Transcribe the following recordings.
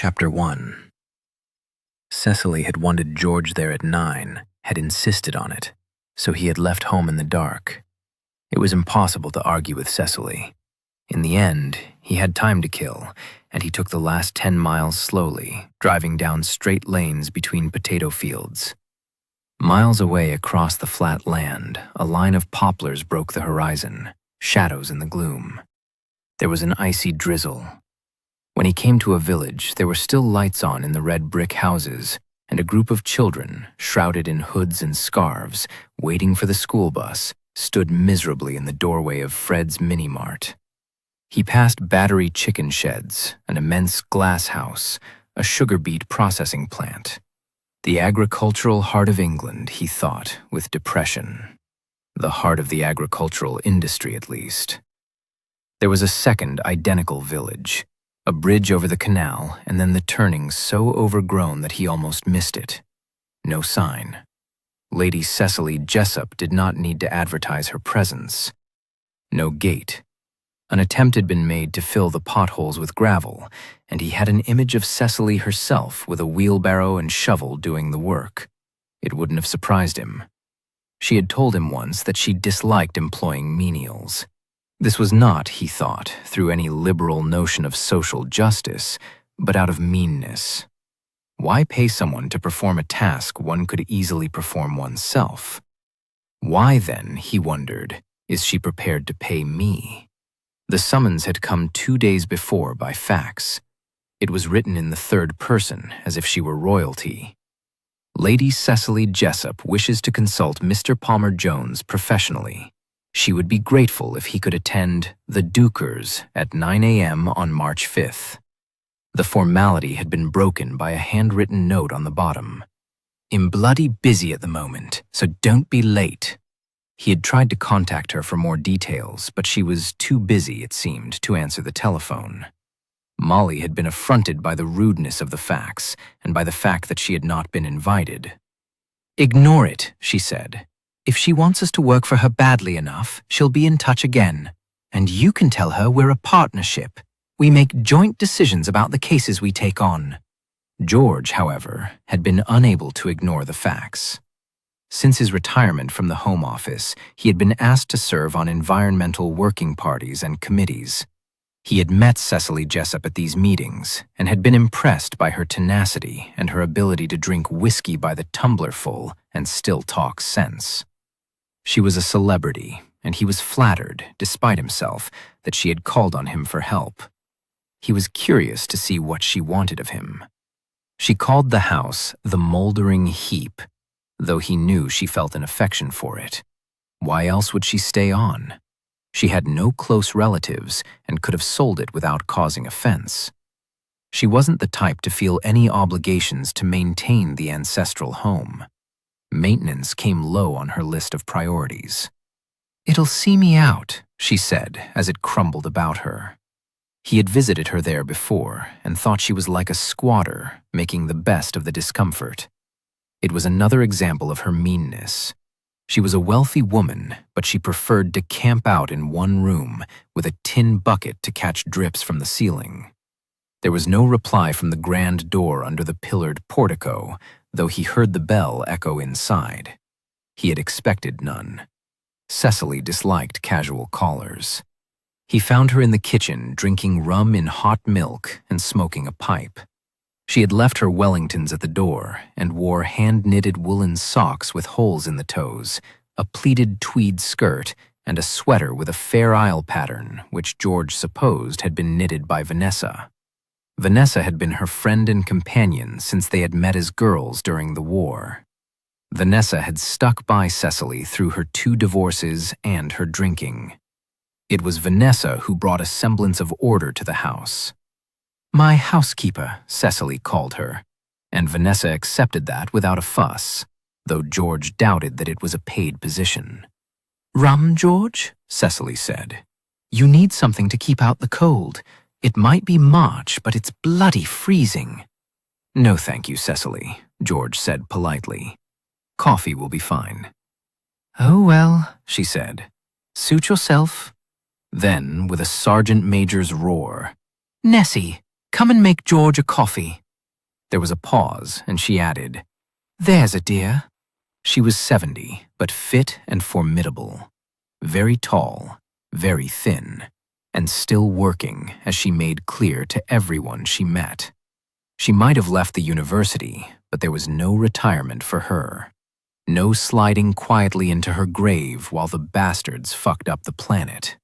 Chapter 1. Cecily had wanted George there at 9, had insisted on it, so he had left home in the dark. It was impossible to argue with Cecily. In the end, he had time to kill, and he took the last 10 miles slowly, driving down straight lanes between potato fields. Miles away across the flat land, a line of poplars broke the horizon, shadows in the gloom. There was an icy drizzle. When he came to a village, there were still lights on in the red brick houses, and a group of children, shrouded in hoods and scarves, waiting for the school bus, stood miserably in the doorway of Fred's mini-mart. He passed battery chicken sheds, an immense glass house, a sugar beet processing plant. The agricultural heart of England, he thought, with depression. The heart of the agricultural industry, at least. There was a second identical village, a bridge over the canal, and then the turning so overgrown that he almost missed it. No sign. Lady Cecily Jessup did not need to advertise her presence. No gate. An attempt had been made to fill the potholes with gravel, and he had an image of Cecily herself with a wheelbarrow and shovel doing the work. It wouldn't have surprised him. She had told him once that she disliked employing menials. This was not, he thought, through any liberal notion of social justice, but out of meanness. Why pay someone to perform a task one could easily perform oneself? Why then, he wondered, is she prepared to pay me? The summons had come 2 days before by fax. It was written in the third person, as if she were royalty. Lady Cecily Jessup wishes to consult Mr. Palmer Jones professionally. She would be grateful if he could attend the Dukers at 9 a.m. on March 5th. The formality had been broken by a handwritten note on the bottom. "I'm bloody busy at the moment, so don't be late." He had tried to contact her for more details, but she was too busy, it seemed, to answer the telephone. Molly had been affronted by the rudeness of the fax and by the fact that she had not been invited. "Ignore it," she said. "If she wants us to work for her badly enough, she'll be in touch again. And you can tell her we're a partnership. We make joint decisions about the cases we take on." George, however, had been unable to ignore the fax. Since his retirement from the Home Office, he had been asked to serve on environmental working parties and committees. He had met Cecily Jessup at these meetings and had been impressed by her tenacity and her ability to drink whiskey by the tumblerful and still talk sense. She was a celebrity, and he was flattered, despite himself, that she had called on him for help. He was curious to see what she wanted of him. She called the house the Mouldering Heap, though he knew she felt an affection for it. Why else would she stay on? She had no close relatives and could have sold it without causing offense. She wasn't the type to feel any obligations to maintain the ancestral home. Maintenance came low on her list of priorities. "It'll see me out," she said as it crumbled about her. He had visited her there before and thought she was like a squatter, making the best of the discomfort. It was another example of her meanness. She was a wealthy woman, but she preferred to camp out in one room with a tin bucket to catch drips from the ceiling. There was no reply from the grand door under the pillared portico, though he heard the bell echo inside. He had expected none. Cecily disliked casual callers. He found her in the kitchen drinking rum in hot milk and smoking a pipe. She had left her Wellingtons at the door and wore hand-knitted woolen socks with holes in the toes, a pleated tweed skirt, and a sweater with a Fair Isle pattern, which George supposed had been knitted by Vanessa. Vanessa had been her friend and companion since they had met as girls during the war. Vanessa had stuck by Cecily through her 2 divorces and her drinking. It was Vanessa who brought a semblance of order to the house. "My housekeeper," Cecily called her, and Vanessa accepted that without a fuss, though George doubted that it was a paid position. "Rum, George?" Cecily said. "You need something to keep out the cold. It might be March, but it's bloody freezing." "No, thank you, Cecily," George said politely. "Coffee will be fine." "Oh, well," she said. "Suit yourself." Then, with a sergeant major's roar, "Nessie, Come and make George a coffee." There was a pause, and she added, "There's a dear." She was 70, but fit and formidable. Very tall, very thin, and still working, as she made clear to everyone she met. She might have left the university, but there was no retirement for her. No sliding quietly into her grave while the bastards fucked up the planet.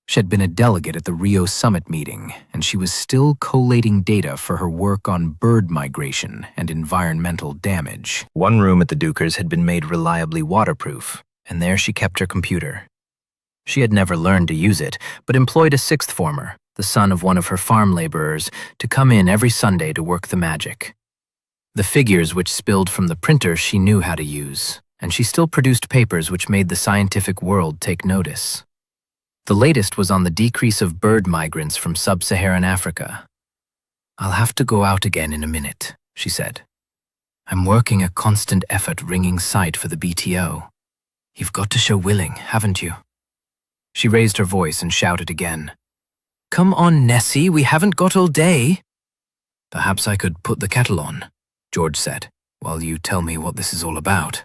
She had been a delegate at the Rio Summit meeting, and she was still collating data for her work on bird migration and environmental damage. One room at the Dukers had been made reliably waterproof, and there she kept her computer. She had never learned to use it, but employed a sixth former, the son of one of her farm laborers, to come in every Sunday to work the magic. The figures which spilled from the printer she knew how to use, and she still produced papers which made the scientific world take notice. The latest was on the decrease of bird migrants from sub-Saharan Africa. "I'll have to go out again in a minute," she said. "I'm working a constant effort ringing site for the BTO. You've got to show willing, haven't you?" She raised her voice and shouted again. "Come on, Nessie, we haven't got all day." "Perhaps I could put the kettle on," George said, "while you tell me what this is all about."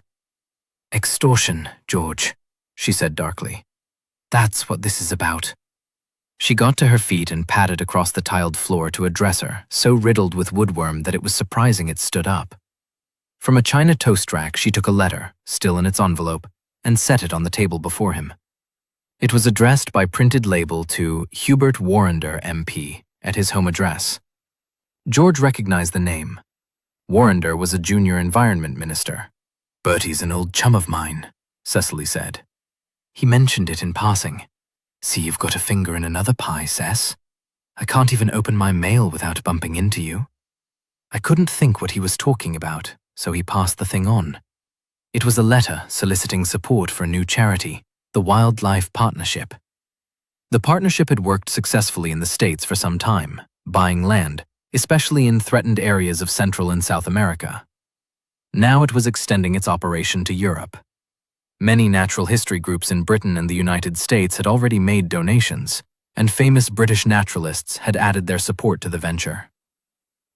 "Extortion, George," she said darkly. "That's what this is about." She got to her feet and padded across the tiled floor to a dresser so riddled with woodworm that it was surprising it stood up. From a china toast rack, she took a letter, still in its envelope, and set it on the table before him. It was addressed by printed label to Hubert Warrender, MP, at his home address. George recognized the name. Warrender was a junior environment minister. "Bertie's an old chum of mine," Cecily said. "He mentioned it in passing. See, you've got a finger in another pie, Cess. I can't even open my mail without bumping into you." I couldn't think what he was talking about, so he passed the thing on. It was a letter soliciting support for a new charity, the Wildlife Partnership. The partnership had worked successfully in the States for some time, buying land, especially in threatened areas of Central and South America. Now it was extending its operation to Europe. Many natural history groups in Britain and the United States had already made donations, and famous British naturalists had added their support to the venture.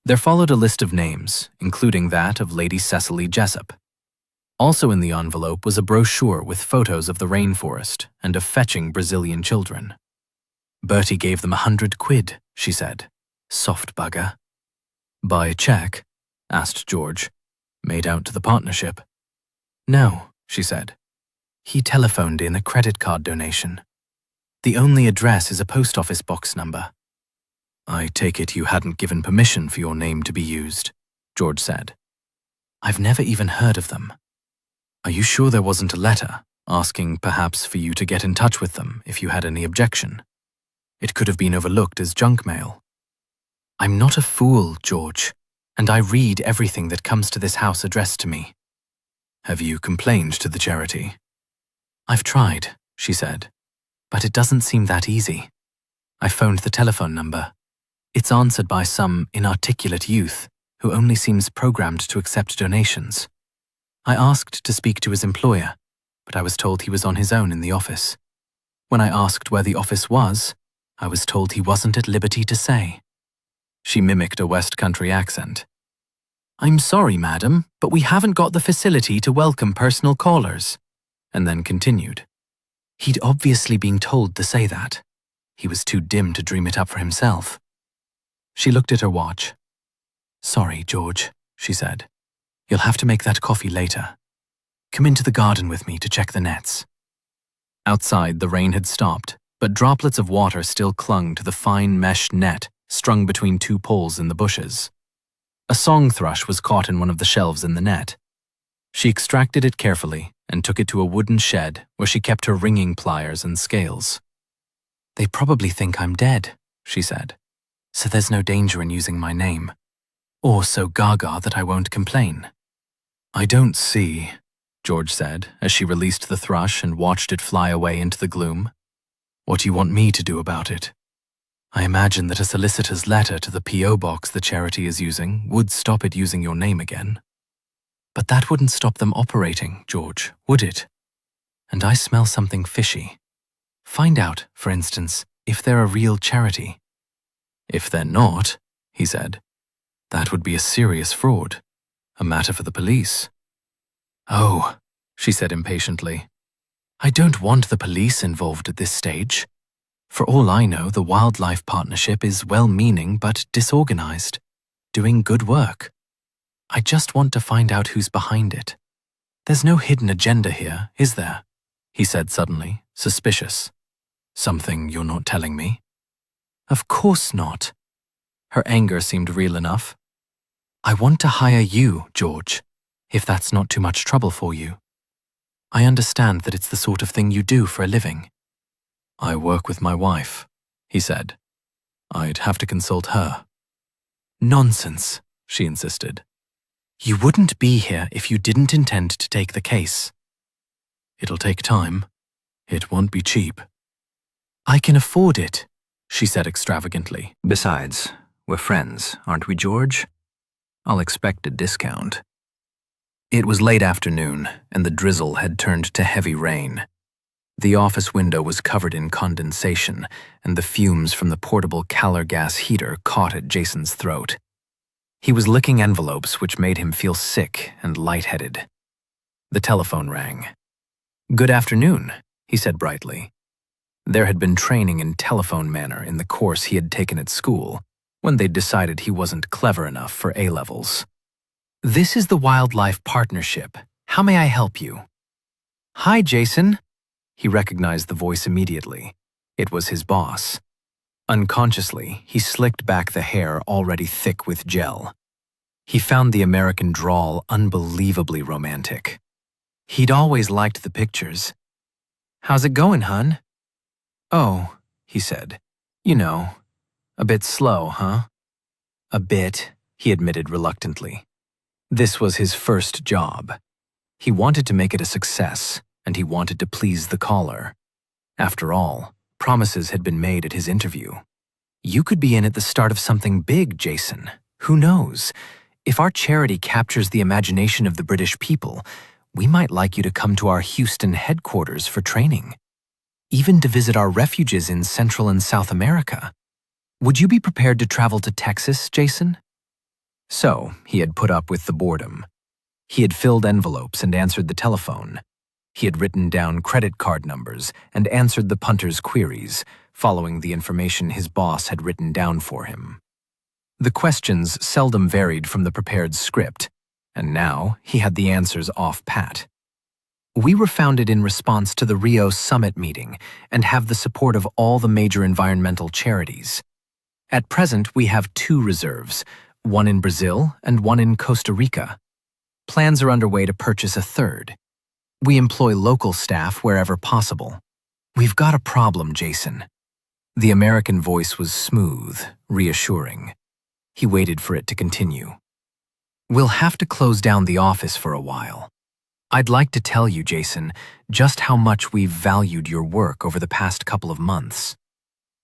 There followed a list of names, including that of Lady Cecily Jessup. Also in the envelope was a brochure with photos of the rainforest and of fetching Brazilian children. "Bertie gave them 100 quid, she said. Soft bugger." "By check?" asked George. "Made out to the partnership?" "No," she said. "He telephoned in a credit card donation. The only address is a post office box number." "I take it you hadn't given permission for your name to be used," George said. "I've never even heard of them." "Are you sure there wasn't a letter, asking perhaps for you to get in touch with them if you had any objection? It could have been overlooked as junk mail." "I'm not a fool, George, and I read everything that comes to this house addressed to me." "Have you complained to the charity?" "I've tried," she said, "but it doesn't seem that easy. I phoned the telephone number. It's answered by some inarticulate youth who only seems programmed to accept donations. I asked to speak to his employer, but I was told he was on his own in the office. When I asked where the office was, I was told he wasn't at liberty to say." She mimicked a West Country accent. "I'm sorry, madam, but we haven't got the facility to welcome personal callers," and then continued. He'd obviously been told to say that. He was too dim to dream it up for himself. She looked at her watch. "Sorry, George," she said. "You'll have to make that coffee later. Come into the garden with me to check the nets." Outside, the rain had stopped, but droplets of water still clung to the fine mesh net strung between two poles in the bushes. A song thrush was caught in one of the shelves in the net. She extracted it carefully and took it to a wooden shed where she kept her ringing pliers and scales. "They probably think I'm dead," she said, "so there's no danger in using my name. Or so gaga that I won't complain." "I don't see," George said as she released the thrush and watched it fly away into the gloom. "What you want me to do about it? I imagine that a solicitor's letter to the P.O. box the charity is using would stop it using your name again. But that wouldn't stop them operating, George, would it? And I smell something fishy. Find out, for instance, if they're a real charity." "If they're not," he said. "That would be a serious fraud, a matter for the police." "Oh," she said impatiently. "I don't want the police involved at this stage. For all I know, the wildlife partnership is well-meaning but disorganized, doing good work. I just want to find out who's behind it. There's no hidden agenda here, is there?" he said suddenly, suspicious. "Something you're not telling me?" "Of course not." Her anger seemed real enough. "I want to hire you, George, if that's not too much trouble for you. I understand that it's the sort of thing you do for a living." "I work with my wife," he said. "I'd have to consult her." "Nonsense," she insisted. "You wouldn't be here if you didn't intend to take the case." "It'll take time. It won't be cheap." "I can afford it," she said extravagantly. "Besides, we're friends, aren't we, George? I'll expect a discount." It was late afternoon, and the drizzle had turned to heavy rain. The office window was covered in condensation, and the fumes from the portable Calor gas heater caught at Jason's throat. He was licking envelopes, which made him feel sick and lightheaded. The telephone rang. "Good afternoon," he said brightly. There had been training in telephone manner in the course he had taken at school, when they'd decided he wasn't clever enough for A-levels. "This is the Wildlife Partnership. How may I help you?" "Hi, Jason." He recognized the voice immediately. It was his boss. Unconsciously, he slicked back the hair already thick with gel. He found the American drawl unbelievably romantic. He'd always liked the pictures. "How's it going, hun?" "Oh," he said. "You know, a bit slow, huh?" "A bit," he admitted reluctantly. This was his first job. He wanted to make it a success, and he wanted to please the caller. After all, promises had been made at his interview. "You could be in at the start of something big, Jason. Who knows? If our charity captures the imagination of the British people, we might like you to come to our Houston headquarters for training. Even to visit our refuges in Central and South America. Would you be prepared to travel to Texas, Jason?" So, he had put up with the boredom. He had filled envelopes and answered the telephone. He had written down credit card numbers and answered the punter's queries, following the information his boss had written down for him. The questions seldom varied from the prepared script, and now he had the answers off pat. "We were founded in response to the Rio Summit meeting and have the support of all the major environmental charities. At present, we have 2 reserves, one in Brazil and one in Costa Rica. Plans are underway to purchase a 3rd. We employ local staff wherever possible. We've got a problem, Jason." The American voice was smooth, reassuring. He waited for it to continue. "We'll have to close down the office for a while. I'd like to tell you, Jason, just how much we've valued your work over the past couple of months.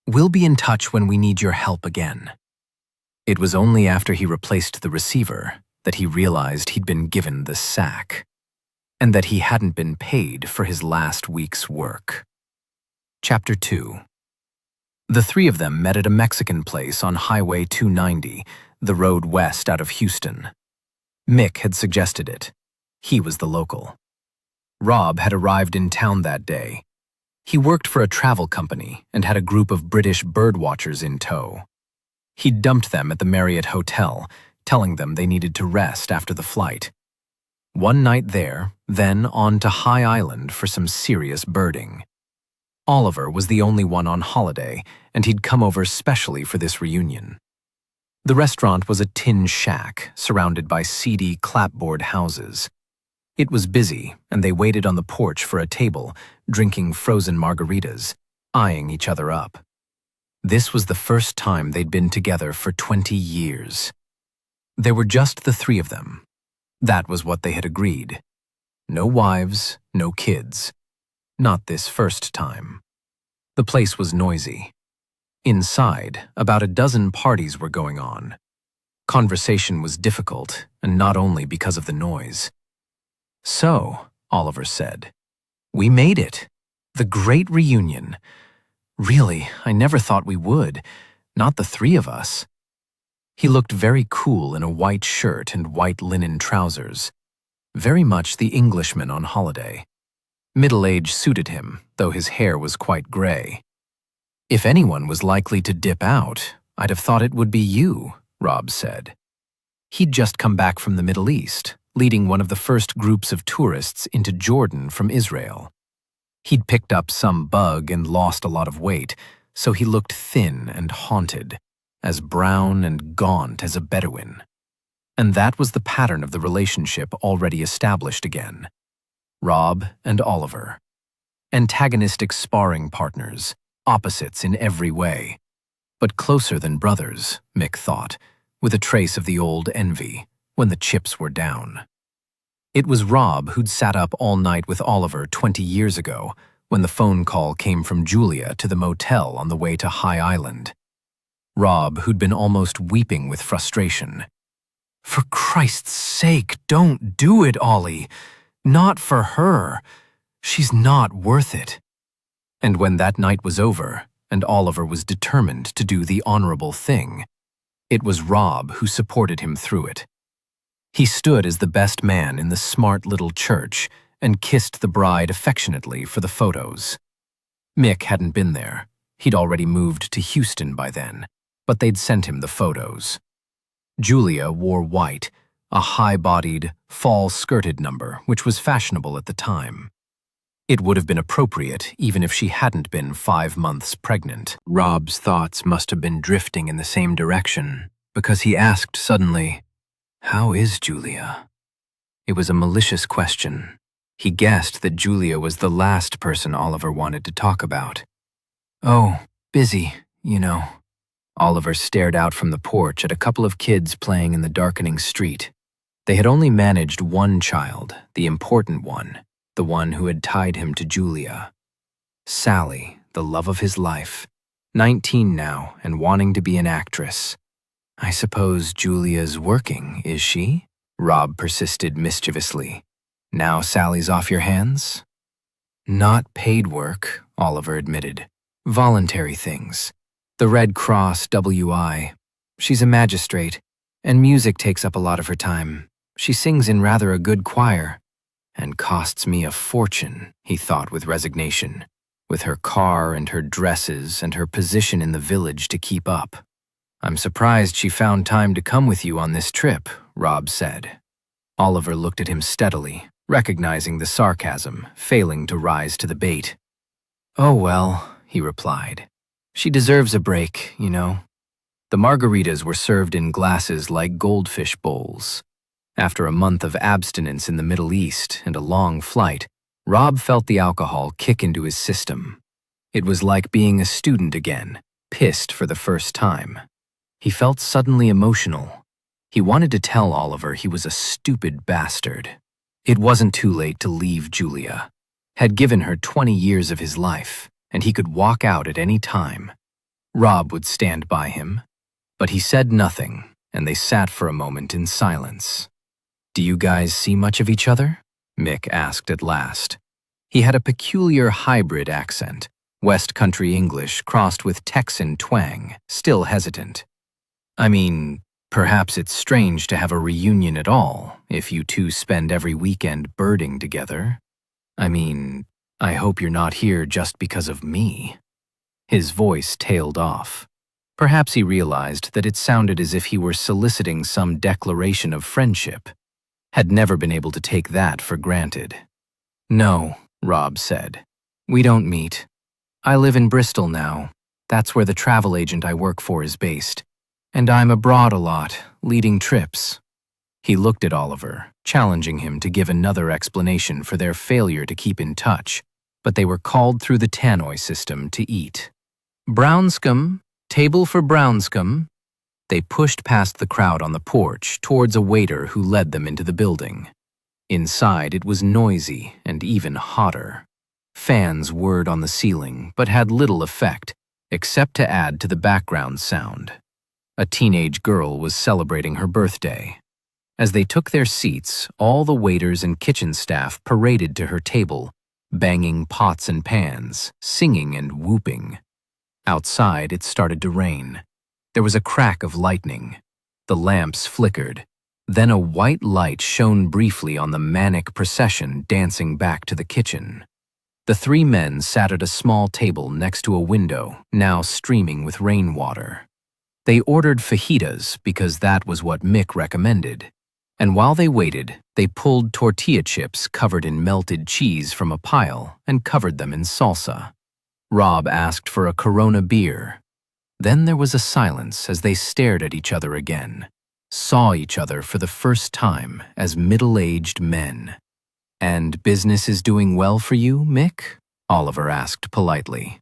We'll be in touch when we need your help again." It was only after he replaced the receiver that he realized he'd been given the sack, and that he hadn't been paid for his last week's work. Chapter 2. The 3 of them met at a Mexican place on Highway 290, the road west out of Houston. Mick had suggested it. He was the local. Rob had arrived in town that day. He worked for a travel company and had a group of British birdwatchers in tow. He'd dumped them at the Marriott Hotel, telling them they needed to rest after the flight. One night there, then on to High Island for some serious birding. Oliver was the only one on holiday, and he'd come over specially for this reunion. The restaurant was a tin shack surrounded by seedy clapboard houses. It was busy, and they waited on the porch for a table, drinking frozen margaritas, eyeing each other up. This was the first time they'd been together for 20 years. There were just the 3 of them. That was what they had agreed. No wives, no kids. Not this first time. The place was noisy. Inside, about a dozen parties were going on. Conversation was difficult, and not only because of the noise. "So," Oliver said, "we made it. The great reunion. Really, I never thought we would. Not the 3 of us." He looked very cool in a white shirt and white linen trousers, very much the Englishman on holiday. Middle age suited him, though his hair was quite gray. "If anyone was likely to dip out, I'd have thought it would be you," Rob said. He'd just come back from the Middle East, leading one of the first groups of tourists into Jordan from Israel. He'd picked up some bug and lost a lot of weight, so he looked thin and haunted, as brown and gaunt as a Bedouin. And that was the pattern of the relationship already established again. Rob and Oliver. Antagonistic sparring partners, opposites in every way. But closer than brothers, Mick thought, with a trace of the old envy, when the chips were down. It was Rob who'd sat up all night with Oliver 20 years ago, when the phone call came from Julia to the motel on the way to High Island. Rob, who'd been almost weeping with frustration. "For Christ's sake, don't do it, Ollie. Not for her. She's not worth it." And when that night was over, and Oliver was determined to do the honorable thing, it was Rob who supported him through it. He stood as the best man in the smart little church and kissed the bride affectionately for the photos. Mick hadn't been there. He'd already moved to Houston by then, but they'd sent him the photos. Julia wore white, a high-bodied, fall-skirted number, which was fashionable at the time. It would have been appropriate even if she hadn't been 5 months pregnant. Rob's thoughts must have been drifting in the same direction, because he asked suddenly, "How is Julia?" It was a malicious question. He guessed that Julia was the last person Oliver wanted to talk about. "Oh, busy, you know." Oliver stared out from the porch at a couple of kids playing in the darkening street. They had only managed one child, the important one, the one who had tied him to Julia. Sally, the love of his life, 19 now and wanting to be an actress. "I suppose Julia's working, is she?" Rob persisted mischievously. "Now Sally's off your hands?" "Not paid work," Oliver admitted. "Voluntary things. The Red Cross WI. She's a magistrate, and music takes up a lot of her time. She sings in rather a good choir, and costs me a fortune," he thought with resignation, with her car and her dresses and her position in the village to keep up. "I'm surprised she found time to come with you on this trip," Rob said. Oliver looked at him steadily, recognizing the sarcasm, failing to rise to the bait. "Oh well," he replied. "She deserves a break, you know." The margaritas were served in glasses like goldfish bowls. After a month of abstinence in the Middle East and a long flight, Rob felt the alcohol kick into his system. It was like being a student again, pissed for the first time. He felt suddenly emotional. He wanted to tell Oliver he was a stupid bastard. It wasn't too late to leave Julia. Had given her 20 years of his life, and he could walk out at any time. Rob would stand by him. But he said nothing, and they sat for a moment in silence. "Do you guys see much of each other?" Mick asked at last. He had a peculiar hybrid accent, West Country English crossed with Texan twang, still hesitant. "I mean, perhaps it's strange to have a reunion at all, if you two spend every weekend birding together. I mean, I hope you're not here just because of me." His voice tailed off. Perhaps he realized that it sounded as if he were soliciting some declaration of friendship. Had never been able to take that for granted. "No," Rob said. "We don't meet. I live in Bristol now. That's where the travel agent I work for is based. And I'm abroad a lot, leading trips." He looked at Oliver, challenging him to give another explanation for their failure to keep in touch, but they were called through the tannoy system to eat. "Brownscombe, table for Brownscombe." They pushed past the crowd on the porch towards a waiter who led them into the building. Inside, it was noisy and even hotter. Fans whirred on the ceiling, but had little effect, except to add to the background sound. A teenage girl was celebrating her birthday. As they took their seats, all the waiters and kitchen staff paraded to her table, banging pots and pans, singing and whooping. Outside, it started to rain. There was a crack of lightning. The lamps flickered. Then a white light shone briefly on the manic procession dancing back to the kitchen. The three men sat at a small table next to a window, now streaming with rainwater. They ordered fajitas because that was what Mick recommended. And while they waited, they pulled tortilla chips covered in melted cheese from a pile and covered them in salsa. Rob asked for a Corona beer. Then there was a silence as they stared at each other again, saw each other for the first time as middle-aged men. "And business is doing well for you, Mick?" Oliver asked politely.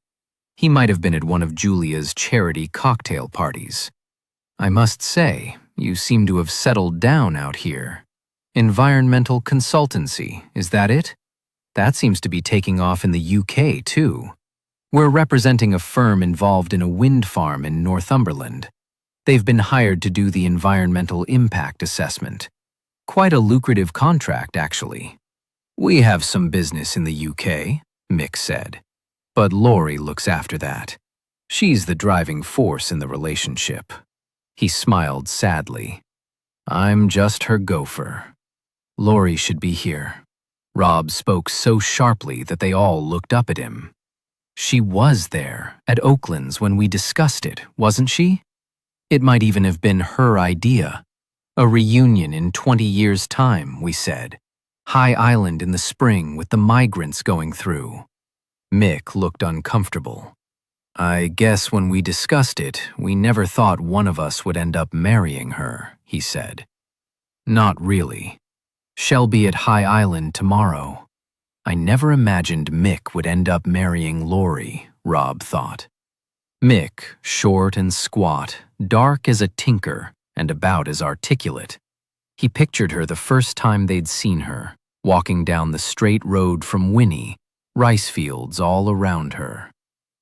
He might have been at one of Julia's charity cocktail parties. "I must say, you seem to have settled down out here. Environmental consultancy, is that it? That seems to be taking off in the UK, too. We're representing a firm involved in a wind farm in Northumberland. They've been hired to do the environmental impact assessment. Quite a lucrative contract, actually." "We have some business in the UK," Mick said. "But Laurie looks after that. She's the driving force in the relationship." He smiled sadly. "I'm just her gopher. Laurie should be here." Rob spoke so sharply that they all looked up at him. "She was there at Oakland's when we discussed it, wasn't she? It might even have been her idea. A reunion in 20 years' time, we said. High Island in the spring with the migrants going through." Mick looked uncomfortable. "I guess when we discussed it, we never thought one of us would end up marrying her," he said. "Not really. She'll be at High Island tomorrow." I never imagined Mick would end up marrying Laurie, Rob thought. Mick, short and squat, dark as a tinker, and about as articulate. He pictured her the first time they'd seen her, walking down the straight road from Winnie, rice fields all around her.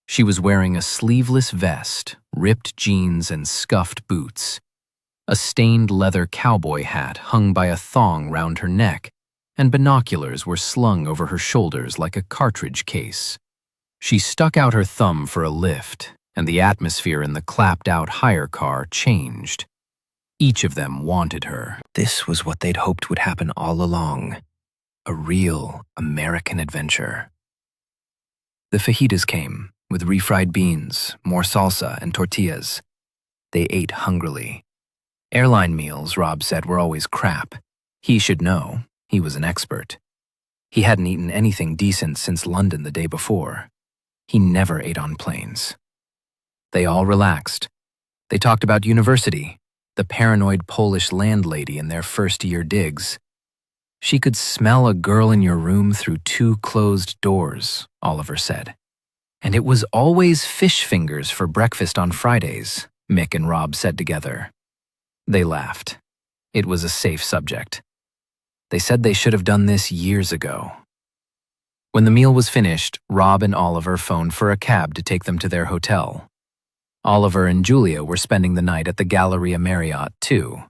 She was wearing a sleeveless vest, ripped jeans, and scuffed boots. A stained leather cowboy hat hung by a thong round her neck, and binoculars were slung over her shoulders like a cartridge case. She stuck out her thumb for a lift, and the atmosphere in the clapped-out hire car changed. Each of them wanted her. This was what they'd hoped would happen all along. A real American adventure. The fajitas came, with refried beans, more salsa, and tortillas. They ate hungrily. Airline meals, Rob said, were always crap. He should know. He was an expert. He hadn't eaten anything decent since London the day before. He never ate on planes. They all relaxed. They talked about university, the paranoid Polish landlady in their first-year digs. "She could smell a girl in your room through 2 closed doors," Oliver said. "And it was always fish fingers for breakfast on Fridays," Mick and Rob said together. They laughed. It was a safe subject. They said they should have done this years ago. When the meal was finished, Rob and Oliver phoned for a cab to take them to their hotel. Oliver and Julia were spending the night at the Galleria Marriott, too.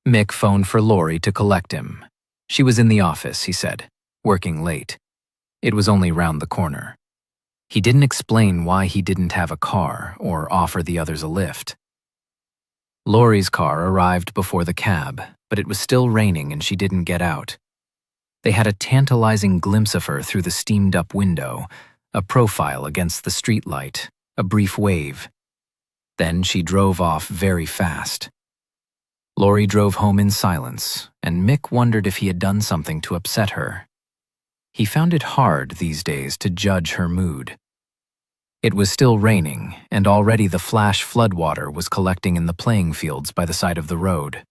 Mick phoned for Laurie to collect him. She was in the office, he said, working late. It was only round the corner. He didn't explain why he didn't have a car or offer the others a lift. Laurie's car arrived before the cab, but it was still raining and she didn't get out. They had a tantalizing glimpse of her through the steamed-up window, a profile against the streetlight, a brief wave. Then she drove off very fast. Laurie drove home in silence, and Mick wondered if he had done something to upset her. He found it hard these days to judge her mood. It was still raining, and already the flash floodwater was collecting in the playing fields by the side of the road.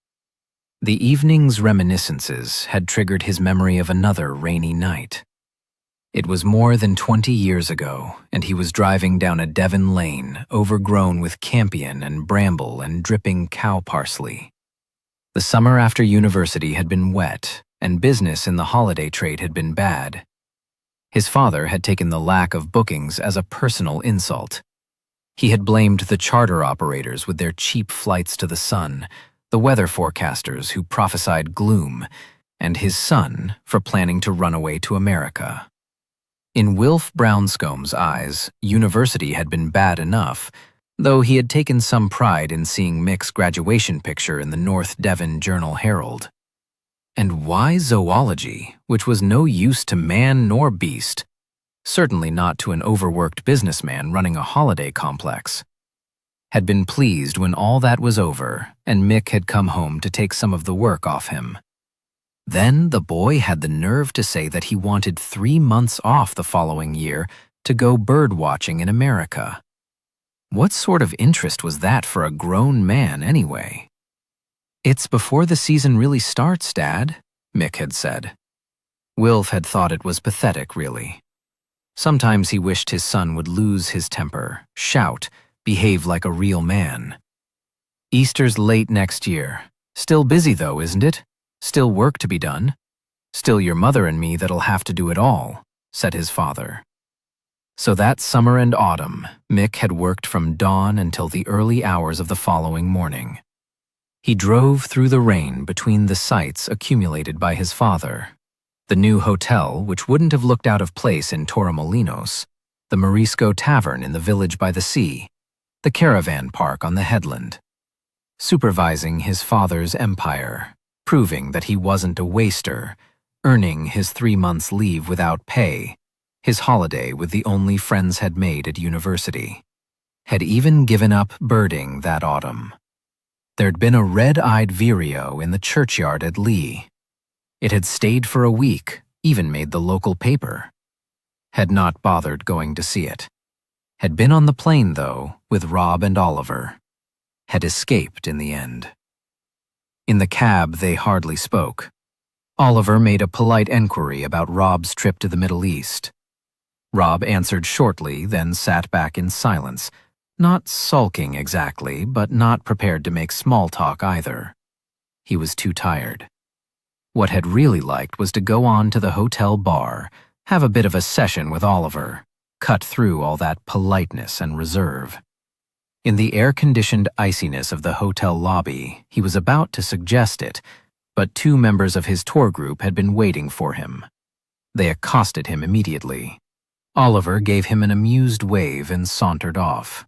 The evening's reminiscences had triggered his memory of another rainy night. It was more than 20 years ago, and he was driving down a Devon lane overgrown with campion and bramble and dripping cow parsley. The summer after university had been wet, and business in the holiday trade had been bad. His father had taken the lack of bookings as a personal insult. He had blamed the charter operators with their cheap flights to the sun, the weather forecasters who prophesied gloom, and his son for planning to run away to America. In Wilf Brownscomb's eyes, university had been bad enough, though he had taken some pride in seeing Mick's graduation picture in the North Devon Journal-Herald. And why zoology, which was no use to man nor beast? Certainly not to an overworked businessman running a holiday complex. Had been pleased when all that was over and Mick had come home to take some of the work off him. Then the boy had the nerve to say that he wanted 3 months off the following year to go bird watching in America. What sort of interest was that for a grown man anyway? "It's before the season really starts, Dad," Mick had said. Wilf had thought it was pathetic, really. Sometimes he wished his son would lose his temper, shout, behave like a real man. "Easter's late next year. Still busy though, isn't it? Still work to be done. Still your mother and me that'll have to do it all," said his father. So that summer and autumn, Mick had worked from dawn until the early hours of the following morning. He drove through the rain between the sights accumulated by his father. The new hotel, which wouldn't have looked out of place in Torremolinos, the Morisco Tavern in the village by the sea, the caravan park on the headland. Supervising his father's empire, proving that he wasn't a waster, earning his 3 months' leave without pay, his holiday with the only friends had made at university. Had even given up birding that autumn. There'd been a red-eyed vireo in the churchyard at Lee. It had stayed for a week, even made the local paper. Had not bothered going to see it. Had been on the plane, though, with Rob and Oliver. Had escaped in the end. In the cab, they hardly spoke. Oliver made a polite enquiry about Rob's trip to the Middle East. Rob answered shortly, then sat back in silence, not sulking exactly, but not prepared to make small talk either. He was too tired. What had really liked was to go on to the hotel bar, have a bit of a session with Oliver, cut through all that politeness and reserve. In the air-conditioned iciness of the hotel lobby, he was about to suggest it, but 2 members of his tour group had been waiting for him. They accosted him immediately. Oliver gave him an amused wave and sauntered off.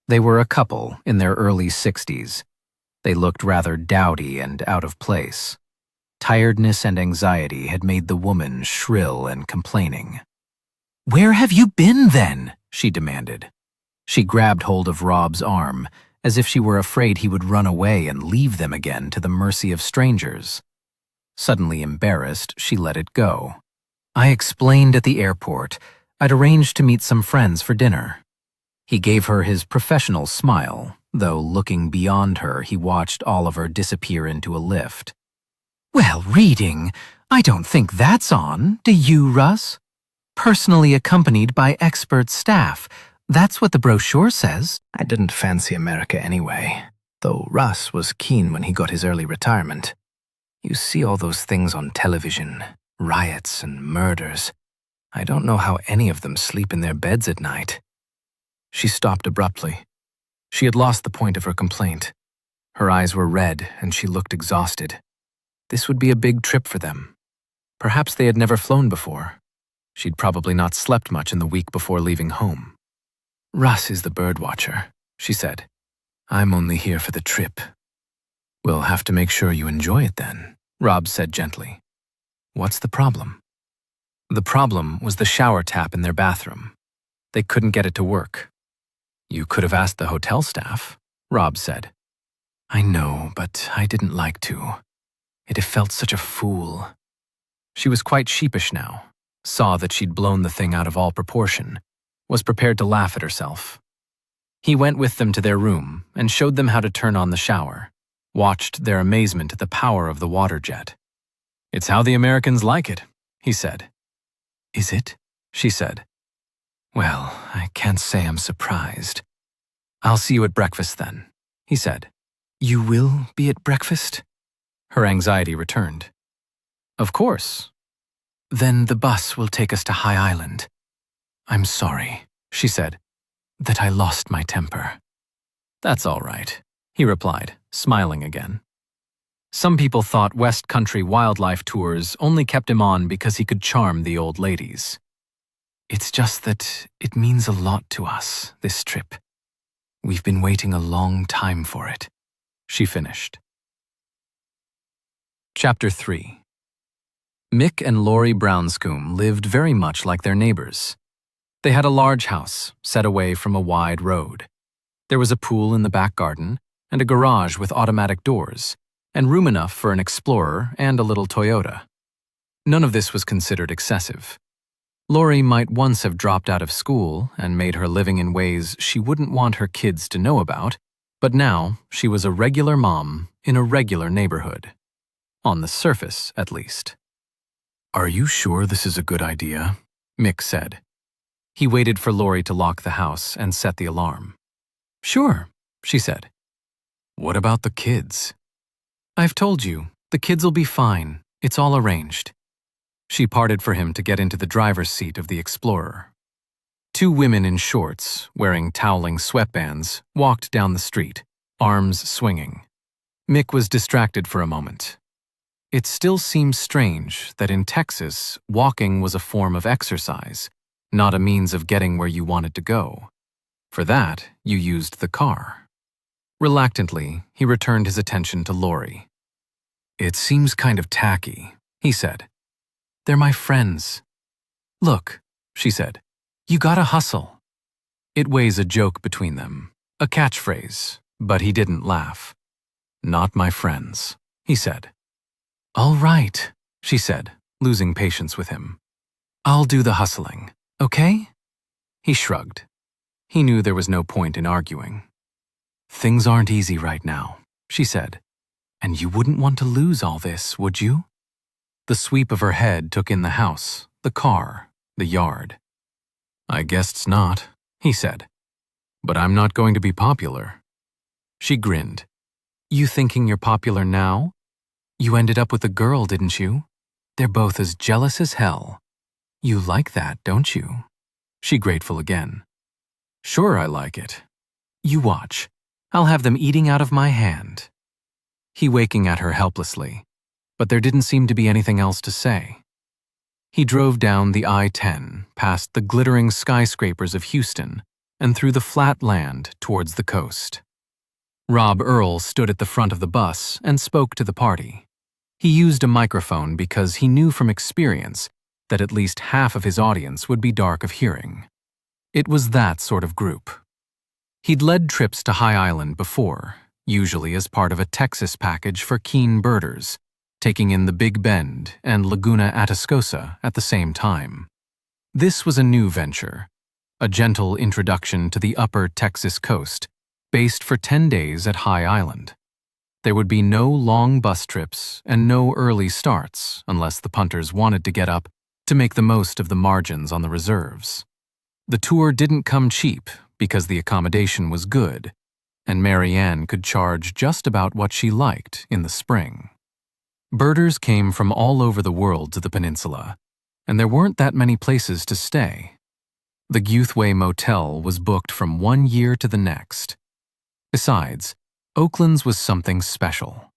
They were a couple in their early 60s. They looked rather dowdy and out of place. Tiredness and anxiety had made the woman shrill and complaining. "Where have you been, then?" she demanded. She grabbed hold of Rob's arm, as if she were afraid he would run away and leave them again to the mercy of strangers. Suddenly embarrassed, she let it go. "I explained at the airport. I'd arranged to meet some friends for dinner." He gave her his professional smile, though looking beyond her, he watched Oliver disappear into a lift. "Well, reading, I don't think that's on, do you, Russ? Personally accompanied by expert staff. That's what the brochure says." I didn't fancy America anyway, though Russ was keen when he got his early retirement. You see all those things on television, riots and murders. I don't know how any of them sleep in their beds at night. She stopped abruptly. She had lost the point of her complaint. Her eyes were red and she looked exhausted. This would be a big trip for them. Perhaps they had never flown before. She'd probably not slept much in the week before leaving home. "Russ is the birdwatcher," she said. "I'm only here for the trip." "We'll have to make sure you enjoy it then," Rob said gently. "What's the problem?" The problem was the shower tap in their bathroom. They couldn't get it to work. "You could have asked the hotel staff," Rob said. "I know, but I didn't like to. It had felt such a fool." She was quite sheepish now, saw that she'd blown the thing out of all proportion, was prepared to laugh at herself. He went with them to their room and showed them how to turn on the shower, watched their amazement at the power of the water jet. "It's how the Americans like it," he said. "Is it?" she said. "Well, I can't say I'm surprised." "I'll see you at breakfast then," he said. "You will be at breakfast?" Her anxiety returned. "Of course." "Then the bus will take us to High Island." "I'm sorry," she said, "that I lost my temper." "That's all right," he replied, smiling again. Some people thought West Country wildlife tours only kept him on because he could charm the old ladies. "It's just that it means a lot to us, this trip. We've been waiting a long time for it, she finished. Chapter 3. Mick and Laurie Brownscombe lived very much like their neighbors. They had a large house set away from a wide road. There was a pool in the back garden and a garage with automatic doors, and room enough for an Explorer and a little Toyota. None of this was considered excessive. Laurie might once have dropped out of school and made her living in ways she wouldn't want her kids to know about, but now she was a regular mom in a regular neighborhood. On the surface, at least. "Are you sure this is a good idea?" Mick said. He waited for Laurie to lock the house and set the alarm. "Sure," she said. "What about the kids?" "I've told you, the kids'll be fine. It's all arranged." She parted for him to get into the driver's seat of the Explorer. Two women in shorts, wearing toweling sweatbands, walked down the street, arms swinging. Mick was distracted for a moment. It still seemed strange that in Texas, walking was a form of exercise, not a means of getting where you wanted to go. For that, you used the car. Reluctantly, he returned his attention to Laurie. "It seems kind of tacky," he said. "They're my friends." "Look," she said, "you gotta hustle." It was a joke between them, a catchphrase, but he didn't laugh. "Not my friends," he said. "All right," she said, losing patience with him. "I'll do the hustling, okay?" He shrugged. He knew there was no point in arguing. "Things aren't easy right now," she said. "And you wouldn't want to lose all this, would you?" The sweep of her head took in the house, the car, the yard. "I guess not," he said. "But I'm not going to be popular." She grinned. "You thinking you're popular now? You ended up with a girl, didn't you? They're both as jealous as hell. You like that, don't you?" She grateful again. "Sure I like it. You watch. I'll have them eating out of my hand." He waking at her helplessly, but there didn't seem to be anything else to say. He drove down the I-10, past the glittering skyscrapers of Houston, and through the flat land towards the coast. Rob Earl stood at the front of the bus and spoke to the party. He used a microphone because he knew from experience that at least half of his audience would be dark of hearing. It was that sort of group. He'd led trips to High Island before, usually as part of a Texas package for keen birders, taking in the Big Bend and Laguna Atascosa at the same time. This was a new venture, a gentle introduction to the upper Texas coast, based for 10 days at High Island. There would be no long bus trips and no early starts unless the punters wanted to get up to make the most of the margins on the reserves. The tour didn't come cheap because the accommodation was good, and Mary Ann could charge just about what she liked in the spring. Birders came from all over the world to the peninsula, and there weren't that many places to stay. The Youthway Motel was booked from 1 year to the next. Besides, Oakland's was something special.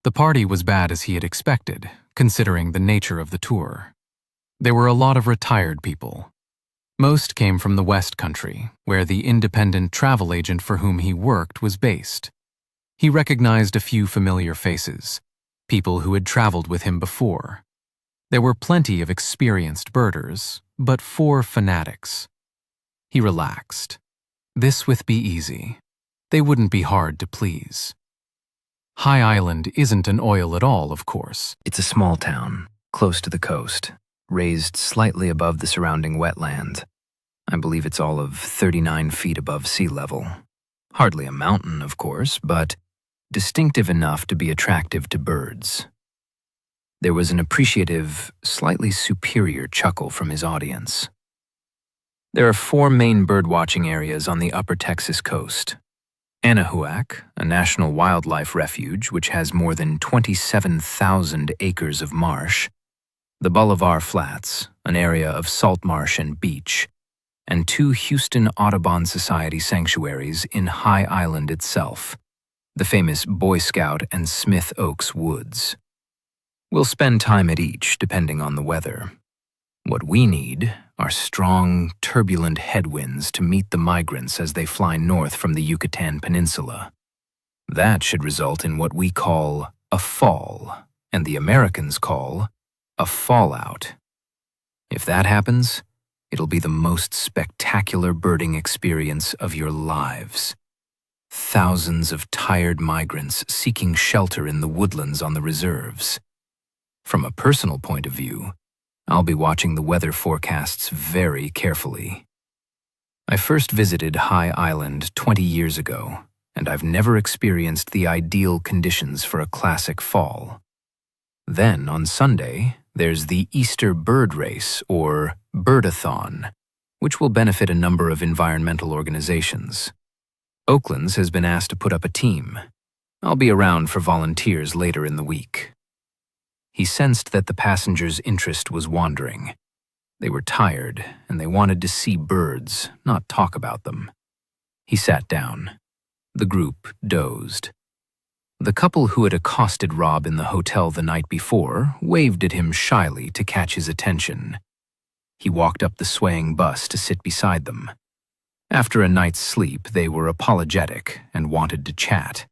The party was bad as he had expected, considering the nature of the tour. There were a lot of retired people. Most came from the West Country, where the independent travel agent for whom he worked was based. He recognized a few familiar faces, people who had traveled with him before. There were plenty of experienced birders, but 4 fanatics. He relaxed. This would be easy. They wouldn't be hard to please. High Island isn't an oil at all, of course. It's a small town, close to the coast, raised slightly above the surrounding wetland. I believe it's all of 39 feet above sea level. Hardly a mountain, of course, but distinctive enough to be attractive to birds. There was an appreciative, slightly superior chuckle from his audience. There are 4 main birdwatching areas on the upper Texas coast. Anahuac, a national wildlife refuge which has more than 27,000 acres of marsh, the Bolivar Flats, an area of salt marsh and beach, and 2 Houston Audubon Society sanctuaries in High Island itself, the famous Boy Scout and Smith Oaks Woods. We'll spend time at each, depending on the weather. What we need are strong, turbulent headwinds to meet the migrants as they fly north from the Yucatan Peninsula. That should result in what we call a fall, and the Americans call a fallout. If that happens, it'll be the most spectacular birding experience of your lives. Thousands of tired migrants seeking shelter in the woodlands on the reserves. From a personal point of view, I'll be watching the weather forecasts very carefully. I first visited High Island 20 years ago, and I've never experienced the ideal conditions for a classic fall. Then, on Sunday, there's the Easter Bird Race, or Birdathon, which will benefit a number of environmental organizations. Oakland's has been asked to put up a team. I'll be around for volunteers later in the week. He sensed that the passengers' interest was wandering. They were tired, and they wanted to see birds, not talk about them. He sat down. The group dozed. The couple who had accosted Rob in the hotel the night before waved at him shyly to catch his attention. He walked up the swaying bus to sit beside them. After a night's sleep, they were apologetic and wanted to chat.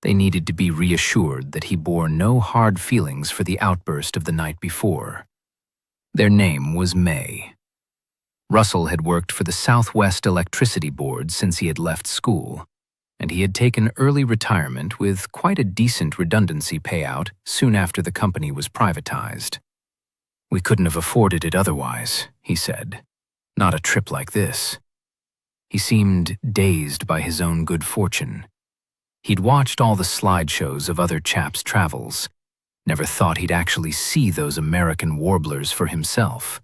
They needed to be reassured that he bore no hard feelings for the outburst of the night before. Their name was May. Russell had worked for the Southwest Electricity Board since he had left school, and he had taken early retirement with quite a decent redundancy payout soon after the company was privatized. "We couldn't have afforded it otherwise," he said. "Not a trip like this." He seemed dazed by his own good fortune. He'd watched all the slideshows of other chaps' travels, never thought he'd actually see those American warblers for himself.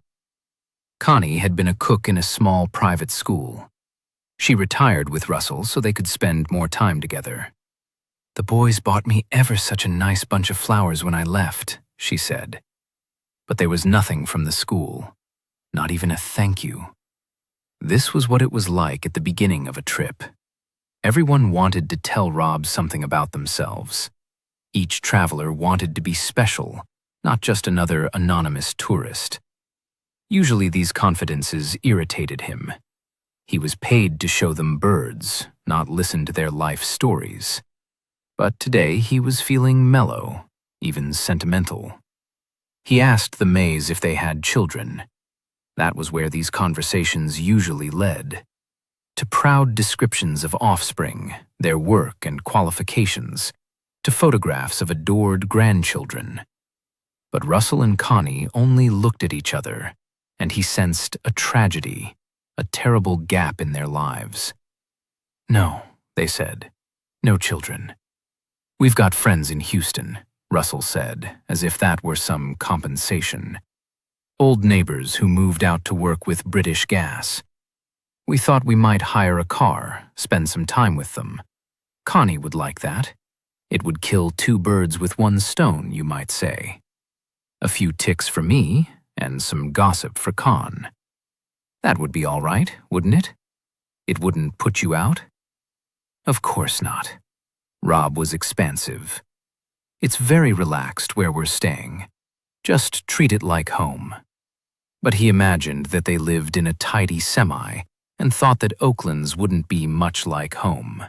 Connie had been a cook in a small private school. She retired with Russell so they could spend more time together. "The boys bought me ever such a nice bunch of flowers when I left," she said. But there was nothing from the school, not even a thank you. This was what it was like at the beginning of a trip. Everyone wanted to tell Rob something about themselves. Each traveler wanted to be special, not just another anonymous tourist. Usually these confidences irritated him. He was paid to show them birds, not listen to their life stories. But today he was feeling mellow, even sentimental. He asked the Mays if they had children. That was where these conversations usually led. To proud descriptions of offspring, their work and qualifications, to photographs of adored grandchildren. But Russell and Connie only looked at each other, and he sensed a tragedy, a terrible gap in their lives. "No," they said. "No children. We've got friends in Houston," Russell said, as if that were some compensation. "Old neighbors who moved out to work with British Gas. We thought we might hire a car, spend some time with them. Connie would like that. It would kill two birds with one stone, you might say. A few ticks for me, and some gossip for Con. That would be all right, wouldn't it? It wouldn't put you out?" "Of course not." Rob was expansive. "It's very relaxed where we're staying. Just treat it like home." But he imagined that they lived in a tidy semi and thought that Oakland's wouldn't be much like home.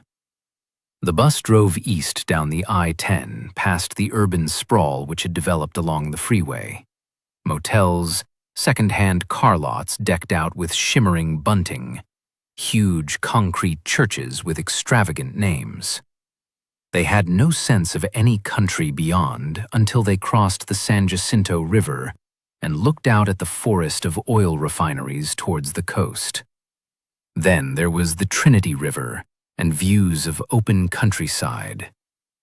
The bus drove east down the I-10 past the urban sprawl which had developed along the freeway. Motels, second-hand car lots decked out with shimmering bunting, huge concrete churches with extravagant names. They had no sense of any country beyond until they crossed the San Jacinto River and looked out at the forest of oil refineries towards the coast. Then there was the Trinity River and views of open countryside,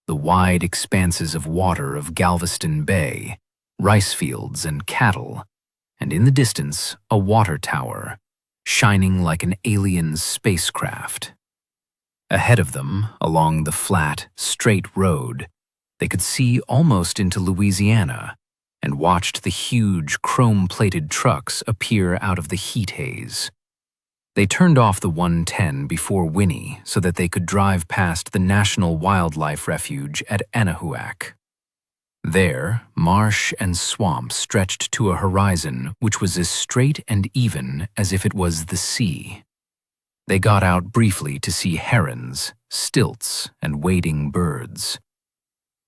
the wide expanses of water of Galveston Bay, rice fields and cattle, and in the distance a water tower, shining like an alien spacecraft. Ahead of them, along the flat, straight road, they could see almost into Louisiana and watched the huge chrome-plated trucks appear out of the heat haze. They turned off the 110 before Winnie so that they could drive past the National Wildlife Refuge at Anahuac. There, marsh and swamp stretched to a horizon which was as straight and even as if it was the sea. They got out briefly to see herons, stilts, and wading birds.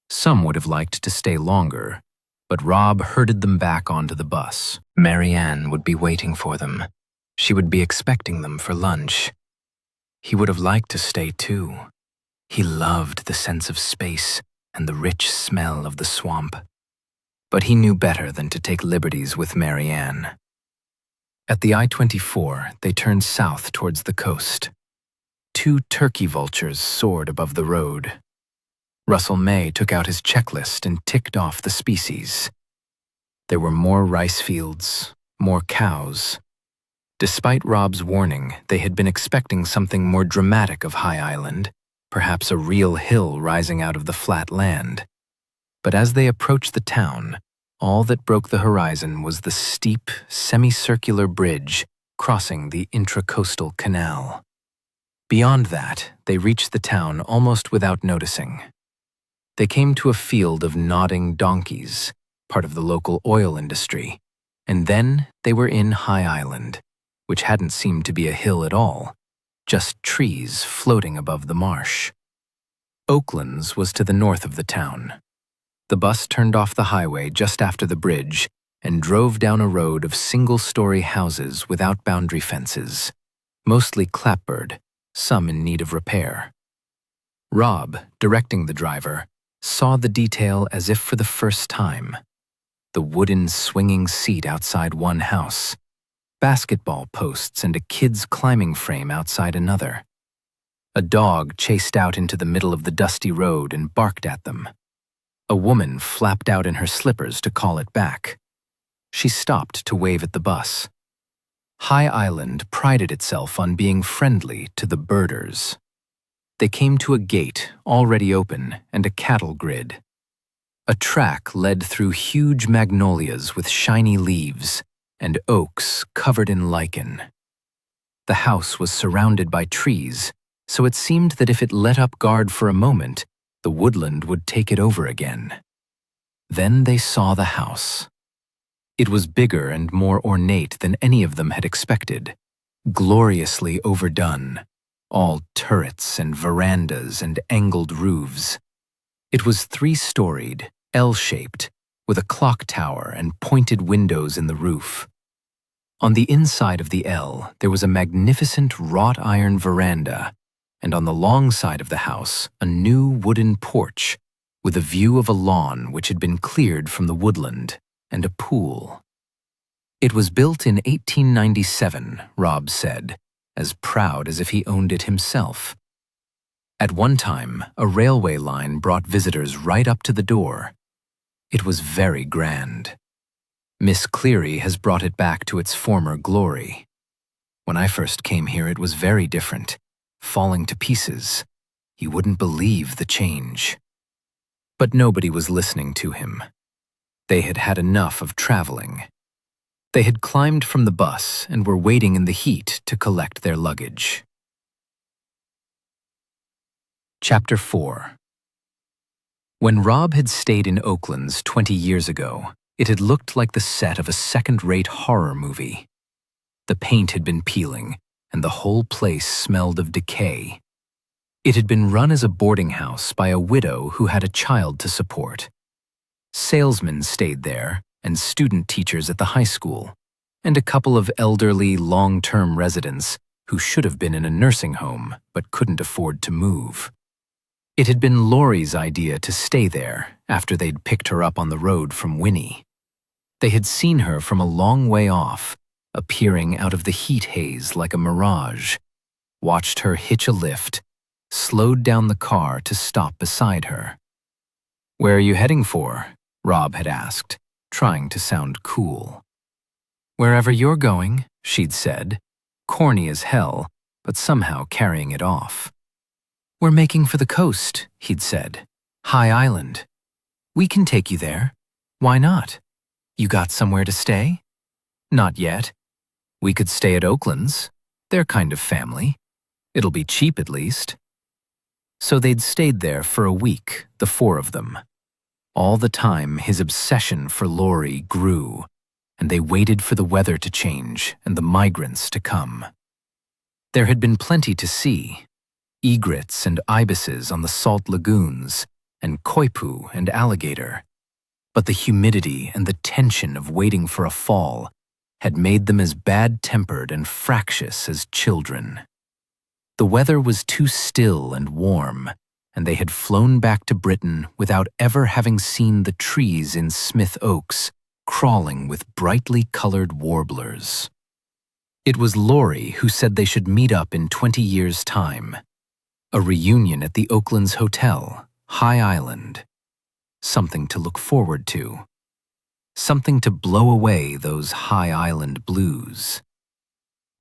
Some would have liked to stay longer, but Rob herded them back onto the bus. Marianne would be waiting for them. She would be expecting them for lunch. He would have liked to stay too. He loved the sense of space and the rich smell of the swamp. But he knew better than to take liberties with Marianne. At the I-24, they turned south towards the coast. 2 turkey vultures soared above the road. Russell May took out his checklist and ticked off the species. There were more rice fields, more cows. Despite Rob's warning, they had been expecting something more dramatic of High Island, perhaps a real hill rising out of the flat land. But as they approached the town, all that broke the horizon was the steep, semicircular bridge crossing the intracoastal canal. Beyond that, they reached the town almost without noticing. They came to a field of nodding donkeys, part of the local oil industry, and then they were in High Island, which hadn't seemed to be a hill at all, just trees floating above the marsh. Oaklands was to the north of the town. The bus turned off the highway just after the bridge and drove down a road of single-story houses without boundary fences, mostly clapboard, some in need of repair. Rob, directing the driver, saw the detail as if for the first time. The wooden swinging seat outside one house, basketball posts and a kid's climbing frame outside another. A dog chased out into the middle of the dusty road and barked at them. A woman flapped out in her slippers to call it back. She stopped to wave at the bus. High Island prided itself on being friendly to the birders. They came to a gate already open and a cattle grid. A track led through huge magnolias with shiny leaves and oaks covered in lichen. The house was surrounded by trees, so it seemed that if it let up guard for a moment, the woodland would take it over again. Then they saw the house. It was bigger and more ornate than any of them had expected, gloriously overdone, all turrets and verandas and angled roofs. It was 3-storied, L-shaped, with a clock tower and pointed windows in the roof. On the inside of the L, there was a magnificent wrought iron veranda, and on the long side of the house, a new wooden porch with a view of a lawn which had been cleared from the woodland and a pool. It was built in 1897, Rob said, as proud as if he owned it himself. At one time, a railway line brought visitors right up to the door. It was very grand. Miss Cleary has brought it back to its former glory. When I first came here, it was very different, falling to pieces. You wouldn't believe the change. But nobody was listening to him. They had had enough of traveling. They had climbed from the bus and were waiting in the heat to collect their luggage. Chapter 4. When Rob had stayed in Oaklands 20 years ago, it had looked like the set of a second-rate horror movie. The paint had been peeling, and the whole place smelled of decay. It had been run as a boarding house by a widow who had a child to support. Salesmen stayed there, and student teachers at the high school, and a couple of elderly, long-term residents who should have been in a nursing home but couldn't afford to move. It had been Laurie's idea to stay there after they'd picked her up on the road from Winnie. They had seen her from a long way off, appearing out of the heat haze like a mirage, watched her hitch a lift, slowed down the car to stop beside her. "Where are you heading for?" Rob had asked, trying to sound cool. "Wherever you're going," she'd said, corny as hell, but somehow carrying it off. "We're making for the coast," he'd said. "High Island. We can take you there. Why not? You got somewhere to stay?" "Not yet. We could stay at Oakland's. They're kind of family. It'll be cheap at least." So they'd stayed there for a week, the 4 of them. All the time, his obsession for Laurie grew, and they waited for the weather to change and the migrants to come. There had been plenty to see: egrets and ibises on the salt lagoons, and koipu and alligator. But the humidity and the tension of waiting for a fall had made them as bad-tempered and fractious as children. The weather was too still and warm, and they had flown back to Britain without ever having seen the trees in Smith Oaks crawling with brightly colored warblers. It was Laurie who said they should meet up in 20 years' time. A reunion at the Oakland's Hotel, High Island. Something to look forward to. Something to blow away those High Island blues.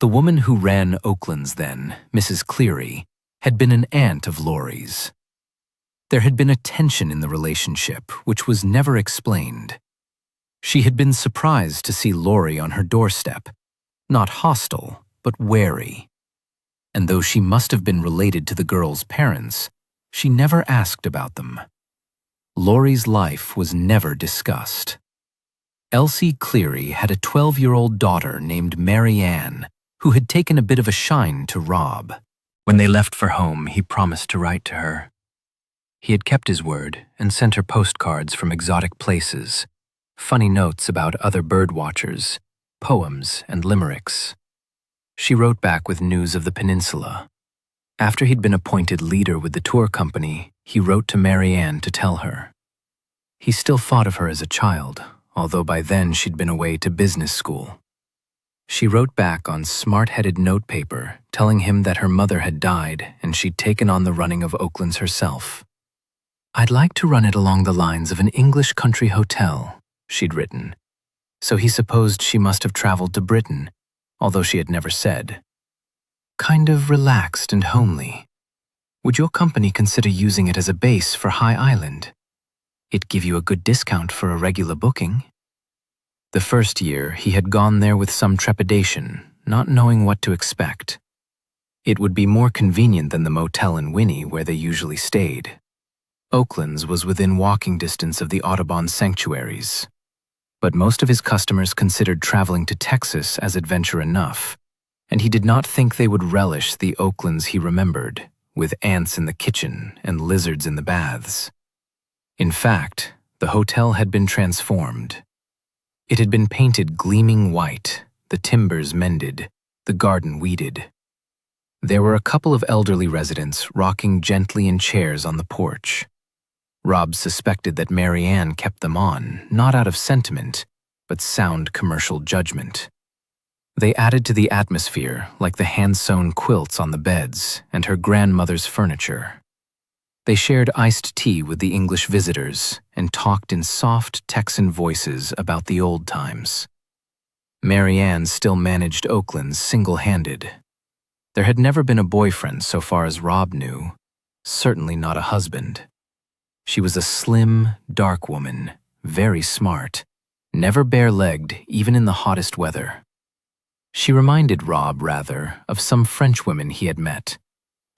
The woman who ran Oakland's then, Mrs. Cleary, had been an aunt of Laurie's. There had been a tension in the relationship which was never explained. She had been surprised to see Laurie on her doorstep, not hostile, but wary. And though she must have been related to the girl's parents, she never asked about them. Laurie's life was never discussed. Elsie Cleary had a 12-year-old daughter named Mary Ann, who had taken a bit of a shine to Rob. When they left for home, he promised to write to her. He had kept his word and sent her postcards from exotic places, funny notes about other bird watchers, poems and limericks. She wrote back with news of the peninsula. After he'd been appointed leader with the tour company, he wrote to Mary Ann to tell her. He still thought of her as a child, although by then she'd been away to business school. She wrote back on smart-headed notepaper, telling him that her mother had died and she'd taken on the running of Oakland's herself. "I'd like to run it along the lines of an English country hotel," she'd written. So he supposed she must have traveled to Britain, although she had never said. "Kind of relaxed and homely. Would your company consider using it as a base for High Island? It'd give you a good discount for a regular booking." The first year, he had gone there with some trepidation, not knowing what to expect. It would be more convenient than the motel in Winnie where they usually stayed. Oakland's was within walking distance of the Audubon sanctuaries. But most of his customers considered traveling to Texas as adventure enough, and he did not think they would relish the Oakland's he remembered, with ants in the kitchen and lizards in the baths. In fact, the hotel had been transformed. It had been painted gleaming white, the timbers mended, the garden weeded. There were a couple of elderly residents rocking gently in chairs on the porch. Rob suspected that Mary Ann kept them on, not out of sentiment, but sound commercial judgment. They added to the atmosphere like the hand-sewn quilts on the beds and her grandmother's furniture. They shared iced tea with the English visitors and talked in soft Texan voices about the old times. Mary Ann still managed Oakland's single-handed. There had never been a boyfriend so far as Rob knew, certainly not a husband. She was a slim, dark woman, very smart, never bare-legged even in the hottest weather. She reminded Rob, rather, of some French women he had met.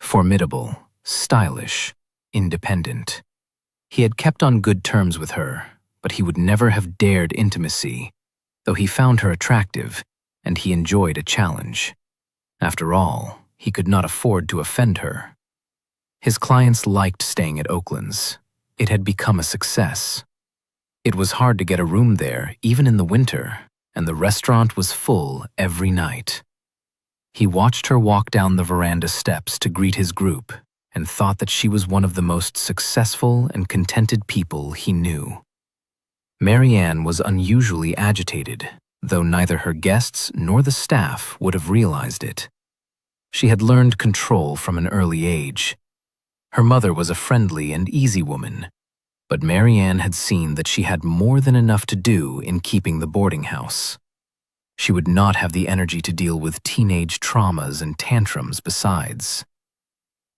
Formidable, stylish, independent. He had kept on good terms with her, but he would never have dared intimacy, though he found her attractive, and he enjoyed a challenge. After all, he could not afford to offend her. His clients liked staying at Oakland's. It had become a success. It was hard to get a room there, even in the winter, and the restaurant was full every night. He watched her walk down the veranda steps to greet his group and thought that she was one of the most successful and contented people he knew. Mary Ann was unusually agitated, though neither her guests nor the staff would have realized it. She had learned control from an early age. Her mother was a friendly and easy woman, but Mary Ann had seen that she had more than enough to do in keeping the boarding house. She would not have the energy to deal with teenage traumas and tantrums besides.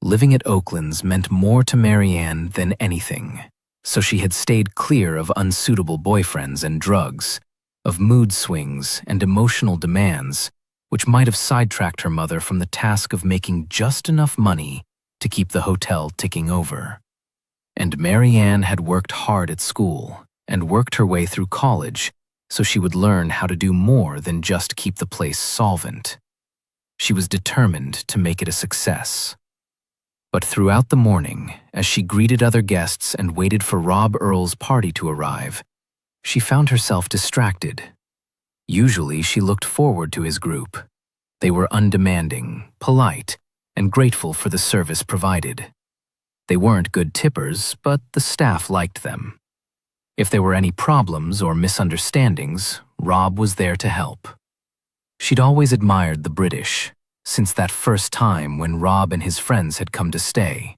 Living at Oakland's meant more to Mary Ann than anything, so she had stayed clear of unsuitable boyfriends and drugs, of mood swings and emotional demands, which might have sidetracked her mother from the task of making just enough money to keep the hotel ticking over. And Mary Ann had worked hard at school and worked her way through college so she would learn how to do more than just keep the place solvent. She was determined to make it a success. But throughout the morning, as she greeted other guests and waited for Rob Earl's party to arrive, she found herself distracted. Usually, she looked forward to his group. They were undemanding, polite, and grateful for the service provided. They weren't good tippers, but the staff liked them. If there were any problems or misunderstandings, Rob was there to help. She'd always admired the British, since that first time when Rob and his friends had come to stay.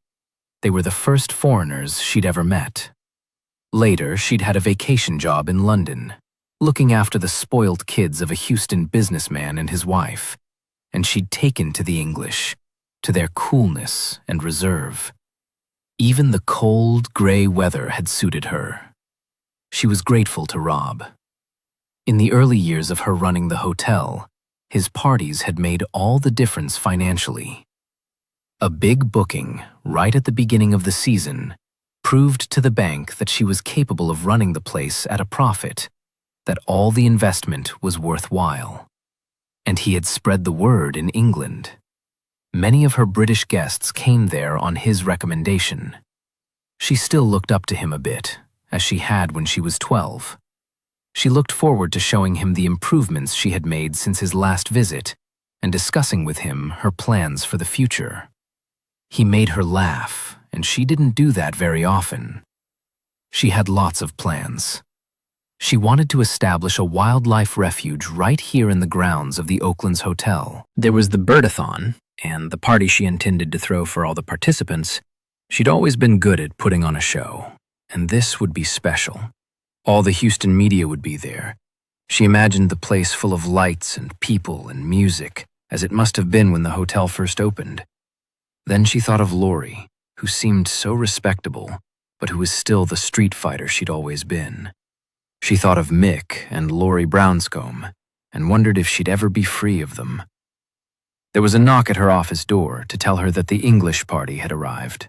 They were the first foreigners she'd ever met. Later, she'd had a vacation job in London, looking after the spoiled kids of a Houston businessman and his wife, and she'd taken to the English, to their coolness and reserve. Even the cold, gray weather had suited her. She was grateful to Rob. In the early years of her running the hotel, his parties had made all the difference financially. A big booking, right at the beginning of the season, proved to the bank that she was capable of running the place at a profit, that all the investment was worthwhile. And he had spread the word in England. Many of her British guests came there on his recommendation. She still looked up to him a bit, as she had when she was 12. She looked forward to showing him the improvements she had made since his last visit and discussing with him her plans for the future. He made her laugh, and she didn't do that very often. She had lots of plans. She wanted to establish a wildlife refuge right here in the grounds of the Oakland's hotel. There was the birdathon, and the party she intended to throw for all the participants. She'd always been good at putting on a show, and this would be special. All the Houston media would be there. She imagined the place full of lights and people and music, as it must have been when the hotel first opened. Then she thought of Lori, who seemed so respectable, but who was still the street fighter she'd always been. She thought of Mick and Lori Brownscombe, and wondered if she'd ever be free of them. There was a knock at her office door to tell her that the English party had arrived.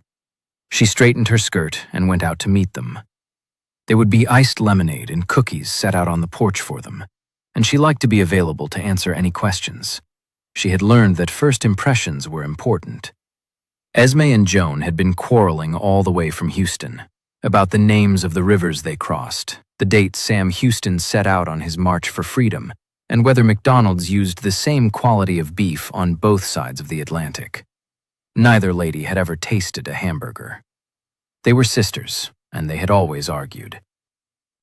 She straightened her skirt and went out to meet them. There would be iced lemonade and cookies set out on the porch for them, and she liked to be available to answer any questions. She had learned that first impressions were important. Esme and Joan had been quarreling all the way from Houston about the names of the rivers they crossed, the date Sam Houston set out on his march for freedom, and whether McDonald's used the same quality of beef on both sides of the Atlantic. Neither lady had ever tasted a hamburger. They were sisters, and they had always argued.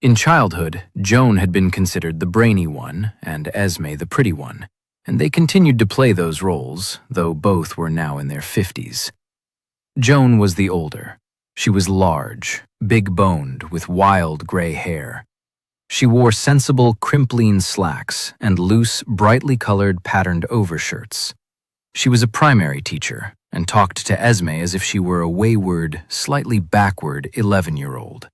In childhood, Joan had been considered the brainy one and Esme the pretty one, and they continued to play those roles, though both were now in their 50s. Joan was the older. She was large, big-boned, with wild gray hair. She wore sensible crimpline slacks and loose, brightly colored patterned overshirts. She was a primary teacher and talked to Esme as if she were a wayward, slightly backward 11-year-old.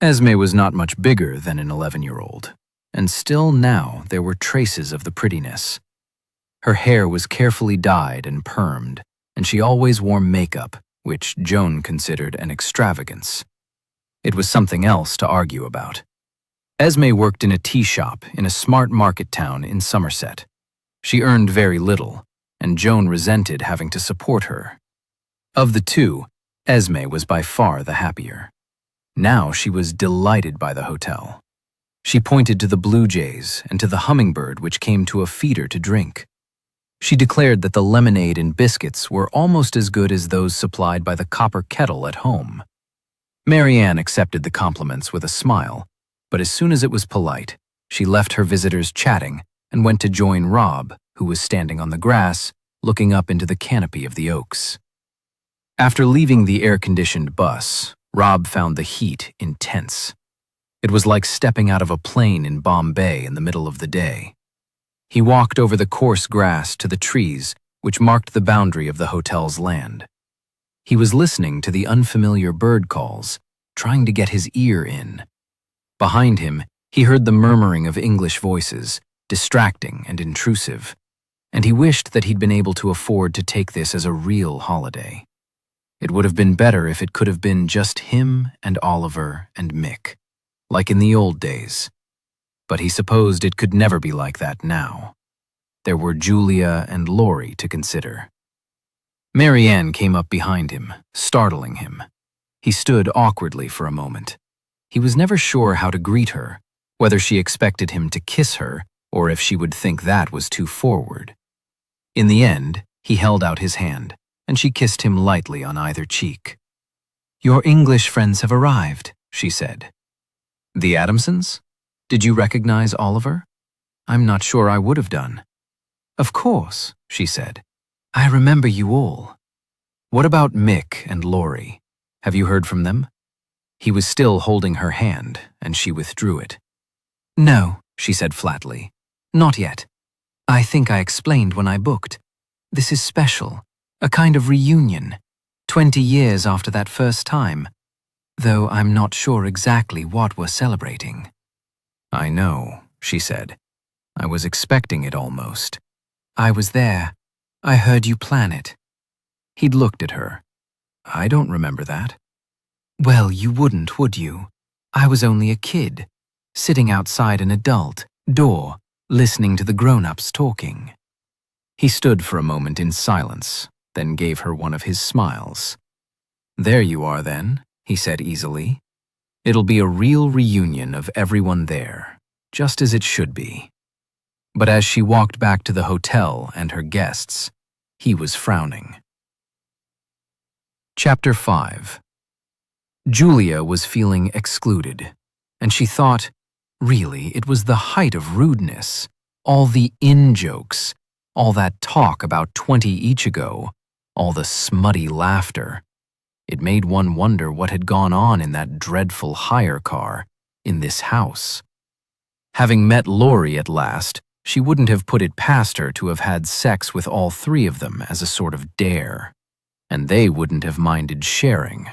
Esme was not much bigger than an 11-year-old, and still now there were traces of the prettiness. Her hair was carefully dyed and permed, and she always wore makeup, which Joan considered an extravagance. It was something else to argue about. Esme worked in a tea shop in a smart market town in Somerset. She earned very little, and Joan resented having to support her. Of the two, Esme was by far the happier. Now she was delighted by the hotel. She pointed to the blue jays and to the hummingbird which came to a feeder to drink. She declared that the lemonade and biscuits were almost as good as those supplied by the copper kettle at home. Mary Ann accepted the compliments with a smile, but as soon as it was polite, she left her visitors chatting and went to join Rob, who was standing on the grass, looking up into the canopy of the oaks. After leaving the air-conditioned bus, Rob found the heat intense. It was like stepping out of a plane in Bombay in the middle of the day. He walked over the coarse grass to the trees which marked the boundary of the hotel's land. He was listening to the unfamiliar bird calls, trying to get his ear in. Behind him, he heard the murmuring of English voices, distracting and intrusive, and he wished that he'd been able to afford to take this as a real holiday. It would have been better if it could have been just him and Oliver and Mick, like in the old days. But he supposed it could never be like that now. There were Julia and Laurie to consider. Mary Ann came up behind him, startling him. He stood awkwardly for a moment. He was never sure how to greet her, whether she expected him to kiss her or if she would think that was too forward. In the end, he held out his hand, and she kissed him lightly on either cheek. "Your English friends have arrived," she said. "The Adamsons? Did you recognize Oliver?" "I'm not sure I would have done." "Of course," she said. "I remember you all." "What about Mick and Laurie? Have you heard from them?" He was still holding her hand, and she withdrew it. "No," she said flatly. "Not yet. I think I explained when I booked. This is special, a kind of reunion, 20 years after that first time, though I'm not sure exactly what we're celebrating." "I know," she said. "I was expecting it almost." "I was there. I heard you plan it." He'd looked at her. "I don't remember that." "Well, you wouldn't, would you? I was only a kid, sitting outside an adult door, listening to the grown-ups talking." He stood for a moment in silence, then gave her one of his smiles. "There you are then," he said easily. "It'll be a real reunion of everyone there, just as it should be." But as she walked back to the hotel and her guests, he was frowning. Chapter 5. Julia was feeling excluded, and she thought, really, it was the height of rudeness, all the in-jokes, all that talk about 20 each ago, all the smutty laughter. It made one wonder what had gone on in that dreadful hire car, in this house. Having met Laurie at last, she wouldn't have put it past her to have had sex with all three of them as a sort of dare. And they wouldn't have minded sharing.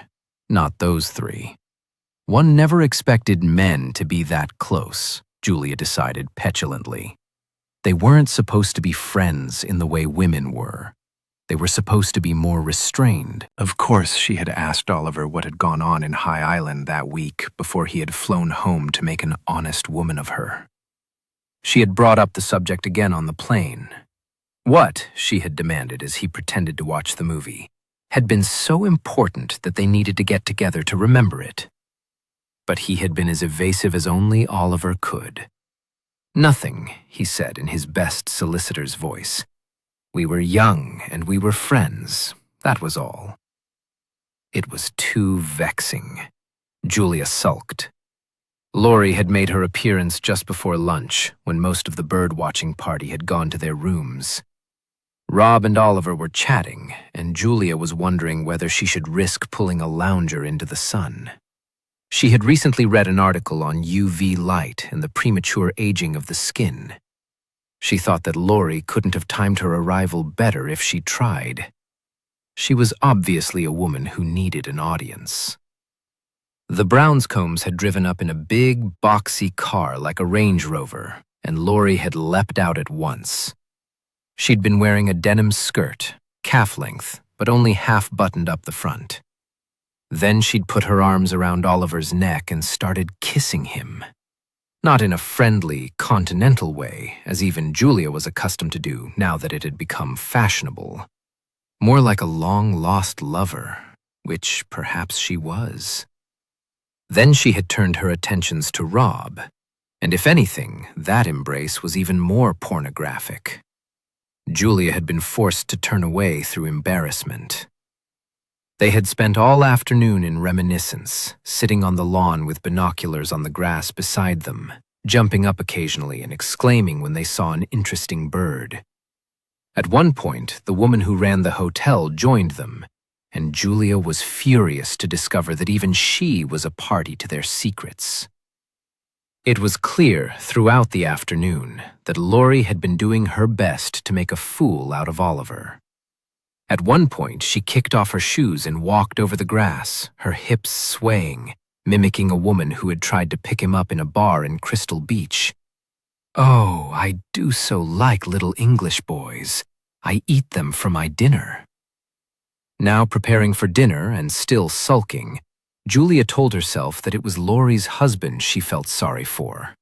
Not those three. One never expected men to be that close, Julia decided petulantly. They weren't supposed to be friends in the way women were. They were supposed to be more restrained. Of course, she had asked Oliver what had gone on in High Island that week before he had flown home to make an honest woman of her. She had brought up the subject again on the plane. What, she had demanded as he pretended to watch the movie, had been so important that they needed to get together to remember it. But he had been as evasive as only Oliver could. "Nothing," he said in his best solicitor's voice. "We were young and we were friends, that was all." It was too vexing. Julia sulked. Laurie had made her appearance just before lunch, when most of the bird-watching party had gone to their rooms. Rob and Oliver were chatting, and Julia was wondering whether she should risk pulling a lounger into the sun. She had recently read an article on UV light and the premature aging of the skin. She thought that Laurie couldn't have timed her arrival better if she tried. She was obviously a woman who needed an audience. The Brownscombes had driven up in a big, boxy car like a Range Rover, and Laurie had leapt out at once. She'd been wearing a denim skirt, calf-length, but only half buttoned up the front. Then she'd put her arms around Oliver's neck and started kissing him. Not in a friendly, continental way, as even Julia was accustomed to do now that it had become fashionable. More like a long-lost lover, which perhaps she was. Then she had turned her attentions to Rob, and if anything, that embrace was even more pornographic. Julia had been forced to turn away through embarrassment. They had spent all afternoon in reminiscence, sitting on the lawn with binoculars on the grass beside them, jumping up occasionally and exclaiming when they saw an interesting bird. At one point, the woman who ran the hotel joined them, and Julia was furious to discover that even she was a party to their secrets. It was clear throughout the afternoon that Laurie had been doing her best to make a fool out of Oliver. At one point, she kicked off her shoes and walked over the grass, her hips swaying, mimicking a woman who had tried to pick him up in a bar in Crystal Beach. "Oh, I do so like little English boys. I eat them for my dinner." Now preparing for dinner and still sulking, Julia told herself that it was Laurie's husband she felt sorry for.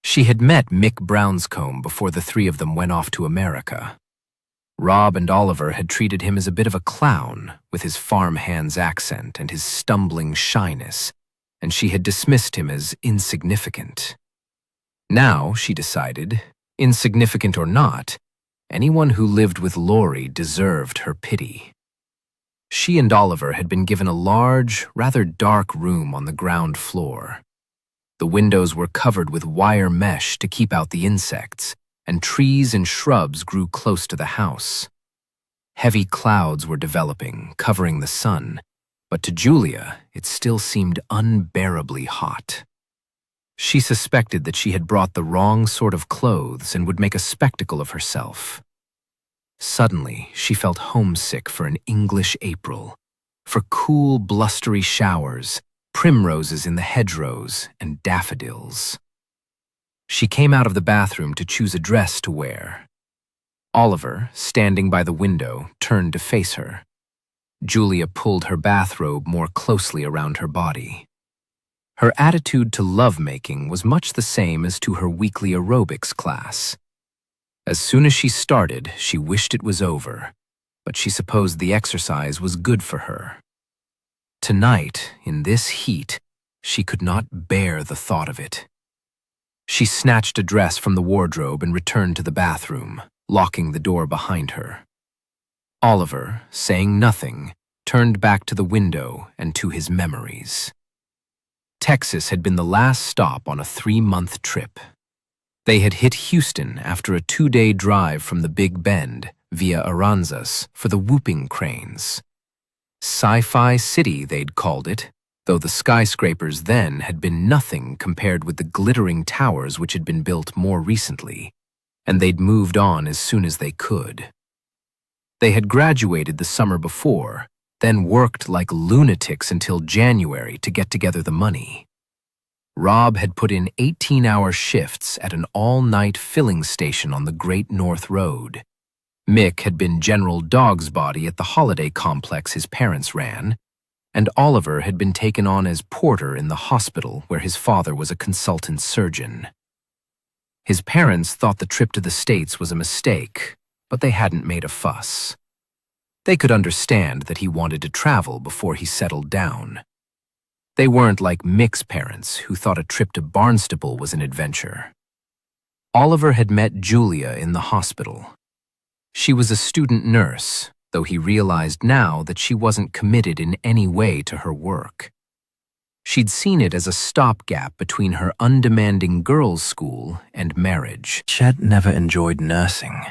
She had met Mick Brownscombe before the three of them went off to America. Rob and Oliver had treated him as a bit of a clown with his farmhand's accent and his stumbling shyness, and she had dismissed him as insignificant. Now, she decided, insignificant or not, anyone who lived with Laurie deserved her pity. She and Oliver had been given a large, rather dark room on the ground floor. The windows were covered with wire mesh to keep out the insects, and trees and shrubs grew close to the house. Heavy clouds were developing, covering the sun, but to Julia, it still seemed unbearably hot. She suspected that she had brought the wrong sort of clothes and would make a spectacle of herself. Suddenly, she felt homesick for an English April, for cool, blustery showers, primroses in the hedgerows, and daffodils. She came out of the bathroom to choose a dress to wear. Oliver, standing by the window, turned to face her. Julia pulled her bathrobe more closely around her body. Her attitude to lovemaking was much the same as to her weekly aerobics class. As soon as she started, she wished it was over, but she supposed the exercise was good for her. Tonight, in this heat, she could not bear the thought of it. She snatched a dress from the wardrobe and returned to the bathroom, locking the door behind her. Oliver, saying nothing, turned back to the window and to his memories. Texas had been the last stop on a 3-month trip. They had hit Houston after a 2-day drive from the Big Bend via Aransas for the whooping cranes. Sci-Fi City, they'd called it, though the skyscrapers then had been nothing compared with the glittering towers which had been built more recently, and they'd moved on as soon as they could. They had graduated the summer before, then worked like lunatics until January to get together the money. Rob had put in 18-hour shifts at an all-night filling station on the Great North Road. Mick had been General Dog's Body at the holiday complex his parents ran, and Oliver had been taken on as porter in the hospital where his father was a consultant surgeon. His parents thought the trip to the States was a mistake, but they hadn't made a fuss. They could understand that he wanted to travel before he settled down. They weren't like Mick's parents, who thought a trip to Barnstable was an adventure. Oliver had met Julia in the hospital. She was a student nurse, though he realized now that she wasn't committed in any way to her work. She'd seen it as a stopgap between her undemanding girls' school and marriage. Chet never enjoyed nursing.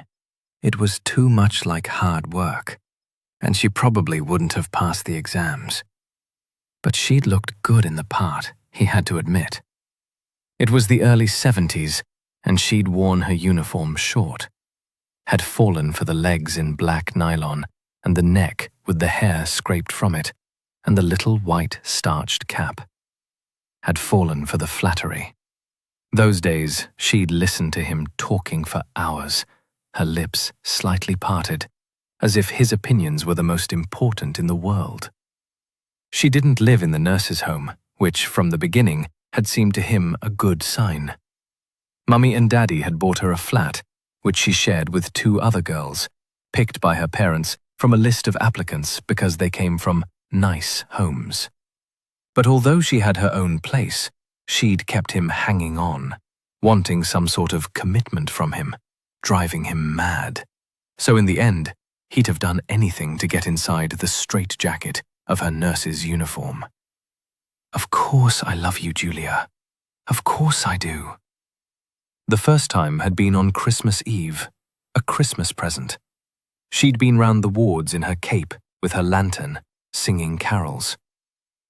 It was too much like hard work, and she probably wouldn't have passed the exams. But she'd looked good in the part, he had to admit. It was the early 70s, and she'd worn her uniform short, had fallen for the legs in black nylon, and the neck with the hair scraped from it, and the little white starched cap. Had fallen for the flattery. Those days, she'd listened to him talking for hours, her lips slightly parted, as if his opinions were the most important in the world. She didn't live in the nurse's home, which, from the beginning, had seemed to him a good sign. Mummy and Daddy had bought her a flat, which she shared with 2 other girls, picked by her parents from a list of applicants because they came from nice homes. But although she had her own place, she'd kept him hanging on, wanting some sort of commitment from him, driving him mad. So in the end, he'd have done anything to get inside the straitjacket of her nurse's uniform. Of course I love you, Julia. Of course I do. The first time had been on Christmas Eve, a Christmas present. She'd been round the wards in her cape with her lantern, singing carols.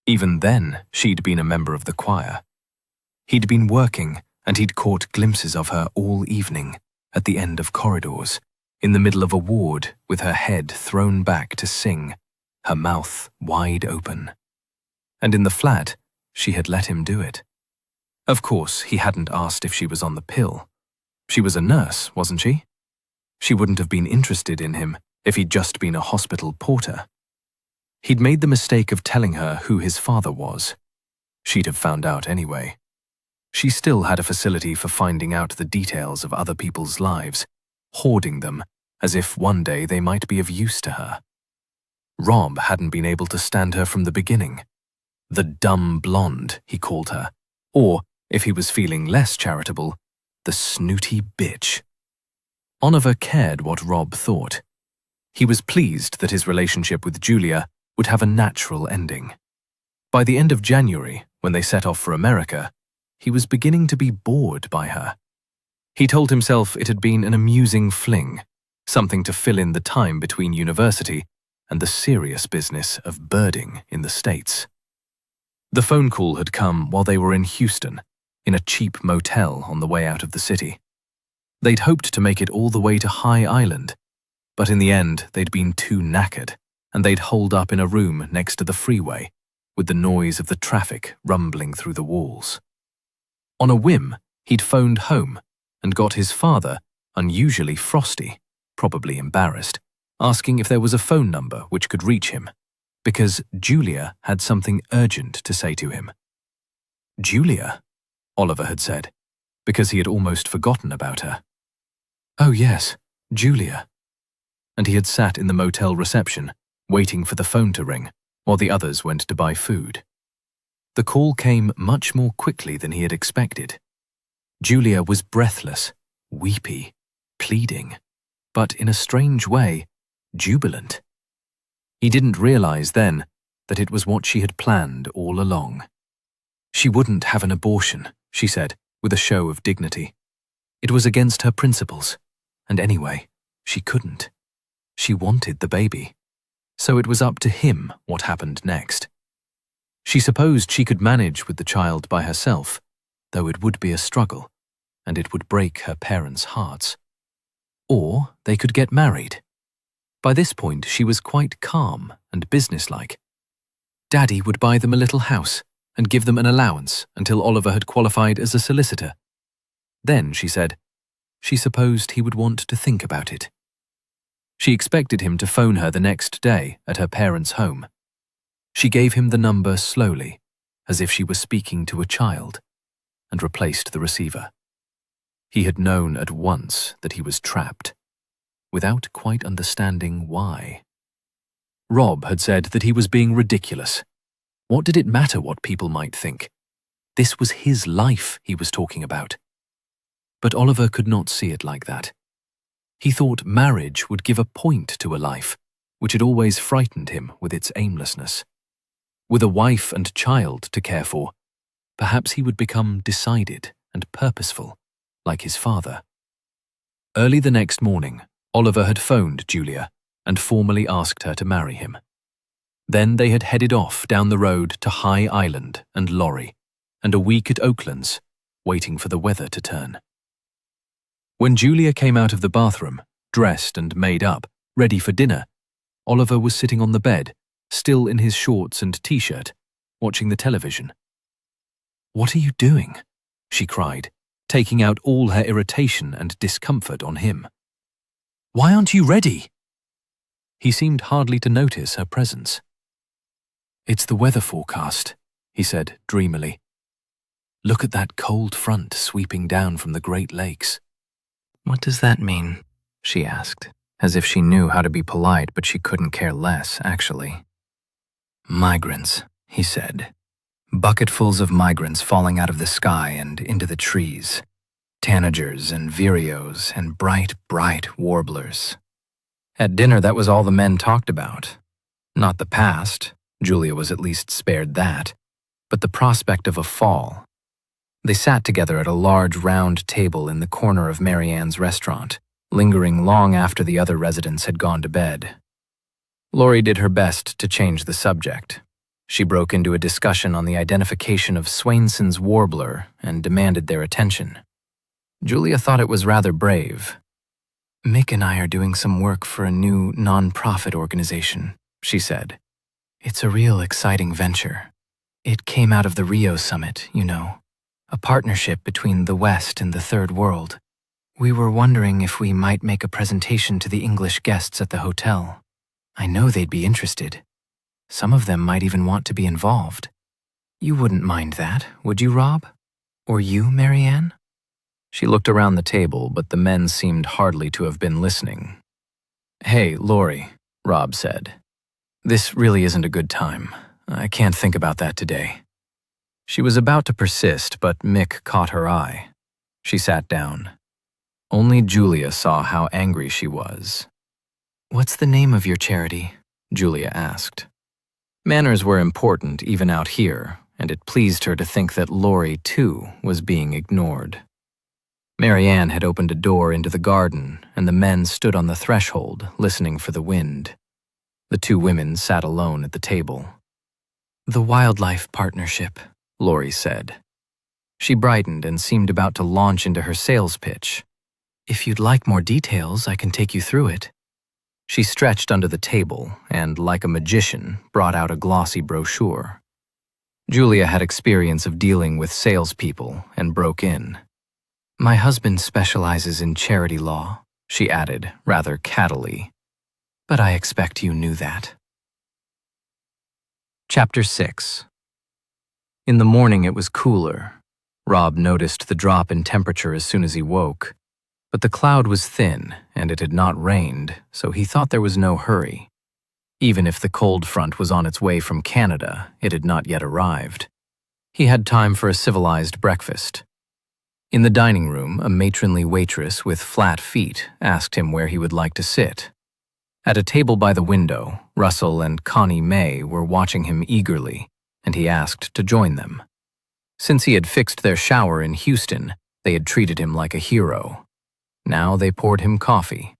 Even then, she'd been a member of the choir. He'd been working, and he'd caught glimpses of her all evening, at the end of corridors, in the middle of a ward with her head thrown back to sing, her mouth wide open. And in the flat, she had let him do it. Of course, he hadn't asked if she was on the pill. She was a nurse, wasn't she? She wouldn't have been interested in him if he'd just been a hospital porter. He'd made the mistake of telling her who his father was. She'd have found out anyway. She still had a facility for finding out the details of other people's lives, hoarding them as if one day they might be of use to her. Rob hadn't been able to stand her from the beginning. The dumb blonde, he called her, or, if he was feeling less charitable, the snooty bitch. Oliver cared what Rob thought. He was pleased that his relationship with Julia would have a natural ending. By the end of January, when they set off for America, he was beginning to be bored by her. He told himself it had been an amusing fling, something to fill in the time between university and the serious business of birding in the States. The phone call had come while they were in Houston, in a cheap motel on the way out of the city. They'd hoped to make it all the way to High Island, but in the end they'd been too knackered, and they'd holed up in a room next to the freeway, with the noise of the traffic rumbling through the walls. On a whim, he'd phoned home and got his father, unusually frosty, probably embarrassed, asking if there was a phone number which could reach him, because Julia had something urgent to say to him. Julia, Oliver had said, because he had almost forgotten about her. Oh yes, Julia. And he had sat in the motel reception, waiting for the phone to ring, while the others went to buy food. The call came much more quickly than he had expected. Julia was breathless, weepy, pleading, but in a strange way, jubilant. He didn't realize then that it was what she had planned all along. She wouldn't have an abortion, she said, with a show of dignity. It was against her principles, and anyway, she couldn't. She wanted the baby, so it was up to him what happened next. She supposed she could manage with the child by herself, though it would be a struggle, and it would break her parents' hearts. Or they could get married. By this point, she was quite calm and businesslike. Daddy would buy them a little house and give them an allowance until Oliver had qualified as a solicitor. Then, she said, she supposed he would want to think about it. She expected him to phone her the next day at her parents' home. She gave him the number slowly, as if she were speaking to a child, and replaced the receiver. He had known at once that he was trapped, without quite understanding why. Rob had said that he was being ridiculous. What did it matter what people might think? This was his life he was talking about. But Oliver could not see it like that. He thought marriage would give a point to a life, which had always frightened him with its aimlessness. With a wife and child to care for, perhaps he would become decided and purposeful, like his father. Early the next morning, Oliver had phoned Julia and formally asked her to marry him. Then they had headed off down the road to High Island and Lorry, and a week at Oaklands, waiting for the weather to turn. When Julia came out of the bathroom, dressed and made up, ready for dinner, Oliver was sitting on the bed, still in his shorts and t-shirt, watching the television. "What are you doing?" she cried, taking out all her irritation and discomfort on him. "Why aren't you ready?" He seemed hardly to notice her presence. "It's the weather forecast," he said dreamily. "Look at that cold front sweeping down from the Great Lakes." What does that mean? She asked, as if she knew how to be polite, but she couldn't care less, actually. Migrants, he said. Bucketfuls of migrants falling out of the sky and into the trees. Tanagers and vireos and bright, bright warblers. At dinner, that was all the men talked about. Not the past, Julia was at least spared that, but the prospect of a fall. They sat together at a large round table in the corner of Mary Ann's restaurant, lingering long after the other residents had gone to bed. Laurie did her best to change the subject. She broke into a discussion on the identification of Swainson's warbler and demanded their attention. Julia thought it was rather brave. "Mick and I are doing some work for a new non-profit organization," she said. "It's a real exciting venture. It came out of the Rio summit, you know. A partnership between the West and the Third World. We were wondering if we might make a presentation to the English guests at the hotel. I know they'd be interested. Some of them might even want to be involved. You wouldn't mind that, would you, Rob? Or you, Marianne? She looked around the table, but the men seemed hardly to have been listening. "Hey, Laurie," Rob said. "This really isn't a good time. I can't think about that today." She was about to persist, but Mick caught her eye. She sat down. Only Julia saw how angry she was. "What's the name of your charity?" Julia asked. Manners were important even out here, and it pleased her to think that Laurie, too, was being ignored. Marianne had opened a door into the garden, and the men stood on the threshold, listening for the wind. The two women sat alone at the table. "The Wildlife Partnership," Laurie said. She brightened and seemed about to launch into her sales pitch. "If you'd like more details, I can take you through it." She stretched under the table and, like a magician, brought out a glossy brochure. Julia had experience of dealing with salespeople and broke in. "My husband specializes in charity law," she added, rather cattily. "But I expect you knew that." Chapter 6. In the morning it was cooler. Rob noticed the drop in temperature as soon as he woke. But the cloud was thin, and it had not rained, so he thought there was no hurry. Even if the cold front was on its way from Canada, it had not yet arrived. He had time for a civilized breakfast. In the dining room, a matronly waitress with flat feet asked him where he would like to sit. At a table by the window, Russell and Connie May were watching him eagerly, and he asked to join them. Since he had fixed their shower in Houston, they had treated him like a hero. Now they poured him coffee.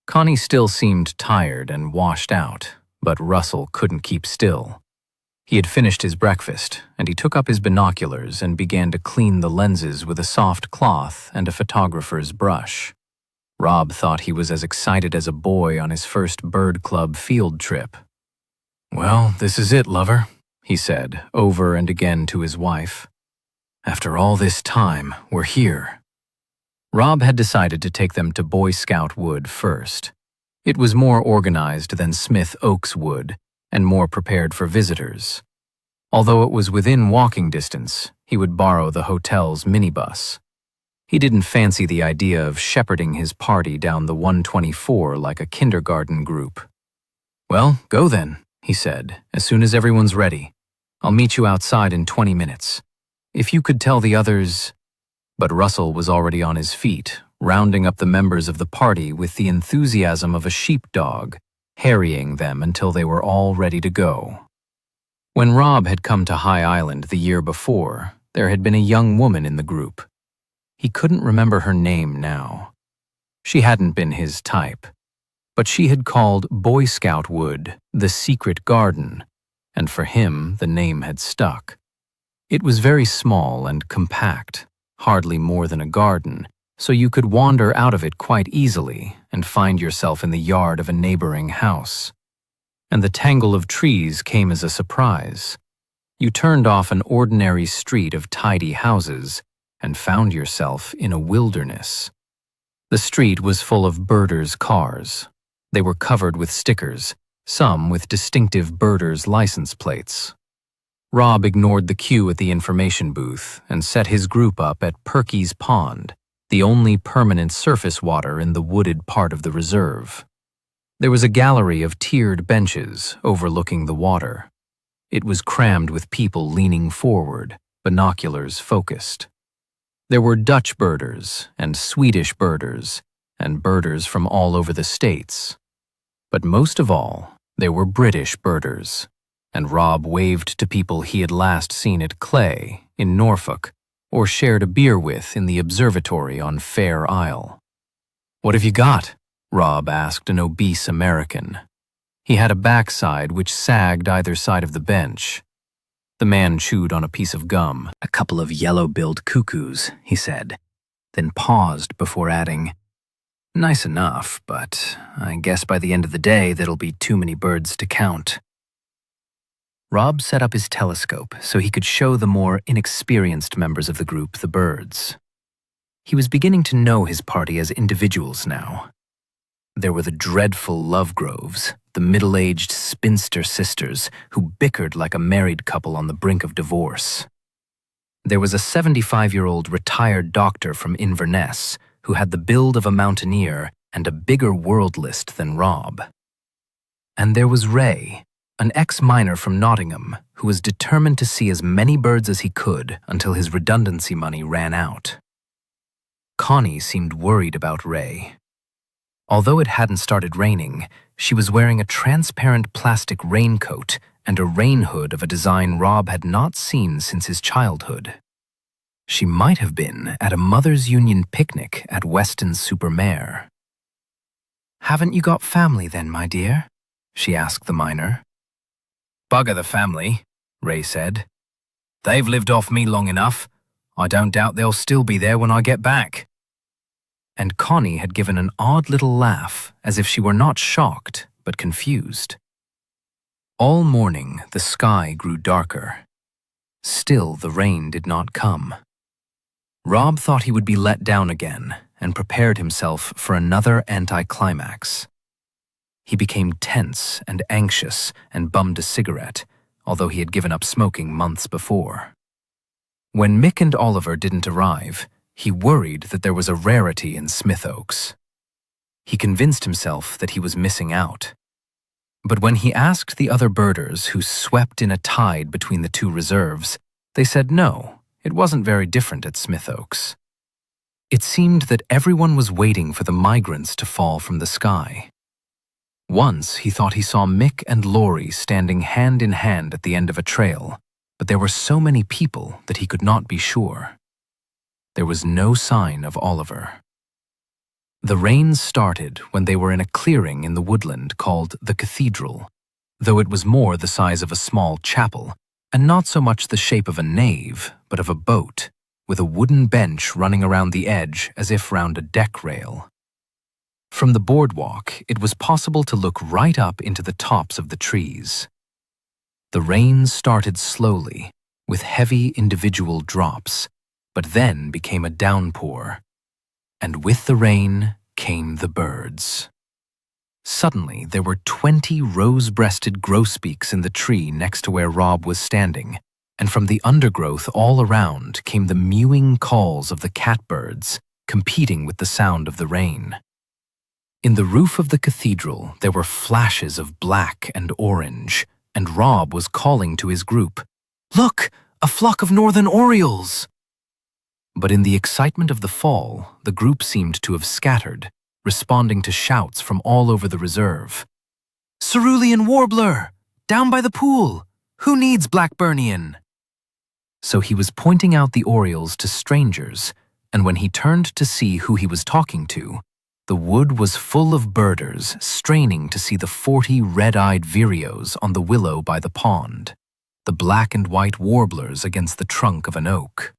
Connie still seemed tired and washed out, but Russell couldn't keep still. He had finished his breakfast, and he took up his binoculars and began to clean the lenses with a soft cloth and a photographer's brush. Rob thought he was as excited as a boy on his first bird club field trip. "Well, this is it, lover," he said over and again to his wife. "After all this time, we're here." Rob had decided to take them to Boy Scout Wood first. It was more organized than Smith Oaks Wood and more prepared for visitors. Although it was within walking distance, he would borrow the hotel's minibus. He didn't fancy the idea of shepherding his party down the 124 like a kindergarten group. "Well, go then," he said, "as soon as everyone's ready. I'll meet you outside in 20 minutes. If you could tell the others—" But Russell was already on his feet, rounding up the members of the party with the enthusiasm of a sheepdog, harrying them until they were all ready to go. When Rob had come to High Island the year before, there had been a young woman in the group. He couldn't remember her name now. She hadn't been his type, but she had called Boy Scout Wood the Secret Garden, and for him the name had stuck. It was very small and compact, hardly more than a garden, so you could wander out of it quite easily and find yourself in the yard of a neighboring house. And the tangle of trees came as a surprise. You turned off an ordinary street of tidy houses and found yourself in a wilderness. The street was full of birders' cars. They were covered with stickers, some with distinctive birders' license plates. Rob ignored the queue at the information booth and set his group up at Perky's Pond, the only permanent surface water in the wooded part of the reserve. There was a gallery of tiered benches overlooking the water. It was crammed with people leaning forward, binoculars focused. There were Dutch birders and Swedish birders and birders from all over the states. But most of all, there were British birders, and Rob waved to people he had last seen at Clay, in Norfolk, or shared a beer with in the observatory on Fair Isle. "What have you got?" Rob asked an obese American. He had a backside which sagged either side of the bench. The man chewed on a piece of gum. "A couple of yellow-billed cuckoos," he said, then paused before adding, "Nice enough, but I guess by the end of the day there'll be too many birds to count." Rob set up his telescope so he could show the more inexperienced members of the group the birds. He was beginning to know his party as individuals now. There were the dreadful Lovegroves, the middle-aged spinster sisters who bickered like a married couple on the brink of divorce. There was a 75-year-old retired doctor from Inverness who had the build of a mountaineer and a bigger world list than Rob. And there was Ray, an ex-miner from Nottingham who was determined to see as many birds as he could until his redundancy money ran out. Connie seemed worried about Ray. Although it hadn't started raining, she was wearing a transparent plastic raincoat and a rain hood of a design Rob had not seen since his childhood. She might have been at a Mothers' Union picnic at Weston-super-Mare. "Haven't you got family then, my dear?" she asked the miner. "Bugger the family," Ray said. "They've lived off me long enough. I don't doubt they'll still be there when I get back." And Connie had given an odd little laugh, as if she were not shocked, but confused. All morning, the sky grew darker. Still, the rain did not come. Rob thought he would be let down again and prepared himself for another anticlimax. He became tense and anxious and bummed a cigarette, although he had given up smoking months before. When Mick and Oliver didn't arrive, he worried that there was a rarity in Smith Oaks. He convinced himself that he was missing out. But when he asked the other birders who swept in a tide between the two reserves, they said no, it wasn't very different at Smith Oaks. It seemed that everyone was waiting for the migrants to fall from the sky. Once he thought he saw Mick and Laurie standing hand in hand at the end of a trail, but there were so many people that he could not be sure. There was no sign of Oliver. The rain started when they were in a clearing in the woodland called the Cathedral, though it was more the size of a small chapel, and not so much the shape of a nave, but of a boat, with a wooden bench running around the edge as if round a deck rail. From the boardwalk, it was possible to look right up into the tops of the trees. The rain started slowly, with heavy individual drops, but then became a downpour, and with the rain came the birds. Suddenly, there were 20 rose-breasted grosbeaks in the tree next to where Rob was standing, and from the undergrowth all around came the mewing calls of the catbirds, competing with the sound of the rain. In the roof of the cathedral, there were flashes of black and orange, and Rob was calling to his group, "Look, a flock of northern orioles!" But in the excitement of the fall, the group seemed to have scattered, responding to shouts from all over the reserve. "Cerulean warbler! Down by the pool! Who needs Blackburnian?" So he was pointing out the orioles to strangers, and when he turned to see who he was talking to, the wood was full of birders straining to see the 40 red-eyed vireos on the willow by the pond, the black and white warblers against the trunk of an oak.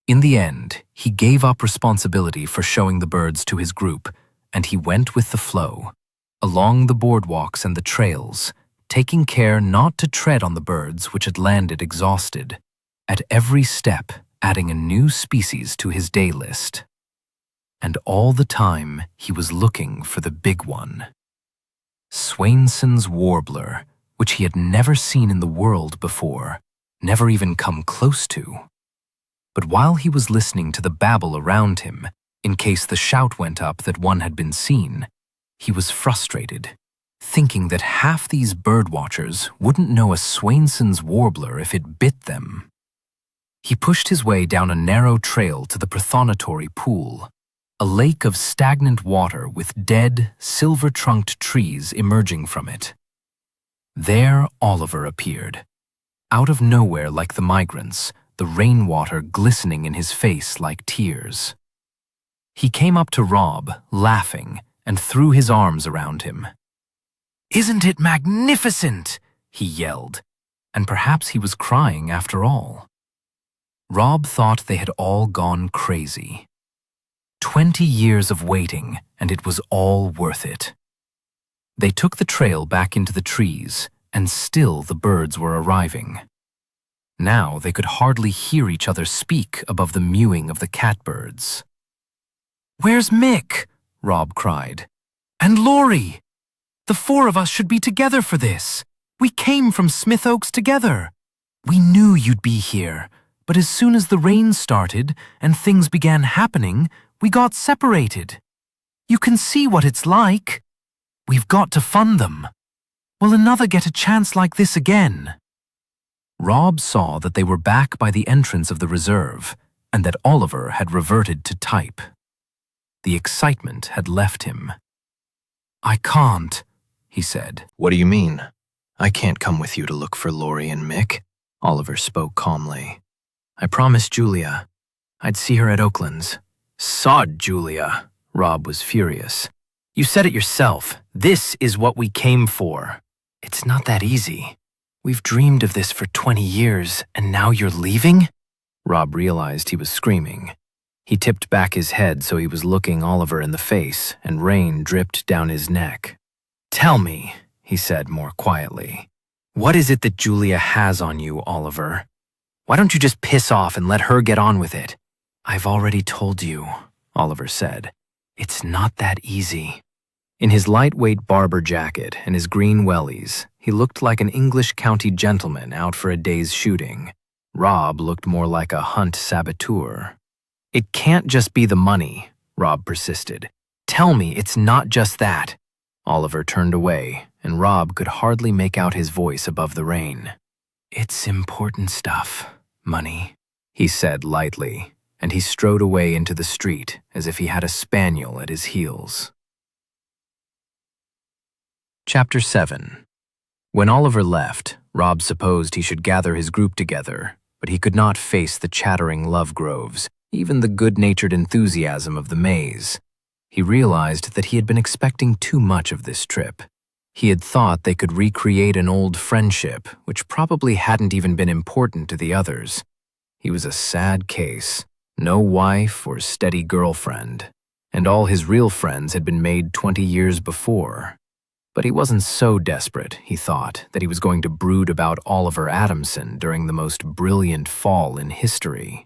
In the end, he gave up responsibility for showing the birds to his group, and he went with the flow, along the boardwalks and the trails, taking care not to tread on the birds which had landed exhausted, at every step adding a new species to his day list. And all the time he was looking for the big one. Swainson's warbler, which he had never seen in the world before, never even come close to. But while he was listening to the babble around him, in case the shout went up that one had been seen, he was frustrated, thinking that half these birdwatchers wouldn't know a Swainson's warbler if it bit them. He pushed his way down a narrow trail to the prothonotary pool, a lake of stagnant water with dead, silver-trunked trees emerging from it. There Oliver appeared, out of nowhere like the migrants, the rainwater glistening in his face like tears. He came up to Rob, laughing, and threw his arms around him. "Isn't it magnificent?" he yelled, and perhaps he was crying after all. Rob thought they had all gone crazy. 20 years of waiting, and it was all worth it. They took the trail back into the trees, and still the birds were arriving. Now they could hardly hear each other speak above the mewing of the catbirds. "Where's Mick?" Rob cried. "And Laurie?" The four of us should be together for this. We came from Smith Oaks together. We knew you'd be here, but as soon as the rain started and things began happening, we got separated. You can see what it's like. We've got to fund them. Will another get a chance like this again?" Rob saw that they were back by the entrance of the reserve and that Oliver had reverted to type. The excitement had left him. "I can't," he said. "What do you mean? I can't come with you to look for Laurie and Mick," Oliver spoke calmly. "I promised Julia I'd see her at Oakland's." "Sod, Julia," Rob was furious. "You said it yourself. This is what we came for." "It's not that easy. We've dreamed of this for 20 years, and now you're leaving?" Rob realized he was screaming. He tipped back his head so he was looking Oliver in the face, and rain dripped down his neck. "Tell me," he said more quietly. "What is it that Julia has on you, Oliver? Why don't you just piss off and let her get on with it?" "I've already told you," Oliver said. "It's not that easy." In his lightweight barber jacket and his green wellies, he looked like an English county gentleman out for a day's shooting. Rob looked more like a hunt saboteur. "It can't just be the money," Rob persisted. "Tell me it's not just that." Oliver turned away, and Rob could hardly make out his voice above the rain. "It's important stuff, money," he said lightly, and he strode away into the street as if he had a spaniel at his heels. Chapter 7. When Oliver left, Rob supposed he should gather his group together, but he could not face the chattering love groves, even the good-natured enthusiasm of the maze. He realized that he had been expecting too much of this trip. He had thought they could recreate an old friendship, which probably hadn't even been important to the others. He was a sad case. No wife or steady girlfriend, and all his real friends had been made 20 years before. But he wasn't so desperate, he thought, that he was going to brood about Oliver Adamson during the most brilliant fall in history.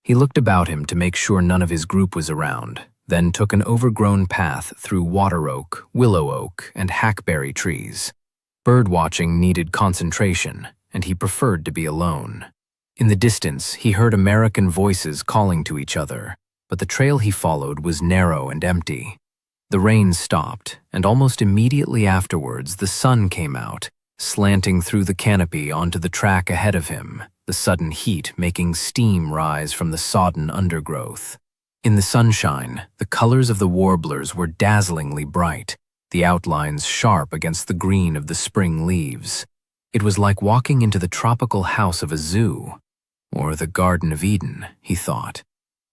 He looked about him to make sure none of his group was around, then took an overgrown path through water oak, willow oak, and hackberry trees. Birdwatching needed concentration, and he preferred to be alone. In the distance, he heard American voices calling to each other, but the trail he followed was narrow and empty. The rain stopped, and almost immediately afterwards the sun came out, slanting through the canopy onto the track ahead of him, the sudden heat making steam rise from the sodden undergrowth. In the sunshine, the colors of the warblers were dazzlingly bright, the outlines sharp against the green of the spring leaves. It was like walking into the tropical house of a zoo, or the Garden of Eden, he thought.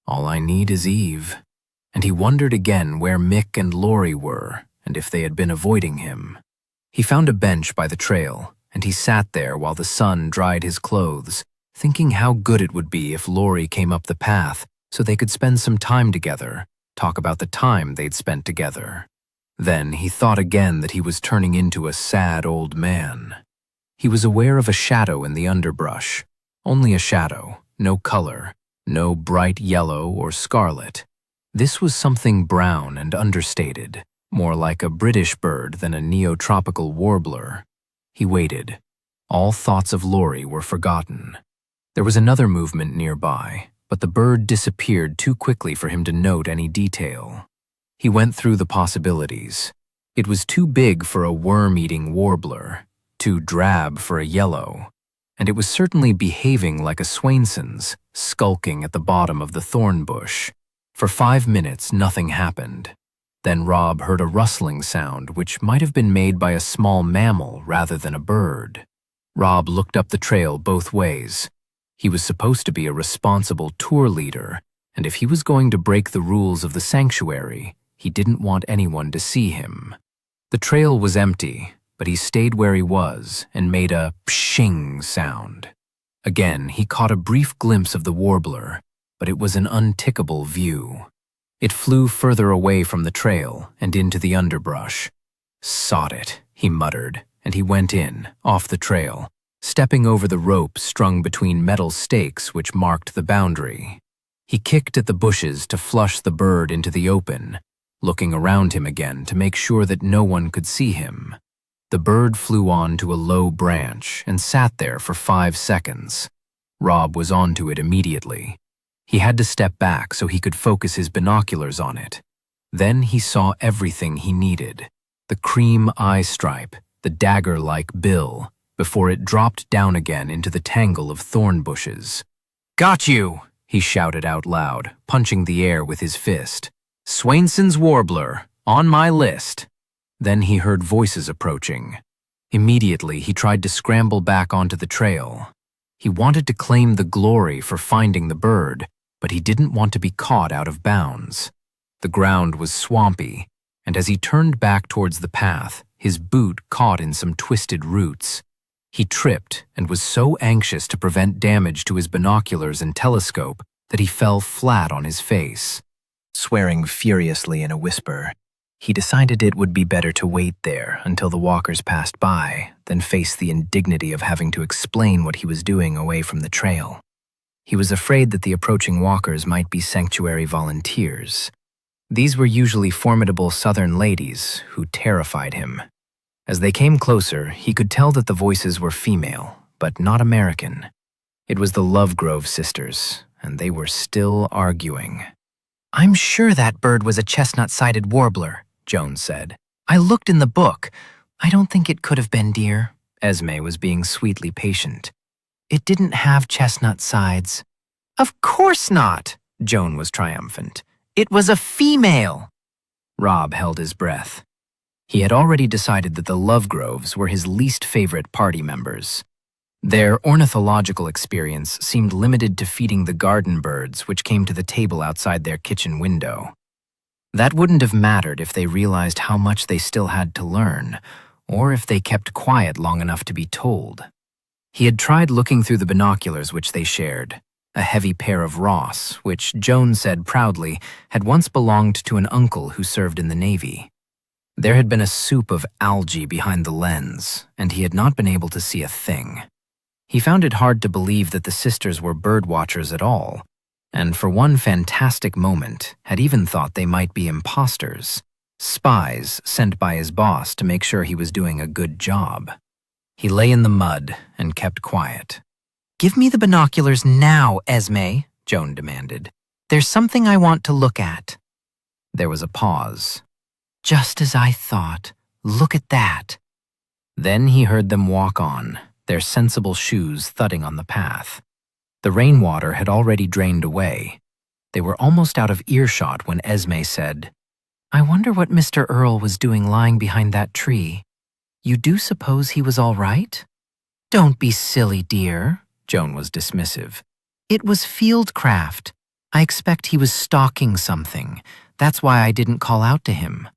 All I need is Eve. And he wondered again where Mick and Laurie were, and if they had been avoiding him. He found a bench by the trail, and he sat there while the sun dried his clothes, thinking how good it would be if Laurie came up the path so they could spend some time together, talk about the time they'd spent together. Then he thought again that he was turning into a sad old man. He was aware of a shadow in the underbrush. Only a shadow, no color, no bright yellow or scarlet. This was something brown and understated, more like a British bird than a neotropical warbler. He waited. All thoughts of Laurie were forgotten. There was another movement nearby, but the bird disappeared too quickly for him to note any detail. He went through the possibilities. It was too big for a worm-eating warbler, too drab for a yellow, and it was certainly behaving like a Swainson's, skulking at the bottom of the thorn bush. For 5 minutes, nothing happened. Then Rob heard a rustling sound which might have been made by a small mammal rather than a bird. Rob looked up the trail both ways. He was supposed to be a responsible tour leader, and if he was going to break the rules of the sanctuary, he didn't want anyone to see him. The trail was empty, but he stayed where he was and made a pshing sound. Again, he caught a brief glimpse of the warbler, but it was an untickable view. It flew further away from the trail and into the underbrush. "Sod it," he muttered, and he went in, off the trail, stepping over the rope strung between metal stakes which marked the boundary. He kicked at the bushes to flush the bird into the open, looking around him again to make sure that no one could see him. The bird flew on to a low branch and sat there for 5 seconds. Rob was onto it immediately. He had to step back so he could focus his binoculars on it. Then he saw everything he needed. The cream eye stripe, the dagger-like bill, before it dropped down again into the tangle of thorn bushes. "Got you!" he shouted out loud, punching the air with his fist. "Swainson's warbler, on my list." Then he heard voices approaching. Immediately, he tried to scramble back onto the trail. He wanted to claim the glory for finding the bird, but he didn't want to be caught out of bounds. The ground was swampy, and as he turned back towards the path, his boot caught in some twisted roots. He tripped and was so anxious to prevent damage to his binoculars and telescope that he fell flat on his face. Swearing furiously in a whisper, he decided it would be better to wait there until the walkers passed by than face the indignity of having to explain what he was doing away from the trail. He was afraid that the approaching walkers might be sanctuary volunteers. These were usually formidable southern ladies who terrified him. As they came closer, he could tell that the voices were female, but not American. It was the Lovegrove sisters, and they were still arguing. "I'm sure that bird was a chestnut-sided warbler," Joan said. "I looked in the book. I don't think it could have been, dear." Esme was being sweetly patient. "It didn't have chestnut sides." "Of course not!" Joan was triumphant. "It was a female!" Rob held his breath. He had already decided that the Lovegroves were his least favorite party members. Their ornithological experience seemed limited to feeding the garden birds which came to the table outside their kitchen window. That wouldn't have mattered if they realized how much they still had to learn, or if they kept quiet long enough to be told. He had tried looking through the binoculars which they shared, a heavy pair of Ross, which Joan said proudly had once belonged to an uncle who served in the Navy. There had been a soup of algae behind the lens, and he had not been able to see a thing. He found it hard to believe that the sisters were bird watchers at all, and for one fantastic moment had even thought they might be imposters, spies sent by his boss to make sure he was doing a good job. He lay in the mud and kept quiet. "Give me the binoculars now, Esme," Joan demanded. "There's something I want to look at." There was a pause. "Just as I thought. Look at that." Then he heard them walk on, their sensible shoes thudding on the path. The rainwater had already drained away. They were almost out of earshot when Esme said, "I wonder what Mr. Earl was doing lying behind that tree. You do suppose he was all right?" "Don't be silly, dear," Joan was dismissive. "It was fieldcraft. I expect he was stalking something. That's why I didn't call out to him."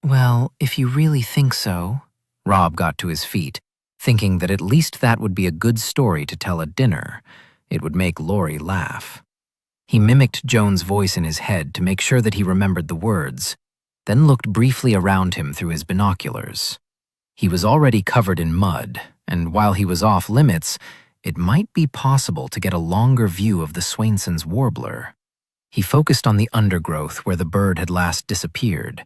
"Well, if you really think so." Rob got to his feet, thinking that at least that would be a good story to tell at dinner. It would make Laurie laugh. He mimicked Joan's voice in his head to make sure that he remembered the words, then looked briefly around him through his binoculars. He was already covered in mud, and while he was off limits, it might be possible to get a longer view of the Swainson's warbler. He focused on the undergrowth where the bird had last disappeared,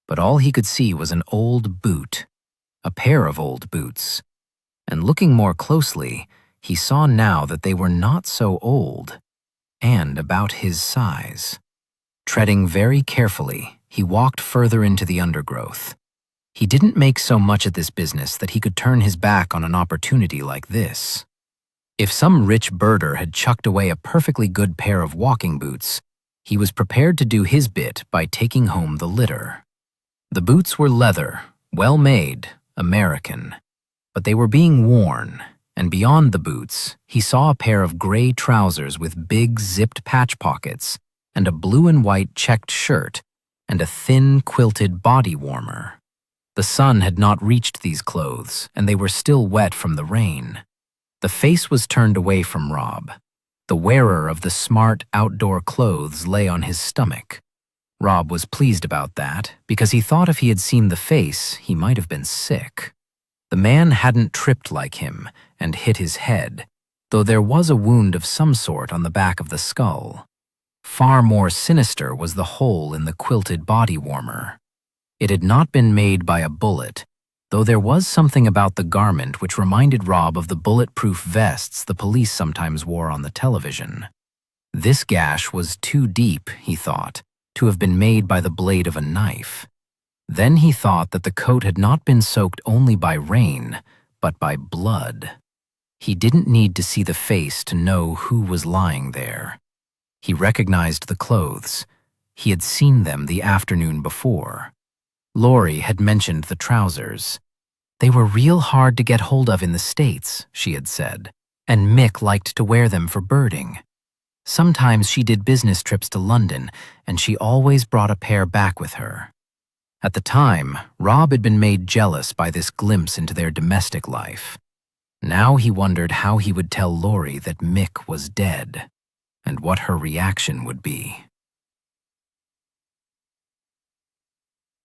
but all he could see was an old boot, a pair of old boots. And looking more closely, he saw now that they were not so old, and about his size. Treading very carefully, he walked further into the undergrowth. He didn't make so much at this business that he could turn his back on an opportunity like this. If some rich birder had chucked away a perfectly good pair of walking boots, he was prepared to do his bit by taking home the litter. The boots were leather, well-made, American, but they were being worn, and beyond the boots, he saw a pair of gray trousers with big zipped patch pockets, and a blue and white checked shirt, and a thin quilted body warmer. The sun had not reached these clothes, and they were still wet from the rain. The face was turned away from Rob. The wearer of the smart outdoor clothes lay on his stomach. Rob was pleased about that, because he thought if he had seen the face, he might have been sick. The man hadn't tripped like him and hit his head, though there was a wound of some sort on the back of the skull. Far more sinister was the hole in the quilted body warmer. It had not been made by a bullet, though there was something about the garment which reminded Rob of the bulletproof vests the police sometimes wore on the television. This gash was too deep, he thought, to have been made by the blade of a knife. Then he thought that the coat had not been soaked only by rain, but by blood. He didn't need to see the face to know who was lying there. He recognized the clothes. He had seen them the afternoon before. Laurie had mentioned the trousers. They were real hard to get hold of in the States, she had said, and Mick liked to wear them for birding. Sometimes she did business trips to London, and she always brought a pair back with her. At the time, Rob had been made jealous by this glimpse into their domestic life. Now he wondered how he would tell Laurie that Mick was dead, and what her reaction would be.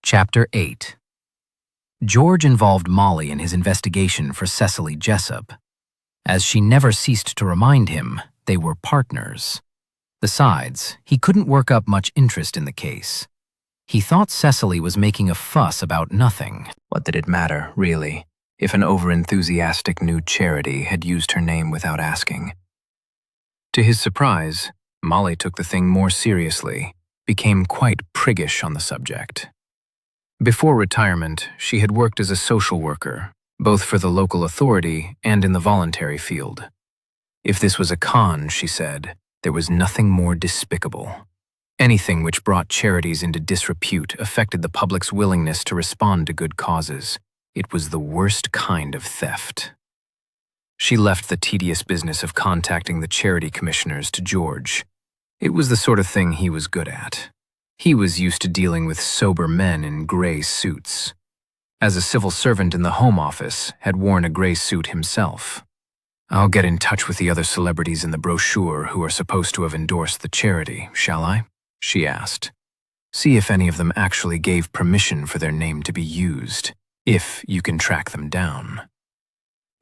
Chapter 8. George involved Molly in his investigation for Cecily Jessup. As she never ceased to remind him, they were partners. Besides, he couldn't work up much interest in the case. He thought Cecily was making a fuss about nothing. What did it matter, really, if an overenthusiastic new charity had used her name without asking? To his surprise, Molly took the thing more seriously, became quite priggish on the subject. Before retirement, she had worked as a social worker, both for the local authority and in the voluntary field. If this was a con, she said, there was nothing more despicable. Anything which brought charities into disrepute affected the public's willingness to respond to good causes. It was the worst kind of theft. She left the tedious business of contacting the charity commissioners to George. It was the sort of thing he was good at. He was used to dealing with sober men in gray suits. As a civil servant in the Home Office, had worn a gray suit himself. "I'll get in touch with the other celebrities in the brochure who are supposed to have endorsed the charity, shall I?" she asked. "See if any of them actually gave permission for their name to be used, if you can track them down."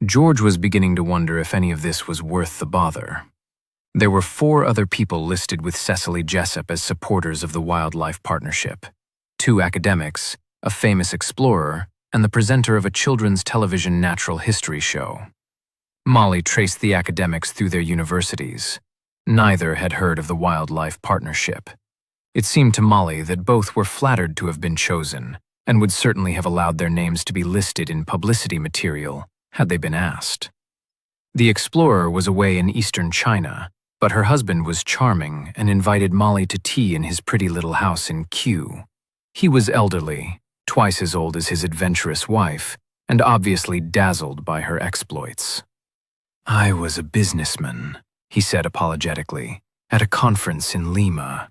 George was beginning to wonder if any of this was worth the bother. There were 4 other people listed with Cecily Jessup as supporters of the Wildlife Partnership: 2 academics, a famous explorer, and the presenter of a children's television natural history show. Molly traced the academics through their universities. Neither had heard of the Wildlife Partnership. It seemed to Molly that both were flattered to have been chosen, and would certainly have allowed their names to be listed in publicity material had they been asked. The explorer was away in eastern China, but her husband was charming and invited Molly to tea in his pretty little house in Kew. He was elderly, twice as old as his adventurous wife, and obviously dazzled by her exploits. "I was a businessman," he said apologetically, "at a conference in Lima."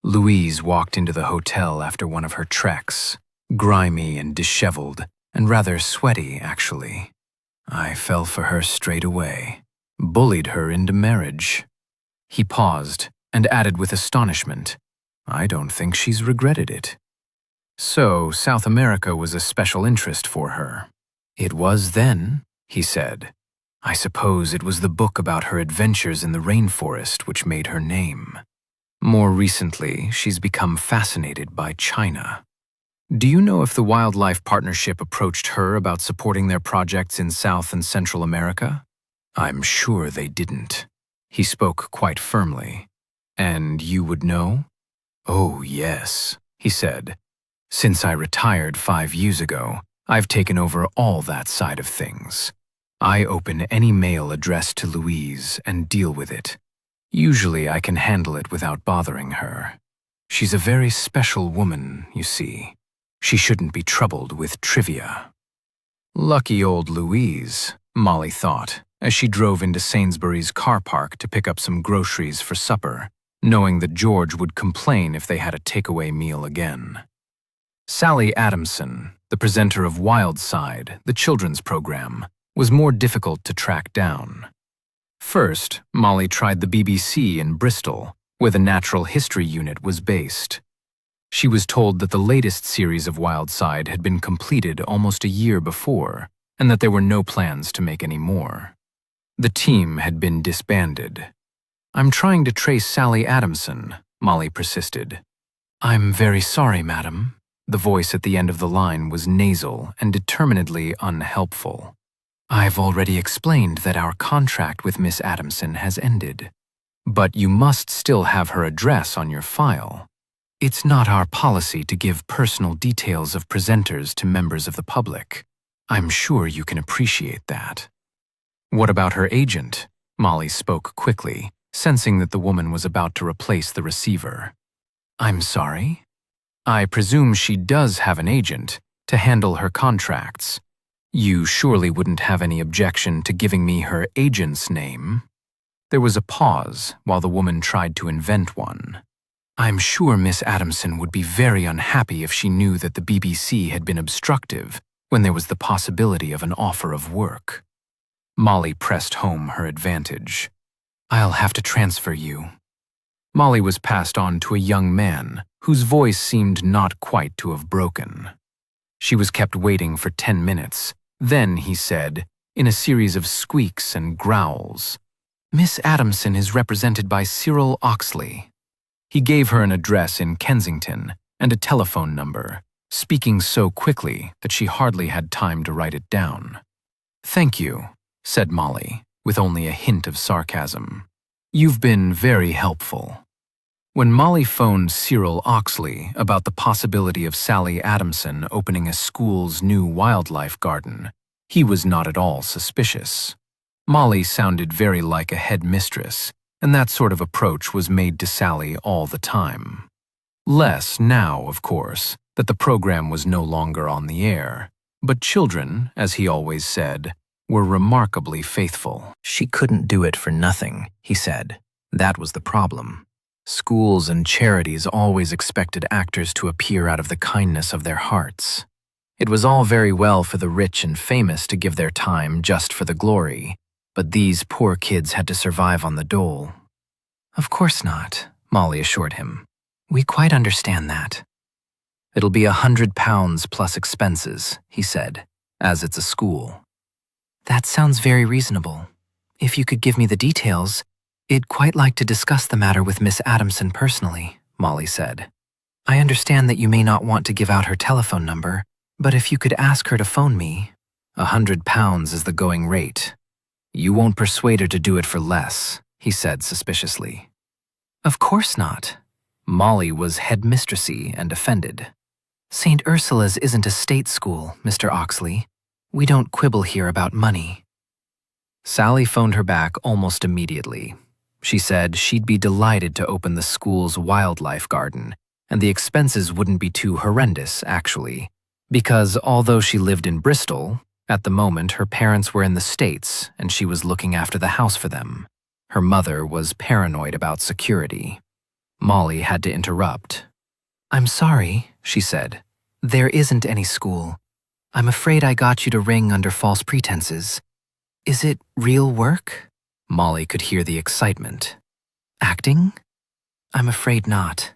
Louise walked into the hotel after one of her treks, grimy and disheveled, and rather sweaty, actually. I fell for her straight away, bullied her into marriage. He paused and added with astonishment, "I don't think she's regretted it." So South America was a special interest for her. "It was then," he said. "I suppose it was the book about her adventures in the rainforest which made her name. More recently, she's become fascinated by China. Do you know if the Wildlife Partnership approached her about supporting their projects in South and Central America?" "I'm sure they didn't." He spoke quite firmly. "And you would know?" "Oh, yes," he said. "Since I retired 5 years ago, I've taken over all that side of things. I open any mail addressed to Louise and deal with it. Usually I can handle it without bothering her. She's a very special woman, you see. She shouldn't be troubled with trivia." Lucky old Louise, Molly thought, as she drove into Sainsbury's car park to pick up some groceries for supper, knowing that George would complain if they had a takeaway meal again. Sally Adamson, the presenter of Wild Side, the children's program, was more difficult to track down. First, Molly tried the BBC in Bristol, where the Natural History Unit was based. She was told that the latest series of Wild Side had been completed almost a year before, and that there were no plans to make any more. The team had been disbanded. "I'm trying to trace Sally Adamson," Molly persisted. "I'm very sorry, madam." The voice at the end of the line was nasal and determinedly unhelpful. "I've already explained that our contract with Miss Adamson has ended. But you must still have her address on your file. It's not our policy to give personal details of presenters to members of the public. I'm sure you can appreciate that." "What about her agent?" Molly spoke quickly, sensing that the woman was about to replace the receiver. "I'm sorry? I presume she does have an agent to handle her contracts. You surely wouldn't have any objection to giving me her agent's name?" There was a pause while the woman tried to invent one. "I'm sure Miss Adamson would be very unhappy if she knew that the BBC had been obstructive when there was the possibility of an offer of work." Molly pressed home her advantage. "I'll have to transfer you." Molly was passed on to a young man whose voice seemed not quite to have broken. She was kept waiting for 10 minutes. Then he said, in a series of squeaks and growls, "Miss Adamson is represented by Cyril Oxley." He gave her an address in Kensington and a telephone number, speaking so quickly that she hardly had time to write it down. "Thank you," said Molly, with only a hint of sarcasm. "You've been very helpful." When Molly phoned Cyril Oxley about the possibility of Sally Adamson opening a school's new wildlife garden, he was not at all suspicious. Molly sounded very like a headmistress, and that sort of approach was made to Sally all the time. Less now, of course, that the program was no longer on the air, but children, as he always said, were remarkably faithful. She couldn't do it for nothing, he said. That was the problem. Schools and charities always expected actors to appear out of the kindness of their hearts. It was all very well for the rich and famous to give their time just for the glory, but these poor kids had to survive on the dole. "Of course not," Molly assured him. "We quite understand that." "It'll be £100 plus expenses," he said, "as it's a school." "That sounds very reasonable. If you could give me the details, I'd quite like to discuss the matter with Miss Adamson personally," Molly said. "I understand that you may not want to give out her telephone number, but if you could ask her to phone me." £100 is the going rate. "You won't persuade her to do it for less," he said suspiciously. "Of course not." Molly was headmistressy and offended. "St. Ursula's isn't a state school, Mr. Oxley. We don't quibble here about money." Sally phoned her back almost immediately. She said she'd be delighted to open the school's wildlife garden, and the expenses wouldn't be too horrendous, actually, because although she lived in Bristol, at the moment her parents were in the States and she was looking after the house for them. Her mother was paranoid about security. Molly had to interrupt. "I'm sorry," she said. "There isn't any school. I'm afraid I got you to ring under false pretenses. Is it real work?" Molly could hear the excitement. "Acting? I'm afraid not."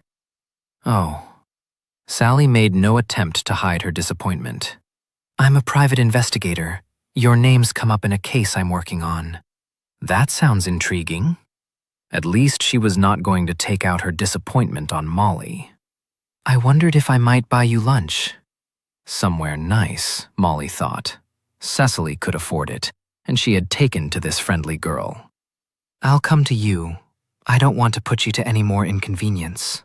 "Oh." Sally made no attempt to hide her disappointment. "I'm a private investigator. Your name's come up in a case I'm working on." That sounds intriguing. At least she was not going to take out her disappointment on Molly. "I wondered if I might buy you lunch." Somewhere nice, Molly thought. Cecily could afford it, and she had taken to this friendly girl. "I'll come to you. I don't want to put you to any more inconvenience."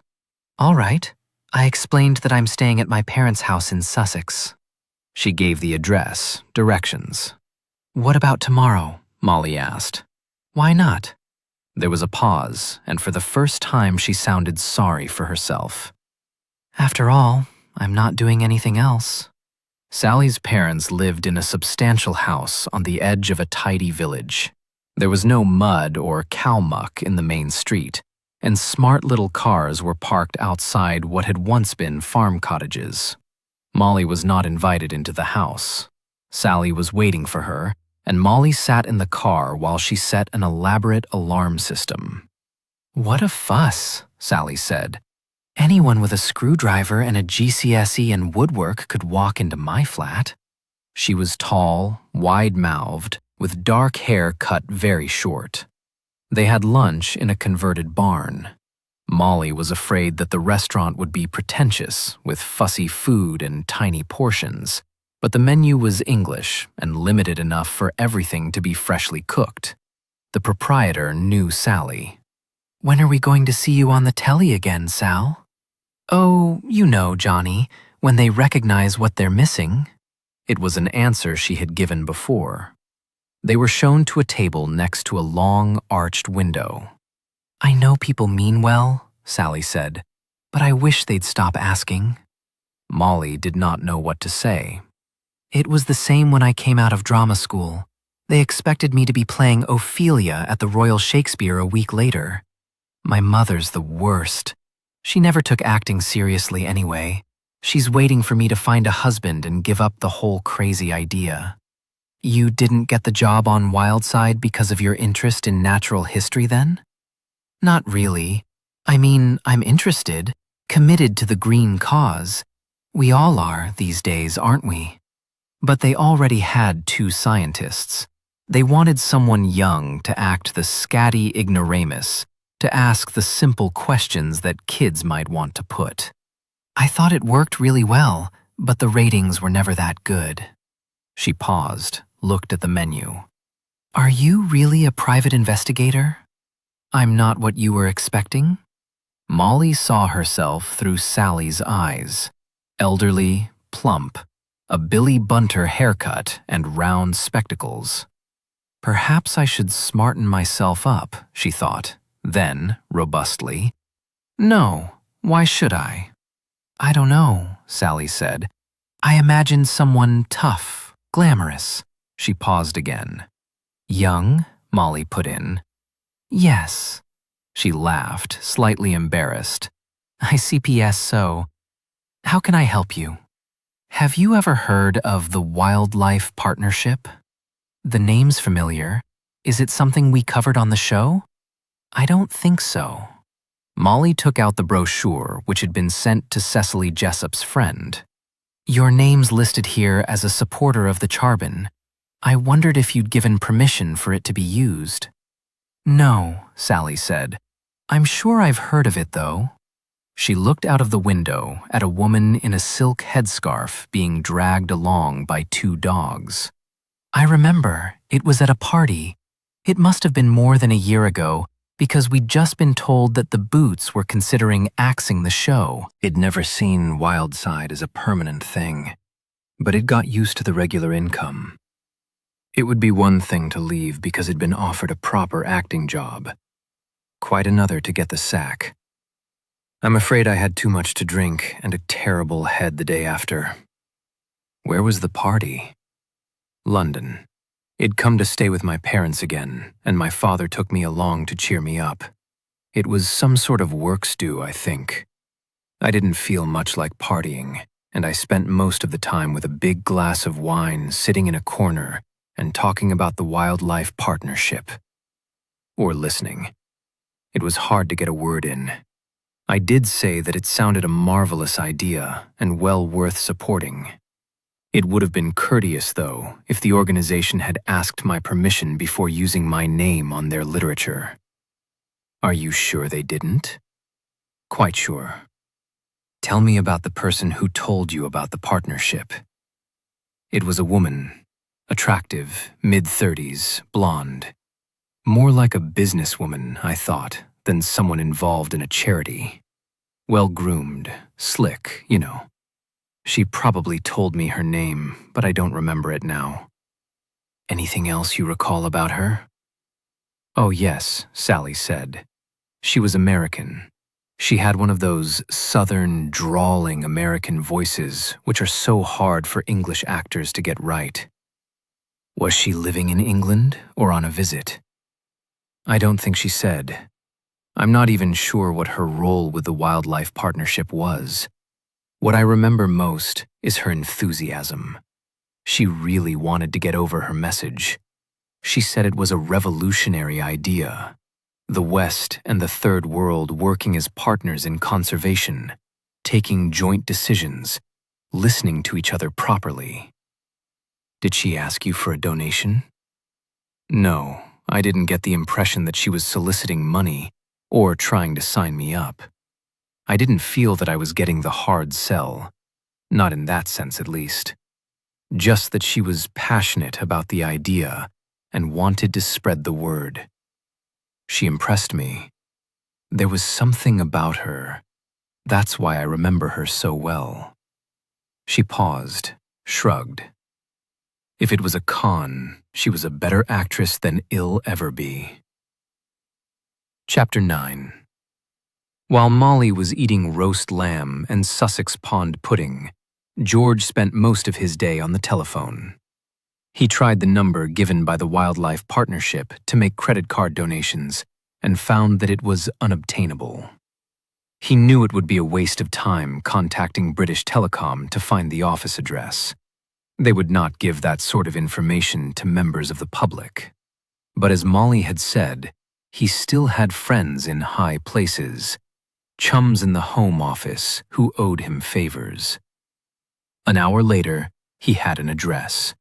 "All right." I explained that I'm staying at my parents' house in Sussex. She gave the address, directions. "What about tomorrow?" Molly asked. "Why not?" There was a pause, and for the first time she sounded sorry for herself. "After all, I'm not doing anything else." Sally's parents lived in a substantial house on the edge of a tidy village. There was no mud or cow muck in the main street, and smart little cars were parked outside what had once been farm cottages. Molly was not invited into the house. Sally was waiting for her, and Molly sat in the car while she set an elaborate alarm system. "What a fuss," Sally said. "Anyone with a screwdriver and a GCSE in woodwork could walk into my flat." She was tall, wide-mouthed, with dark hair cut very short. They had lunch in a converted barn. Molly was afraid that the restaurant would be pretentious, with fussy food and tiny portions, but the menu was English and limited enough for everything to be freshly cooked. The proprietor knew Sally. "When are we going to see you on the telly again, Sal?" "Oh, you know, Johnny, when they recognize what they're missing." It was an answer she had given before. They were shown to a table next to a long, arched window. "I know people mean well," Sally said, "but I wish they'd stop asking." Molly did not know what to say. "It was the same when I came out of drama school. They expected me to be playing Ophelia at the Royal Shakespeare a week later. My mother's the worst. She never took acting seriously anyway. She's waiting for me to find a husband and give up the whole crazy idea." "You didn't get the job on Wildside because of your interest in natural history then?" "Not really. I mean, I'm interested, committed to the green cause. We all are these days, aren't we?" But they already had 2 scientists. They wanted someone young to act the scatty ignoramus, to ask the simple questions that kids might want to put. "I thought it worked really well, but the ratings were never that good." She paused, looked at the menu. "Are you really a private investigator?" "I'm not what you were expecting?" Molly saw herself through Sally's eyes. Elderly, plump, a Billy Bunter haircut and round spectacles. "Perhaps I should smarten myself up," she thought. Then, robustly, "No, why should I?" "I don't know," Sally said. "I imagined someone tough, glamorous." She paused again. "Young?" Molly put in. "Yes." She laughed, slightly embarrassed. "I CPS so. How can I help you?" "Have you ever heard of the Wildlife Partnership?" "The name's familiar. Is it something we covered on the show?" "I don't think so." Molly took out the brochure which had been sent to Cecily Jessup's friend. "Your name's listed here as a supporter of the Charbon. I wondered if you'd given permission for it to be used." "No," Sally said. "I'm sure I've heard of it, though." She looked out of the window at a woman in a silk headscarf being dragged along by 2 dogs. "I remember, it was at a party. It must have been more than a year ago, because we'd just been told that the Boots were considering axing the show." He'd never seen Wildside as a permanent thing, but it got used to the regular income. It would be one thing to leave because it'd been offered a proper acting job. Quite another to get the sack. "I'm afraid I had too much to drink and a terrible head the day after." Where was the party? London. I'd come to stay with my parents again, and my father took me along to cheer me up. It was some sort of work stew, I think. I didn't feel much like partying, and I spent most of the time with a big glass of wine sitting in a corner and talking about the Wildlife Partnership. Or listening. It was hard to get a word in. I did say that it sounded a marvelous idea and well worth supporting. It would have been courteous, though, if the organization had asked my permission before using my name on their literature. "Are you sure they didn't?" "Quite sure." "Tell me about the person who told you about the partnership." It was a woman, attractive, mid-30s, blonde. More like a businesswoman, I thought, than someone involved in a charity. Well-groomed, slick, you know. She probably told me her name, but I don't remember it now. "Anything else you recall about her?" "Oh yes," Sally said. "She was American. She had one of those southern, drawling American voices which are so hard for English actors to get right." "Was she living in England or on a visit?" "I don't think she said. I'm not even sure what her role with the Wildlife Partnership was. What I remember most is her enthusiasm. She really wanted to get over her message. She said it was a revolutionary idea. The West and the Third World working as partners in conservation, taking joint decisions, listening to each other properly." "Did she ask you for a donation?" "No, I didn't get the impression that she was soliciting money. or trying to sign me up. I didn't feel that I was getting the hard sell, not in that sense at least. Just that she was passionate about the idea and wanted to spread the word. She impressed me. There was something about her. That's why I remember her so well. She paused, shrugged. If it was a con, she was a better actress than I'll ever be. Chapter 9. While Molly was eating roast lamb and Sussex pond pudding, George spent most of his day on the telephone. He tried the number given by the Wildlife Partnership to make credit card donations and found that it was unobtainable. He knew it would be a waste of time contacting British Telecom to find the office address. They would not give that sort of information to members of the public. But as Molly had said, he still had friends in high places, chums in the Home Office who owed him favors. An hour later, he had an address.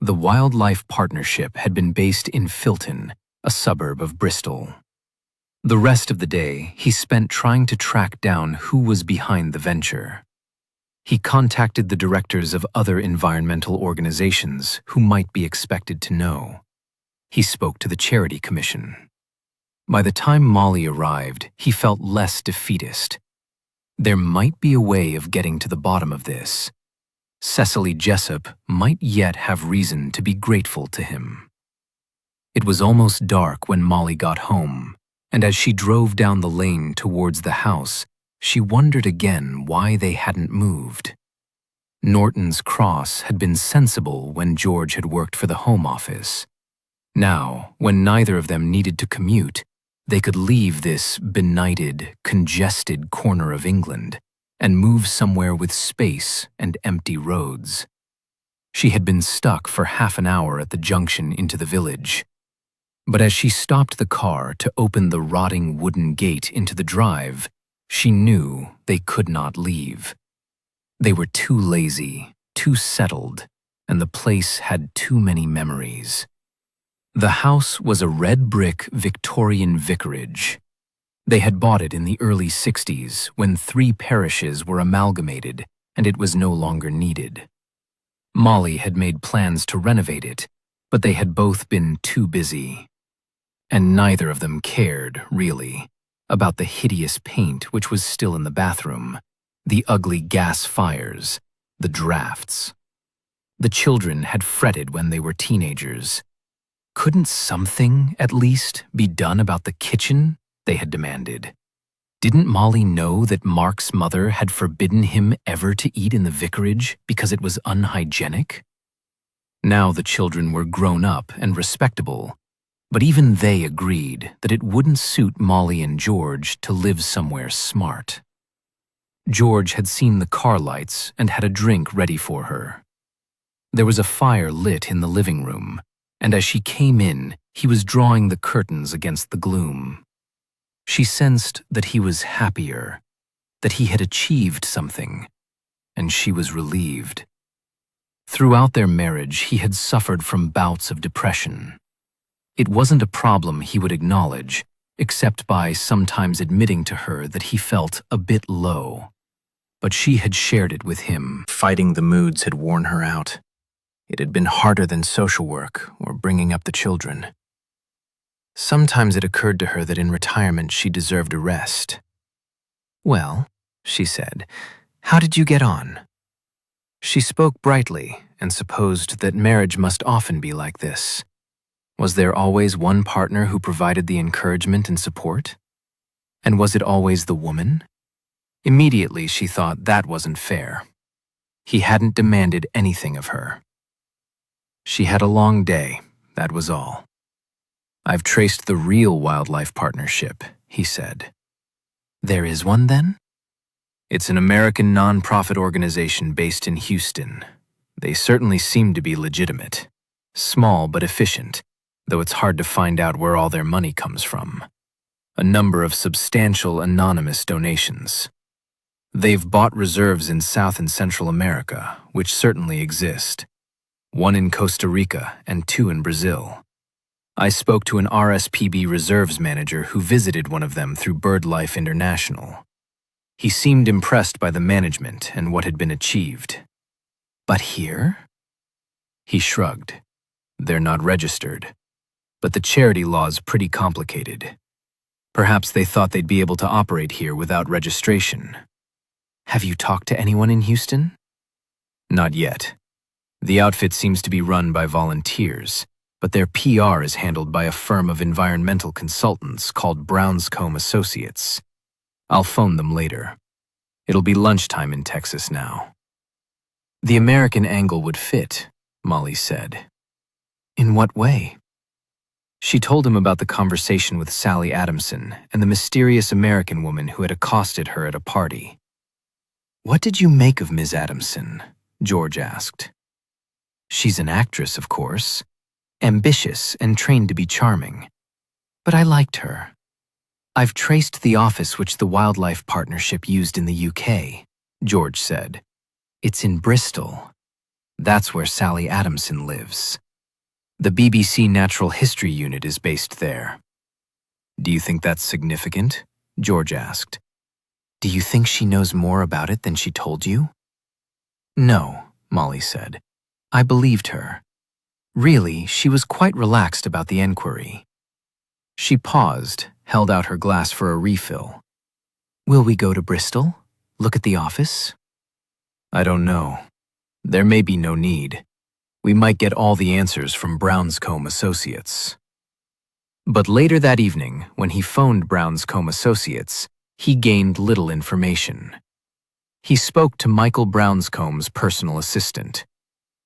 The Wildlife Partnership had been based in Filton, a suburb of Bristol. The rest of the day, he spent trying to track down who was behind the venture. He contacted the directors of other environmental organizations who might be expected to know. He spoke to the Charity Commission. By the time Molly arrived, he felt less defeatist. There might be a way of getting to the bottom of this. Cecily Jessup might yet have reason to be grateful to him. It was almost dark when Molly got home, and as she drove down the lane towards the house, she wondered again why they hadn't moved. Norton's Cross had been sensible when George had worked for the Home Office. Now, when neither of them needed to commute, they could leave this benighted, congested corner of England and move somewhere with space and empty roads. She had been stuck for half an hour at the junction into the village. But as she stopped the car to open the rotting wooden gate into the drive, she knew they could not leave. They were too lazy, too settled, and the place had too many memories. The house was a red brick Victorian vicarage. They had bought it in the early 60s when 3 parishes were amalgamated and it was no longer needed. Molly had made plans to renovate it, but they had both been too busy. And neither of them cared, really, about the hideous paint which was still in the bathroom, the ugly gas fires, the drafts. The children had fretted when they were teenagers. Couldn't something, at least, be done about the kitchen? They had demanded. Didn't Molly know that Mark's mother had forbidden him ever to eat in the vicarage because it was unhygienic? Now the children were grown up and respectable, but even they agreed that it wouldn't suit Molly and George to live somewhere smart. George had seen the car lights and had a drink ready for her. There was a fire lit in the living room, and as she came in, he was drawing the curtains against the gloom. She sensed that he was happier, that he had achieved something, and she was relieved. Throughout their marriage, he had suffered from bouts of depression. It wasn't a problem he would acknowledge, except by sometimes admitting to her that he felt a bit low. But she had shared it with him. Fighting the moods had worn her out. It had been harder than social work or bringing up the children. Sometimes it occurred to her that in retirement she deserved a rest. "Well," she said, "how did you get on?" She spoke brightly and supposed that marriage must often be like this. Was there always one partner who provided the encouragement and support? And was it always the woman? Immediately she thought that wasn't fair. He hadn't demanded anything of her. She had a long day, that was all. "I've traced the real Wildlife Partnership," he said. "There is one, then?" "It's an American non-profit organization based in Houston. They certainly seem to be legitimate. Small but efficient, though it's hard to find out where all their money comes from. A number of substantial anonymous donations. They've bought reserves in South and Central America, which certainly exist. 1 in Costa Rica and 2 in Brazil. I spoke to an RSPB reserves manager who visited one of them through BirdLife International. He seemed impressed by the management and what had been achieved. But here? He shrugged. They're not registered. But the charity law's pretty complicated. Perhaps they thought they'd be able to operate here without registration. Have you talked to anyone in Houston? Not yet. The outfit seems to be run by volunteers, but their PR is handled by a firm of environmental consultants called Brownscombe Associates. I'll phone them later. It'll be lunchtime in Texas now. The American angle would fit, Molly said. In what way? She told him about the conversation with Sally Adamson and the mysterious American woman who had accosted her at a party. What did you make of Ms. Adamson? George asked. She's an actress, of course, ambitious and trained to be charming. But I liked her. I've traced the office which the Wildlife Partnership used in the UK, George said. It's in Bristol. That's where Sally Adamson lives. The BBC Natural History Unit is based there. Do you think that's significant? George asked. Do you think she knows more about it than she told you? No, Molly said. I believed her. Really, she was quite relaxed about the enquiry. She paused, held out her glass for a refill. Will we go to Bristol? Look at the office? I don't know. There may be no need. We might get all the answers from Brownscombe Associates. But later that evening, when he phoned Brownscombe Associates, he gained little information. He spoke to Michael Brownscombe's personal assistant.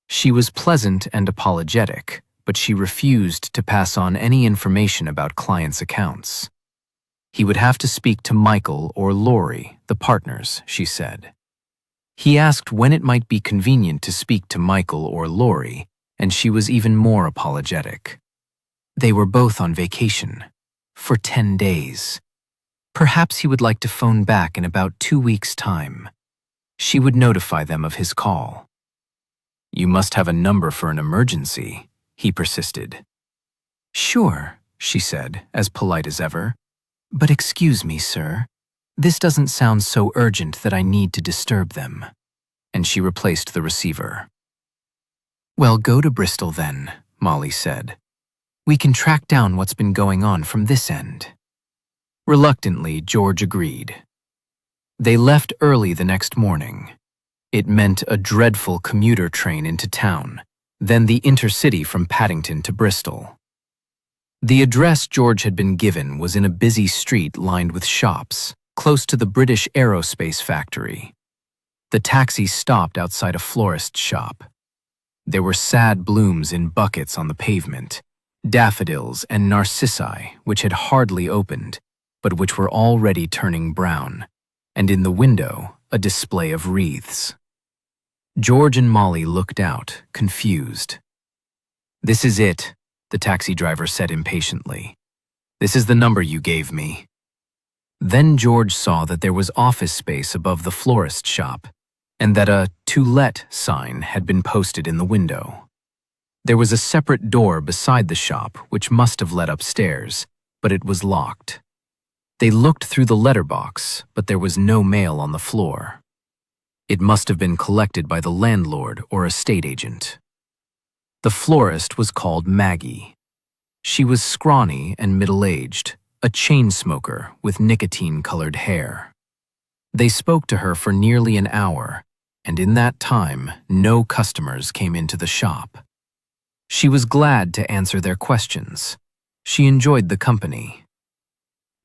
She was pleasant and apologetic, but she refused to pass on any information about clients' accounts. He would have to speak to Michael or Laurie, the partners, she said. He asked when it might be convenient to speak to Michael or Laurie, and she was even more apologetic. They were both on vacation, for 10 days. Perhaps he would like to phone back in about 2 weeks' time. She would notify them of his call. You must have a number for an emergency, he persisted. Sure, she said, as polite as ever. But excuse me, sir. This doesn't sound so urgent that I need to disturb them. And she replaced the receiver. Well, go to Bristol then, Molly said. We can track down what's been going on from this end. Reluctantly, George agreed. They left early the next morning. It meant a dreadful commuter train into town, then the intercity from Paddington to Bristol. The address George had been given was in a busy street lined with shops, close to the British Aerospace factory. The taxi stopped outside a florist's shop. There were sad blooms in buckets on the pavement, daffodils and narcissi which had hardly opened, but which were already turning brown, and in the window a display of wreaths. George and Molly looked out, confused. This is it, the taxi driver said impatiently. This is the number you gave me. Then George saw that there was office space above the florist shop, and that a "To Let" sign had been posted in the window. There was a separate door beside the shop which must have led upstairs, but it was locked. They looked through the letterbox, but there was no mail on the floor. It must have been collected by the landlord or estate agent. The florist was called Maggie. She was scrawny and middle-aged, a chain smoker with nicotine-colored hair. They spoke to her for nearly an hour, and in that time, no customers came into the shop. She was glad to answer their questions. She enjoyed the company.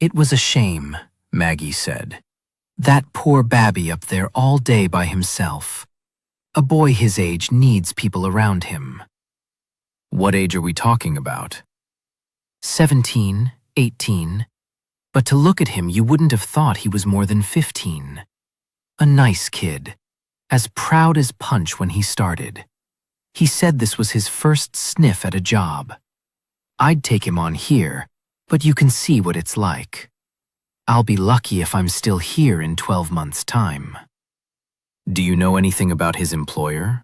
It was a shame, Maggie said. That poor babby up there all day by himself. A boy his age needs people around him. What age are we talking about? 17, 18. But to look at him, you wouldn't have thought he was more than 15. A nice kid, as proud as Punch when he started. He said this was his first sniff at a job. I'd take him on here, but you can see what it's like. I'll be lucky if I'm still here in 12 months' time. Do you know anything about his employer?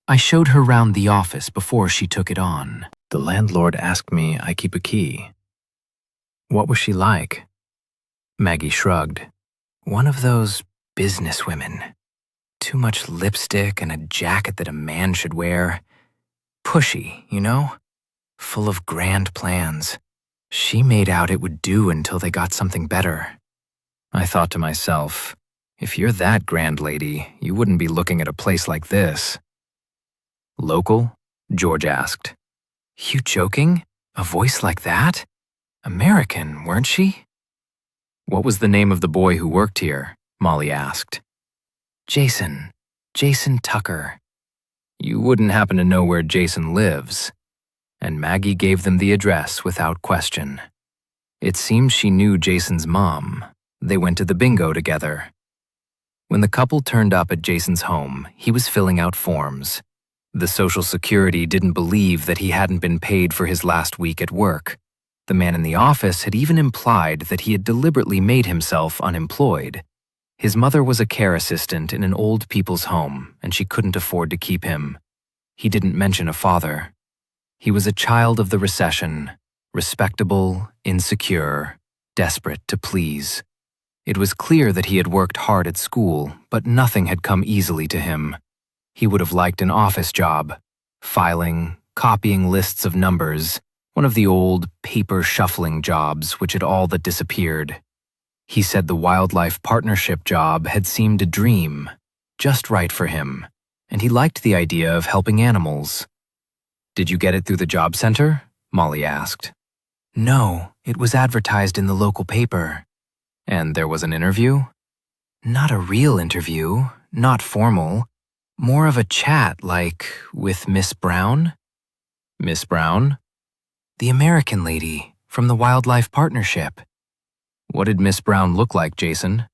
I showed her round the office before she took it on. The landlord asked me I keep a key. What was she like? Maggie shrugged. One of those businesswomen. Too much lipstick and a jacket that a man should wear. Pushy, you know? Full of grand plans. She made out it would do until they got something better. I thought to myself, if you're that grand lady, you wouldn't be looking at a place like this. Local? George asked. You joking? A voice like that? American, weren't she? What was the name of the boy who worked here? Molly asked. Jason Tucker. You wouldn't happen to know where Jason lives. And Maggie gave them the address without question. It seems she knew Jason's mom. They went to the bingo together. When the couple turned up at Jason's home, he was filling out forms. The Social Security didn't believe that he hadn't been paid for his last week at work. The man in the office had even implied that he had deliberately made himself unemployed. His mother was a care assistant in an old people's home, and she couldn't afford to keep him. He didn't mention a father. He was a child of the recession, respectable, insecure, desperate to please. It was clear that he had worked hard at school, but nothing had come easily to him. He would have liked an office job, filing, copying lists of numbers, one of the old paper shuffling jobs which had all but disappeared. He said the wildlife partnership job had seemed a dream, just right for him, and he liked the idea of helping animals. Did you get it through the job center? Molly asked. No, it was advertised in the local paper. And there was an interview? Not a real interview, not formal. More of a chat, like with Miss Brown? Miss Brown? The American lady from the Wildlife Partnership. What did Miss Brown look like, Jason?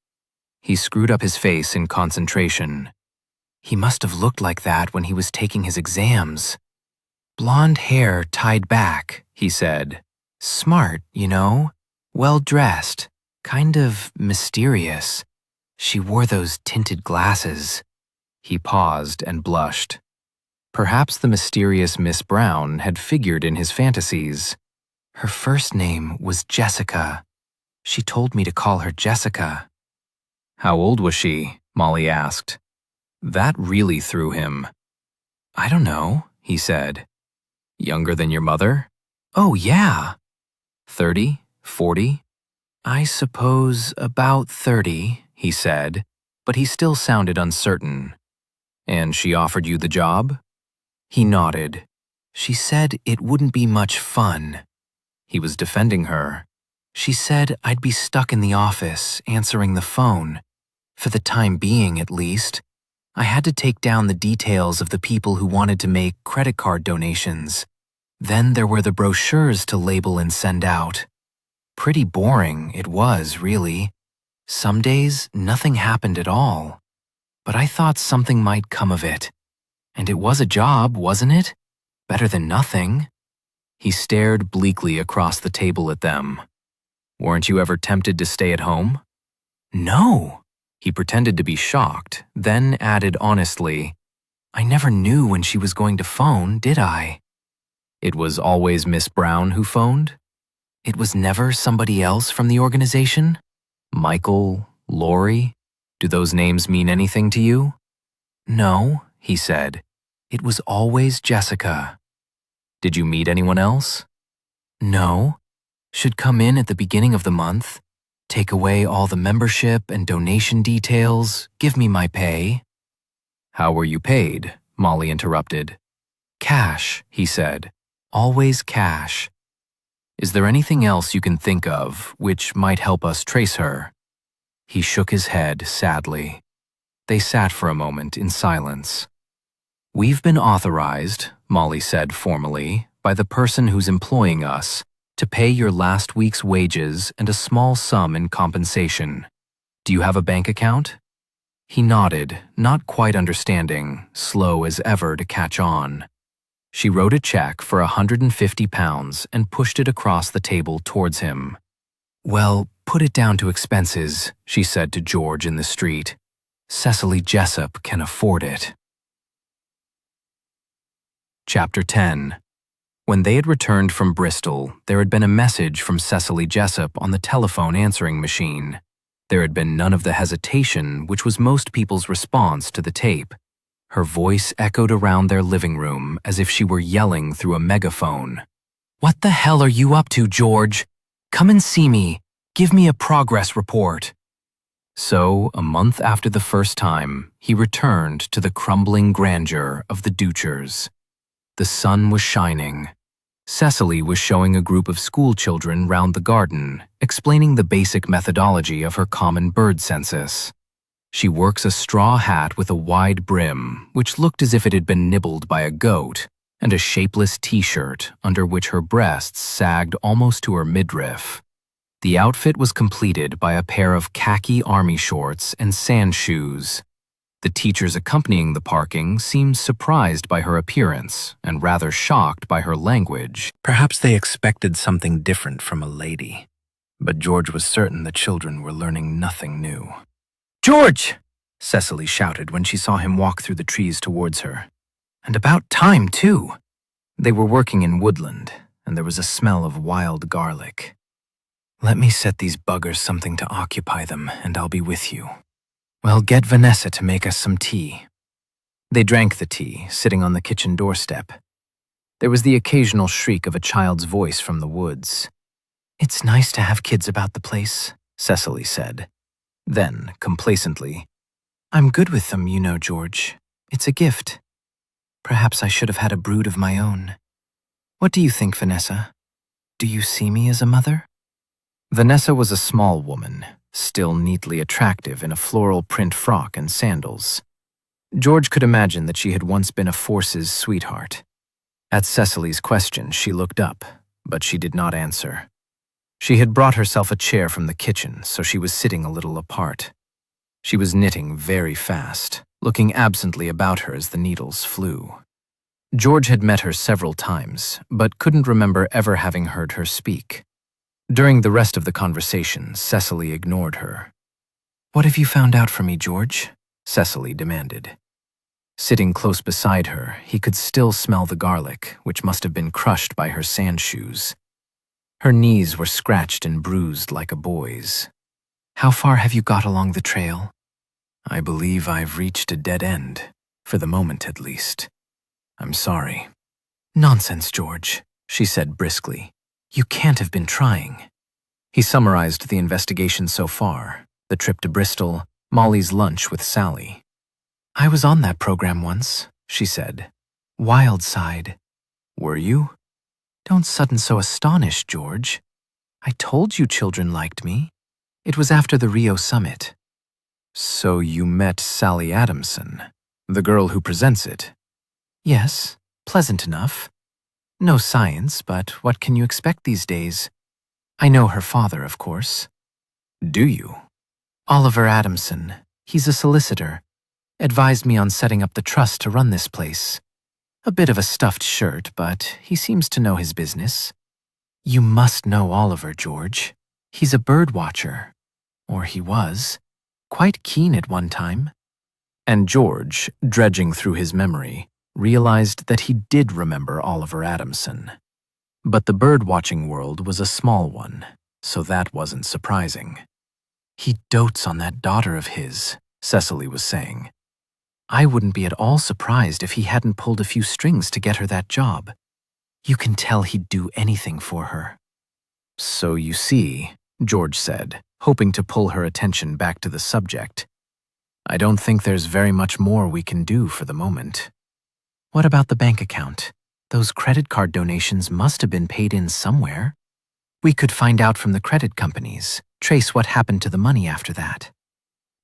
He screwed up his face in concentration. He must have looked like that when he was taking his exams. Blonde hair tied back, he said. Smart, you know? Well-dressed, kind of mysterious. She wore those tinted glasses. He paused and blushed. Perhaps the mysterious Miss Brown had figured in his fantasies. Her first name was Jessica. She told me to call her Jessica. How old was she? Molly asked. That really threw him. I don't know, he said. Younger than your mother? Oh, yeah. 30? 40? I suppose about 30, he said, but he still sounded uncertain. And she offered you the job? He nodded. She said it wouldn't be much fun. He was defending her. She said I'd be stuck in the office, answering the phone. For the time being, at least. I had to take down the details of the people who wanted to make credit card donations. Then there were the brochures to label and send out. Pretty boring, it was, really. Some days, nothing happened at all. But I thought something might come of it. And it was a job, wasn't it? Better than nothing. He stared bleakly across the table at them. Weren't you ever tempted to stay at home? No. He pretended to be shocked, then added honestly, I never knew when she was going to phone, did I? It was always Miss Brown who phoned? It was never somebody else from the organization? Michael, Lori? Do those names mean anything to you? No, he said. It was always Jessica. Did you meet anyone else? No. Should come in at the beginning of the month, take away all the membership and donation details, give me my pay. How were you paid? Molly interrupted. Cash, he said. Always cash. Is there anything else you can think of which might help us trace her? He shook his head sadly. They sat for a moment in silence. We've been authorized, Molly said formally, by the person who's employing us, to pay your last week's wages and a small sum in compensation. Do you have a bank account? He nodded, not quite understanding, slow as ever to catch on. She wrote a check for £150 and pushed it across the table towards him. Well, put it down to expenses, she said to George in the street. Cecily Jessup can afford it. Chapter 10. When they had returned from Bristol, there had been a message from Cecily Jessup on the telephone answering machine. There had been none of the hesitation which was most people's response to the tape. Her voice echoed around their living room as if she were yelling through a megaphone. "What the hell are you up to, George? Come and see me. Give me a progress report." So, a month after the first time, he returned to the crumbling grandeur of the Dutchers. The sun was shining. Cecily was showing a group of schoolchildren round the garden, explaining the basic methodology of her common bird census. She works a straw hat with a wide brim, which looked as if it had been nibbled by a goat, and a shapeless t-shirt under which her breasts sagged almost to her midriff. The outfit was completed by a pair of khaki army shorts and sand shoes. The teachers accompanying the parking seemed surprised by her appearance and rather shocked by her language. Perhaps they expected something different from a lady, but George was certain the children were learning nothing new. "George!" Cecily shouted when she saw him walk through the trees towards her. "And about time, too." They were working in woodland, and there was a smell of wild garlic. "Let me set these buggers something to occupy them, and I'll be with you. Well, get Vanessa to make us some tea." They drank the tea, sitting on the kitchen doorstep. There was the occasional shriek of a child's voice from the woods. "It's nice to have kids about the place," Cecily said. Then, complacently, "I'm good with them, you know, George. It's a gift. Perhaps I should have had a brood of my own. What do you think, Vanessa? Do you see me as a mother?" Vanessa was a small woman, still neatly attractive in a floral print frock and sandals. George could imagine that she had once been a Force's sweetheart. At Cecily's question, she looked up, but she did not answer. She had brought herself a chair from the kitchen, so she was sitting a little apart. She was knitting very fast, looking absently about her as the needles flew. George had met her several times, but couldn't remember ever having heard her speak. During the rest of the conversation, Cecily ignored her. "What have you found out for me, George?" Cecily demanded. Sitting close beside her, he could still smell the garlic, which must have been crushed by her sand shoes. Her knees were scratched and bruised like a boy's. "How far have you got along the trail?" "I believe I've reached a dead end, for the moment at least. I'm sorry." "Nonsense, George," she said briskly. "You can't have been trying." He summarized the investigation so far, the trip to Bristol, Molly's lunch with Sally. "I was on that program once," she said. "Wild Side." "Were you?" "Don't sudden so astonished, George. I told you children liked me. It was after the Rio summit." "So you met Sally Adamson, the girl who presents it?" "Yes, pleasant enough. No science, but what can you expect these days? I know her father, of course." "Do you?" "Oliver Adamson. He's a solicitor. Advised me on setting up the trust to run this place. A bit of a stuffed shirt, but he seems to know his business. You must know Oliver, George. He's a bird watcher. Or he was. Quite keen at one time." And George, dredging through his memory, realized that he did remember Oliver Adamson. But the bird-watching world was a small one, so that wasn't surprising. "He dotes on that daughter of his," Cecily was saying. "I wouldn't be at all surprised if he hadn't pulled a few strings to get her that job. You can tell he'd do anything for her." "So you see," George said, hoping to pull her attention back to the subject, "I don't think there's very much more we can do for the moment." "What about the bank account? Those credit card donations must have been paid in somewhere. We could find out from the credit companies, trace what happened to the money after that."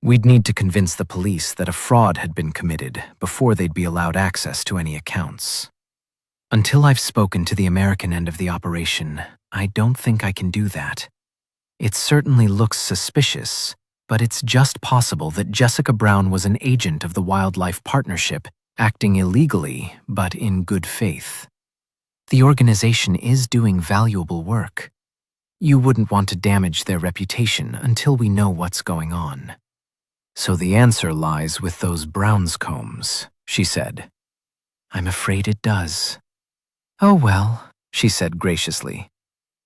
"We'd need to convince the police that a fraud had been committed before they'd be allowed access to any accounts." "Until I've spoken to the American end of the operation, I don't think I can do that. It certainly looks suspicious, but it's just possible that Jessica Brown was an agent of the Wildlife Partnership, acting illegally, but in good faith. The organization is doing valuable work. You wouldn't want to damage their reputation until we know what's going on." "So the answer lies with those Brownscombs," she said. I'm afraid it does. Oh well, she said graciously.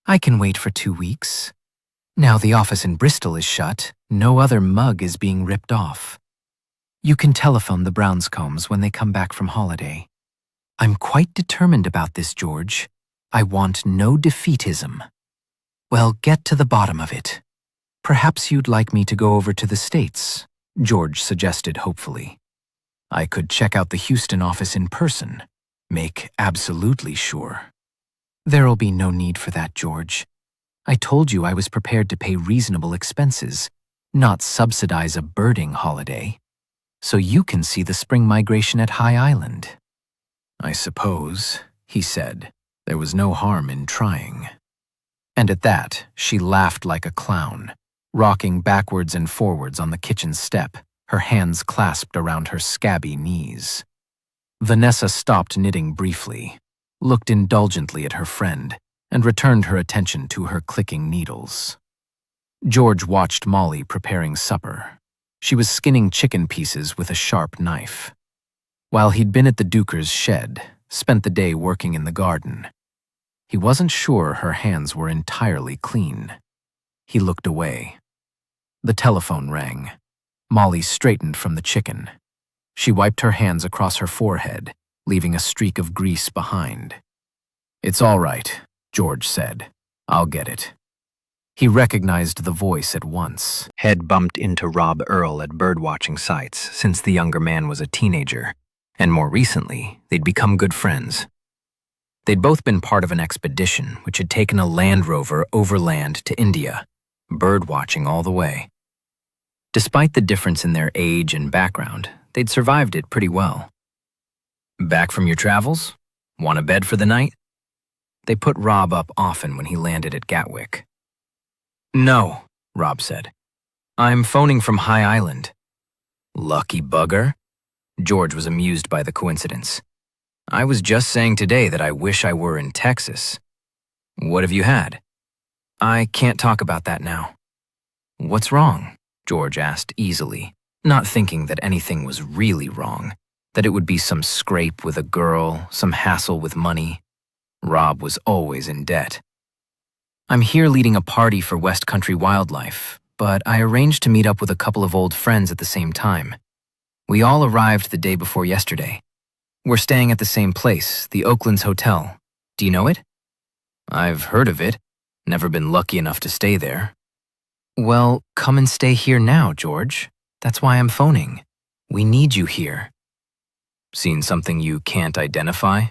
I can wait for 2 weeks. Now the office in Bristol is shut, no other mug is being ripped off. You can telephone the Brownscombes when they come back from holiday. I'm quite determined about this, George. I want no defeatism. Well, get to the bottom of it. Perhaps you'd like me to go over to the States, George suggested hopefully. I could check out the Houston office in person, make absolutely sure. There'll be no need for that, George. I told you I was prepared to pay reasonable expenses, not subsidize a birding holiday. So you can see the spring migration at High Island. I suppose, he said, there was no harm in trying. And at that, she laughed like a clown, rocking backwards and forwards on the kitchen step, her hands clasped around her scabby knees. Vanessa stopped knitting briefly, looked indulgently at her friend, and returned her attention to her clicking needles. George watched Molly preparing supper. She was skinning chicken pieces with a sharp knife. While he'd been at the Duker's shed, spent the day working in the garden, he wasn't sure her hands were entirely clean. He looked away. The telephone rang. Molly straightened from the chicken. She wiped her hands across her forehead, leaving a streak of grease behind. It's all right, George said. I'll get it. He recognized the voice at once. Had bumped into Rob Earl at birdwatching sites since the younger man was a teenager, and more recently, they'd become good friends. They'd both been part of an expedition which had taken a Land Rover overland to India, birdwatching all the way. Despite the difference in their age and background, they'd survived it pretty well. Back from your travels? Want a bed for the night? They put Rob up often when he landed at Gatwick. No, Rob said. I'm phoning from High Island. Lucky bugger? George was amused by the coincidence. I was just saying today that I wish I were in Texas. What have you had? I can't talk about that now. What's wrong? George asked easily, not thinking that anything was really wrong, that it would be some scrape with a girl, some hassle with money. Rob was always in debt. I'm here leading a party for West Country Wildlife, but I arranged to meet up with a couple of old friends at the same time. We all arrived the day before yesterday. We're staying at the same place, the Oaklands Hotel. Do you know it? I've heard of it. Never been lucky enough to stay there. Well, come and stay here now, George. That's why I'm phoning. We need you here. Seen something you can't identify?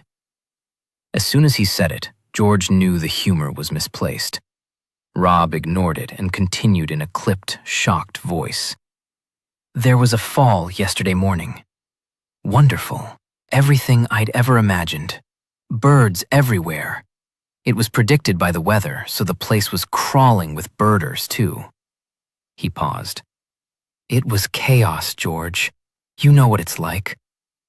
As soon as he said it, George knew the humor was misplaced. Rob ignored it and continued in a clipped, shocked voice. There was a fall yesterday morning. Wonderful. Everything I'd ever imagined. Birds everywhere. It was predicted by the weather, so the place was crawling with birders, too. He paused. It was chaos, George. You know what it's like.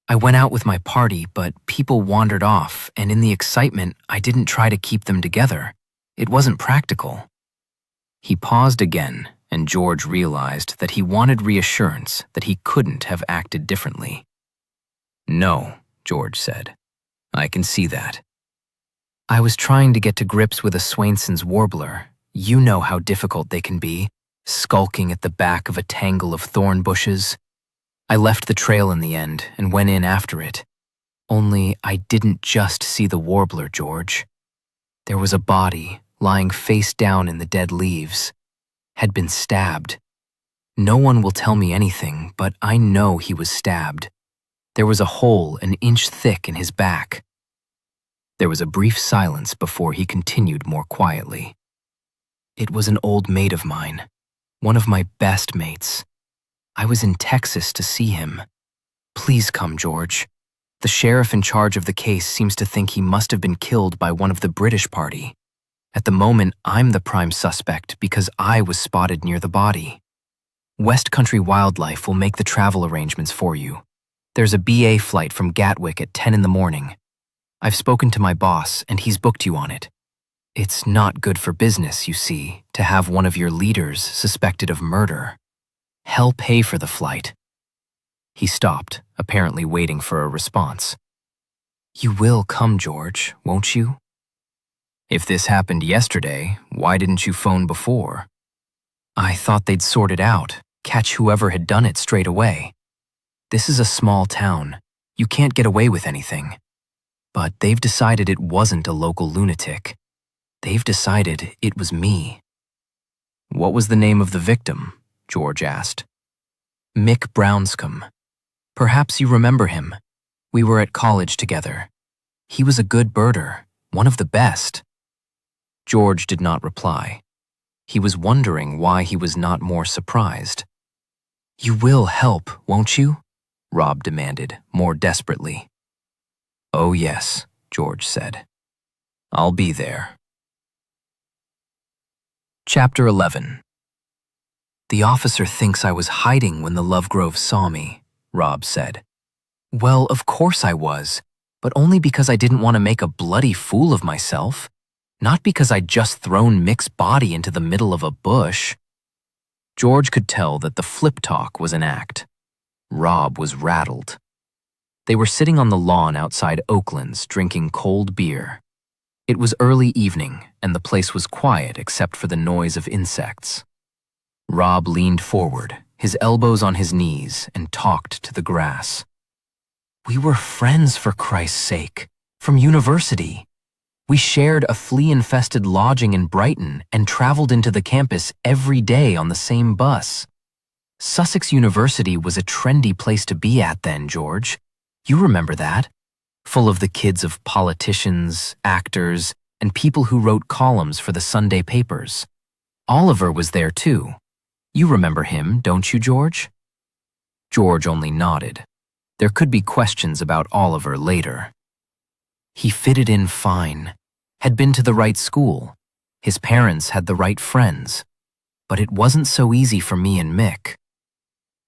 I went out with my party, but people wandered off, and in the excitement, I didn't try to keep them together. It wasn't practical. He paused again, and George realized that he wanted reassurance that he couldn't have acted differently. No, George said. I can see that. I was trying to get to grips with a Swainson's warbler. You know how difficult they can be, skulking at the back of a tangle of thorn bushes. I left the trail in the end and went in after it. Only I didn't just see the warbler, George. There was a body lying face down in the dead leaves. Had been stabbed. No one will tell me anything, but I know he was stabbed. There was a hole an inch thick in his back. There was a brief silence before he continued more quietly. It was an old mate of mine, one of my best mates. I was in Texas to see him. Please come, George. The sheriff in charge of the case seems to think he must have been killed by one of the British party. At the moment, I'm the prime suspect because I was spotted near the body. West Country Wildlife will make the travel arrangements for you. There's a BA flight from Gatwick at 10 in the morning. I've spoken to my boss, and he's booked you on it. It's not good for business, you see, to have one of your leaders suspected of murder. He'll pay for the flight. He stopped, apparently waiting for a response. You will come, George, won't you? If this happened yesterday, why didn't you phone before? I thought they'd sort it out, catch whoever had done it straight away. This is a small town. You can't get away with anything. But they've decided it wasn't a local lunatic. They've decided it was me. What was the name of the victim? George asked. Mick Brownscombe. Perhaps you remember him. We were at college together. He was a good birder, one of the best. George did not reply. He was wondering why he was not more surprised. You will help, won't you? Rob demanded, more desperately. Oh yes, George said. I'll be there. Chapter 11. The officer thinks I was hiding when the Lovegrove saw me, Rob said. Well, of course I was, but only because I didn't want to make a bloody fool of myself, not because I'd just thrown Mick's body into the middle of a bush. George could tell that the flip talk was an act. Rob was rattled. They were sitting on the lawn outside Oakland's drinking cold beer. It was early evening, and the place was quiet except for the noise of insects. Rob leaned forward, his elbows on his knees, and talked to the grass. We were friends, for Christ's sake, from university. We shared a flea-infested lodging in Brighton and traveled into the campus every day on the same bus. Sussex University was a trendy place to be at then, George. You remember that? Full of the kids of politicians, actors, and people who wrote columns for the Sunday papers. Oliver was there too. You remember him, don't you, George? George only nodded. There could be questions about Oliver later. He fitted in fine, had been to the right school. His parents had the right friends. But it wasn't so easy for me and Mick.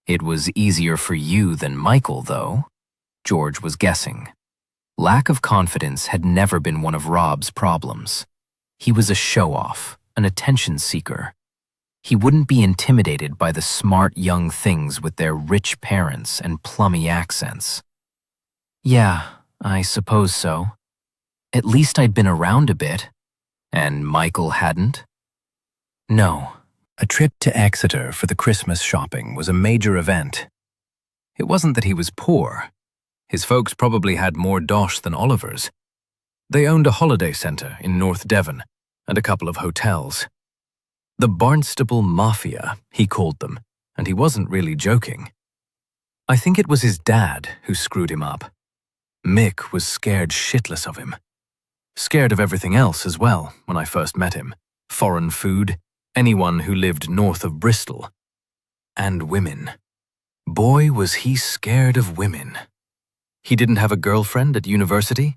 It was easier for you than Michael, though, George was guessing. Lack of confidence had never been one of Rob's problems. He was a show-off, an attention seeker. He wouldn't be intimidated by the smart young things with their rich parents and plummy accents. Yeah, I suppose so. At least I'd been around a bit. And Michael hadn't? No. A trip to Exeter for the Christmas shopping was a major event. It wasn't that he was poor. His folks probably had more dosh than Oliver's. They owned a holiday centre in North Devon and a couple of hotels. The Barnstaple Mafia, he called them, and he wasn't really joking. I think it was his dad who screwed him up. Mick was scared shitless of him. Scared of everything else as well when I first met him. Foreign food, anyone who lived north of Bristol. And women. Boy, was he scared of women. He didn't have a girlfriend at university?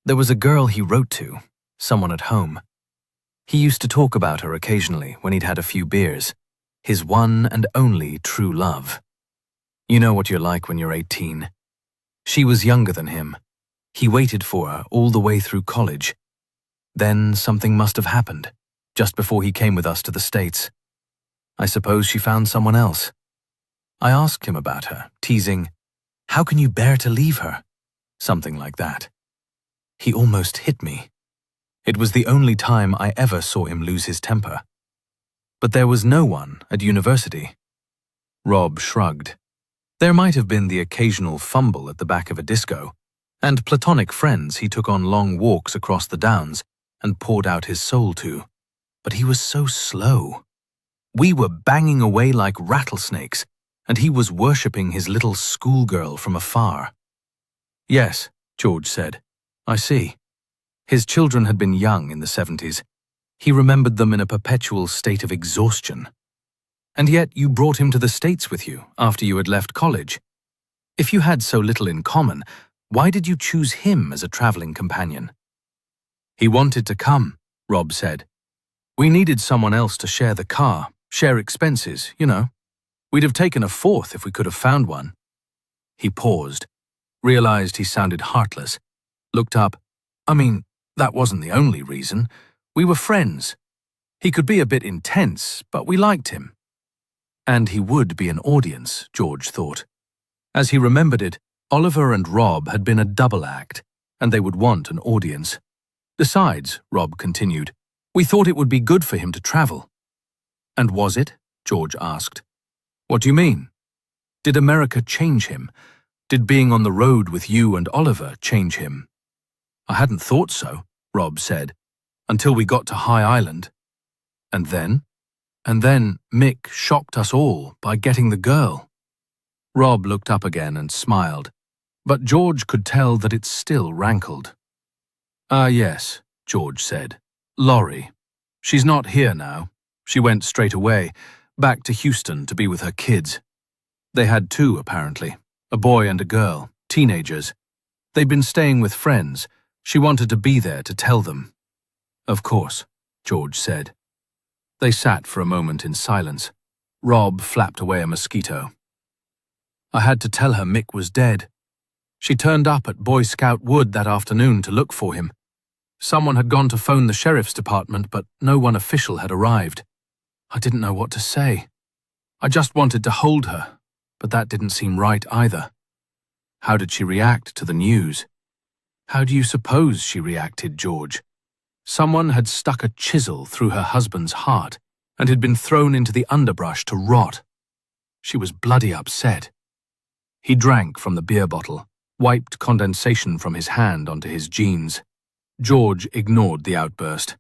There was a girl he wrote to, someone at home. He used to talk about her occasionally when he'd had a few beers. His one and only true love. You know what you're like when you're 18. She was younger than him. He waited for her all the way through college. Then something must have happened, just before he came with us to the States. I suppose she found someone else. I asked him about her, teasing, "How can you bear to leave her?" Something like that. He almost hit me. It was the only time I ever saw him lose his temper. But there was no one at university. Rob shrugged. There might have been the occasional fumble at the back of a disco, and platonic friends he took on long walks across the downs and poured out his soul to. But he was so slow. We were banging away like rattlesnakes, and he was worshipping his little schoolgirl from afar. Yes, George said. I see. His children had been young in the 70s. He remembered them in a perpetual state of exhaustion. And yet you brought him to the States with you after you had left college. If you had so little in common, why did you choose him as a traveling companion? He wanted to come, Rob said. We needed someone else to share the car, share expenses, you know. We'd have taken a fourth if we could have found one. He paused, realized he sounded heartless, looked up. I mean, that wasn't the only reason. We were friends. He could be a bit intense, but we liked him. And he would be an audience, George thought. As he remembered it, Oliver and Rob had been a double act, and they would want an audience. Besides, Rob continued, we thought it would be good for him to travel. And was it? George asked. What do you mean? Did America change him? Did being on the road with you and Oliver change him? I hadn't thought so, Rob said, until we got to High Island. And then? And then Mick shocked us all by getting the girl. Rob looked up again and smiled, but George could tell that it still rankled. Ah, yes, George said. Laurie. She's not here now. She went straight away, back to Houston to be with her kids. They had two, apparently, a boy and a girl, teenagers. They'd been staying with friends. She wanted to be there to tell them. Of course, George said. They sat for a moment in silence. Rob flapped away a mosquito. I had to tell her Mick was dead. She turned up at Boy Scout Wood that afternoon to look for him. Someone had gone to phone the sheriff's department, but no one official had arrived. I didn't know what to say. I just wanted to hold her, but that didn't seem right either. How did she react to the news? How do you suppose she reacted, George? Someone had stuck a chisel through her husband's heart and had been thrown into the underbrush to rot. She was bloody upset. He drank from the beer bottle, wiped condensation from his hand onto his jeans. George ignored the outburst.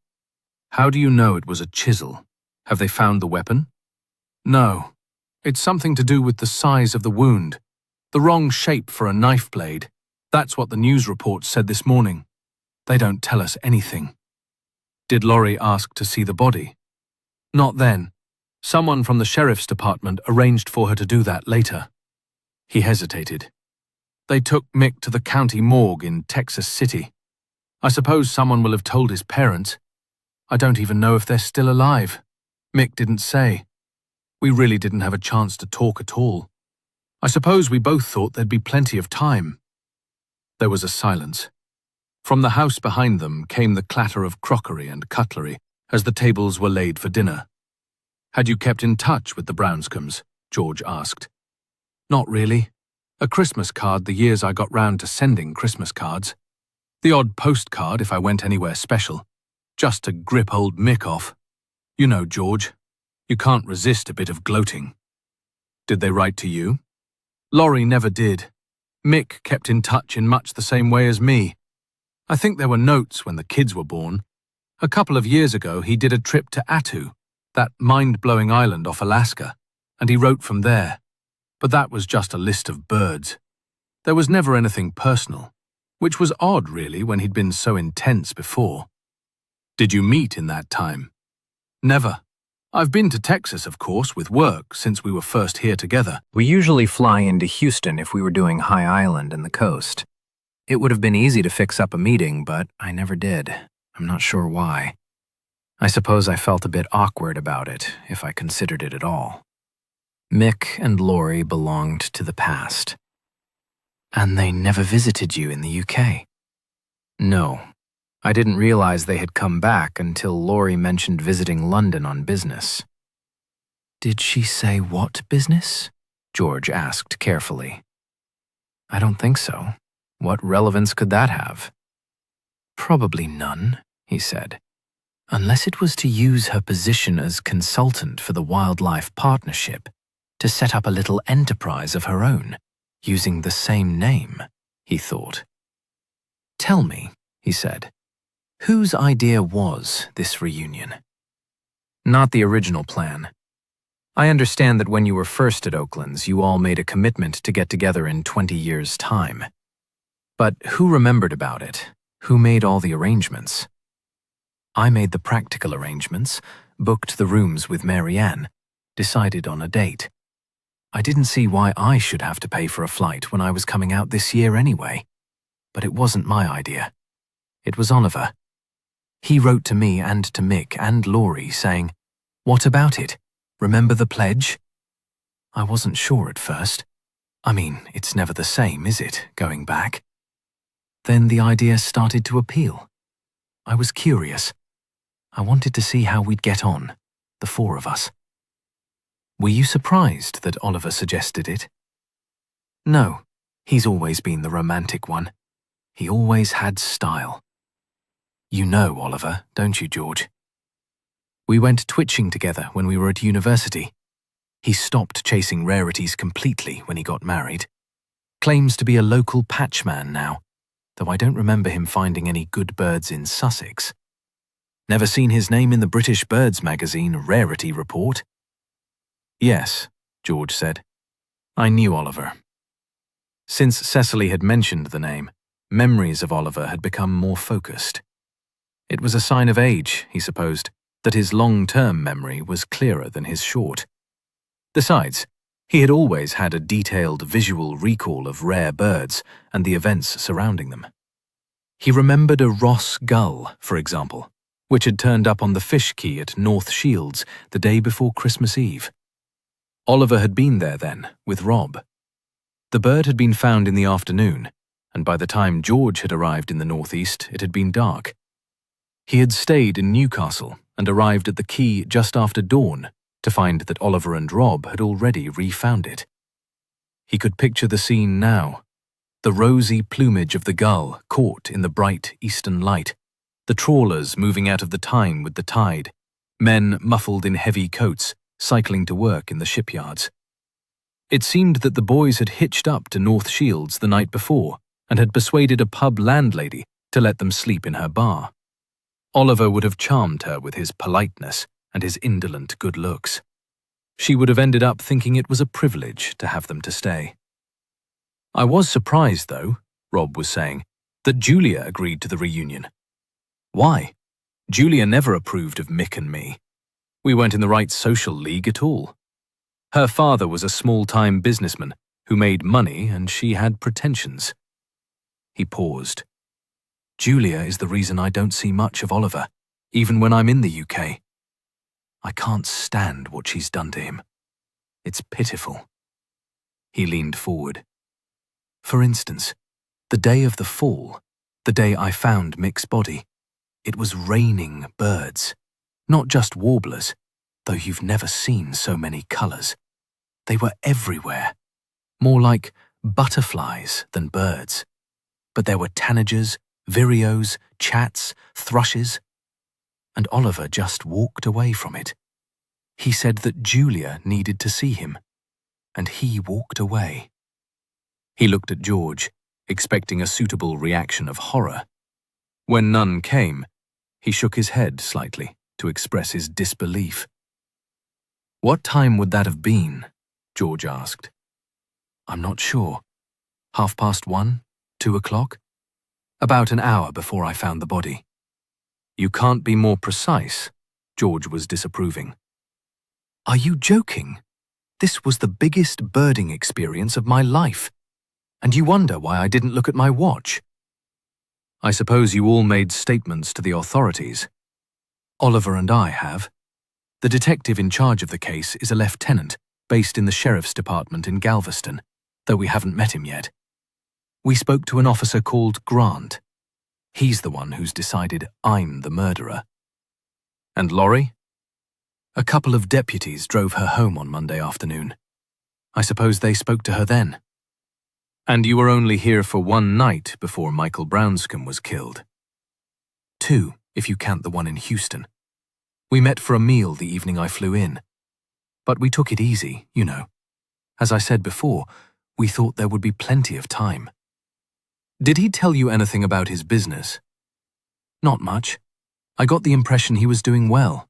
How do you know it was a chisel? Have they found the weapon? No. It's something to do with the size of the wound. The wrong shape for a knife blade. That's what the news reports said this morning. They don't tell us anything. Did Laurie ask to see the body? Not then. Someone from the sheriff's department arranged for her to do that later. He hesitated. They took Mick to the county morgue in Texas City. I suppose someone will have told his parents. I don't even know if they're still alive. Mick didn't say. We really didn't have a chance to talk at all. I suppose we both thought there'd be plenty of time. There was a silence. From the house behind them came the clatter of crockery and cutlery as the tables were laid for dinner. Had you kept in touch with the Brownscombes? George asked. Not really. A Christmas card the years I got round to sending Christmas cards. The odd postcard if I went anywhere special, just to grip old Mick off. You know, George, you can't resist a bit of gloating. Did they write to you? Laurie never did. Mick kept in touch in much the same way as me. I think there were notes when the kids were born. A couple of years ago he did a trip to Attu, that mind-blowing island off Alaska, and he wrote from there. But that was just a list of birds. There was never anything personal, which was odd really when he'd been so intense before. Did you meet in that time? Never. I've been to Texas, of course, with work since we were first here together. We usually fly into Houston if we were doing High Island and the coast. It would have been easy to fix up a meeting, but I never did. I'm not sure why. I suppose I felt a bit awkward about it, if I considered it at all. Mick and Laurie belonged to the past. And they never visited you in the UK? No. I didn't realize they had come back until Laurie mentioned visiting London on business. Did she say what business? George asked carefully. I don't think so. What relevance could that have? Probably none, he said. Unless it was to use her position as consultant for the Wildlife Partnership to set up a little enterprise of her own, using the same name, he thought. Tell me, he said, whose idea was this reunion? Not the original plan. I understand that when you were first at Oakland's, you all made a commitment to get together in 20 years' time. But who remembered about it? Who made all the arrangements? I made the practical arrangements, booked the rooms with Mary Ann, decided on a date. I didn't see why I should have to pay for a flight when I was coming out this year anyway. But it wasn't my idea. It was Oliver. He wrote to me and to Mick and Laurie saying, "What about it? Remember the pledge?" I wasn't sure at first. I mean, it's never the same, is it, going back? Then the idea started to appeal. I was curious. I wanted to see how we'd get on, the four of us. Were you surprised that Oliver suggested it? No, he's always been the romantic one. He always had style. You know Oliver, don't you, George? We went twitching together when we were at university. He stopped chasing rarities completely when he got married. Claims to be a local patchman now, though I don't remember him finding any good birds in Sussex. Never seen his name in the British Birds magazine Rarity Report? Yes, George said. I knew Oliver. Since Cecily had mentioned the name, memories of Oliver had become more focused. It was a sign of age, he supposed, that his long-term memory was clearer than his short. Besides, he had always had a detailed visual recall of rare birds and the events surrounding them. He remembered a Ross gull, for example, which had turned up on the fish quay at North Shields the day before Christmas Eve. Oliver had been there then, with Rob. The bird had been found in the afternoon, and by the time George had arrived in the northeast, it had been dark. He had stayed in Newcastle and arrived at the quay just after dawn to find that Oliver and Rob had already refound it. He could picture the scene now, the rosy plumage of the gull caught in the bright eastern light, the trawlers moving out of the Tyne with the tide, men muffled in heavy coats cycling to work in the shipyards. It seemed that the boys had hitched up to North Shields the night before and had persuaded a pub landlady to let them sleep in her bar. Oliver would have charmed her with his politeness and his indolent good looks. She would have ended up thinking it was a privilege to have them to stay. I was surprised, though, Rob was saying, that Julia agreed to the reunion. Why? Julia never approved of Mick and me. We weren't in the right social league at all. Her father was a small-time businessman who made money and she had pretensions. He paused. Julia is the reason I don't see much of Oliver, even when I'm in the UK. I can't stand what she's done to him. It's pitiful. He leaned forward. For instance, the day of the fall, the day I found Mick's body, it was raining birds. Not just warblers, though you've never seen so many colours. They were everywhere. More like butterflies than birds. But there were tanagers, vireos, chats, thrushes. And Oliver just walked away from it. He said that Julia needed to see him, and he walked away. He looked at George, expecting a suitable reaction of horror. When none came, he shook his head slightly to express his disbelief. What time would that have been? George asked. I'm not sure. 1:30, 2 o'clock? About an hour before I found the body. You can't be more precise, George was disapproving. Are you joking? This was the biggest birding experience of my life. And you wonder why I didn't look at my watch? I suppose you all made statements to the authorities. Oliver and I have. The detective in charge of the case is a lieutenant based in the sheriff's department in Galveston, though we haven't met him yet. We spoke to an officer called Grant. He's the one who's decided I'm the murderer. And Laurie? A couple of deputies drove her home on Monday afternoon. I suppose they spoke to her then. And you were only here for one night before Michael Brownscombe was killed. 2, if you count the one in Houston. We met for a meal the evening I flew in. But we took it easy, you know. As I said before, we thought there would be plenty of time. Did he tell you anything about his business? Not much. I got the impression he was doing well.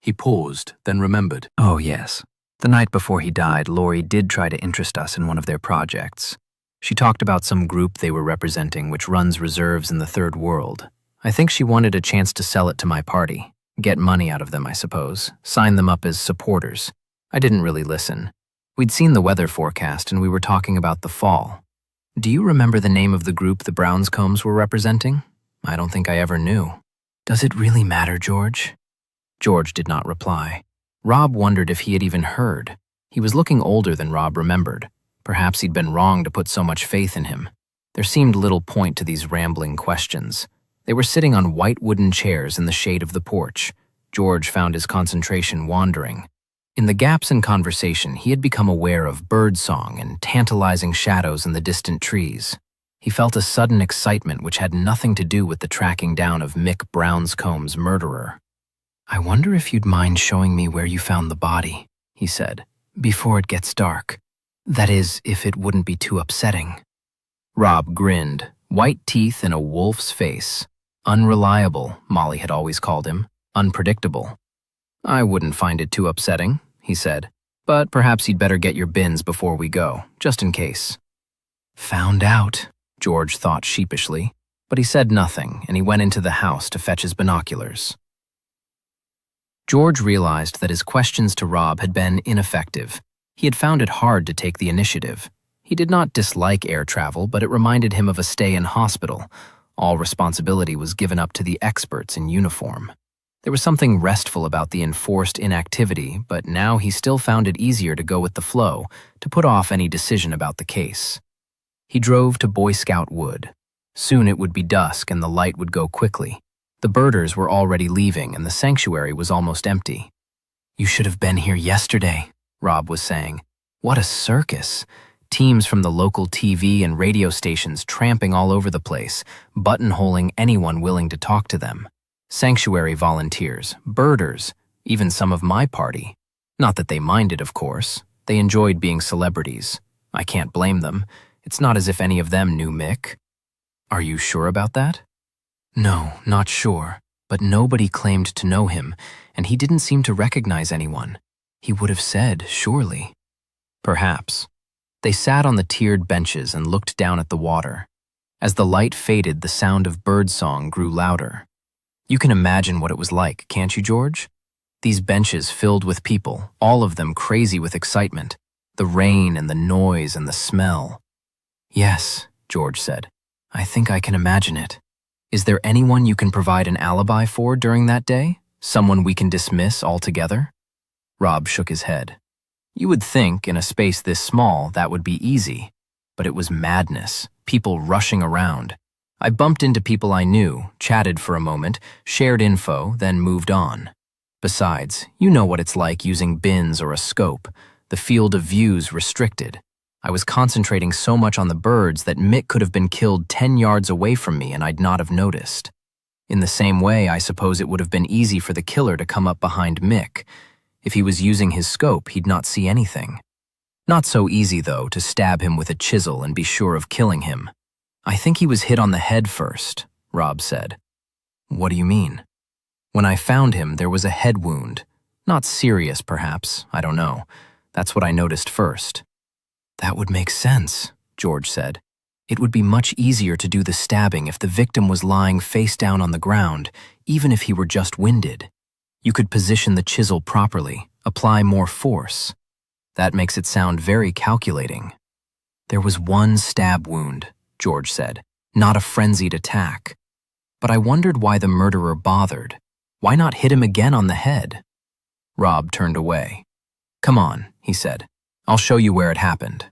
He paused, then remembered. Oh, yes. The night before he died, Laurie did try to interest us in one of their projects. She talked about some group they were representing which runs reserves in the Third World. I think she wanted a chance to sell it to my party. Get money out of them, I suppose. Sign them up as supporters. I didn't really listen. We'd seen the weather forecast and we were talking about the fall. Do you remember the name of the group the Brownscombes were representing? I don't think I ever knew. Does it really matter, George? George did not reply. Rob wondered if he had even heard. He was looking older than Rob remembered. Perhaps he'd been wrong to put so much faith in him. There seemed little point to these rambling questions. They were sitting on white wooden chairs in the shade of the porch. George found his concentration wandering. In the gaps in conversation, he had become aware of birdsong and tantalizing shadows in the distant trees. He felt a sudden excitement which had nothing to do with the tracking down of Mick Brownscomb's murderer. "I wonder if you'd mind showing me where you found the body," he said, "before it gets dark. That is, if it wouldn't be too upsetting." Rob grinned, white teeth in a wolf's face. Unreliable, Molly had always called him, unpredictable. "I wouldn't find it too upsetting," he said, "but perhaps you'd better get your bins before we go, just in case." Found out, George thought sheepishly, but he said nothing, and he went into the house to fetch his binoculars. George realized that his questions to Rob had been ineffective. He had found it hard to take the initiative. He did not dislike air travel, but it reminded him of a stay in hospital. All responsibility was given up to the experts in uniform. There was something restful about the enforced inactivity, but now he still found it easier to go with the flow, to put off any decision about the case. He drove to Boy Scout Wood. Soon it would be dusk and the light would go quickly. The birders were already leaving and the sanctuary was almost empty. "You should have been here yesterday," Rob was saying. "What a circus. Teams from the local TV and radio stations tramping all over the place, buttonholing anyone willing to talk to them. Sanctuary volunteers, birders, even some of my party. Not that they minded, of course. They enjoyed being celebrities. I can't blame them. It's not as if any of them knew Mick." "Are you sure about that?" "No, not sure, but nobody claimed to know him, and he didn't seem to recognize anyone. He would have said, surely." "Perhaps." They sat on the tiered benches and looked down at the water. As the light faded, the sound of birdsong grew louder. You can imagine what it was like, can't you, George? These benches filled with people, all of them crazy with excitement. The rain and the noise and the smell. "Yes," George said. "I think I can imagine it. Is there anyone you can provide an alibi for during that day? Someone we can dismiss altogether?" Rob shook his head. You would think, in a space this small, that would be easy. But it was madness, people rushing around. I bumped into people I knew, chatted for a moment, shared info, then moved on. Besides, you know what it's like using bins or a scope. The field of view's restricted. I was concentrating so much on the birds that Mick could have been killed 10 yards away from me and I'd not have noticed. In the same way, I suppose it would have been easy for the killer to come up behind Mick. If he was using his scope, he'd not see anything. Not so easy, though, to stab him with a chisel and be sure of killing him. "I think he was hit on the head first," Rob said. "What do you mean?" "When I found him, there was a head wound. Not serious, perhaps, I don't know. That's what I noticed first." "That would make sense," George said. "It would be much easier to do the stabbing if the victim was lying face down on the ground, even if he were just winded. You could position the chisel properly, apply more force. That makes it sound very calculating." "There was one stab wound," George said, "not a frenzied attack. But I wondered why the murderer bothered. Why not hit him again on the head?" Rob turned away. "Come on," he said. "I'll show you where it happened."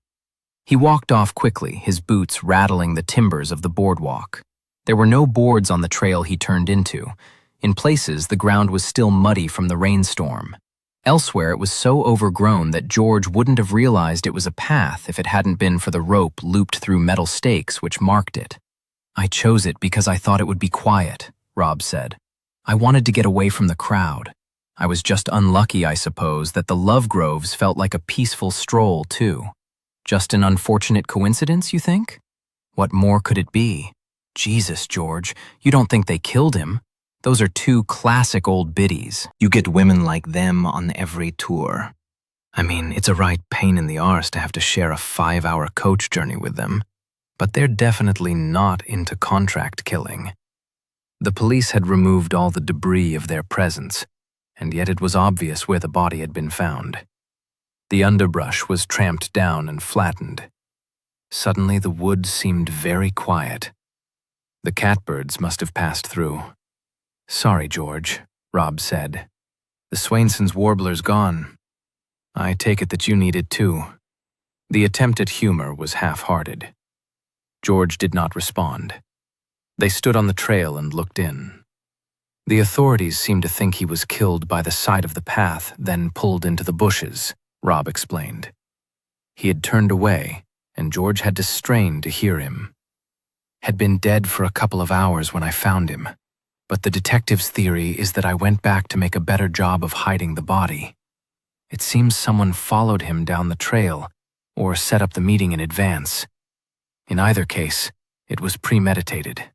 He walked off quickly, his boots rattling the timbers of the boardwalk. There were no boards on the trail he turned into. In places, the ground was still muddy from the rainstorm. Elsewhere, it was so overgrown that George wouldn't have realized it was a path if it hadn't been for the rope looped through metal stakes which marked it. "I chose it because I thought it would be quiet," Rob said. "I wanted to get away from the crowd. I was just unlucky, I suppose, that the Love Groves felt like a peaceful stroll, too. Just an unfortunate coincidence, you think? What more could it be? Jesus, George, you don't think they killed him? Those are two classic old biddies. You get women like them on every tour. I mean, it's a right pain in the arse to have to share a 5-hour coach journey with them. But they're definitely not into contract killing." The police had removed all the debris of their presence, and yet it was obvious where the body had been found. The underbrush was tramped down and flattened. Suddenly the woods seemed very quiet. The catbirds must have passed through. "Sorry, George," Rob said. "The Swainson's warbler's gone. I take it that you need it too." The attempt at humor was half-hearted. George did not respond. They stood on the trail and looked in. The authorities seemed to think he was killed by the side of the path, then pulled into the bushes, Rob explained. He had turned away, and George had to strain to hear him. had been dead for a couple of hours when I found him, but the detective's theory is that I went back to make a better job of hiding the body. It seems someone followed him down the trail or set up the meeting in advance. In either case, it was premeditated.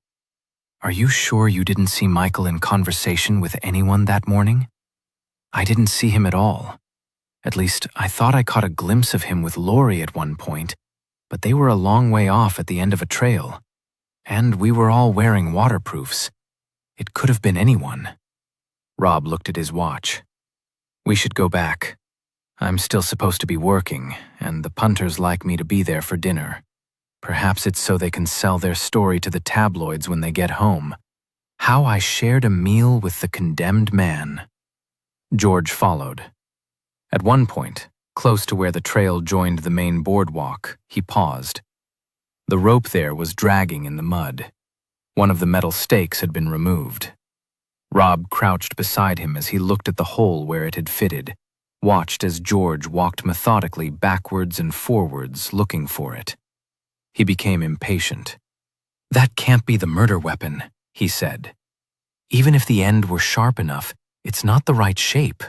Are you sure you didn't see Michael in conversation with anyone that morning? I didn't see him at all. At least, I thought I caught a glimpse of him with Laurie at one point, but they were a long way off at the end of a trail. And we were all wearing waterproofs. It could have been anyone. Rob looked at his watch. We should go back. I'm still supposed to be working, and the punters like me to be there for dinner. Perhaps it's so they can sell their story to the tabloids when they get home. How I shared a meal with the condemned man. George followed. At one point, close to where the trail joined the main boardwalk, he paused. The rope there was dragging in the mud. One of the metal stakes had been removed. Rob crouched beside him as he looked at the hole where it had fitted, watched as George walked methodically backwards and forwards looking for it. He became impatient. That can't be the murder weapon, he said. Even if the end were sharp enough, it's not the right shape.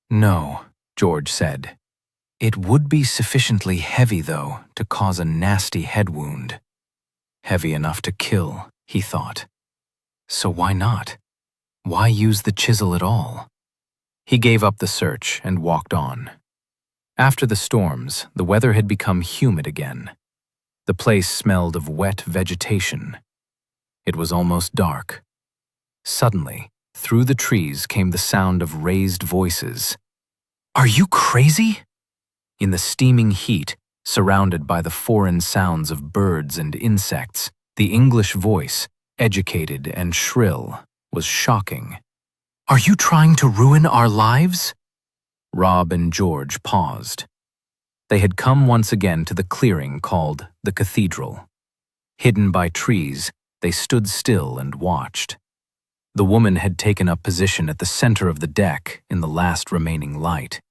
No, George said. It would be sufficiently heavy, though, to cause a nasty head wound. Heavy enough to kill, he thought. So why not? Why use the chisel at all? He gave up the search and walked on. After the storms, the weather had become humid again. The place smelled of wet vegetation. It was almost dark. Suddenly, through the trees came the sound of raised voices. Are you crazy? In the steaming heat, surrounded by the foreign sounds of birds and insects, the English voice, educated and shrill, was shocking. Are you trying to ruin our lives? Rob and George paused. They had come once again to the clearing called the Cathedral. Hidden by trees, they stood still and watched. The woman had taken up position at the center of the deck in the last remaining light.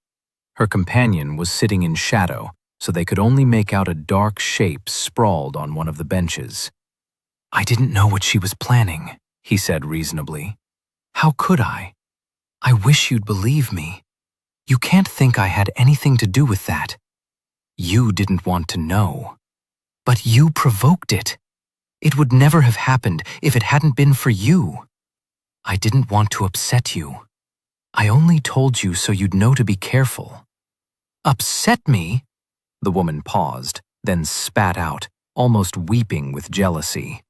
Her companion was sitting in shadow, so they could only make out a dark shape sprawled on one of the benches. I didn't know what she was planning, he said reasonably. How could I? I wish you'd believe me. You can't think I had anything to do with that. You didn't want to know. But you provoked it. It would never have happened if it hadn't been for you. I didn't want to upset you. I only told you so you'd know to be careful. Upset me? The woman paused, then spat out, almost weeping with jealousy.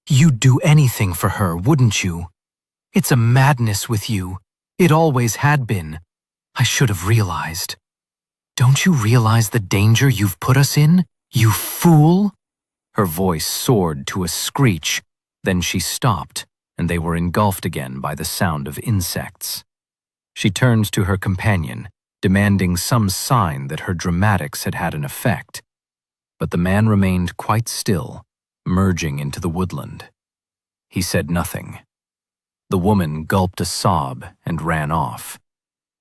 You'd do anything for her, wouldn't you? It's a madness with you. It always had been. I should have realized. Don't you realize the danger you've put us in, you fool? Her voice soared to a screech, then she stopped, and they were engulfed again by the sound of insects. She turned to her companion, demanding some sign that her dramatics had had an effect. But the man remained quite still, merging into the woodland. He said nothing. The woman gulped a sob and ran off.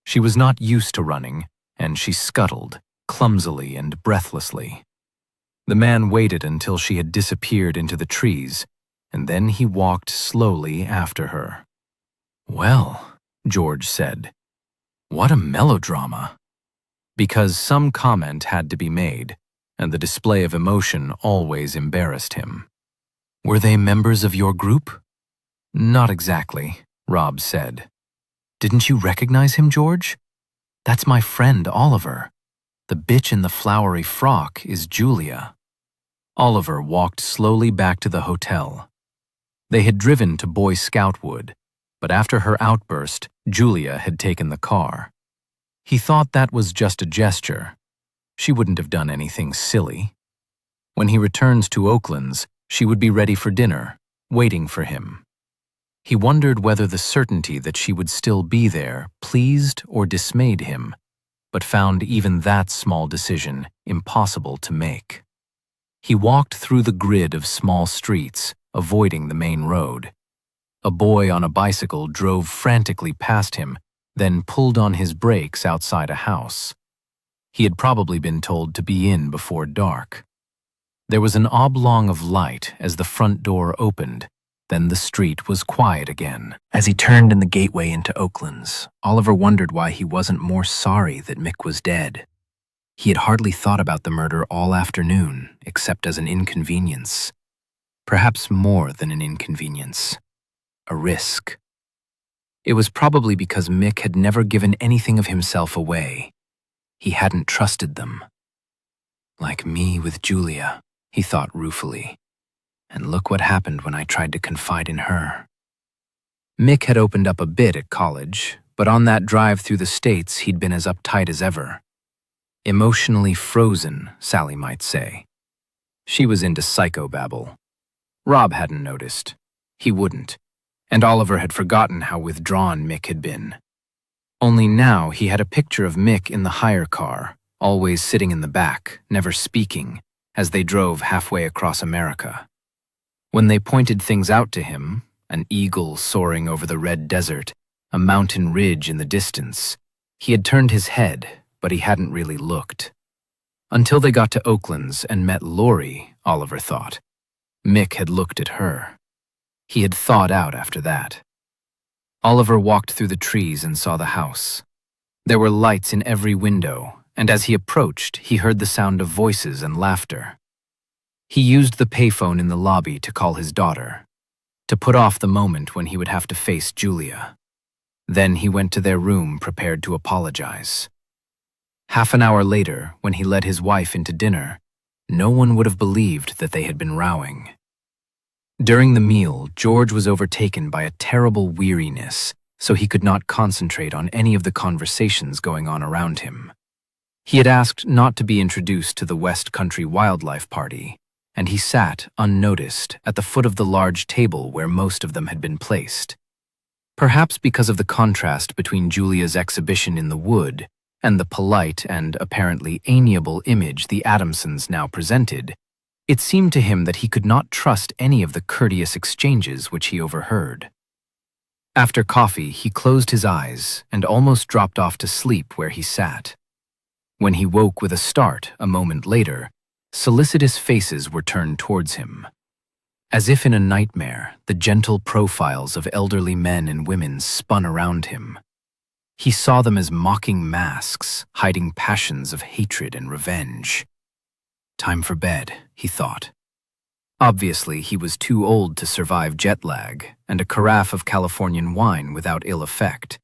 She was not used to running, and she scuttled, clumsily and breathlessly. The man waited until she had disappeared into the trees, and then he walked slowly after her. Well, George said, what a melodrama. Because some comment had to be made, and the display of emotion always embarrassed him. Were they members of your group? Not exactly, Rob said. Didn't you recognize him, George? That's my friend Oliver. The bitch in the flowery frock is Julia. Oliver walked slowly back to the hotel. They had driven to Boy Scout Wood, but after her outburst, Julia had taken the car. He thought that was just a gesture. She wouldn't have done anything silly. When he returned to Oakland's, she would be ready for dinner, waiting for him. He wondered whether the certainty that she would still be there pleased or dismayed him, but found even that small decision impossible to make. He walked through the grid of small streets, avoiding the main road. A boy on a bicycle drove frantically past him, then pulled on his brakes outside a house. He had probably been told to be in before dark. There was an oblong of light as the front door opened. Then the street was quiet again. As he turned in the gateway into Oakland's, Oliver wondered why he wasn't more sorry that Mick was dead. He had hardly thought about the murder all afternoon, except as an inconvenience. Perhaps more than an inconvenience. A risk. It was probably because Mick had never given anything of himself away. He hadn't trusted them. Like me with Julia, he thought ruefully. And look what happened when I tried to confide in her. Mick had opened up a bit at college, but on that drive through the States he'd been as uptight as ever. Emotionally frozen, Sally might say. She was into psychobabble. Rob hadn't noticed. He wouldn't. And Oliver had forgotten how withdrawn Mick had been. Only now he had a picture of Mick in the hire car, always sitting in the back, never speaking, as they drove halfway across America. When they pointed things out to him, an eagle soaring over the red desert, a mountain ridge in the distance, he had turned his head, but he hadn't really looked. Until they got to Oakland's and met Lori, Oliver thought. Mick had looked at her. He had thawed out after that. Oliver walked through the trees and saw the house. There were lights in every window, and as he approached, he heard the sound of voices and laughter. He used the payphone in the lobby to call his daughter, to put off the moment when he would have to face Julia. Then he went to their room prepared to apologize. Half an hour later, when he led his wife into dinner, no one would have believed that they had been rowing. During the meal, George was overtaken by a terrible weariness, so he could not concentrate on any of the conversations going on around him. He had asked not to be introduced to the West Country Wildlife Party, and he sat, unnoticed, at the foot of the large table where most of them had been placed. Perhaps because of the contrast between Julia's exhibition in the wood and the polite and apparently amiable image the Adamsons now presented, it seemed to him that he could not trust any of the courteous exchanges which he overheard. After coffee, he closed his eyes and almost dropped off to sleep where he sat. When he woke with a start a moment later, solicitous faces were turned towards him. As if in a nightmare, the gentle profiles of elderly men and women spun around him. He saw them as mocking masks, hiding passions of hatred and revenge. Time for bed, he thought. Obviously, he was too old to survive jet lag, and a carafe of Californian wine without ill effect.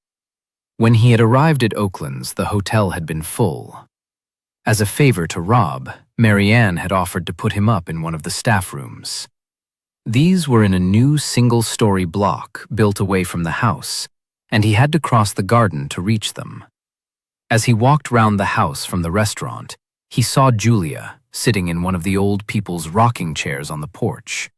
When he had arrived at Oakland's, the hotel had been full. As a favor to Rob, Marianne had offered to put him up in one of the staff rooms. These were in a new single-story block built away from the house, and he had to cross the garden to reach them. As he walked round the house from the restaurant, he saw Julia sitting in one of the old people's rocking chairs on the porch.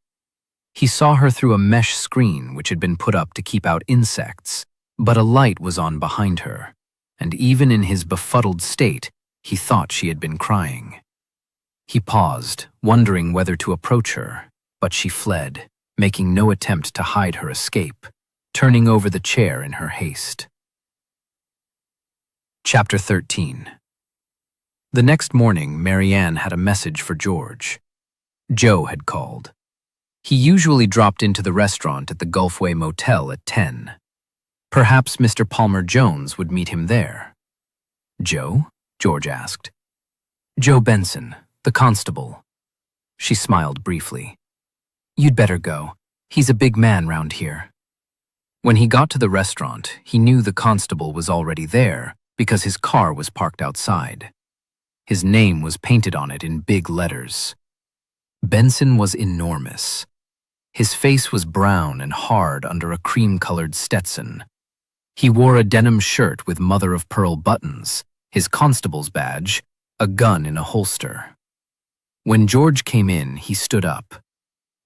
He saw her through a mesh screen which had been put up to keep out insects, but a light was on behind her, and even in his befuddled state, he thought she had been crying. He paused, wondering whether to approach her, but she fled, making no attempt to hide her escape, turning over the chair in her haste. Chapter 13. The next morning, Marianne had a message for George. Joe had called. He usually dropped into the restaurant at the Gulfway Motel at 10. Perhaps Mr. Palmer Jones would meet him there. Joe? George asked. Joe Benson, the constable. She smiled briefly. You'd better go. He's a big man round here. When he got to the restaurant, he knew the constable was already there because his car was parked outside. His name was painted on it in big letters. Benson was enormous. His face was brown and hard under a cream-colored Stetson. He wore a denim shirt with mother-of-pearl buttons, his constable's badge, a gun in a holster. When George came in, he stood up.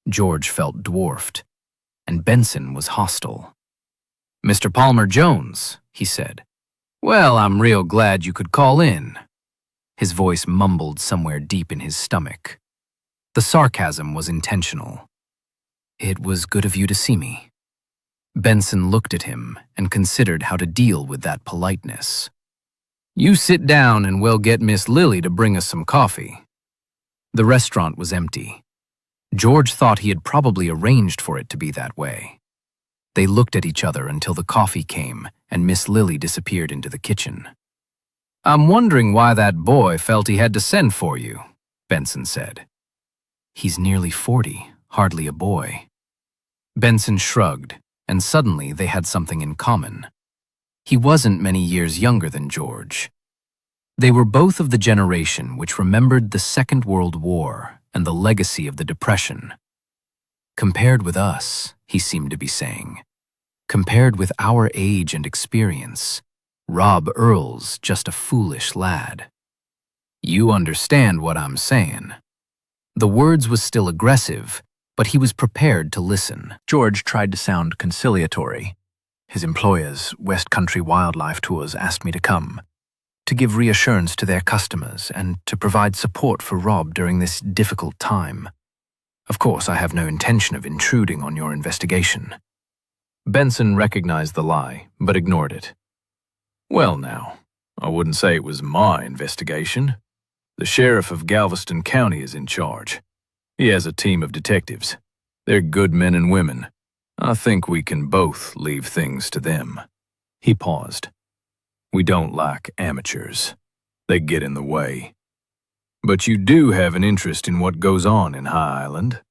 George felt dwarfed, and Benson was hostile. Mr. Palmer Jones, he said. Well, I'm real glad you could call in. His voice mumbled somewhere deep in his stomach. The sarcasm was intentional. It was good of you to see me. Benson looked at him and considered how to deal with that politeness. You sit down and we'll get Miss Lily to bring us some coffee. The restaurant was empty. George thought he had probably arranged for it to be that way. They looked at each other until the coffee came and Miss Lily disappeared into the kitchen. "I'm wondering why that boy felt he had to send for you," Benson said. "He's nearly 40, hardly a boy." Benson shrugged, and suddenly they had something in common. He wasn't many years younger than George. They were both of the generation which remembered the Second World War and the legacy of the Depression. "Compared with us," he seemed to be saying, "compared with our age and experience, Rob Earle's just a foolish lad. You understand what I'm saying." The words was still aggressive, but he was prepared to listen. George tried to sound conciliatory. His employers, West Country Wildlife Tours, asked me to come, to give reassurance to their customers and to provide support for Rob during this difficult time. Of course, I have no intention of intruding on your investigation. Benson recognized the lie, but ignored it. "Well now, I wouldn't say it was my investigation. The sheriff of Galveston County is in charge. He has a team of detectives. They're good men and women. I think we can both leave things to them." He paused. "We don't like amateurs. They get in the way. But you do have an interest in what goes on in High Island."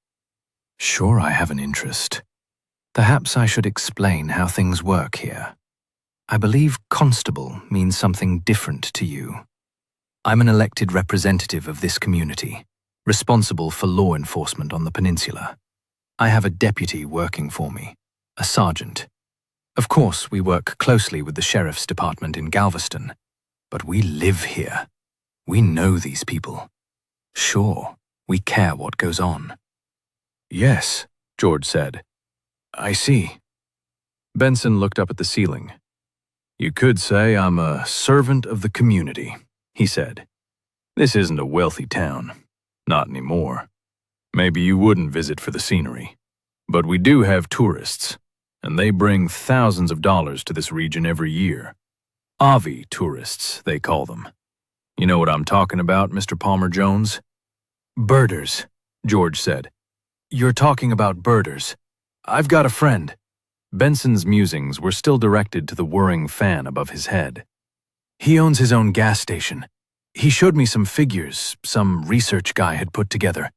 "Sure, I have an interest. Perhaps I should explain how things work here. I believe constable means something different to you. I'm an elected representative of this community, responsible for law enforcement on the peninsula. I have a deputy working for me, a sergeant. Of course, we work closely with the sheriff's department in Galveston, but we live here. We know these people. Sure, we care what goes on." "Yes," George said. "I see." Benson looked up at the ceiling. "You could say I'm a servant of the community," he said. "This isn't a wealthy town. Not anymore. Maybe you wouldn't visit for the scenery. But we do have tourists, and they bring thousands of dollars to this region every year. Avi tourists, they call them. You know what I'm talking about, Mr. Palmer Jones?" "Birders," George said. "You're talking about birders. I've got a friend." Benson's musings were still directed to the whirring fan above his head. "He owns his own gas station. He showed me some figures some research guy had put together.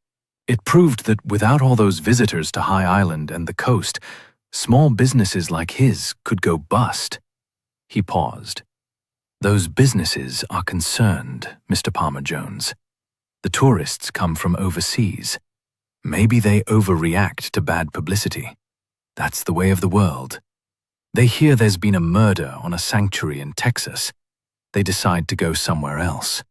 It proved that without all those visitors to High Island and the coast, small businesses like his could go bust." He paused. "Those businesses are concerned, Mr. Palmer Jones. The tourists come from overseas. Maybe they overreact to bad publicity. That's the way of the world. They hear there's been a murder on a sanctuary in Texas. They decide to go somewhere else.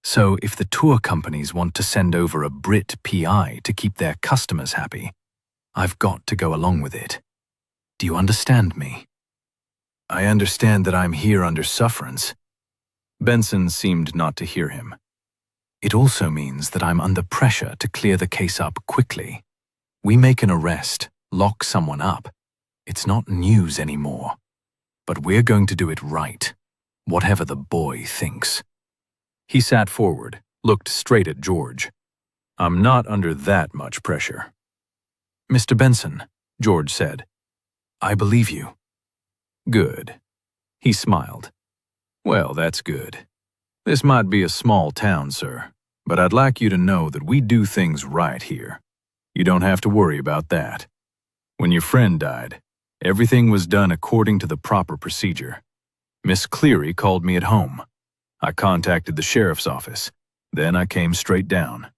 So if the tour companies want to send over a Brit PI to keep their customers happy, I've got to go along with it. Do you understand me?" "I understand that I'm here under sufferance." Benson seemed not to hear him. "It also means that I'm under pressure to clear the case up quickly. We make an arrest, lock someone up. It's not news anymore. But we're going to do it right, whatever the boy thinks." He sat forward, looked straight at George. "I'm not under that much pressure." "Mr. Benson," George said, "I believe you." "Good." He smiled. "Well, that's good. This might be a small town, sir, but I'd like you to know that we do things right here. You don't have to worry about that. When your friend died, everything was done according to the proper procedure. Miss Cleary called me at home. I contacted the sheriff's office. Then I came straight down.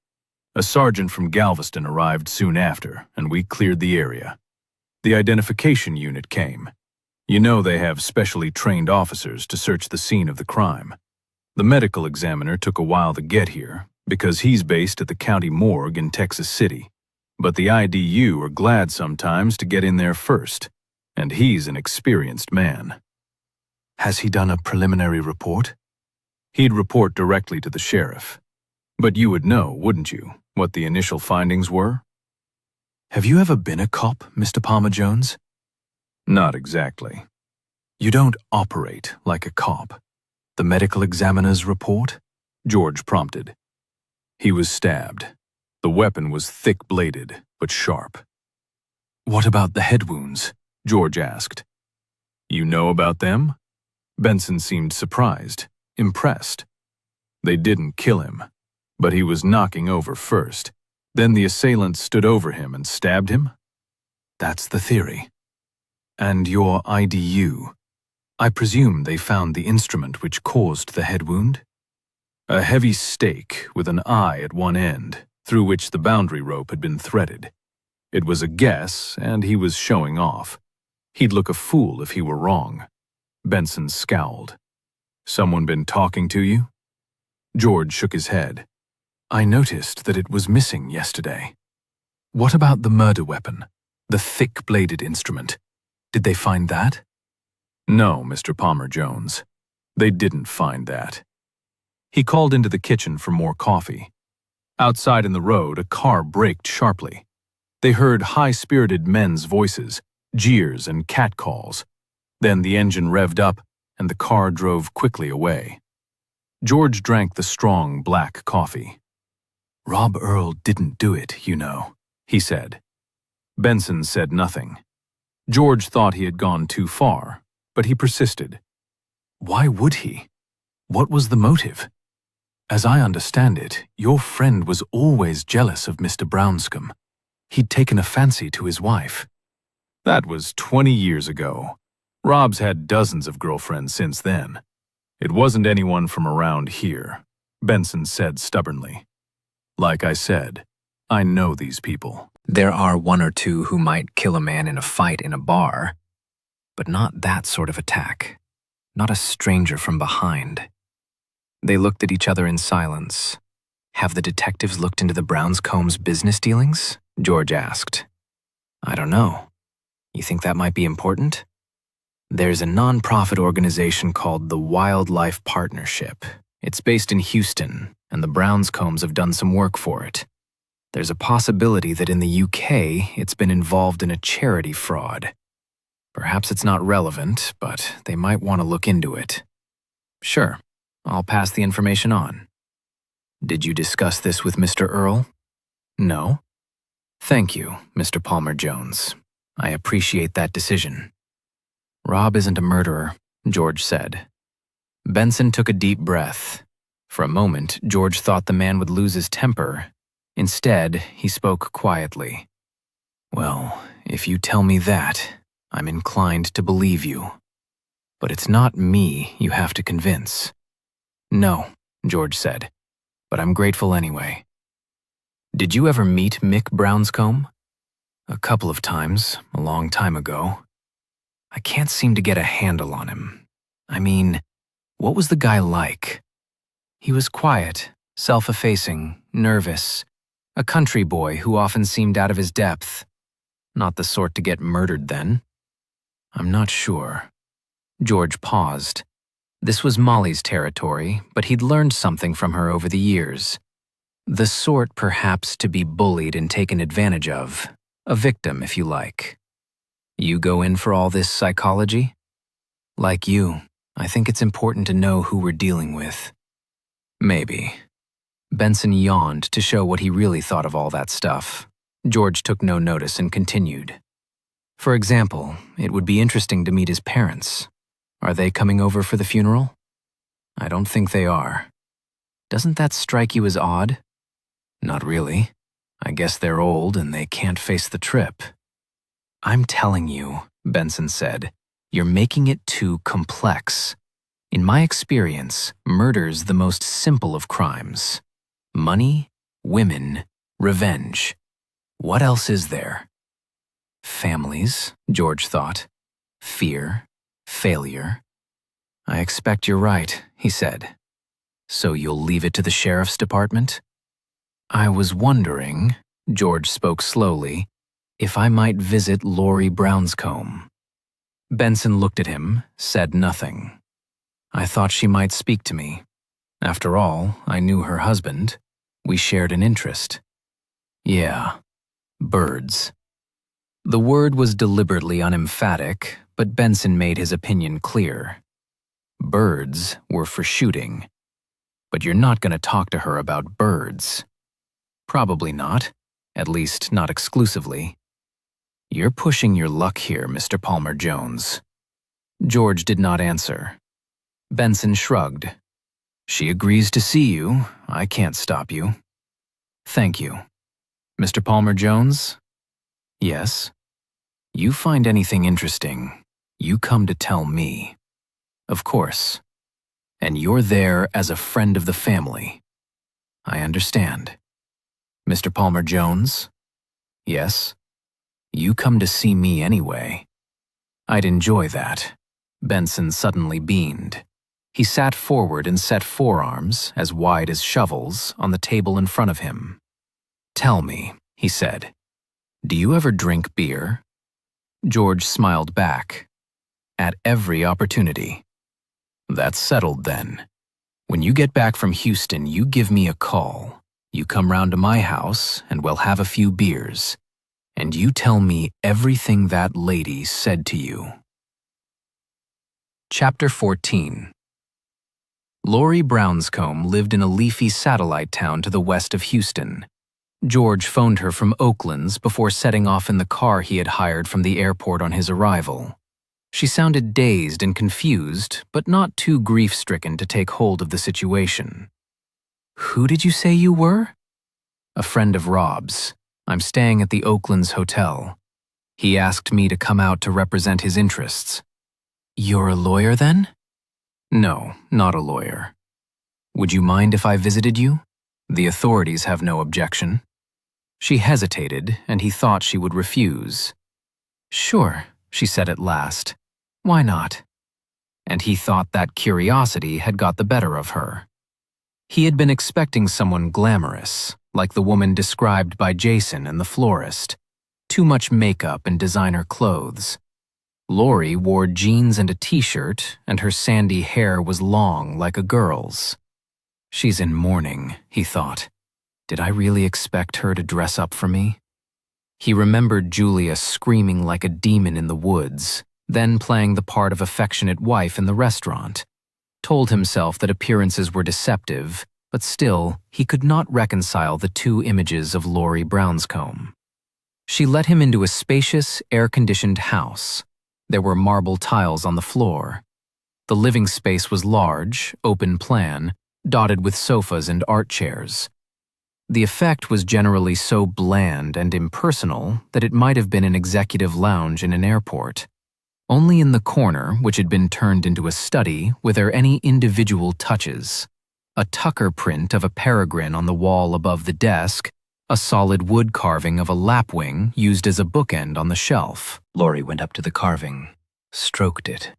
A sergeant from Galveston arrived soon after, and we cleared the area. The identification unit came. You know they have specially trained officers to search the scene of the crime. The medical examiner took a while to get here, because he's based at the county morgue in Texas City. But the IDU are glad sometimes to get in there first, and he's an experienced man." "Has he done a preliminary report?" "He'd report directly to the sheriff. But you would know, wouldn't you, what the initial findings were?" "Have you ever been a cop, Mr. Palmer Jones?" "Not exactly." "You don't operate like a cop. The medical examiner's report?" George prompted. He was stabbed. The weapon was thick-bladed, but sharp. What about the head wounds? George asked. You know about them? Benson seemed surprised, impressed. They didn't kill him, but he was knocking over first. Then the assailant stood over him and stabbed him? That's the theory. And your IDU? I presume they found the instrument which caused the head wound? A heavy stake with an eye at one end, through which the boundary rope had been threaded. It was a guess, and he was showing off. He'd look a fool if he were wrong. Benson scowled. Someone been talking to you? George shook his head. I noticed that it was missing yesterday. What about the murder weapon? The thick-bladed instrument? Did they find that? No, Mr. Palmer Jones. They didn't find that. He called into the kitchen for more coffee. Outside in the road, a car braked sharply. They heard high-spirited men's voices, jeers and catcalls. Then the engine revved up, and the car drove quickly away. George drank the strong black coffee. Rob Earl didn't do it, you know, he said. Benson said nothing. George thought he had gone too far, but he persisted. Why would he? What was the motive? As I understand it, your friend was always jealous of Mr. Brownscombe. He'd taken a fancy to his wife. That was 20 years ago. Rob's had dozens of girlfriends since then. It wasn't anyone from around here, Benson said stubbornly. Like I said, I know these people. There are one or two who might kill a man in a fight in a bar, but not that sort of attack. Not a stranger from behind. They looked at each other in silence. Have the detectives looked into the Brownscombes' business dealings? George asked. I don't know. You think that might be important? There's a non-profit organization called the Wildlife Partnership. It's based in Houston, and the Brownscombes have done some work for it. There's a possibility that in the UK, it's been involved in a charity fraud. Perhaps it's not relevant, but they might want to look into it. Sure, I'll pass the information on. Did you discuss this with Mr. Earl? No? Thank you, Mr. Palmer Jones. I appreciate that decision. Rob isn't a murderer, George said. Benson took a deep breath. For a moment, George thought the man would lose his temper. Instead, he spoke quietly. Well, if you tell me that, I'm inclined to believe you. But it's not me you have to convince. No, George said, but I'm grateful anyway. Did you ever meet Mick Brownscombe? A couple of times, a long time ago. I can't seem to get a handle on him. I mean, what was the guy like? He was quiet, self-effacing, nervous, a country boy who often seemed out of his depth. Not the sort to get murdered then. I'm not sure. George paused. This was Molly's territory, but he'd learned something from her over the years. The sort perhaps to be bullied and taken advantage of. A victim, if you like. You go in for all this psychology? Like you, I think it's important to know who we're dealing with. Maybe. Benson yawned to show what he really thought of all that stuff. George took no notice and continued. For example, it would be interesting to meet his parents. Are they coming over for the funeral? I don't think they are. Doesn't that strike you as odd? Not really. I guess they're old and they can't face the trip. I'm telling you, Benson said, you're making it too complex. In my experience, murder's the most simple of crimes. Money, women, revenge. What else is there? Families, George thought. Fear, failure. I expect you're right, he said. So you'll leave it to the sheriff's department? I was wondering, George spoke slowly, if I might visit Laurie Brownscombe. Benson looked at him, said nothing. I thought she might speak to me. After all, I knew her husband. We shared an interest. Yeah, birds. The word was deliberately unemphatic, but Benson made his opinion clear. Birds were for shooting. But you're not going to talk to her about birds, Probably not. At least, not exclusively. You're pushing your luck here, Mr. Palmer Jones. George did not answer. Benson shrugged. She agrees to see you. I can't stop you. Thank you. Mr. Palmer Jones? Yes. You find anything interesting, you come to tell me. Of course. And you're there as a friend of the family. I understand. Mr. Palmer Jones? Yes. You come to see me anyway. I'd enjoy that. Benson suddenly beamed. He sat forward and set forearms, as wide as shovels, on the table in front of him. Tell me, he said, do you ever drink beer? George smiled back. At every opportunity. That's settled then. When you get back from Houston, you give me a call. You come round to my house, and we'll have a few beers. And you tell me everything that lady said to you. Chapter 14. Lori Brownscombe lived in a leafy satellite town to the west of Houston. George phoned her from Oakland's before setting off in the car he had hired from the airport on his arrival. She sounded dazed and confused, but not too grief-stricken to take hold of the situation. Who did you say you were? A friend of Rob's. I'm staying at the Oakland's hotel. He asked me to come out to represent his interests. You're a lawyer then? No, not a lawyer. Would you mind if I visited you? The authorities have no objection. She hesitated, and he thought she would refuse. Sure, she said at last. Why not? And he thought that curiosity had got the better of her. He had been expecting someone glamorous, like the woman described by Jason and the florist. Too much makeup and designer clothes. Lori wore jeans and a t-shirt, and her sandy hair was long like a girl's. She's in mourning, he thought. Did I really expect her to dress up for me? He remembered Julia screaming like a demon in the woods, then playing the part of affectionate wife in the restaurant. Told himself that appearances were deceptive, but still, he could not reconcile the two images of Lori Brownscombe. She let him into a spacious, air-conditioned house. There were marble tiles on the floor. The living space was large, open plan, dotted with sofas and art chairs. The effect was generally so bland and impersonal that it might have been an executive lounge in an airport. Only in the corner, which had been turned into a study, were there any individual touches. A Tucker print of a peregrine on the wall above the desk, a solid wood carving of a lapwing used as a bookend on the shelf. Lori went up to the carving, stroked it.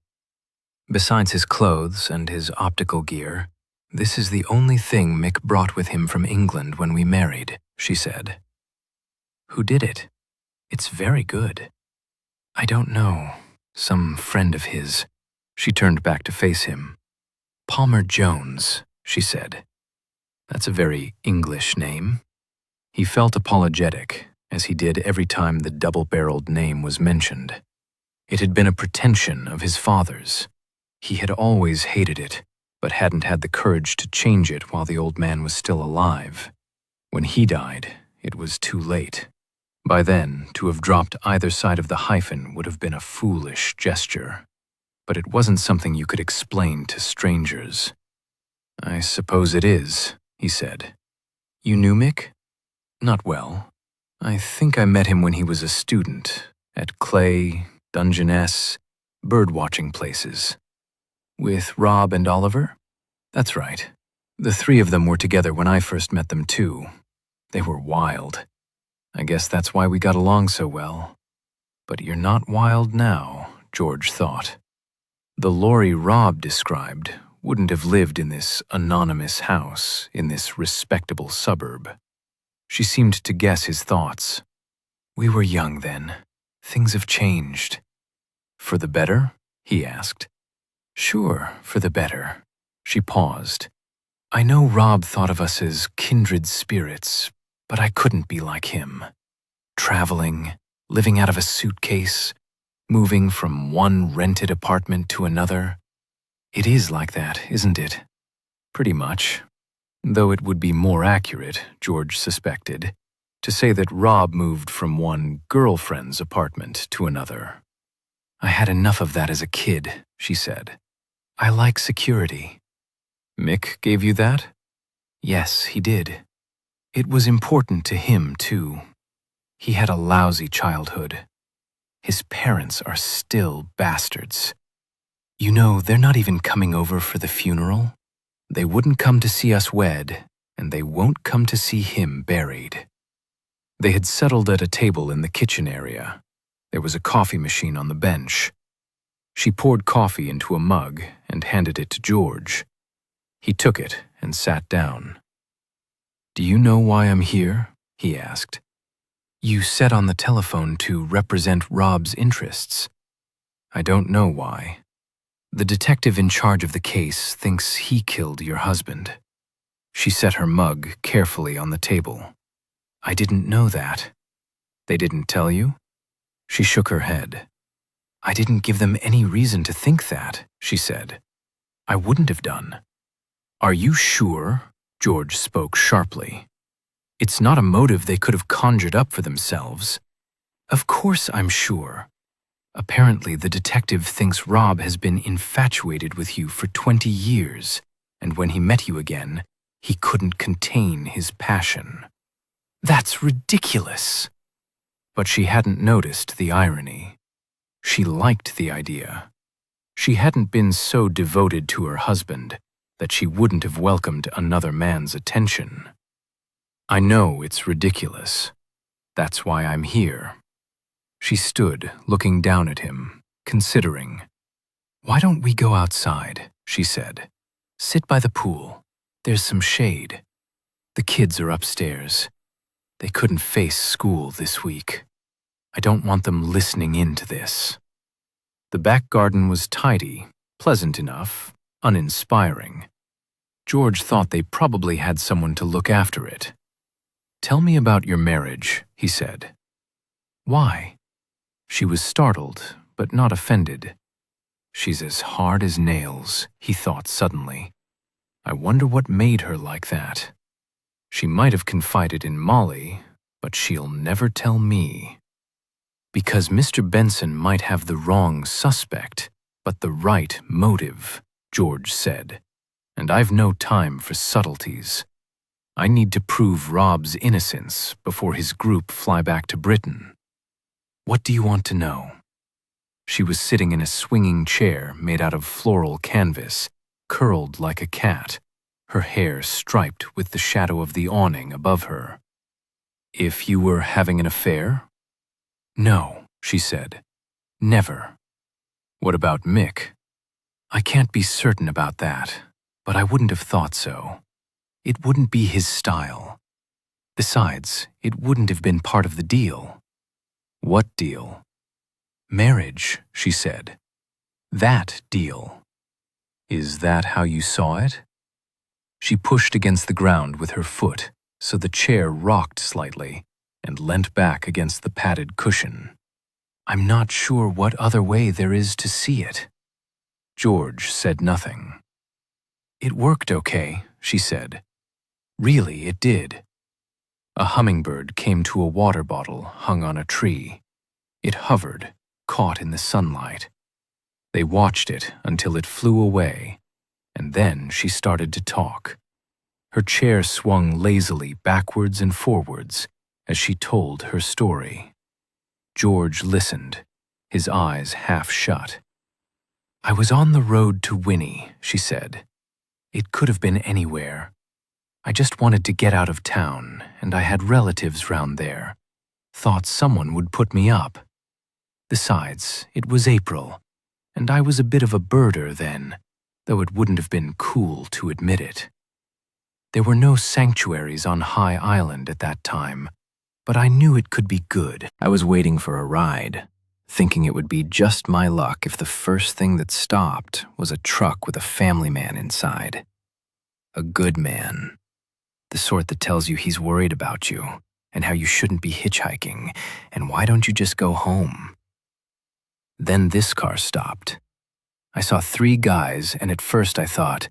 Besides his clothes and his optical gear, this is the only thing Mick brought with him from England when we married, she said. Who did it? It's very good. I don't know. Some friend of his. She turned back to face him. Palmer Jones, she said. That's a very English name. He felt apologetic, as he did every time the double-barreled name was mentioned. It had been a pretension of his father's. He had always hated it, but hadn't had the courage to change it while the old man was still alive. When he died, it was too late. By then, to have dropped either side of the hyphen would have been a foolish gesture. But it wasn't something you could explain to strangers. I suppose it is, he said. You knew Mick? Not well. I think I met him when he was a student, at Clay, Dungeness, bird-watching places. With Rob and Oliver? That's right. The three of them were together when I first met them too. They were wild. I guess that's why we got along so well. But you're not wild now, George thought. The Lori Rob described wouldn't have lived in this anonymous house in this respectable suburb. She seemed to guess his thoughts. We were young then. Things have changed. For the better? He asked. Sure, for the better. She paused. I know Rob thought of us as kindred spirits, but I couldn't be like him. Traveling, living out of a suitcase, moving from one rented apartment to another. It is like that, isn't it? Pretty much. Though it would be more accurate, George suspected, to say that Rob moved from one girlfriend's apartment to another. I had enough of that as a kid, she said. I like security. Mick gave you that? Yes, he did. It was important to him, too. He had a lousy childhood. His parents are still bastards. You know, they're not even coming over for the funeral. They wouldn't come to see us wed, and they won't come to see him buried. They had settled at a table in the kitchen area. There was a coffee machine on the bench. She poured coffee into a mug and handed it to George. He took it and sat down. "Do you know why I'm here?" he asked. "You said on the telephone to represent Rob's interests." "I don't know why. The detective in charge of the case thinks he killed your husband." She set her mug carefully on the table. "I didn't know that." "They didn't tell you?" She shook her head. "I didn't give them any reason to think that," she said. "I wouldn't have done." "Are you sure?" George spoke sharply. "It's not a motive they could have conjured up for themselves." "Of course I'm sure. Apparently the detective thinks Rob has been infatuated with you for 20 years, and when he met you again, he couldn't contain his passion." "That's ridiculous!" But she hadn't noticed the irony. She liked the idea. She hadn't been so devoted to her husband that she wouldn't have welcomed another man's attention. "I know it's ridiculous. That's why I'm here." She stood, looking down at him, considering. "Why don't we go outside?" she said. "Sit by the pool. There's some shade. The kids are upstairs. They couldn't face school this week. I don't want them listening in to this." The back garden was tidy, pleasant enough, uninspiring. George thought they probably had someone to look after it. "Tell me about your marriage," he said. "Why?" She was startled, but not offended. She's as hard as nails, he thought suddenly. I wonder what made her like that. She might have confided in Molly, but she'll never tell me. "Because Mr. Benson might have the wrong suspect, but the right motive," George said. "And I've no time for subtleties. I need to prove Rob's innocence before his group fly back to Britain. What do you want to know?" She was sitting in a swinging chair made out of floral canvas, curled like a cat, her hair striped with the shadow of the awning above her. "If you were having an affair?" "No," she said. "Never." "What about Mick?" "I can't be certain about that, but I wouldn't have thought so. It wouldn't be his style. Besides, it wouldn't have been part of the deal." "What deal?" "Marriage," she said. "That deal." "Is that how you saw it?" She pushed against the ground with her foot, so the chair rocked slightly and leant back against the padded cushion. "I'm not sure what other way there is to see it." George said nothing. "It worked okay," she said. "Really, it did." A hummingbird came to a water bottle hung on a tree. It hovered, caught in the sunlight. They watched it until it flew away, and then she started to talk. Her chair swung lazily backwards and forwards as she told her story. George listened, his eyes half shut. "I was on the road to Winnie," she said. "It could have been anywhere. I just wanted to get out of town, and I had relatives round there. Thought someone would put me up. Besides, it was April, and I was a bit of a birder then, though it wouldn't have been cool to admit it. There were no sanctuaries on High Island at that time, but I knew it could be good. I was waiting for a ride, thinking it would be just my luck if the first thing that stopped was a truck with a family man inside. A good man. The sort that tells you he's worried about you, and how you shouldn't be hitchhiking, and why don't you just go home? Then this car stopped. I saw 3 guys, and at first I thought,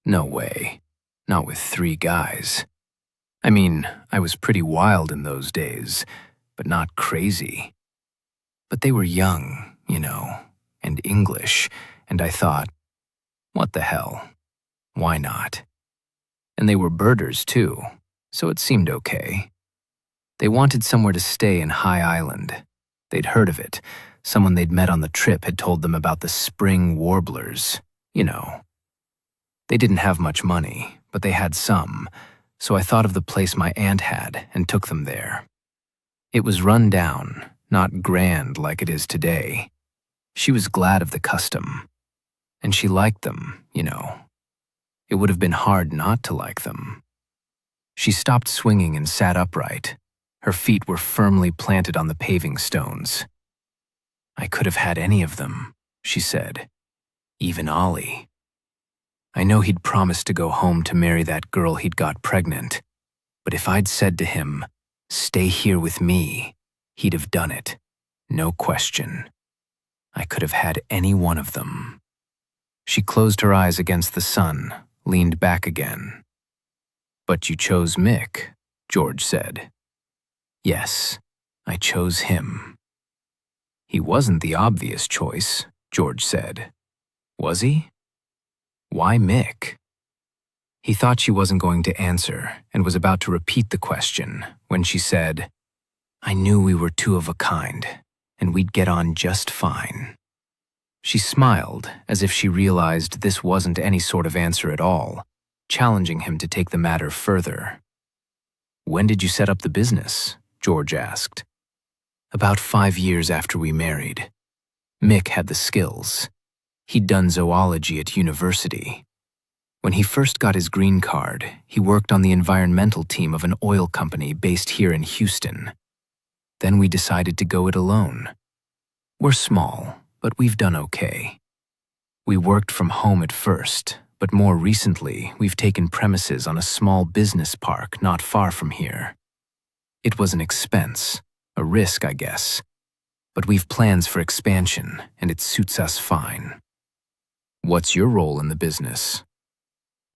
no way. Not with 3 guys. I mean, I was pretty wild in those days, but not crazy. But they were young, and English, and I thought, what the hell? Why not? And they were birders too, so it seemed okay. They wanted somewhere to stay in High Island. They'd heard of it. Someone they'd met on the trip had told them about the spring warblers, They didn't have much money, but they had some, so I thought of the place my aunt had and took them there. It was run down, not grand like it is today. She was glad of the custom, and she liked them, It would have been hard not to like them. She stopped swinging and sat upright. Her feet were firmly planted on the paving stones. I could have had any of them, she said. Even Ollie. I know he'd promised to go home to marry that girl he'd got pregnant, but if I'd said to him, "Stay here with me," he'd have done it. No question. I could have had any one of them. She closed her eyes against the sun, leaned back again. "But you chose Mick," George said. "Yes, I chose him." "He wasn't the obvious choice," George said. "Was he? Why Mick?" He thought she wasn't going to answer and was about to repeat the question when she said, "I knew we were 2 of a kind, and we'd get on just fine." She smiled as if she realized this wasn't any sort of answer at all, challenging him to take the matter further. "When did you set up the business?" George asked. "About 5 years after we married. Mick had the skills. He'd done zoology at university. When he first got his green card, he worked on the environmental team of an oil company based here in Houston. Then we decided to go it alone. We're small, but we've done okay. We worked from home at first, but more recently we've taken premises on a small business park not far from here. It was an expense, a risk, I guess, but we've plans for expansion, and it suits us fine." "What's your role in the business?"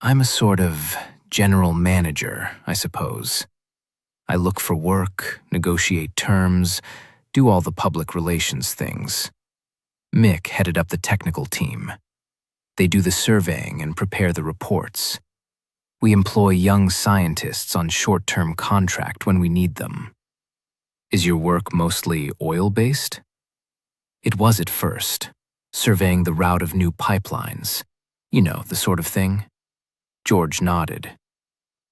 "I'm a sort of general manager, I suppose. I look for work, negotiate terms, do all the public relations things. Mick headed up the technical team. They do the surveying and prepare the reports. We employ young scientists on short-term contract when we need them." "Is your work mostly oil-based?" "It was at first, surveying the route of new pipelines. The sort of thing." George nodded.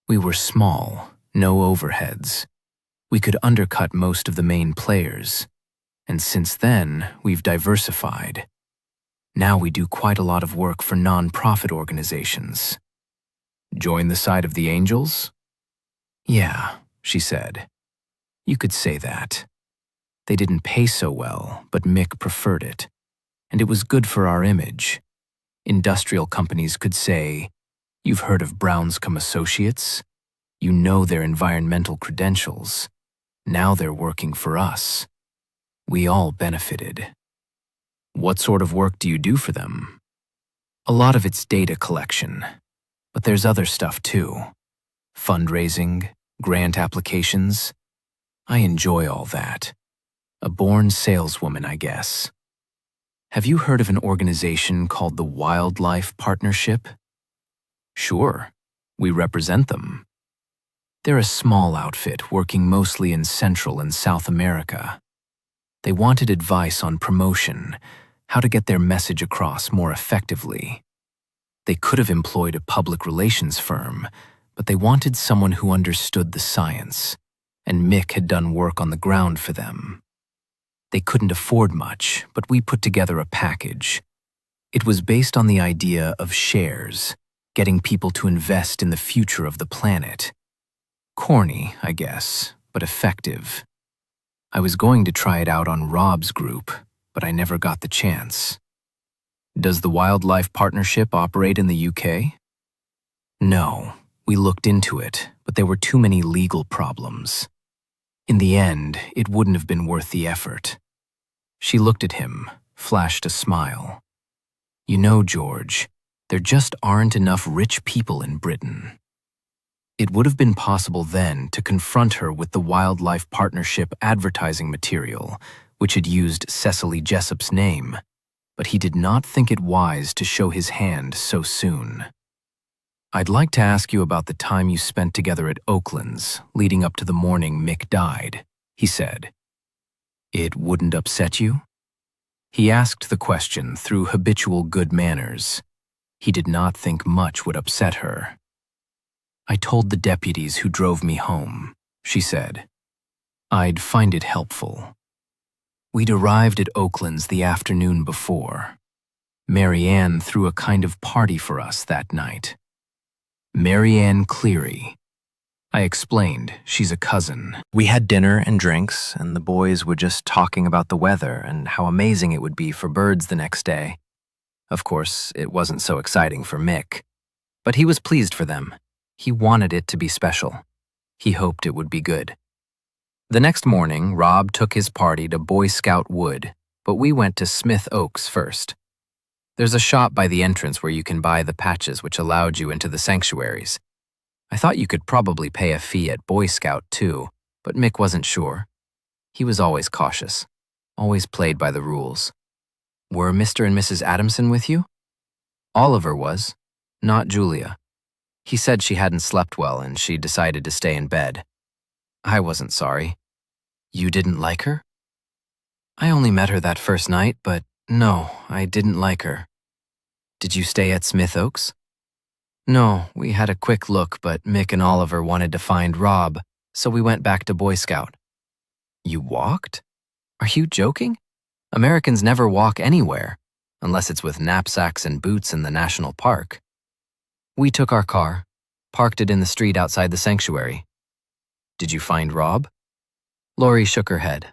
"We were small, no overheads. We could undercut most of the main players, and since then, we've diversified. Now we do quite a lot of work for non-profit organizations." "Join the side of the angels?" "Yeah," she said. "You could say that. They didn't pay so well, but Mick preferred it, and it was good for our image. Industrial companies could say, 'You've heard of Brownscombe Associates? You know their environmental credentials. Now they're working for us.' We all benefited." "What sort of work do you do for them?" "A lot of it's data collection, but there's other stuff too. Fundraising, grant applications. I enjoy all that. A born saleswoman, I guess." "Have you heard of an organization called the Wildlife Partnership?" "Sure. We represent them." "They're a small outfit working mostly in Central and South America. They wanted advice on promotion, how to get their message across more effectively. They could have employed a public relations firm, but they wanted someone who understood the science, and Mick had done work on the ground for them. They couldn't afford much, but we put together a package. It was based on the idea of shares, getting people to invest in the future of the planet. Corny, I guess, but effective. I was going to try it out on Rob's group, but I never got the chance." "Does the Wildlife Partnership operate in the UK?" "No, we looked into it, but there were too many legal problems. In the end, it wouldn't have been worth the effort." She looked at him, flashed a smile. "You know, George, there just aren't enough rich people in Britain. It would have been possible then to confront her with the Wildlife Partnership advertising material, which had used Cecily Jessup's name, but he did not think it wise to show his hand so soon. "I'd like to ask you about the time you spent together at Oakland's, leading up to the morning Mick died," he said. "It wouldn't upset you?" He asked the question through habitual good manners. He did not think much would upset her. "I told the deputies who drove me home," she said. "I'd find it helpful." We'd arrived at Oakland's the afternoon before. Mary Ann threw a kind of party for us that night. Ann Cleeves. I explained, she's a cousin. We had dinner and drinks, and the boys were just talking about the weather and how amazing it would be for birds the next day. Of course, it wasn't so exciting for Mick, but he was pleased for them. He wanted it to be special. He hoped it would be good. The next morning, Rob took his party to Boy Scout Wood, but we went to Smith Oaks first. There's a shop by the entrance where you can buy the patches which allowed you into the sanctuaries. I thought you could probably pay a fee at Boy Scout too, but Mick wasn't sure. He was always cautious, always played by the rules. Were Mr. and Mrs. Adamson with you? Oliver was, not Julia. He said she hadn't slept well and she decided to stay in bed. I wasn't sorry. You didn't like her? I only met her that first night, but no, I didn't like her. Did you stay at Smith Oaks? No, we had a quick look, but Mick and Oliver wanted to find Rob, so we went back to Boy Scout. You walked? Are you joking? Americans never walk anywhere, unless it's with knapsacks and boots in the national park. We took our car, parked it in the street outside the sanctuary. Did you find Rob? Lori shook her head.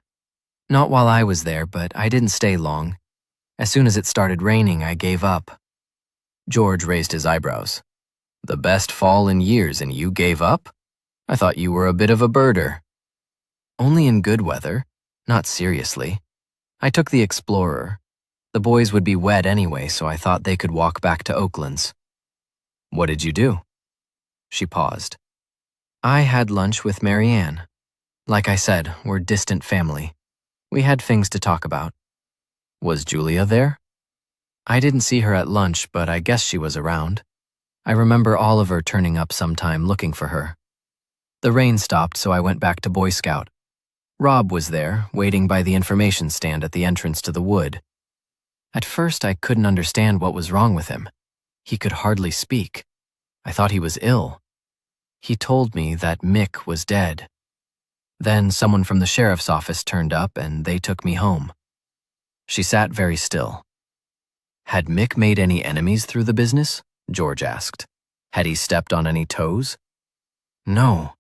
Not while I was there, but I didn't stay long. As soon as it started raining, I gave up. George raised his eyebrows. The best fall in years and you gave up? I thought you were a bit of a birder. Only in good weather, not seriously. I took the Explorer. The boys would be wet anyway, so I thought they could walk back to Oakland's. What did you do? She paused. I had lunch with Mary Ann. Like I said, we're distant family. We had things to talk about. Was Julia there? I didn't see her at lunch, but I guess she was around. I remember Oliver turning up sometime looking for her. The rain stopped, so I went back to Boy Scout. Rob was there, waiting by the information stand at the entrance to the wood. At first, I couldn't understand what was wrong with him. He could hardly speak. I thought he was ill. He told me that Mick was dead. Then someone from the sheriff's office turned up and they took me home. She sat very still. Had Mick made any enemies through the business? George asked. Had he stepped on any toes? No,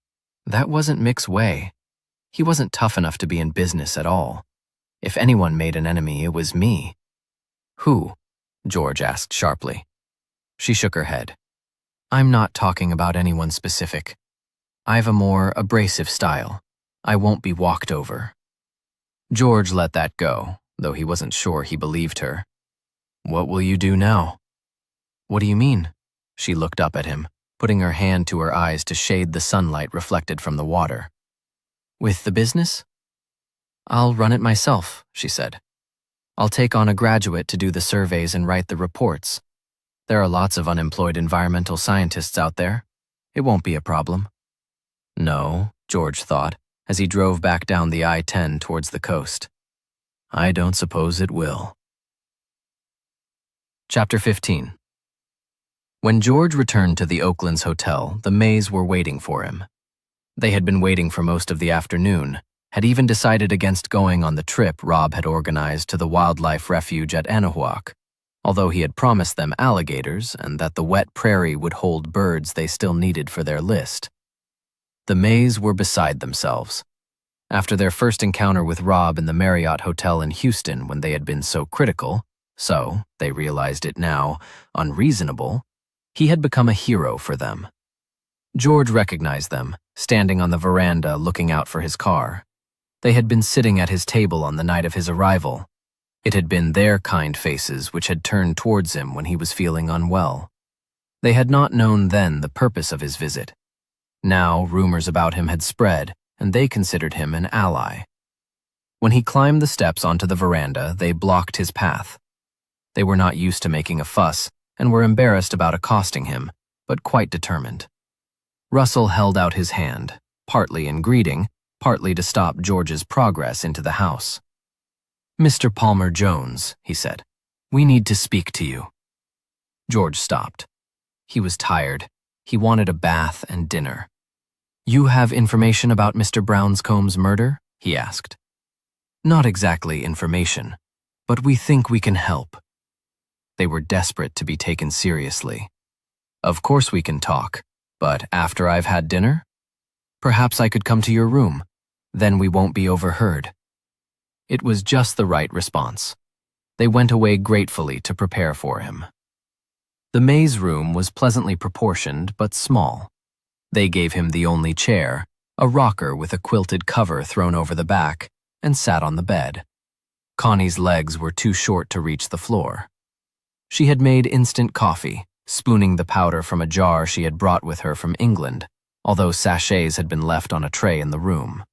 that wasn't Mick's way. He wasn't tough enough to be in business at all. If anyone made an enemy, it was me. Who? George asked sharply. She shook her head. I'm not talking about anyone specific. I've a more abrasive style. I won't be walked over. George let that go, though he wasn't sure he believed her. What will you do now? What do you mean? She looked up at him, putting her hand to her eyes to shade the sunlight reflected from the water. With the business? I'll run it myself, she said. I'll take on a graduate to do the surveys and write the reports. There are lots of unemployed environmental scientists out there. It won't be a problem. No, George thought, as he drove back down the I-10 towards the coast. I don't suppose it will. Chapter 15. When George returned to the Oakland's hotel, the Mays were waiting for him. They had been waiting for most of the afternoon, had even decided against going on the trip Rob had organized to the wildlife refuge at Anahuac, although he had promised them alligators and that the wet prairie would hold birds they still needed for their list. The Mays were beside themselves. After their first encounter with Rob in the Marriott Hotel in Houston when they had been so critical, so, they realized it now, unreasonable, he had become a hero for them. George recognized them, standing on the veranda looking out for his car. They had been sitting at his table on the night of his arrival. It had been their kind faces which had turned towards him when he was feeling unwell. They had not known then the purpose of his visit. Now, rumors about him had spread, and they considered him an ally. When he climbed the steps onto the veranda, they blocked his path. They were not used to making a fuss and were embarrassed about accosting him, but quite determined. Russell held out his hand, partly in greeting, partly to stop George's progress into the house. "Mr. Palmer Jones," he said, "we need to speak to you." George stopped. He was tired. He wanted a bath and dinner. "You have information about Mr. Brownscomb's murder?" he asked. "Not exactly information, but we think we can help." They were desperate to be taken seriously. "Of course we can talk, but after I've had dinner? Perhaps I could come to your room. Then we won't be overheard." It was just the right response. They went away gratefully to prepare for him. The maze room was pleasantly proportioned but small. They gave him the only chair, a rocker with a quilted cover thrown over the back, and sat on the bed. Connie's legs were too short to reach the floor. She had made instant coffee, spooning the powder from a jar she had brought with her from England, although sachets had been left on a tray in the room.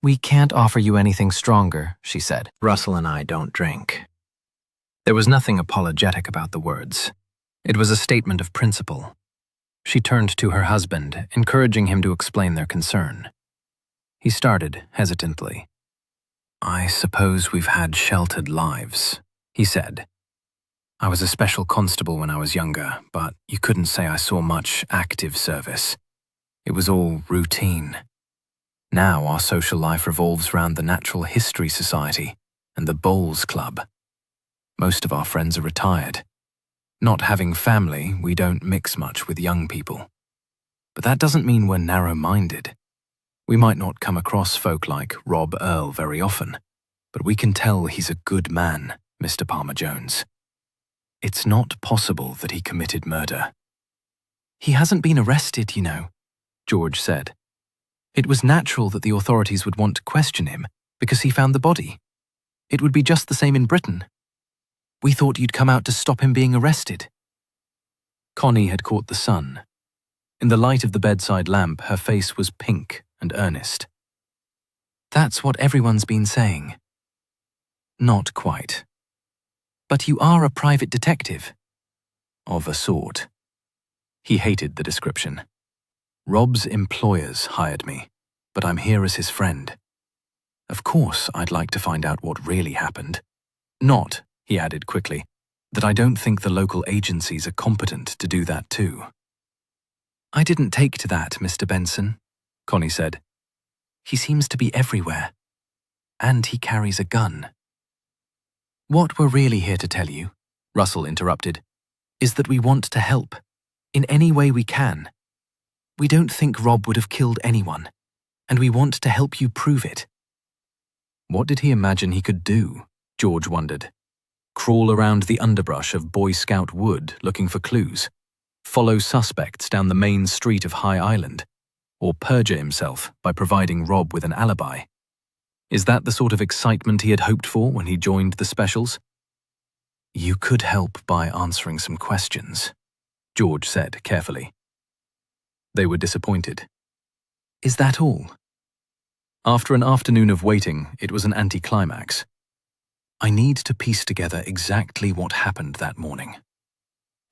"We can't offer you anything stronger," she said. Russell and I don't drink. There was nothing apologetic about the words. It was a statement of principle. She turned to her husband, encouraging him to explain their concern. He started hesitantly. "I suppose we've had sheltered lives," he said. "I was a special constable when I was younger, but you couldn't say I saw much active service. It was all routine. Now our social life revolves around the Natural History Society and the Bowls Club. Most of our friends are retired. Not having family, we don't mix much with young people. But that doesn't mean we're narrow-minded. We might not come across folk like Rob Earl very often, but we can tell he's a good man, Mr. Palmer Jones. It's not possible that he committed murder." "He hasn't been arrested, you know," George said. "It was natural that the authorities would want to question him because he found the body. It would be just the same in Britain. We thought you'd come out to stop him being arrested." Connie had caught the sun. In the light of the bedside lamp, her face was pink and earnest. "That's what everyone's been saying." "Not quite. But you are a private detective." "Of a sort." He hated the description. "Rob's employers hired me, but I'm here as his friend. Of course, I'd like to find out what really happened. Not," he added quickly, "that I don't think the local agencies are competent to do that too." "I didn't take to that, Mr. Benson," Connie said. "He seems to be everywhere. And he carries a gun." "What we're really here to tell you," Russell interrupted, "is that we want to help, in any way we can. We don't think Rob would have killed anyone, and we want to help you prove it." What did he imagine he could do? George wondered. Crawl around the underbrush of Boy Scout Wood looking for clues, follow suspects down the main street of High Island, or perjure himself by providing Rob with an alibi. Is that the sort of excitement he had hoped for when he joined the specials? "You could help by answering some questions," George said carefully. They were disappointed. "Is that all?" After an afternoon of waiting, it was an anticlimax. "I need to piece together exactly what happened that morning."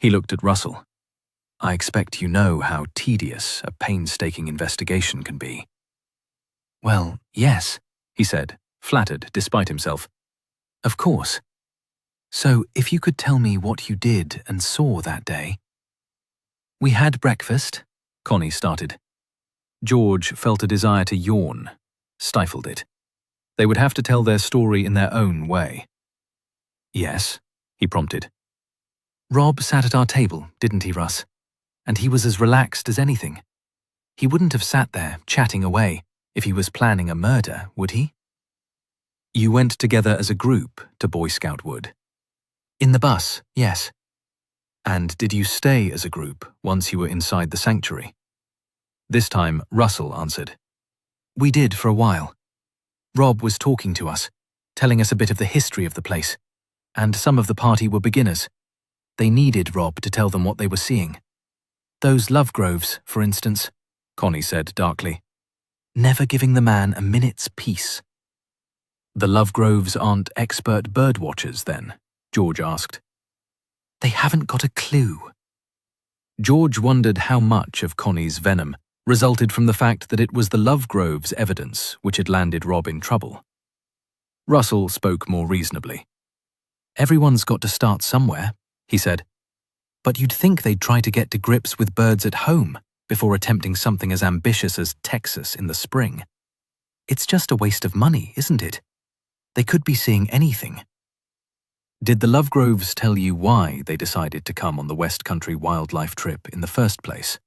He looked at Russell. "I expect you know how tedious a painstaking investigation can be." "Well, yes," he said, flattered despite himself. "Of course. So if you could tell me what you did and saw that day." "We had breakfast," Connie started. George felt a desire to yawn, stifled it. They would have to tell their story in their own way. "Yes," he prompted. "Rob sat at our table, didn't he, Russ? And he was as relaxed as anything. He wouldn't have sat there, chatting away, if he was planning a murder, would he?" "You went together as a group to Boy Scout Wood?" "In the bus, yes." "And did you stay as a group once you were inside the sanctuary?" This time, Russell answered. "We did for a while. Rob was talking to us, telling us a bit of the history of the place, and some of the party were beginners. They needed Rob to tell them what they were seeing. Those love groves, for instance. Connie said darkly. Never giving the man a minute's peace. The Lovegroves aren't expert birdwatchers, then? George asked. They haven't got a clue. George wondered how much of Connie's venom resulted from the fact that it was the Lovegroves' evidence which had landed Rob in trouble. Russell spoke more reasonably. Everyone's got to start somewhere, he said. But you'd think they'd try to get to grips with birds at home before attempting something as ambitious as Texas in the spring. It's just a waste of money, isn't it? They could be seeing anything. Did the Lovegroves tell you why they decided to come on the West Country wildlife trip in the first place?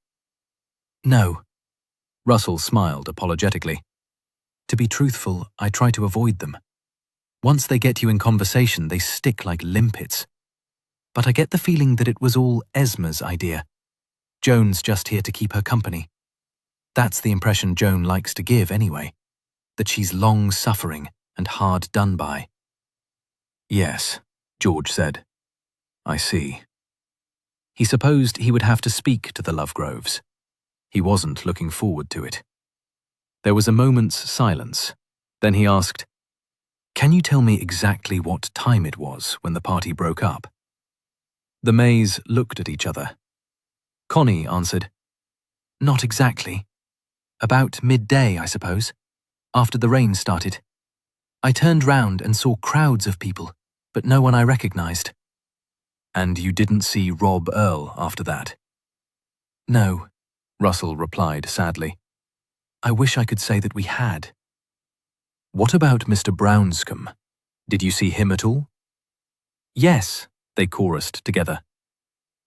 No. Russell smiled apologetically. To be truthful, I try to avoid them. Once they get you in conversation, they stick like limpets. But I get the feeling that it was all Esma's idea. Joan's just here to keep her company. That's the impression Joan likes to give anyway, that she's long-suffering and hard done by. Yes, George said. I see. He supposed he would have to speak to the Lovegroves. He wasn't looking forward to it. There was a moment's silence. Then he asked, Can you tell me exactly what time it was when the party broke up? The Mays looked at each other. Connie answered, Not exactly. About midday, I suppose, after the rain started. I turned round and saw crowds of people, but no one I recognized. And you didn't see Rob Earl after that? No, Russell replied sadly. I wish I could say that we had. What about Mr. Brownscombe? Did you see him at all? Yes, they chorused together.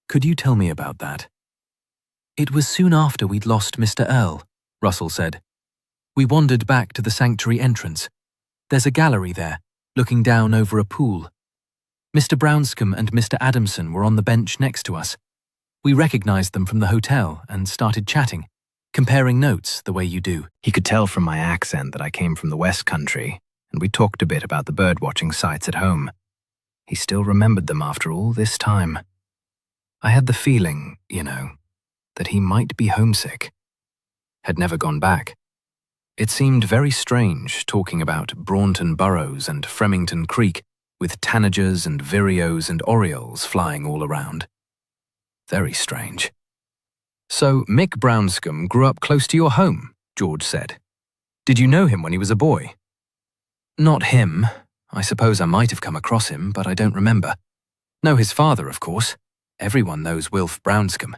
Could you tell me about that? It was soon after we'd lost Mr. Earl, Russell said. We wandered back to the sanctuary entrance. There's a gallery there, looking down over a pool. Mr. Brownscombe and Mr. Adamson were on the bench next to us. We recognized them from the hotel and started chatting, comparing notes the way you do. He could tell from my accent that I came from the West Country, and we talked a bit about the bird-watching sites at home. He still remembered them after all this time. I had the feeling, that he might be homesick. Had never gone back. It seemed very strange talking about Braunton Burrows and Fremington Creek with tanagers and vireos and orioles flying all around. Very strange. So Mick Brownscombe grew up close to your home, George said. Did you know him when he was a boy? Not him. I suppose I might have come across him, but I don't remember. Know his father, of course. Everyone knows Wilf Brownscombe.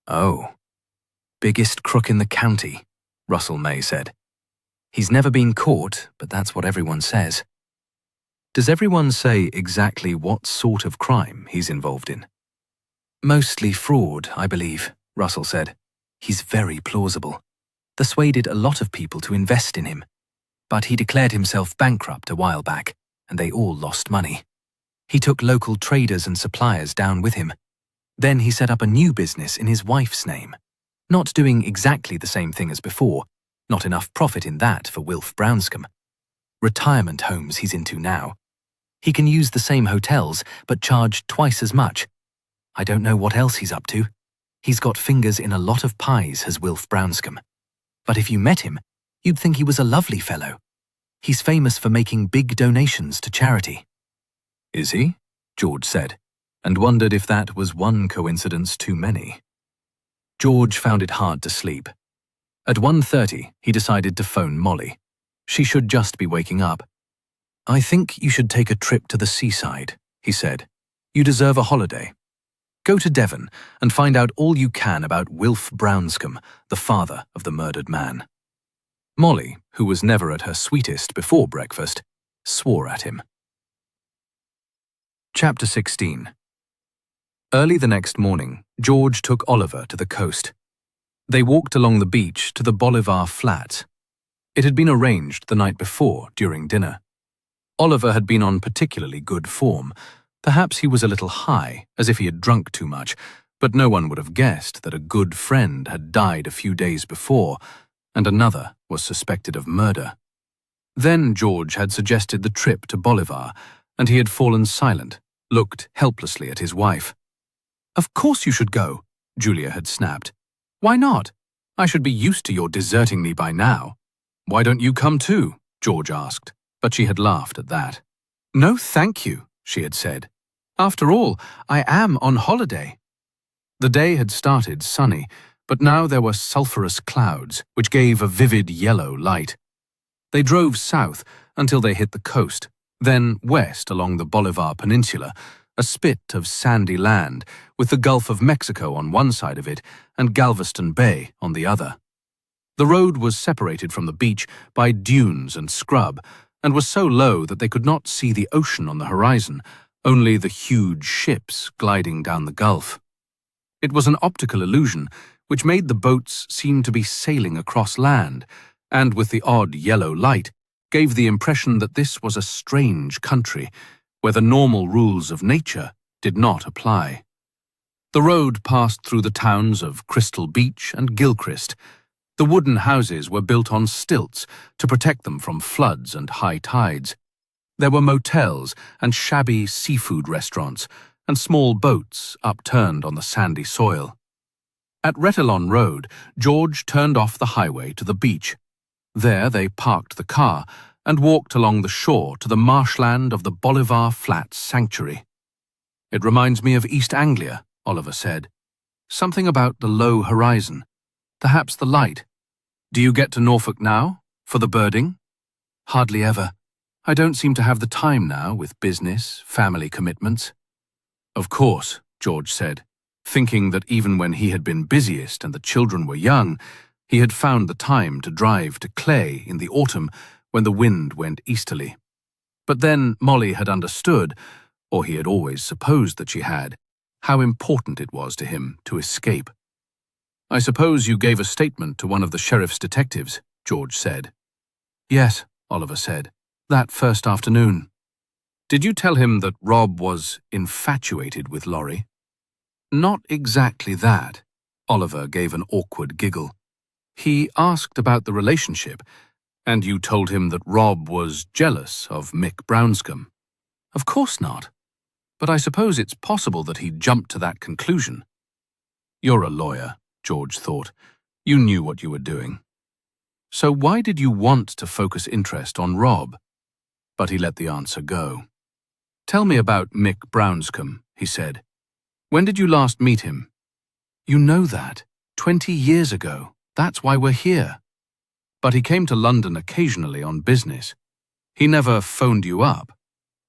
Oh. Biggest crook in the county, Russell May said. He's never been caught, but that's what everyone says. Does everyone say exactly what sort of crime he's involved in? Mostly fraud, I believe, Russell said. He's very plausible. Persuaded a lot of people to invest in him. But he declared himself bankrupt a while back, and they all lost money. He took local traders and suppliers down with him. Then he set up a new business in his wife's name. Not doing exactly the same thing as before, not enough profit in that for Wilf Brownscombe. Retirement homes he's into now. He can use the same hotels, but charge twice as much. I don't know what else he's up to. He's got fingers in a lot of pies, has Wilf Brownscombe. But if you met him, you'd think he was a lovely fellow. He's famous for making big donations to charity. Is he? George said, and wondered if that was one coincidence too many. George found it hard to sleep. At 1:30, he decided to phone Molly. She should just be waking up. I think you should take a trip to the seaside, he said. You deserve a holiday. Go to Devon and find out all you can about Wilf Brownscombe, the father of the murdered man. Molly, who was never at her sweetest before breakfast, swore at him. Chapter 16. Early the next morning, George took Oliver to the coast. They walked along the beach to the Bolivar Flats. It had been arranged the night before during dinner. Oliver had been on particularly good form. Perhaps he was a little high, as if he had drunk too much, but no one would have guessed that a good friend had died a few days before, and another was suspected of murder. Then George had suggested the trip to Bolivar, and he had fallen silent, looked helplessly at his wife. Of course you should go, Julia had snapped. Why not? I should be used to your deserting me by now. Why don't you come too? George asked, but she had laughed at that. No, thank you, she had said. After all, I am on holiday. The day had started sunny, but now there were sulphurous clouds, which gave a vivid yellow light. They drove south until they hit the coast, then west along the Bolivar Peninsula, a spit of sandy land with the Gulf of Mexico on one side of it and Galveston Bay on the other. The road was separated from the beach by dunes and scrub, and was so low that they could not see the ocean on the horizon, only the huge ships gliding down the Gulf. It was an optical illusion which made the boats seem to be sailing across land, and with the odd yellow light, gave the impression that this was a strange country, where the normal rules of nature did not apply. The road passed through the towns of Crystal Beach and Gilchrist. The wooden houses were built on stilts to protect them from floods and high tides. There were motels and shabby seafood restaurants, and small boats upturned on the sandy soil. At Retillon Road, George turned off the highway to the beach. There they parked the car and walked along the shore to the marshland of the Bolivar Flats Sanctuary. It reminds me of East Anglia, Oliver said. Something about the low horizon. Perhaps the light. Do you get to Norfolk now? For the birding? Hardly ever. I don't seem to have the time now with business, family commitments. Of course, George said, thinking that even when he had been busiest and the children were young, he had found the time to drive to Clay in the autumn when the wind went easterly. But then Molly had understood, or he had always supposed that she had, how important it was to him to escape. I suppose you gave a statement to one of the sheriff's detectives, George said. Yes, Oliver said, that first afternoon. Did you tell him that Rob was infatuated with Laurie? Not exactly that. Oliver gave an awkward giggle. He asked about the relationship, and you told him that Rob was jealous of Mick Brownscombe. Of course not. But I suppose it's possible that he jumped to that conclusion. You're a lawyer, George thought. You knew what you were doing. So why did you want to focus interest on Rob? But he let the answer go. Tell me about Mick Brownscombe, he said. When did you last meet him? You know that. 20 years ago. That's why we're here. But he came to London occasionally on business. He never phoned you up.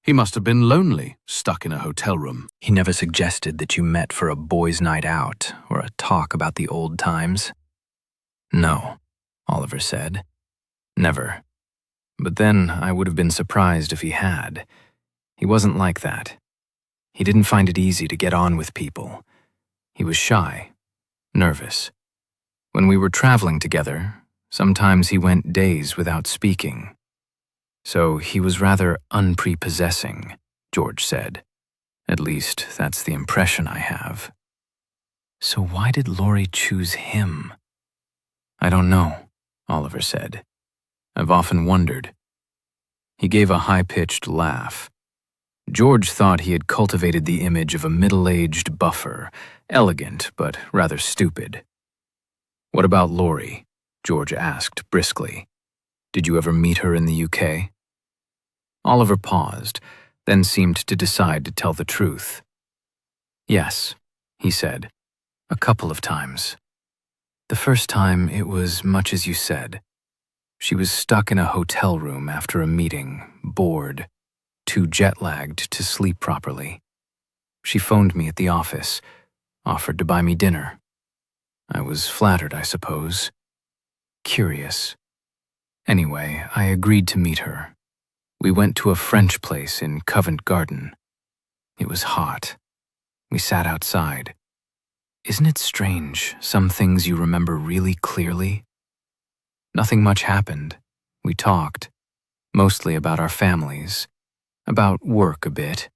He must have been lonely, stuck in a hotel room. He never suggested that you met for a boys' night out or a talk about the old times? No, Oliver said. Never. But then I would have been surprised if he had. He wasn't like that. He didn't find it easy to get on with people. He was shy, nervous. When we were traveling together, sometimes he went days without speaking. So he was rather unprepossessing, George said. At least, that's the impression I have. So why did Laurie choose him? I don't know, Oliver said. I've often wondered. He gave a high-pitched laugh. George thought he had cultivated the image of a middle-aged buffer, elegant but rather stupid. What about Laurie? George asked briskly. Did you ever meet her in the UK? Oliver paused, then seemed to decide to tell the truth. Yes, he said, a couple of times. The first time it was much as you said. She was stuck in a hotel room after a meeting, bored, too jet-lagged to sleep properly. She phoned me at the office, offered to buy me dinner. I was flattered, I suppose. Curious. Anyway, I agreed to meet her. We went to a French place in Covent Garden. It was hot. We sat outside. Isn't it strange, some things you remember really clearly? Nothing much happened. We talked, mostly about our families, about work a bit.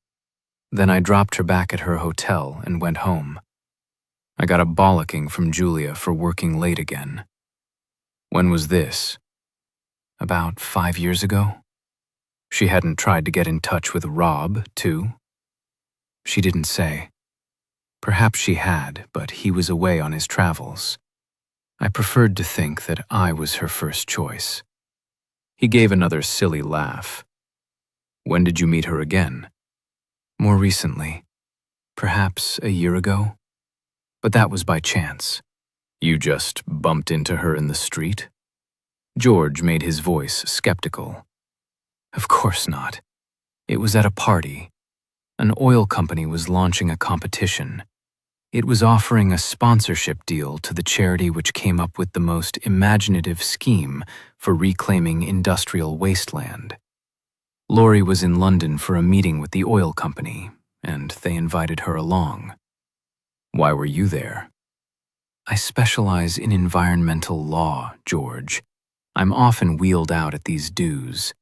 Then I dropped her back at her hotel and went home. I got a bollocking from Julia for working late again. When was this? About 5 years ago? She hadn't tried to get in touch with Rob, too? She didn't say. Perhaps she had, but he was away on his travels. I preferred to think that I was her first choice. He gave another silly laugh. When did you meet her again? More recently. Perhaps a year ago. But that was by chance. You just bumped into her in the street? George made his voice skeptical. Of course not. It was at a party. An oil company was launching a competition. It was offering a sponsorship deal to the charity which came up with the most imaginative scheme for reclaiming industrial wasteland. Laurie was in London for a meeting with the oil company, and they invited her along. Why were you there? I specialize in environmental law, George. I'm often wheeled out at these dues.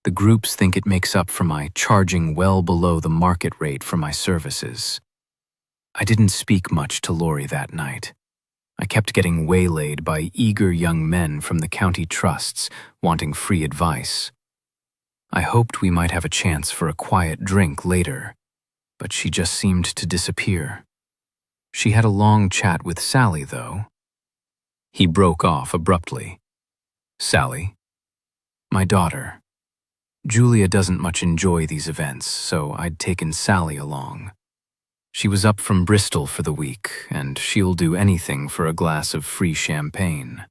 The groups think it makes up for my charging well below the market rate for my services. I didn't speak much to Laurie that night. I kept getting waylaid by eager young men from the county trusts wanting free advice. I hoped we might have a chance for a quiet drink later, but she just seemed to disappear. She had a long chat with Sally, though. He broke off abruptly. Sally? My daughter. Julia doesn't much enjoy these events, so I'd taken Sally along. She was up from Bristol for the week, and she'll do anything for a glass of free champagne.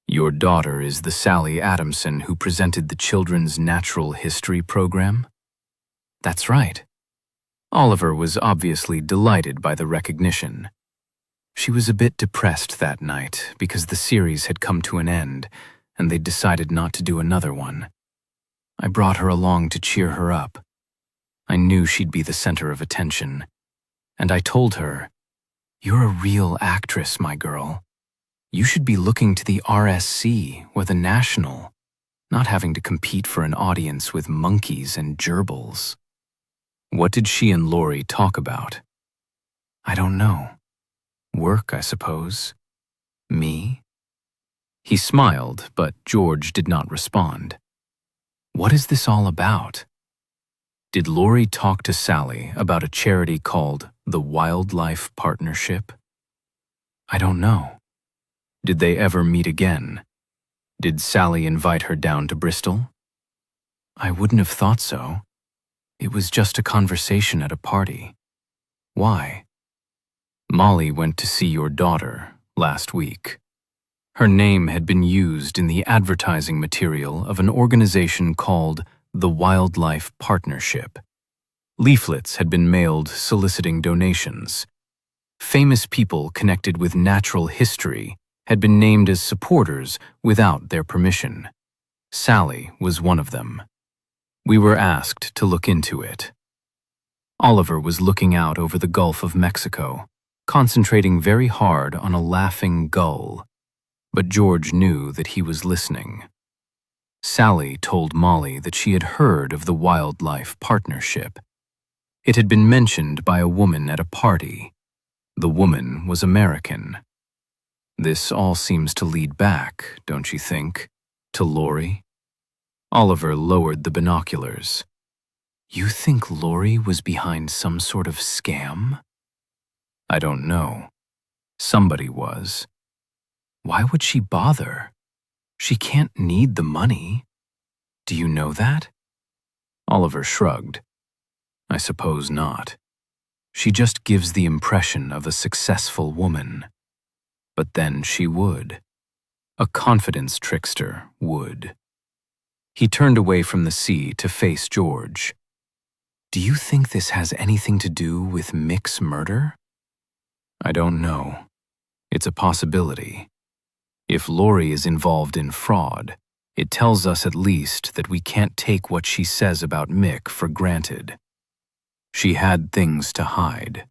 Your daughter is the Sally Adamson who presented the children's natural history program? That's right. Oliver was obviously delighted by the recognition. She was a bit depressed that night because the series had come to an end, and they'd decided not to do another one. I brought her along to cheer her up. I knew she'd be the center of attention. And I told her, "You're a real actress, my girl. You should be looking to the RSC or the National, not having to compete for an audience with monkeys and gerbils." What did she and Laurie talk about? I don't know. Work, I suppose. Me? He smiled, but George did not respond. What is this all about? Did Laurie talk to Sally about a charity called the Wildlife Partnership? I don't know. Did they ever meet again? Did Sally invite her down to Bristol? I wouldn't have thought so. It was just a conversation at a party. Why? Molly went to see your daughter last week. Her name had been used in the advertising material of an organization called the Wildlife Partnership. Leaflets had been mailed soliciting donations. Famous people connected with natural history had been named as supporters without their permission. Sally was one of them. We were asked to look into it. Oliver was looking out over the Gulf of Mexico, concentrating very hard on a laughing gull, but George knew that he was listening. Sally told Molly that she had heard of the Wildlife Partnership. It had been mentioned by a woman at a party. The woman was American. This all seems to lead back, don't you think, to Laurie? Oliver lowered the binoculars. You think Laurie was behind some sort of scam? I don't know. Somebody was. Why would she bother? She can't need the money. Do you know that? Oliver shrugged. I suppose not. She just gives the impression of a successful woman. But then she would. A confidence trickster would. He turned away from the sea to face George. Do you think this has anything to do with Mick's murder? I don't know. It's a possibility. If Laurie is involved in fraud, it tells us at least that we can't take what she says about Mick for granted. She had things to hide.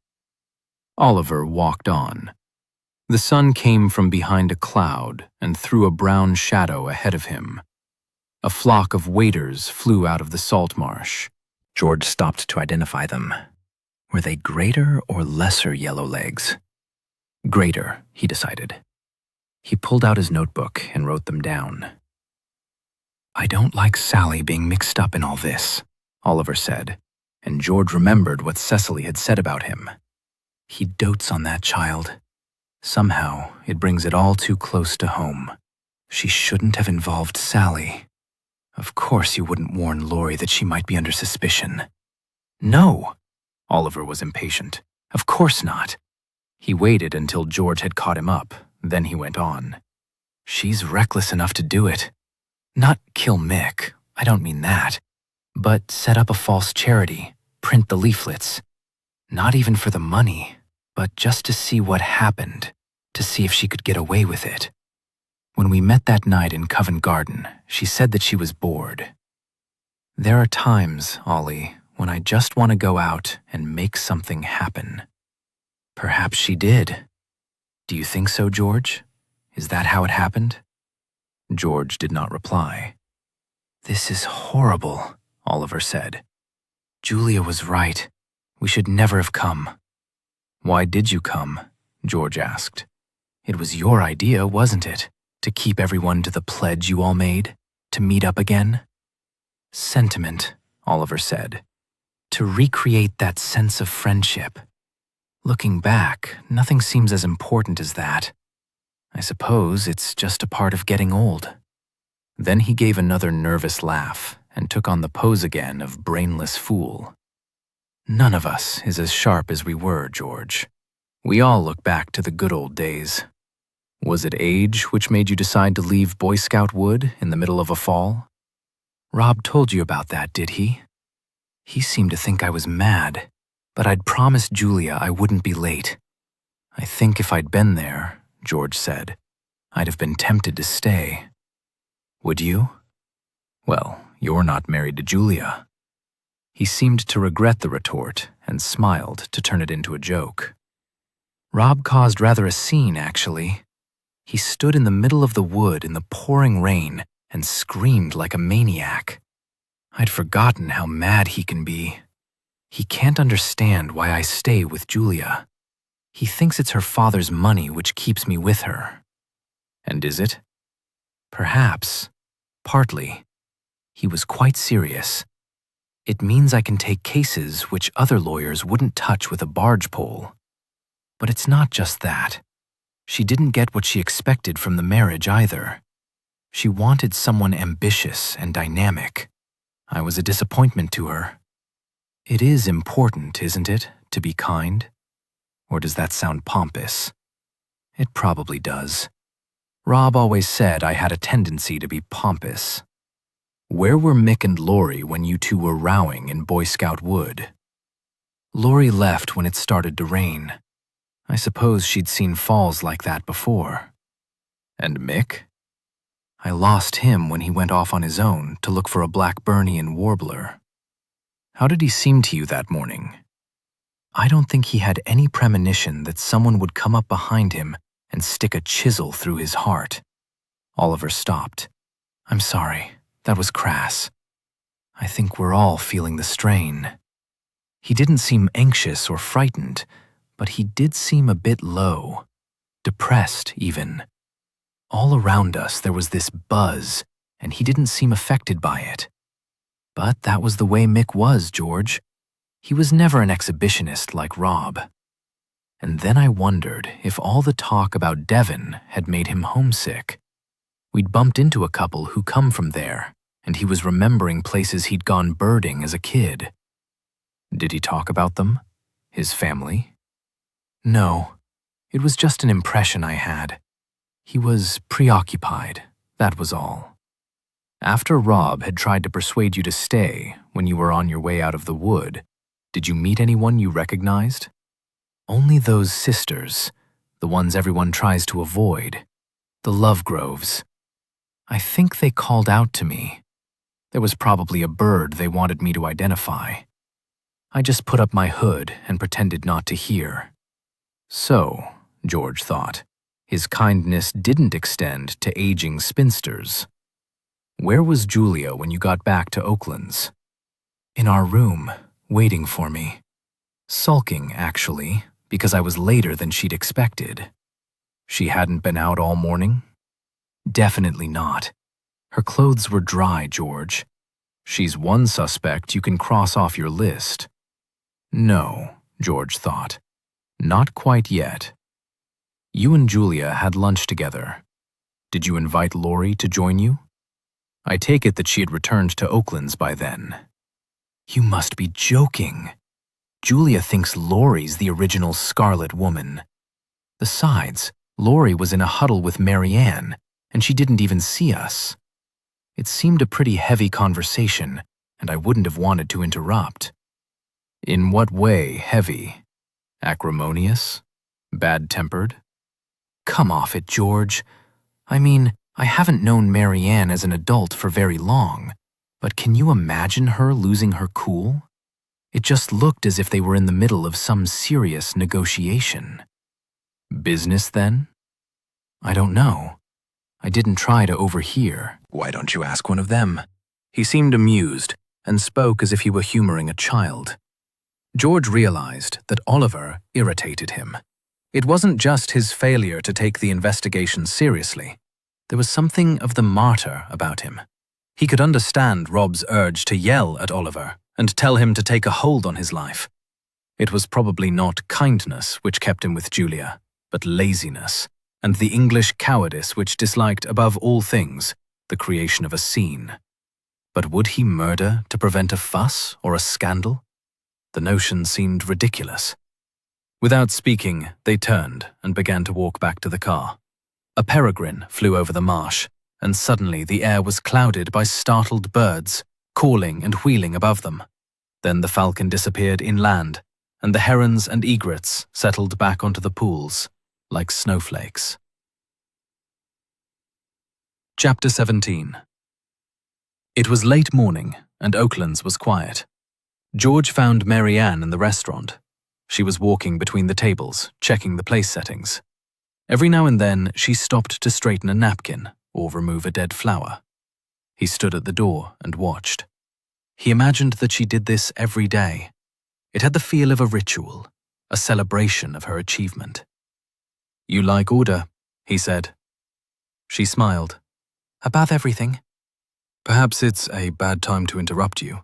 Oliver walked on. The sun came from behind a cloud and threw a brown shadow ahead of him. A flock of waders flew out of the salt marsh. George stopped to identify them. Were they greater or lesser yellowlegs? Greater, he decided. He pulled out his notebook and wrote them down. I don't like Sally being mixed up in all this, Oliver said, and George remembered what Cecily had said about him. He dotes on that child. Somehow, it brings it all too close to home. She shouldn't have involved Sally. Of course you wouldn't warn Laurie that she might be under suspicion. No! Oliver was impatient. Of course not. He waited until George had caught him up, then he went on. She's reckless enough to do it. Not kill Mick, I don't mean that. But set up a false charity, print the leaflets. Not even for the money, but just to see what happened, to see if she could get away with it. When we met that night in Covent Garden, she said that she was bored. There are times, Ollie, when I just want to go out and make something happen. Perhaps she did. Do you think so, George? Is that how it happened? George did not reply. This is horrible, Oliver said. Julia was right. We should never have come. Why did you come? George asked. It was your idea, wasn't it? To keep everyone to the pledge you all made? To meet up again? Sentiment, Oliver said. To recreate that sense of friendship. Looking back, nothing seems as important as that. I suppose it's just a part of getting old. Then he gave another nervous laugh and took on the pose again of brainless fool. None of us is as sharp as we were, George. We all look back to the good old days. Was it age which made you decide to leave Boy Scout Wood in the middle of a fall? Rob told you about that, did he? He seemed to think I was mad, but I'd promised Julia I wouldn't be late. I think if I'd been there, George said, I'd have been tempted to stay. Would you? Well, you're not married to Julia. He seemed to regret the retort and smiled to turn it into a joke. Rob caused rather a scene, actually. He stood in the middle of the wood in the pouring rain and screamed like a maniac. I'd forgotten how mad he can be. He can't understand why I stay with Julia. He thinks it's her father's money which keeps me with her. And is it? Perhaps. Partly. He was quite serious. It means I can take cases which other lawyers wouldn't touch with a barge pole. But it's not just that. She didn't get what she expected from the marriage either. She wanted someone ambitious and dynamic. I was a disappointment to her. It is important, isn't it, to be kind? Or does that sound pompous? It probably does. Rob always said I had a tendency to be pompous. Where were Mick and Laurie when you two were rowing in Boy Scout Wood? Laurie left when it started to rain. I suppose she'd seen falls like that before. And Mick? I lost him when he went off on his own to look for a Blackburnian warbler. How did he seem to you that morning? I don't think he had any premonition that someone would come up behind him and stick a chisel through his heart. Oliver stopped. I'm sorry, that was crass. I think we're all feeling the strain. He didn't seem anxious or frightened, but he did seem a bit low, depressed even. All around us there was this buzz, and he didn't seem affected by it. But that was the way Mick was, George. He was never an exhibitionist like Rob. And then I wondered if all the talk about Devon had made him homesick. We'd bumped into a couple who come from there, and he was remembering places he'd gone birding as a kid. Did he talk about them? His family? No, it was just an impression I had. He was preoccupied, that was all. After Rob had tried to persuade you to stay when you were on your way out of the wood, did you meet anyone you recognized? Only those sisters, the ones everyone tries to avoid, the Lovegroves. I think they called out to me. There was probably a bird they wanted me to identify. I just put up my hood and pretended not to hear. So, George thought, his kindness didn't extend to aging spinsters. Where was Julia when you got back to Oakland's? In our room, waiting for me. Sulking, actually, because I was later than she'd expected. She hadn't been out all morning? Definitely not. Her clothes were dry, George. She's one suspect you can cross off your list. No, George thought. Not quite yet. You and Julia had lunch together. Did you invite Laurie to join you? I take it that she had returned to Oakland's by then. You must be joking. Julia thinks Laurie's the original Scarlet Woman. Besides, Laurie was in a huddle with Marianne, and she didn't even see us. It seemed a pretty heavy conversation, and I wouldn't have wanted to interrupt. In what way heavy? Acrimonious? Bad-tempered? Come off it, George. I mean, I haven't known Marianne as an adult for very long, but can you imagine her losing her cool? It just looked as if they were in the middle of some serious negotiation. Business, then? I don't know. I didn't try to overhear. Why don't you ask one of them? He seemed amused and spoke as if he were humoring a child. George realized that Oliver irritated him. It wasn't just his failure to take the investigation seriously. There was something of the martyr about him. He could understand Rob's urge to yell at Oliver and tell him to take a hold on his life. It was probably not kindness which kept him with Julia, but laziness, and the English cowardice which disliked above all things the creation of a scene. But would he murder to prevent a fuss or a scandal? The notion seemed ridiculous. Without speaking, they turned and began to walk back to the car. A peregrine flew over the marsh, and suddenly the air was clouded by startled birds, calling and wheeling above them. Then the falcon disappeared inland, and the herons and egrets settled back onto the pools like snowflakes. Chapter 17. It was late morning, and Oakland's was quiet. George found Marianne in the restaurant. She was walking between the tables, checking the place settings. Every now and then, she stopped to straighten a napkin or remove a dead flower. He stood at the door and watched. He imagined that she did this every day. It had the feel of a ritual, a celebration of her achievement. "You like order," he said. She smiled. "About everything." "Perhaps it's a bad time to interrupt you."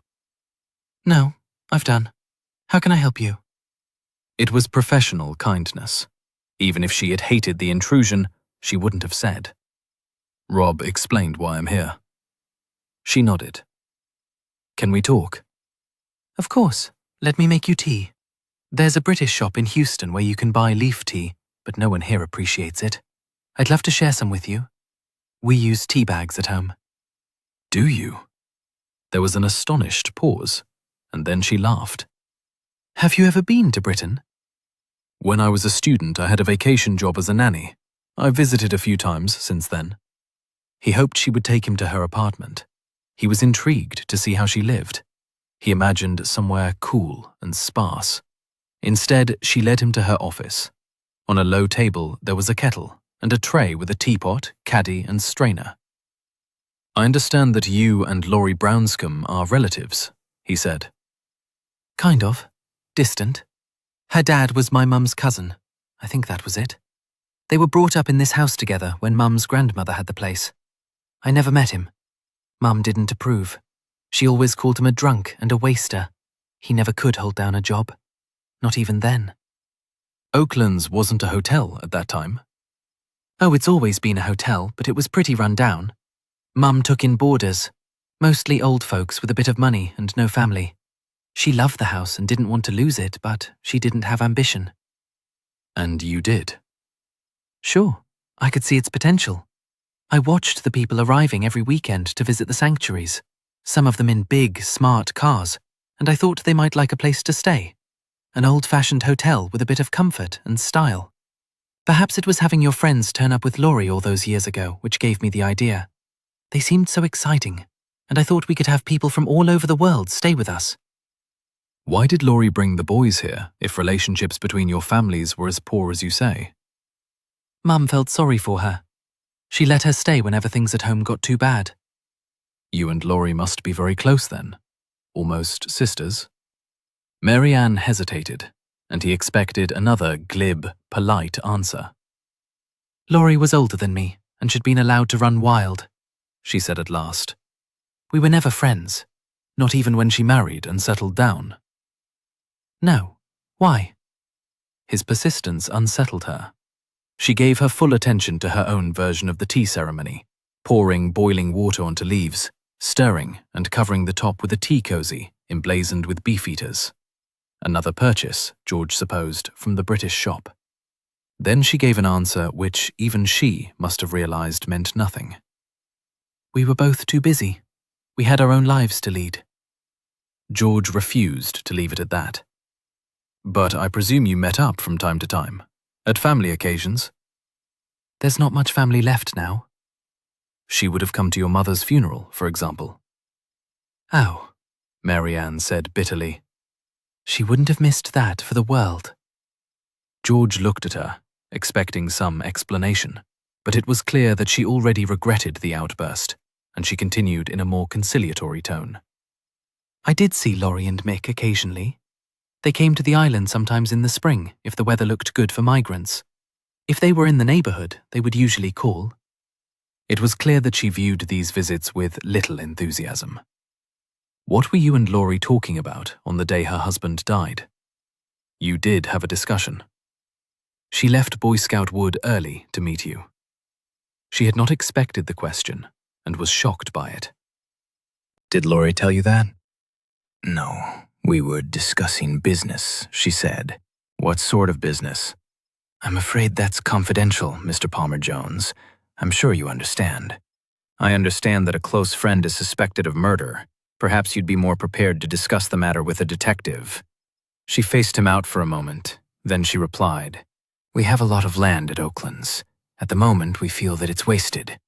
"No, I've done. How can I help you?" It was professional kindness. Even if she had hated the intrusion, she wouldn't have said. "Rob explained why I'm here." She nodded. "Can we talk?" "Of course. Let me make you tea. There's a British shop in Houston where you can buy leaf tea, but no one here appreciates it. I'd love to share some with you. We use tea bags at home." "Do you?" There was an astonished pause, and then she laughed. "Have you ever been to Britain?" "When I was a student, I had a vacation job as a nanny. I've visited a few times since then." He hoped she would take him to her apartment. He was intrigued to see how she lived. He imagined somewhere cool and sparse. Instead, she led him to her office. On a low table, there was a kettle and a tray with a teapot, caddy, and strainer. "I understand that you and Laurie Brownscombe are relatives," he said. "Kind of. Distant. Her dad was my mum's cousin. I think that was it. They were brought up in this house together when Mum's grandmother had the place. I never met him. Mum didn't approve. She always called him a drunk and a waster. He never could hold down a job. Not even then." "Oakland's wasn't a hotel at that time?" "Oh, it's always been a hotel, but it was pretty run down. Mum took in boarders, mostly old folks with a bit of money and no family. She loved the house and didn't want to lose it, but she didn't have ambition." "And you did?" "Sure, I could see its potential. I watched the people arriving every weekend to visit the sanctuaries, some of them in big, smart cars, and I thought they might like a place to stay. An old-fashioned hotel with a bit of comfort and style. Perhaps it was having your friends turn up with Laurie all those years ago which gave me the idea. They seemed so exciting, and I thought we could have people from all over the world stay with us." "Why did Laurie bring the boys here if relationships between your families were as poor as you say?" "Mum felt sorry for her. She let her stay whenever things at home got too bad." "You and Laurie must be very close then. Almost sisters?" Marianne hesitated, and he expected another glib, polite answer. "Laurie was older than me and she'd been allowed to run wild," she said at last. "We were never friends, not even when she married and settled down." "No. Why?" His persistence unsettled her. She gave her full attention to her own version of the tea ceremony, pouring boiling water onto leaves, stirring and covering the top with a tea cozy emblazoned with beefeaters. Another purchase, George supposed, from the British shop. Then she gave an answer which even she must have realized meant nothing. We were both too busy. We had our own lives to lead. George refused to leave it at that. But I presume you met up from time to time, at family occasions. There's not much family left now. She would have come to your mother's funeral, for example. Oh, Marianne said bitterly. she wouldn't have missed that for the world. George looked at her, expecting some explanation, but it was clear that she already regretted the outburst, and she continued in a more conciliatory tone. I did see Laurie and Mick occasionally. They came to the island sometimes in the spring if the weather looked good for migrants. If they were in the neighborhood, they would usually call. It was clear that she viewed these visits with little enthusiasm. What were you and Laurie talking about on the day her husband died? You did have a discussion. She left Boy Scout Wood early to meet you. She had not expected the question and was shocked by it. Did Laurie tell you that? No, we were discussing business, she said. What sort of business? I'm afraid that's confidential, Mr. Palmer-Jones. I'm sure you understand. I understand that a close friend is suspected of murder. Perhaps you'd be more prepared to discuss the matter with a detective. She faced him out for a moment. Then she replied, We have a lot of land at Oaklands. At the moment, we feel that it's wasted.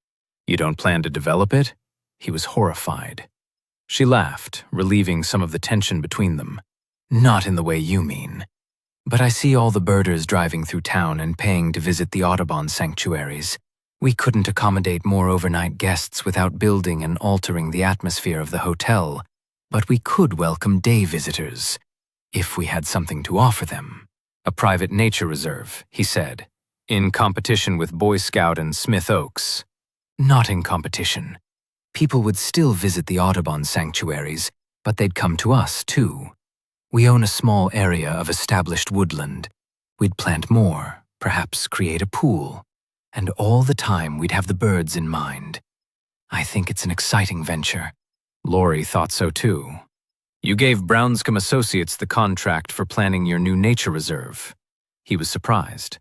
You don't plan to develop it? He was horrified. She laughed, relieving some of the tension between them. Not in the way you mean. But I see all the birders driving through town and paying to visit the Audubon sanctuaries. We couldn't accommodate more overnight guests without building and altering the atmosphere of the hotel, but we could welcome day visitors, if we had something to offer them. A private nature reserve, he said, in competition with Boy Scout and Smith Oaks. Not in competition. People would still visit the Audubon sanctuaries, but they'd come to us, too. We own a small area of established woodland. We'd plant more, perhaps create a pool. And all the time we'd have the birds in mind. I think it's an exciting venture. Laurie thought so too. You gave Brownscombe Associates the contract for planning your new nature reserve. He was surprised.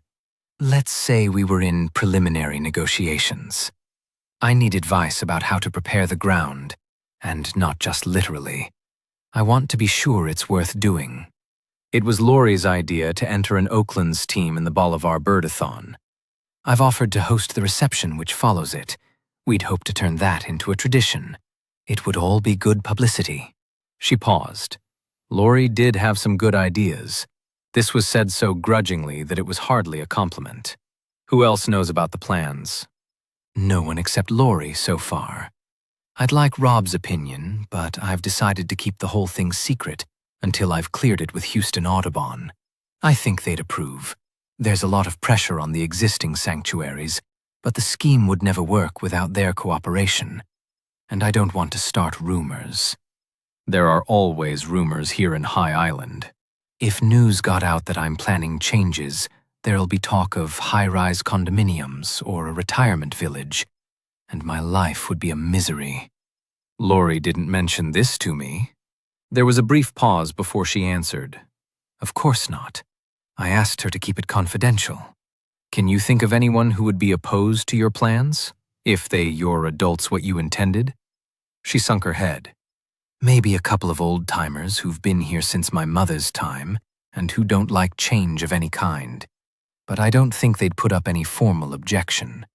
Let's say we were in preliminary negotiations. I need advice about how to prepare the ground, and not just literally. I want to be sure it's worth doing. It was Laurie's idea to enter an Oaklands team in the Bolivar Birdathon. I've offered to host the reception which follows it. We'd hope to turn that into a tradition. It would all be good publicity. She paused. Laurie did have some good ideas. This was said so grudgingly that it was hardly a compliment. Who else knows about the plans? No one except Laurie so far. I'd like Rob's opinion, but I've decided to keep the whole thing secret until I've cleared it with Houston Audubon. I think they'd approve. There's a lot of pressure on the existing sanctuaries, but the scheme would never work without their cooperation. And I don't want to start rumors. There are always rumors here in High Island. If news got out that I'm planning changes, there'll be talk of high-rise condominiums or a retirement village, and my life would be a misery. Laurie didn't mention this to me. There was a brief pause before she answered. Of course not. I asked her to keep it confidential. Can you think of anyone who would be opposed to your plans, if your adults what you intended? She sunk her head. Maybe a couple of old-timers who've been here since my mother's time and who don't like change of any kind. But I don't think they'd put up any formal objection.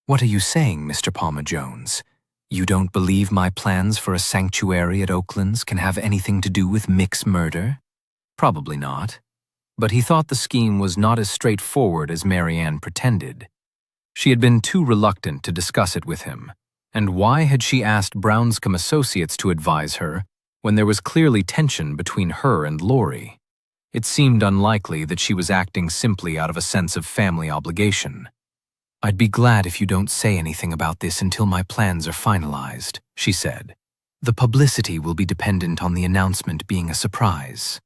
What are you saying, Mr. Palmer-Jones? You don't believe my plans for a sanctuary at Oaklands can have anything to do with Mick's murder? Probably not. But he thought the scheme was not as straightforward as Marianne pretended. She had been too reluctant to discuss it with him, and why had she asked Brownscombe Associates to advise her when there was clearly tension between her and Laurie? It seemed unlikely that she was acting simply out of a sense of family obligation. I'd be glad if you don't say anything about this until my plans are finalized, she said. The publicity will be dependent on the announcement being a surprise.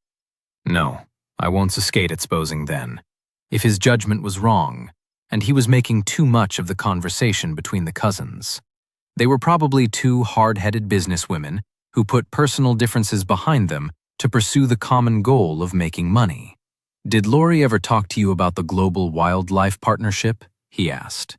No, I won't Cascade exposing then. If his judgment was wrong, and he was making too much of the conversation between the cousins. They were probably two hard-headed businesswomen who put personal differences behind them to pursue the common goal of making money. "Did Laurie ever talk to you about the Global Wildlife Partnership?" he asked.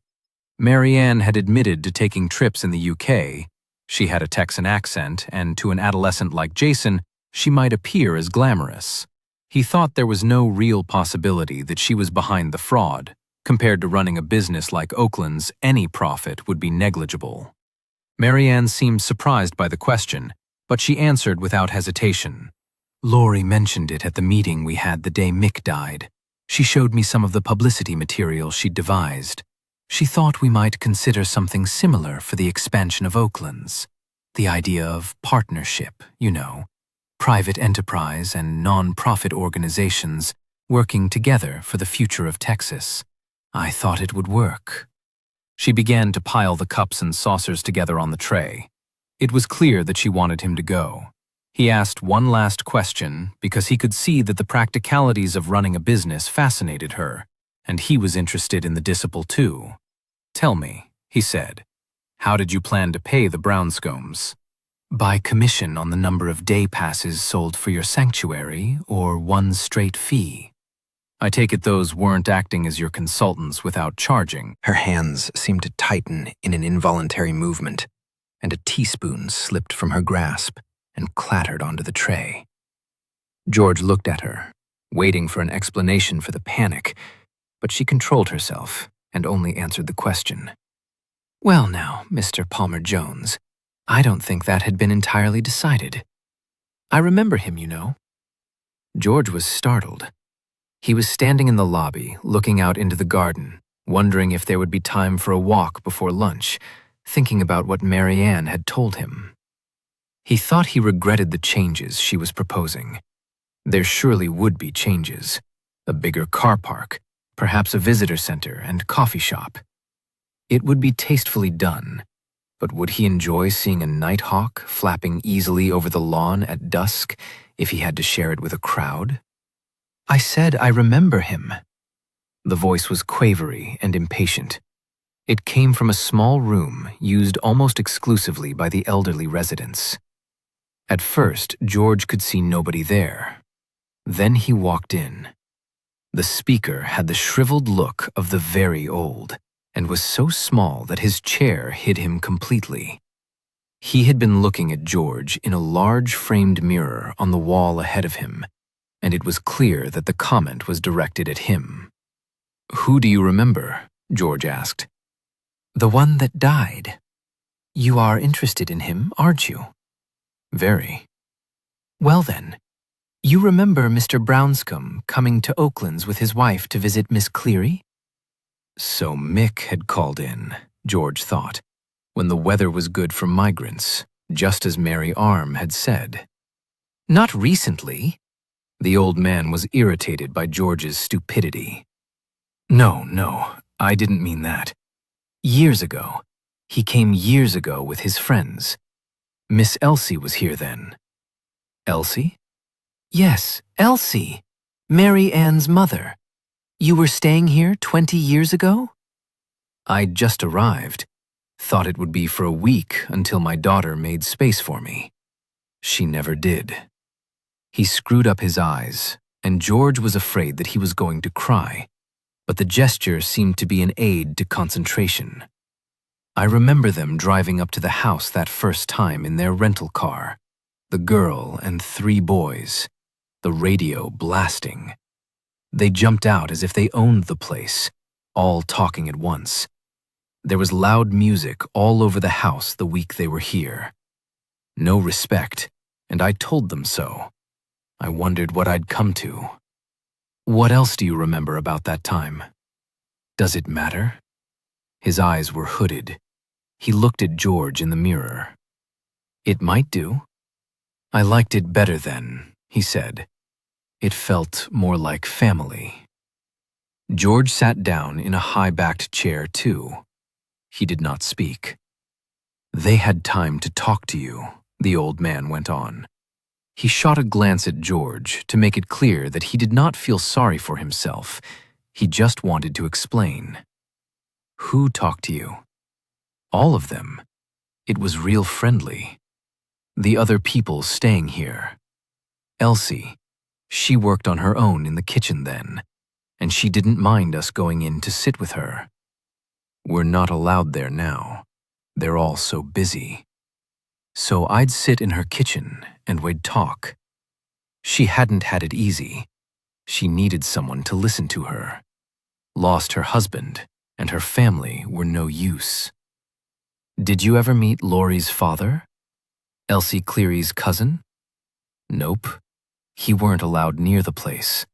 Mary Ann had admitted to taking trips in the UK. She had a Texan accent, and to an adolescent like Jason, she might appear as glamorous. He thought there was no real possibility that she was behind the fraud. Compared to running a business like Oakland's, any profit would be negligible. Mary Ann seemed surprised by the question, but she answered without hesitation. "Laurie mentioned it at the meeting we had the day Mick died. She showed me some of the publicity material she'd devised. She thought we might consider something similar for the expansion of Oakland's. The idea of partnership, you know, private enterprise and non-profit organizations working together for the future of Texas. I thought it would work." She began to pile the cups and saucers together on the tray. It was clear that she wanted him to go. He asked one last question because he could see that the practicalities of running a business fascinated her, and he was interested in the discipline too. "Tell me," he said, "how did you plan to pay the Brownscombes? By commission on the number of day passes sold for your sanctuary, or one straight fee? I take it those weren't acting as your consultants without charging." Her hands seemed to tighten in an involuntary movement, and a teaspoon slipped from her grasp and clattered onto the tray. George looked at her, waiting for an explanation for the panic, but she controlled herself and only answered the question. "Well now, Mr. Palmer-Jones, I don't think that had been entirely decided. I remember him, you know." George was startled. He was standing in the lobby, looking out into the garden, wondering if there would be time for a walk before lunch, thinking about what Mary Ann had told him. He thought he regretted the changes she was proposing. There surely would be changes. A bigger car park, perhaps a visitor center and coffee shop. It would be tastefully done, but would he enjoy seeing a nighthawk flapping easily over the lawn at dusk if he had to share it with a crowd? "I said I remember him." The voice was quavery and impatient. It came from a small room used almost exclusively by the elderly residents. At first, George could see nobody there. Then he walked in. The speaker had the shriveled look of the very old, and was so small that his chair hid him completely. He had been looking at George in a large framed mirror on the wall ahead of him, and it was clear that the comment was directed at him. "Who do you remember?" George asked. "The one that died. You are interested in him, aren't you?" "Very." "Well then, you remember Mr. Brownscombe coming to Oakland's with his wife to visit Miss Cleary?" So Mick had called in, George thought, when the weather was good for migrants, just as Mary Arm had said. "Not recently." The old man was irritated by George's stupidity. No, I didn't mean that. Years ago. He came years ago with his friends. Miss Elsie was here then." "Elsie?" "Yes, Elsie. Mary Ann's mother. You were staying here 20 years ago?" "I'd just arrived. Thought it would be for a week until my daughter made space for me. She never did." He screwed up his eyes, and George was afraid that he was going to cry, but the gesture seemed to be an aid to concentration. "I remember them driving up to the house that first time in their rental car. The girl and 3 boys. The radio blasting. They jumped out as if they owned the place, all talking at once. There was loud music all over the house the week they were here. No respect, and I told them so. I wondered what I'd come to." "What else do you remember about that time?" "Does it matter?" His eyes were hooded. He looked at George in the mirror. "It might do. I liked it better then," he said. "It felt more like family." George sat down in a high-backed chair too. He did not speak. "They had time to talk to you," the old man went on. He shot a glance at George to make it clear that he did not feel sorry for himself. He just wanted to explain. Who talked to you? All of them. It was real friendly. The other people staying here. Elsie, she worked on her own in the kitchen then, and she didn't mind us going in to sit with her. We're not allowed there now. They're all so busy. So I'd sit in her kitchen and we'd talk. She hadn't had it easy. She needed someone to listen to her. Lost her husband, and her family were no use. Did you ever meet Laurie's father? Elsie Cleary's cousin? Nope. He weren't allowed near the place.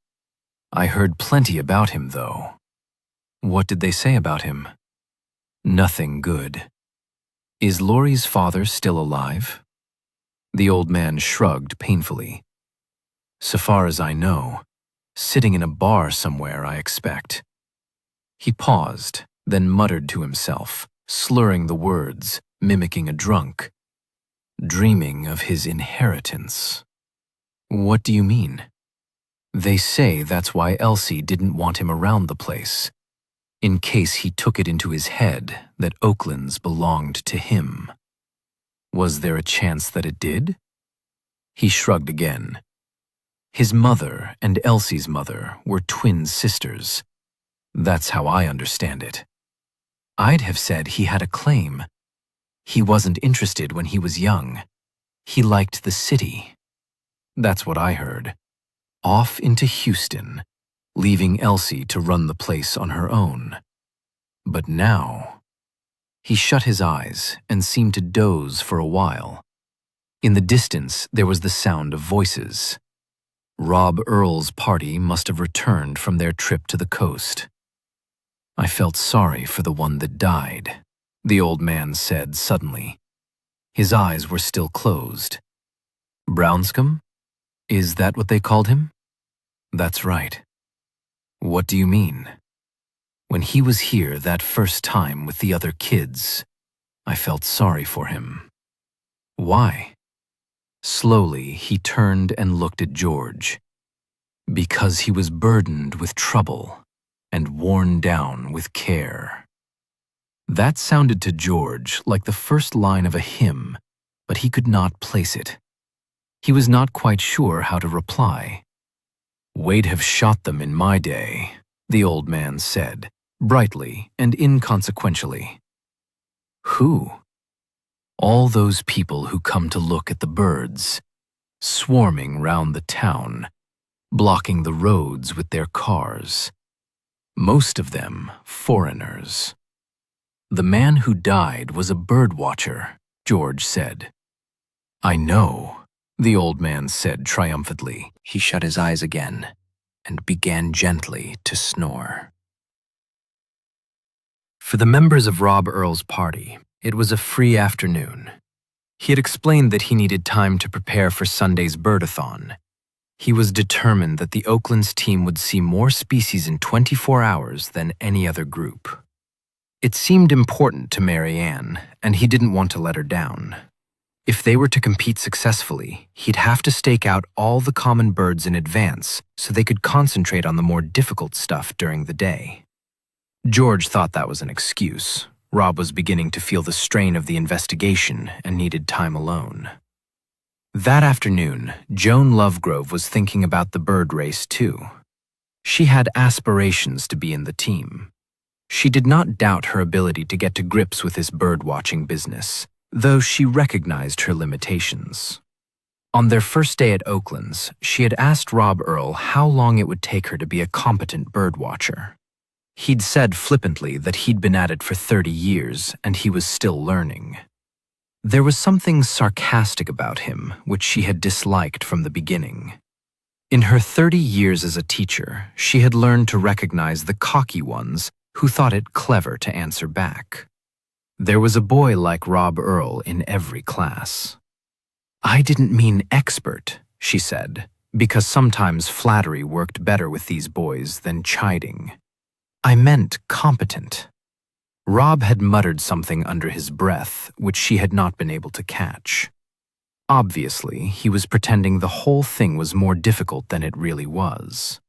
I heard plenty about him, though. What did they say about him? Nothing good. Is Laurie's father still alive? The old man shrugged painfully. So far as I know, sitting in a bar somewhere, I expect. He paused, then muttered to himself, slurring the words, mimicking a drunk. Dreaming of his inheritance. What do you mean? They say that's why Elsie didn't want him around the place, in case he took it into his head that Oaklands belonged to him. Was there a chance that it did? He shrugged again. His mother and Elsie's mother were twin sisters. That's how I understand it. I'd have said he had a claim. He wasn't interested when he was young. He liked the city. That's what I heard. Off into Houston, leaving Elsie to run the place on her own. But now... He shut his eyes and seemed to doze for a while. In the distance, there was the sound of voices. Rob Earl's party must have returned from their trip to the coast. I felt sorry for the one that died, the old man said suddenly. His eyes were still closed. Brownscombe? Is that what they called him? That's right. What do you mean? When he was here that first time with the other kids, I felt sorry for him. Why? Slowly, he turned and looked at George. Because he was burdened with trouble and worn down with care. That sounded to George like the first line of a hymn, but he could not place it. He was not quite sure how to reply. We'd have shot them in my day, the old man said, brightly and inconsequentially. Who? All those people who come to look at the birds, swarming round the town, blocking the roads with their cars. Most of them foreigners. The man who died was a bird watcher, George said. I know, the old man said triumphantly. He shut his eyes again and began gently to snore. For the members of Rob Earl's party, it was a free afternoon. He had explained that he needed time to prepare for Sunday's birdathon. He was determined that the Oaklands team would see more species in 24 hours than any other group. It seemed important to Mary Ann, and he didn't want to let her down. If they were to compete successfully, he'd have to stake out all the common birds in advance so they could concentrate on the more difficult stuff during the day. George thought that was an excuse. Rob was beginning to feel the strain of the investigation and needed time alone. That afternoon, Joan Lovegrove was thinking about the bird race too. She had aspirations to be in the team. She did not doubt her ability to get to grips with this bird-watching business, though she recognized her limitations. On their first day at Oaklands, she had asked Rob Earl how long it would take her to be a competent bird watcher. He'd said flippantly that he'd been at it for 30 years and he was still learning. There was something sarcastic about him which she had disliked from the beginning. In her 30 years as a teacher, she had learned to recognize the cocky ones who thought it clever to answer back. There was a boy like Rob Earl in every class. I didn't mean expert, she said, because sometimes flattery worked better with these boys than chiding. I meant competent. Rob had muttered something under his breath, which she had not been able to catch. Obviously, he was pretending the whole thing was more difficult than it really was.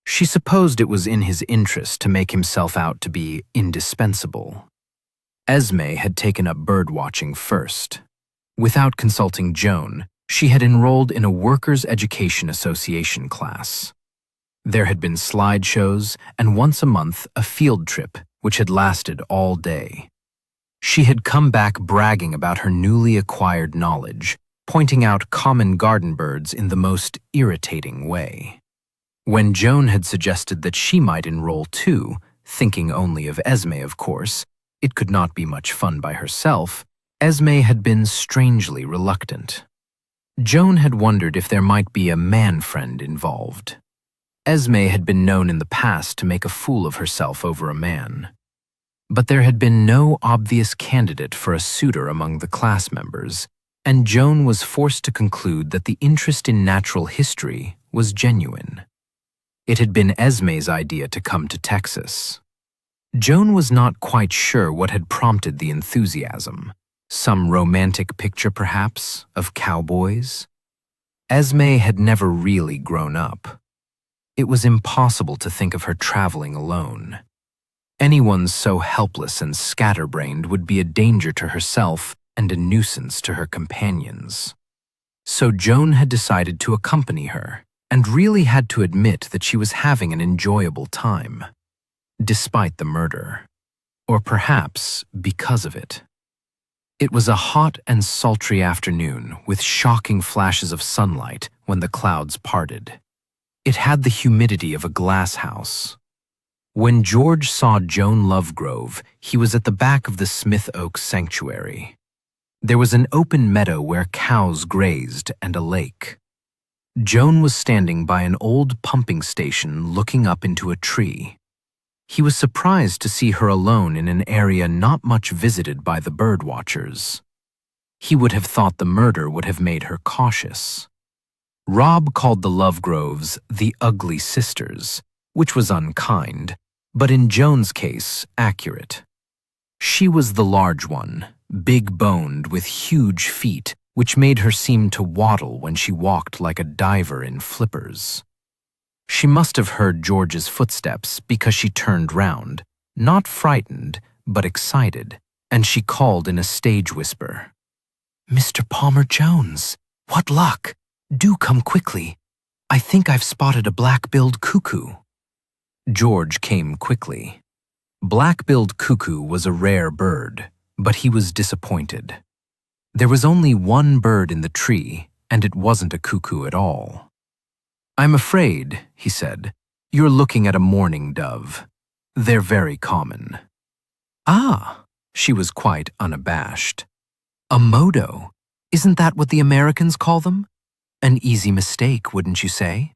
She supposed it was in his interest to make himself out to be indispensable. Esme had taken up birdwatching first. Without consulting Joan, she had enrolled in a Workers' Education Association class. There had been slideshows and once a month a field trip which had lasted all day. She had come back bragging about her newly acquired knowledge, pointing out common garden birds in the most irritating way. When Joan had suggested that she might enroll too, thinking only of Esme, of course, it could not be much fun by herself, Esme had been strangely reluctant. Joan had wondered if there might be a man-friend involved. Esme had been known in the past to make a fool of herself over a man. But there had been no obvious candidate for a suitor among the class members, and Joan was forced to conclude that the interest in natural history was genuine. It had been Esme's idea to come to Texas. Joan was not quite sure what had prompted the enthusiasm. Some romantic picture, perhaps, of cowboys? Esme had never really grown up. It was impossible to think of her traveling alone. Anyone so helpless and scatterbrained would be a danger to herself and a nuisance to her companions. So Joan had decided to accompany her, and really had to admit that she was having an enjoyable time, despite the murder, or perhaps because of it. It was a hot and sultry afternoon with shocking flashes of sunlight when the clouds parted. It had the humidity of a glass house. When George saw Joan Lovegrove, he was at the back of the Smith Oaks Sanctuary. There was an open meadow where cows grazed and a lake. Joan was standing by an old pumping station looking up into a tree. He was surprised to see her alone in an area not much visited by the birdwatchers. He would have thought the murder would have made her cautious. Rob called the Lovegroves the Ugly Sisters, which was unkind, but in Joan's case, accurate. She was the large one, big-boned with huge feet, which made her seem to waddle when she walked like a diver in flippers. She must have heard George's footsteps because she turned round, not frightened, but excited, and she called in a stage whisper, "Mr. Palmer Jones, what luck! Do come quickly. I think I've spotted a black-billed cuckoo." George came quickly. Black-billed cuckoo was a rare bird, but he was disappointed. There was only one bird in the tree, and it wasn't a cuckoo at all. "I'm afraid," he said, "you're looking at a mourning dove. They're very common." "Ah," she was quite unabashed. "A modo. Isn't that what the Americans call them? An easy mistake, wouldn't you say?"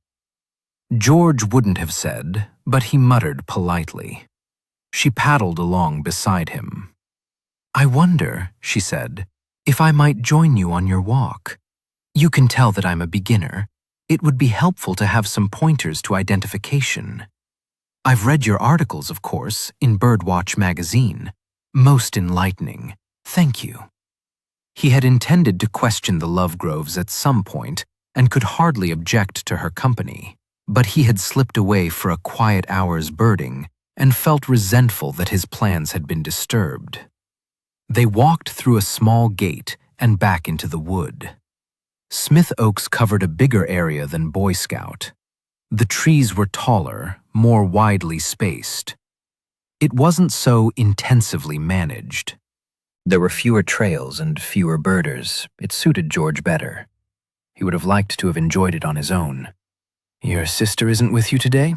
George wouldn't have said, but he muttered politely. She paddled along beside him. "I wonder," she said, "if I might join you on your walk. You can tell that I'm a beginner. It would be helpful to have some pointers to identification. I've read your articles, of course, in Birdwatch magazine. Most enlightening. Thank you." He had intended to question the Lovegroves at some point and could hardly object to her company, but he had slipped away for a quiet hour's birding and felt resentful that his plans had been disturbed. They walked through a small gate and back into the wood. Smith Oaks covered a bigger area than Boy Scout. The trees were taller, more widely spaced. It wasn't so intensively managed. There were fewer trails and fewer birders. It suited George better. He would have liked to have enjoyed it on his own. "Your sister isn't with you today?"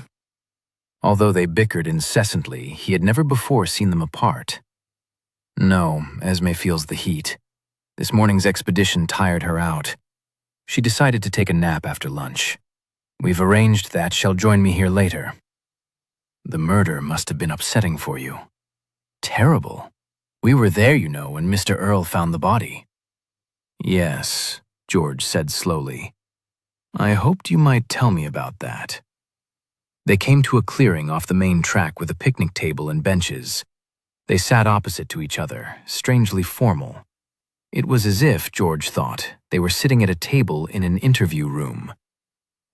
Although they bickered incessantly, he had never before seen them apart. "No, Esme feels the heat. This morning's expedition tired her out. She decided to take a nap after lunch. We've arranged that she'll join me here later." "The murder must have been upsetting for you." "Terrible. We were there, you know, when Mr. Earl found the body." "Yes," George said slowly. "I hoped you might tell me about that." They came to a clearing off the main track with a picnic table and benches. They sat opposite to each other, strangely formal. It was as if, George thought, they were sitting at a table in an interview room.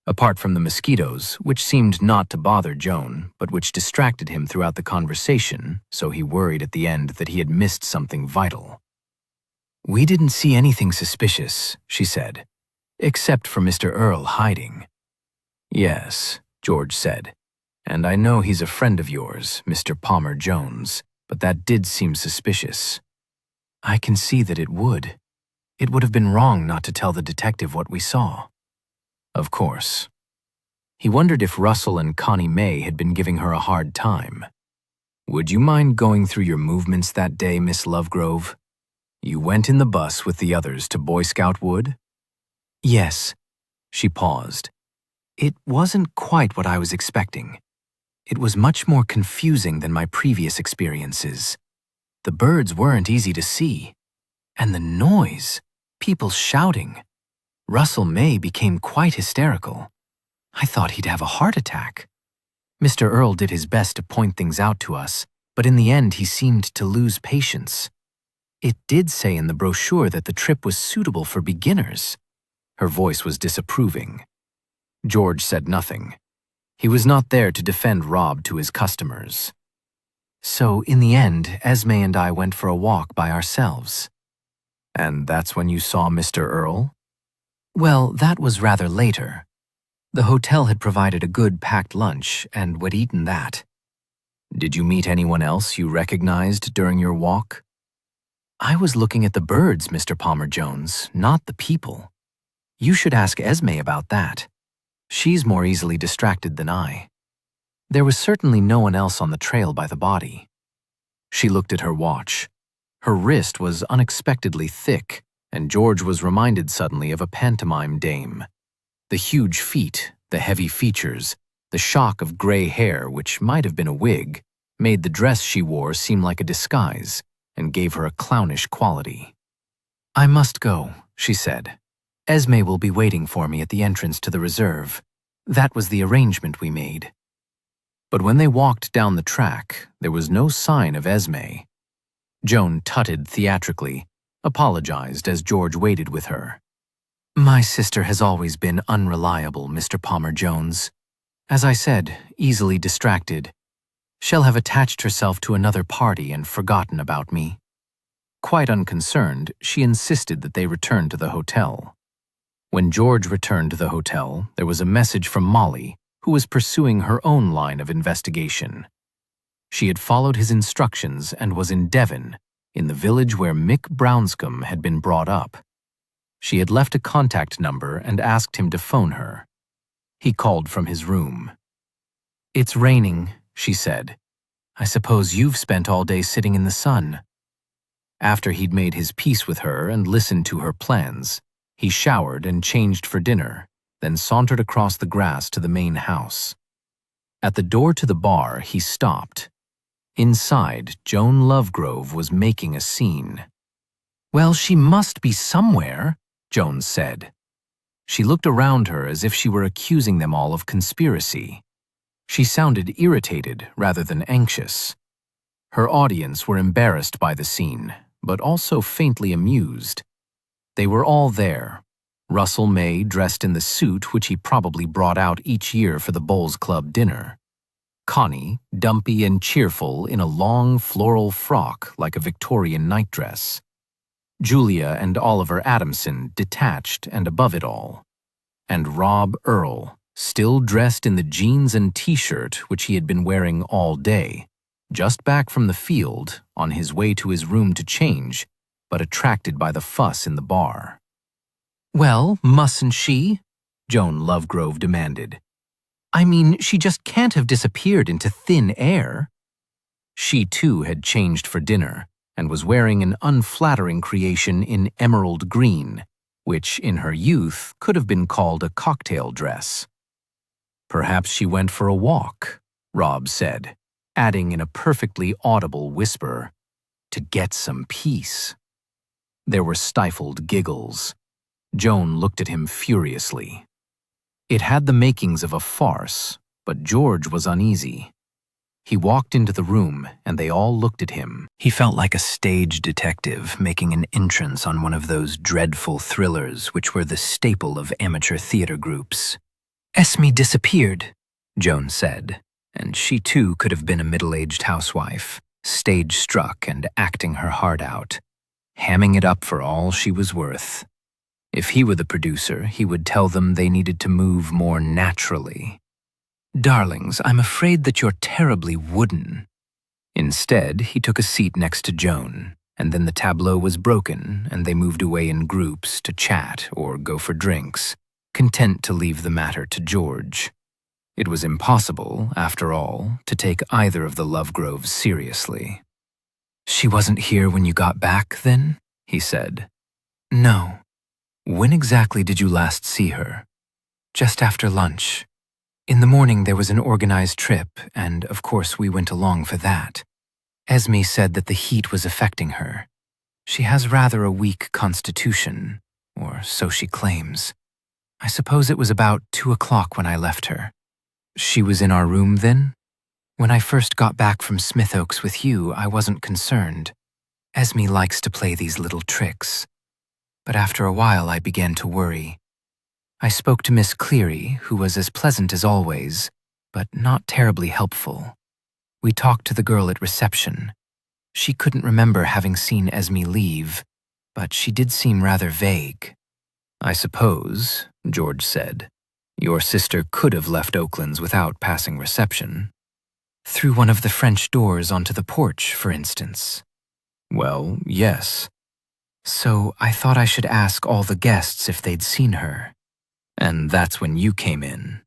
Apart from the mosquitoes, which seemed not to bother Joan, but which distracted him throughout the conversation, so he worried at the end that he had missed something vital. "We didn't see anything suspicious," she said, "except for Mr. Earl hiding." "Yes," George said, "and I know he's a friend of yours, Mr. Palmer Jones, but that did seem suspicious." "I can see that it would. It would have been wrong not to tell the detective what we saw." Of course. He wondered if Russell and Connie May had been giving her a hard time. "Would you mind going through your movements that day, Miss Lovegrove? You went in the bus with the others to Boy Scout Wood?" "Yes." She paused. "It wasn't quite what I was expecting. It was much more confusing than my previous experiences. The birds weren't easy to see. And the noise, people shouting. Russell May became quite hysterical. I thought he'd have a heart attack. Mr. Earl did his best to point things out to us, but in the end he seemed to lose patience. It did say in the brochure that the trip was suitable for beginners." Her voice was disapproving. George said nothing. He was not there to defend Rob to his customers. "So in the end, Esme and I went for a walk by ourselves." "And that's when you saw Mr. Earl?" "Well, that was rather later. The hotel had provided a good packed lunch, and we'd eaten that." "Did you meet anyone else you recognized during your walk?" "I was looking at the birds, Mr. Palmer Jones, not the people. You should ask Esme about that. She's more easily distracted than I. There was certainly no one else on the trail by the body." She looked at her watch. Her wrist was unexpectedly thick, and George was reminded suddenly of a pantomime dame. The huge feet, the heavy features, the shock of gray hair, which might have been a wig, made the dress she wore seem like a disguise and gave her a clownish quality. "I must go," she said. "Esme will be waiting for me at the entrance to the reserve. That was the arrangement we made." But when they walked down the track, there was no sign of Esme. Joan tutted theatrically, apologized as George waited with her. "My sister has always been unreliable, Mr. Palmer Jones. As I said, easily distracted. She'll have attached herself to another party and forgotten about me." Quite unconcerned, she insisted that they return to the hotel. When George returned to the hotel, there was a message from Molly, who was pursuing her own line of investigation. She had followed his instructions and was in Devon, in the village where Mick Brownscombe had been brought up. She had left a contact number and asked him to phone her. He called from his room. "It's raining," she said. "I suppose you've spent all day sitting in the sun." After he'd made his peace with her and listened to her plans, he showered and changed for dinner, then sauntered across the grass to the main house. At the door to the bar, he stopped. Inside, Joan Lovegrove was making a scene. "Well, she must be somewhere," Joan said. She looked around her as if she were accusing them all of conspiracy. She sounded irritated rather than anxious. Her audience were embarrassed by the scene, but also faintly amused. They were all there. Russell May dressed in the suit which he probably brought out each year for the Bowls Club dinner. Connie, dumpy and cheerful in a long floral frock like a Victorian nightdress. Julia and Oliver Adamson detached and above it all. And Rob Earl, still dressed in the jeans and t-shirt which he had been wearing all day, just back from the field, on his way to his room to change, but attracted by the fuss in the bar. "Well, mustn't she?" Joan Lovegrove demanded. "I mean, she just can't have disappeared into thin air." She too had changed for dinner and was wearing an unflattering creation in emerald green, which in her youth could have been called a cocktail dress. "Perhaps she went for a walk," Rob said, adding in a perfectly audible whisper, "to get some peace." There were stifled giggles. Joan looked at him furiously. It had the makings of a farce, but George was uneasy. He walked into the room, and they all looked at him. He felt like a stage detective making an entrance on one of those dreadful thrillers which were the staple of amateur theater groups. Esme disappeared, Joan said, and she too could have been a middle-aged housewife, stage-struck and acting her heart out, hamming it up for all she was worth. If he were the producer, he would tell them they needed to move more naturally. "Darlings, I'm afraid that you're terribly wooden." Instead, he took a seat next to Joan, and then the tableau was broken and they moved away in groups to chat or go for drinks, content to leave the matter to George. It was impossible, after all, to take either of the Lovegroves seriously. "She wasn't here when you got back, then?" he said. "No. When exactly did you last see her?" "Just after lunch. In the morning there was an organized trip, and of course we went along for that. Esme said that the heat was affecting her. She has rather a weak constitution, or so she claims. I suppose it was about 2 o'clock when I left her." "She was in our room then?" "When I first got back from Smith Oaks with you, I wasn't concerned. Esme likes to play these little tricks. But after a while I began to worry. I spoke to Miss Cleary, who was as pleasant as always, but not terribly helpful. We talked to the girl at reception. She couldn't remember having seen Esme leave, but she did seem rather vague." "I suppose," George said, "your sister could have left Oakland's without passing reception." "Through one of the French doors onto the porch, for instance." "Well, yes." "So I thought I should ask all the guests if they'd seen her. And that's when you came in."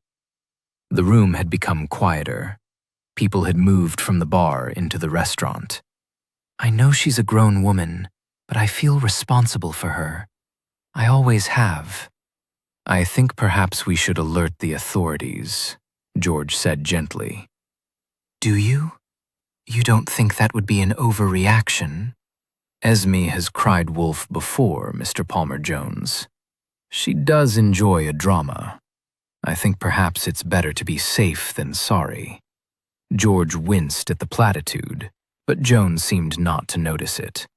The room had become quieter. People had moved from the bar into the restaurant. "I know she's a grown woman, but I feel responsible for her. I always have." "I think perhaps we should alert the authorities," George said gently. "Do you? You don't think that would be an overreaction?" "Esme has cried wolf before, Mr. Palmer-Jones. She does enjoy a drama. I think perhaps it's better to be safe than sorry." George winced at the platitude, but Joan seemed not to notice it.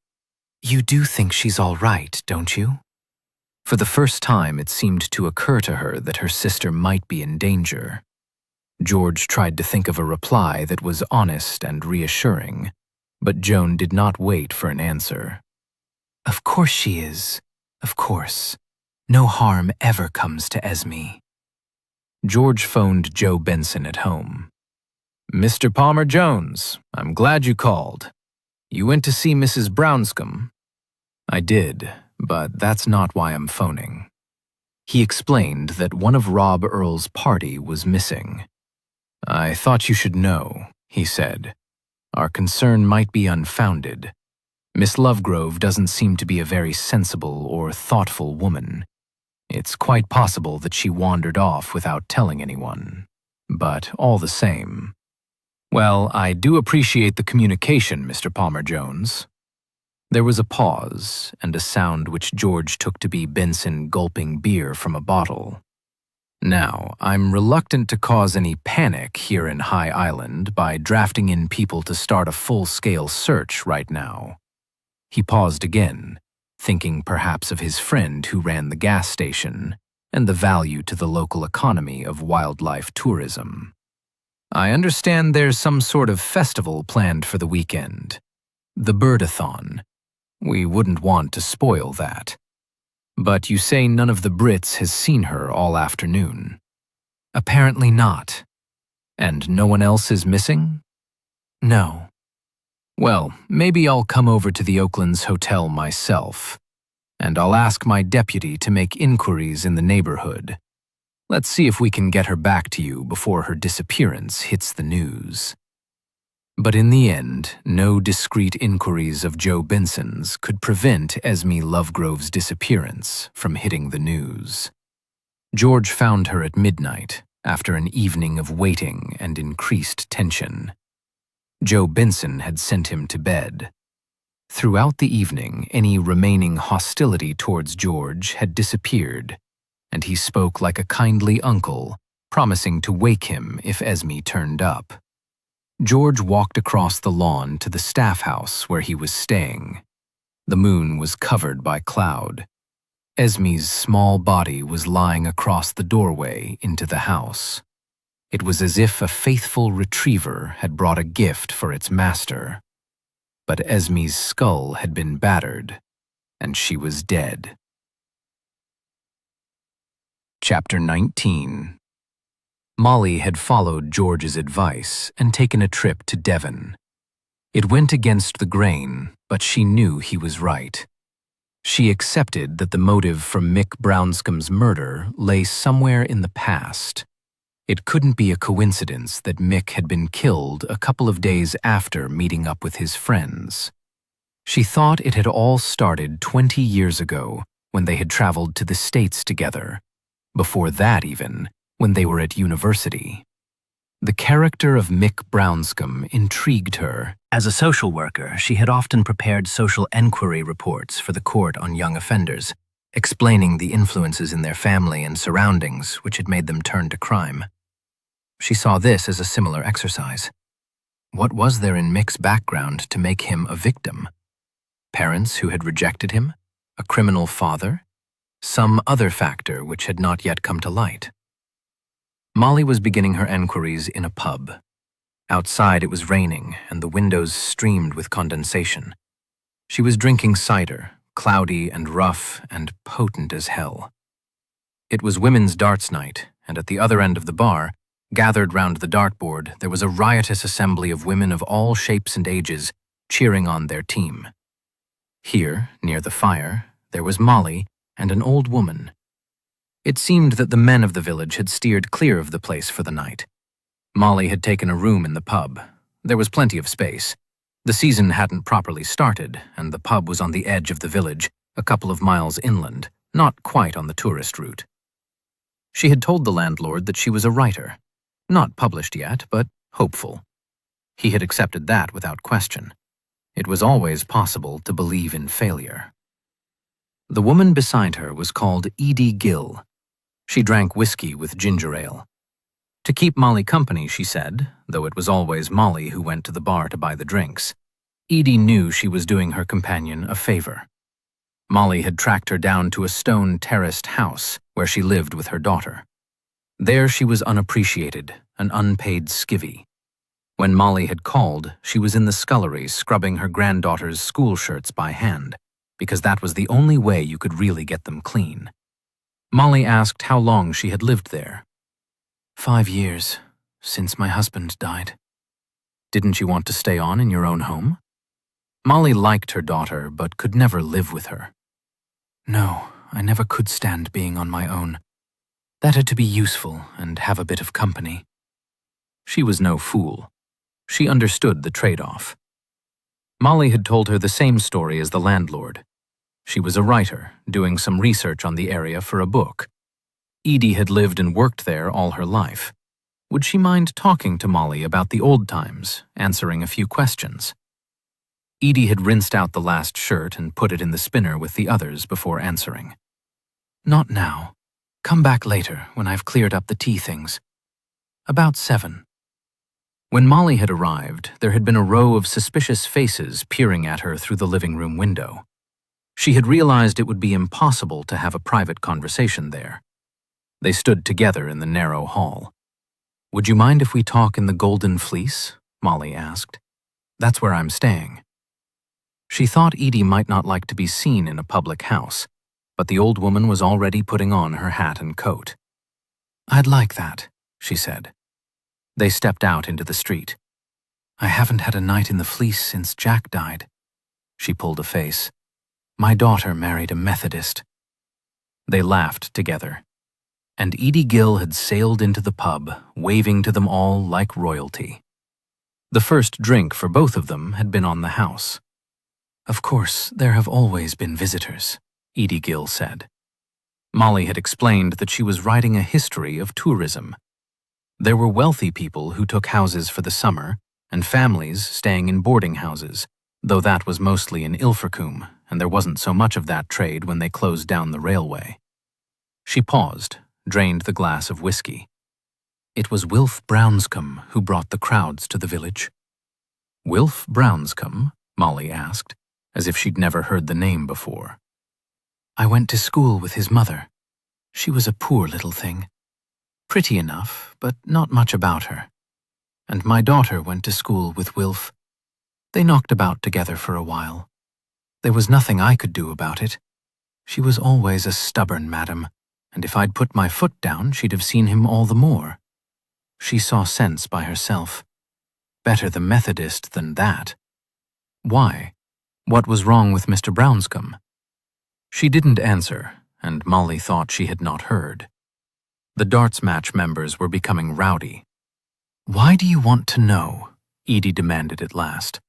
"You do think she's all right, don't you?" For the first time, it seemed to occur to her that her sister might be in danger. George tried to think of a reply that was honest and reassuring, but Joan did not wait for an answer. "Of course she is. Of course. No harm ever comes to Esme." George phoned Joe Benson at home. "Mr. Palmer-Jones, I'm glad you called. You went to see Mrs. Brownscombe?" "I did, but that's not why I'm phoning." He explained that one of Rob Earl's party was missing. "I thought you should know," he said. "Our concern might be unfounded. Miss Lovegrove doesn't seem to be a very sensible or thoughtful woman. It's quite possible that she wandered off without telling anyone. But all the same..." "Well, I do appreciate the communication, Mr. Palmer-Jones." There was a pause, and a sound which George took to be Benson gulping beer from a bottle. "Now, I'm reluctant to cause any panic here in High Island by drafting in people to start a full-scale search right now." He paused again, thinking perhaps of his friend who ran the gas station and the value to the local economy of wildlife tourism. "I understand there's some sort of festival planned for the weekend. The Birdathon. We wouldn't want to spoil that. But you say none of the Brits has seen her all afternoon." "Apparently not." "And no one else is missing?" "No." "Well, maybe I'll come over to the Oakland's hotel myself, and I'll ask my deputy to make inquiries in the neighborhood. Let's see if we can get her back to you before her disappearance hits the news." But in the end, no discreet inquiries of Joe Benson's could prevent Esme Lovegrove's disappearance from hitting the news. George found her at midnight, after an evening of waiting and increased tension. Joe Benson had sent him to bed. Throughout the evening, any remaining hostility towards George had disappeared, and he spoke like a kindly uncle, promising to wake him if Esme turned up. George walked across the lawn to the staff house where he was staying. The moon was covered by cloud. Esme's small body was lying across the doorway into the house. It was as if a faithful retriever had brought a gift for its master. But Esme's skull had been battered, and she was dead. Chapter 19. Molly had followed George's advice and taken a trip to Devon. It went against the grain, but she knew he was right. She accepted that the motive for Mick Brownscombe's murder lay somewhere in the past. It couldn't be a coincidence that Mick had been killed a couple of days after meeting up with his friends. She thought it had all started 20 years ago when they had traveled to the States together. Before that even, when they were at university. The character of Mick Brownscombe intrigued her. As a social worker, she had often prepared social enquiry reports for the court on young offenders, explaining the influences in their family and surroundings which had made them turn to crime. She saw this as a similar exercise. What was there in Mick's background to make him a victim? Parents who had rejected him? A criminal father? Some other factor which had not yet come to light? Molly was beginning her enquiries in a pub. Outside it was raining, and the windows streamed with condensation. She was drinking cider, cloudy and rough and potent as hell. It was women's darts night, and at the other end of the bar, gathered round the dartboard, there was a riotous assembly of women of all shapes and ages cheering on their team. Here, near the fire, there was Molly and an old woman. It seemed that the men of the village had steered clear of the place for the night. Molly had taken a room in the pub. There was plenty of space. The season hadn't properly started, and the pub was on the edge of the village, a couple of miles inland, not quite on the tourist route. She had told the landlord that she was a writer. Not published yet, but hopeful. He had accepted that without question. It was always possible to believe in failure. The woman beside her was called Edie Gill. She drank whiskey with ginger ale. To keep Molly company, she said, though it was always Molly who went to the bar to buy the drinks. Edie knew she was doing her companion a favor. Molly had tracked her down to a stone-terraced house where she lived with her daughter. There she was unappreciated, an unpaid skivvy. When Molly had called, she was in the scullery scrubbing her granddaughter's school shirts by hand, because that was the only way you could really get them clean. Molly asked how long she had lived there. 5 years, since my husband died. Didn't you want to stay on in your own home? Molly liked her daughter, but could never live with her. No, I never could stand being on my own. That had to be useful and have a bit of company. She was no fool. She understood the trade-off. Molly had told her the same story as the landlord. She was a writer, doing some research on the area for a book. Edie had lived and worked there all her life. Would she mind talking to Molly about the old times, answering a few questions? Edie had rinsed out the last shirt and put it in the spinner with the others before answering. Not now. Come back later, when I've cleared up the tea things. About 7. When Molly had arrived, there had been a row of suspicious faces peering at her through the living room window. She had realized it would be impossible to have a private conversation there. They stood together in the narrow hall. Would you mind if we talk in the Golden Fleece? Molly asked. That's where I'm staying. She thought Edie might not like to be seen in a public house, but the old woman was already putting on her hat and coat. I'd like that, she said. They stepped out into the street. I haven't had a night in the Fleece since Jack died. She pulled a face. My daughter married a Methodist. They laughed together. And Edie Gill had sailed into the pub, waving to them all like royalty. The first drink for both of them had been on the house. Of course, there have always been visitors, Edie Gill said. Molly had explained that she was writing a history of tourism. There were wealthy people who took houses for the summer, and families staying in boarding houses, though that was mostly in Ilfracombe, and there wasn't so much of that trade when they closed down the railway. She paused, drained the glass of whiskey. It was Wilf Brownscombe who brought the crowds to the village. Wilf Brownscombe? Molly asked, as if she'd never heard the name before. I went to school with his mother. She was a poor little thing. Pretty enough, but not much about her. And my daughter went to school with Wilf. They knocked about together for a while. There was nothing I could do about it. She was always a stubborn madam, and if I'd put my foot down, she'd have seen him all the more. She saw sense by herself. Better the Methodist than that. Why? What was wrong with Mr. Brownscombe? She didn't answer, and Molly thought she had not heard. The darts match members were becoming rowdy. "Why do you want to know?" Edie demanded at last.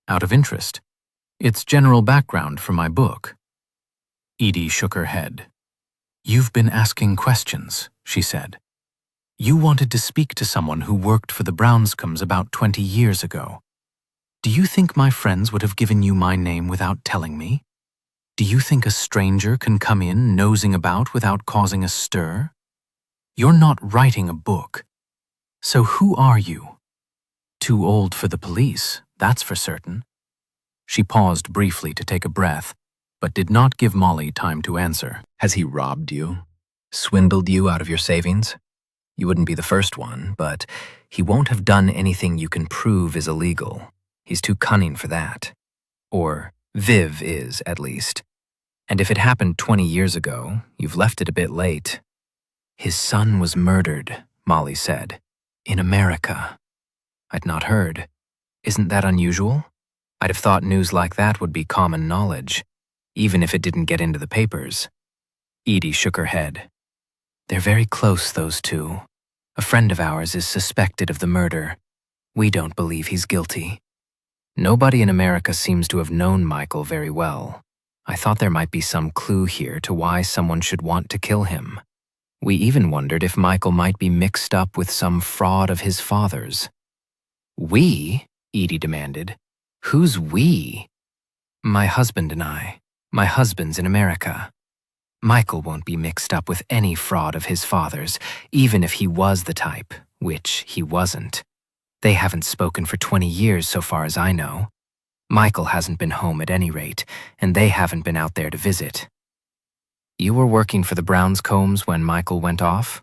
"Out of interest. It's general background for my book." Edie shook her head. "You've been asking questions," she said. "You wanted to speak to someone who worked for the Brownscombes about 20 years ago. Do you think my friends would have given you my name without telling me? Do you think a stranger can come in nosing about without causing a stir? You're not writing a book. So who are you? Too old for the police, that's for certain." She paused briefly to take a breath, but did not give Molly time to answer. Has he robbed you? Swindled you out of your savings? You wouldn't be the first one, but he won't have done anything you can prove is illegal. He's too cunning for that. Or Viv is, at least. And if it happened 20 years ago, you've left it a bit late. "His son was murdered," Molly said. "In America." I'd not heard. Isn't that unusual? I'd have thought news like that would be common knowledge, even if it didn't get into the papers. Edie shook her head. "They're very close, those two. A friend of ours is suspected of the murder. We don't believe he's guilty. Nobody in America seems to have known Michael very well. I thought there might be some clue here to why someone should want to kill him. We even wondered if Michael might be mixed up with some fraud of his father's." "We?" Edie demanded. "Who's we?" "My husband and I. My husband's in America. Michael won't be mixed up with any fraud of his father's, even if he was the type, which he wasn't. They haven't spoken for 20 years so far as I know. Michael hasn't been home at any rate, and they haven't been out there to visit." "You were working for the Brownscombes when Michael went off?"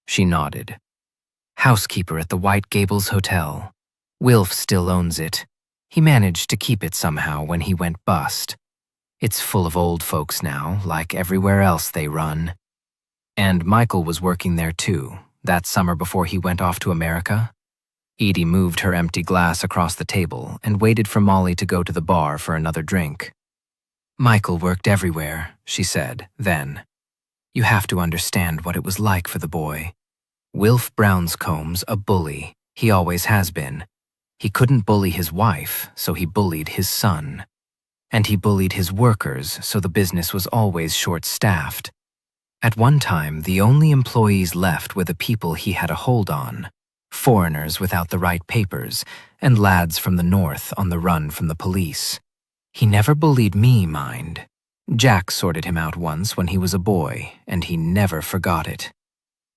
She nodded. "Housekeeper at the White Gables Hotel. Wilf still owns it. He managed to keep it somehow when he went bust. It's full of old folks now, like everywhere else they run. And Michael was working there too, that summer before he went off to America?" Edie moved her empty glass across the table and waited for Molly to go to the bar for another drink. "Michael worked everywhere," she said, then. "You have to understand what it was like for the boy. Wilf Brownscombes a bully. He always has been. He couldn't bully his wife, so he bullied his son. And he bullied his workers, so the business was always short-staffed. At one time, the only employees left were the people he had a hold on. Foreigners without the right papers, and lads from the north on the run from the police. He never bullied me, mind. Jack sorted him out once when he was a boy, and he never forgot it.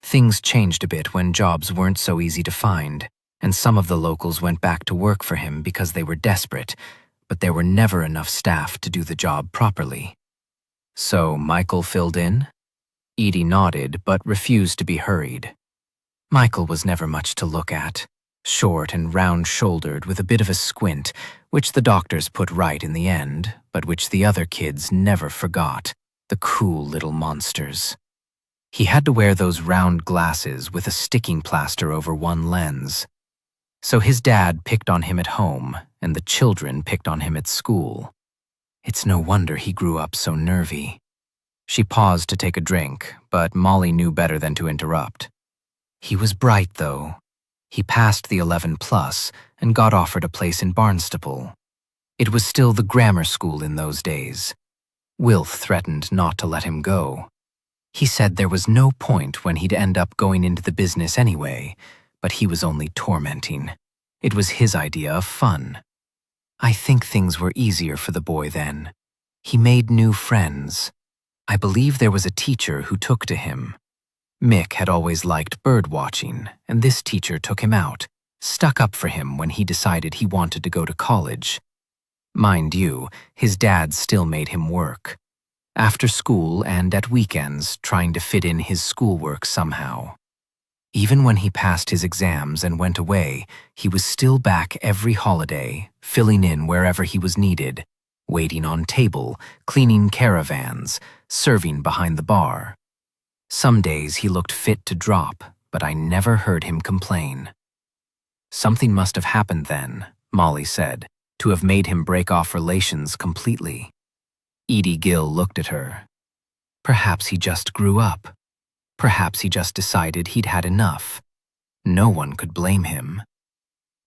Things changed a bit when jobs weren't so easy to find, and some of the locals went back to work for him because they were desperate, but there were never enough staff to do the job properly. So Michael filled in? Edie nodded, but refused to be hurried. Michael was never much to look at. Short and round-shouldered with a bit of a squint, which the doctors put right in the end, but which the other kids never forgot. The cool little monsters. He had to wear those round glasses with a sticking plaster over one lens. So his dad picked on him at home, and the children picked on him at school. It's no wonder he grew up so nervy. She paused to take a drink, but Molly knew better than to interrupt. He was bright, though. He passed the 11+ and got offered a place in Barnstaple. It was still the grammar school in those days. Wilf threatened not to let him go. He said there was no point when he'd end up going into the business anyway, but he was only tormenting. It was his idea of fun. I think things were easier for the boy then. He made new friends. I believe there was a teacher who took to him. Mick had always liked bird watching, and this teacher took him out, stuck up for him when he decided he wanted to go to college. Mind you, his dad still made him work. after school and at weekends trying to fit in his schoolwork somehow. Even when he passed his exams and went away, he was still back every holiday, filling in wherever he was needed, waiting on table, cleaning caravans, serving behind the bar. Some days he looked fit to drop, but I never heard him complain. Something must have happened then, Molly said, to have made him break off relations completely. Edie Gill looked at her. Perhaps he just grew up. Perhaps he just decided he'd had enough. No one could blame him.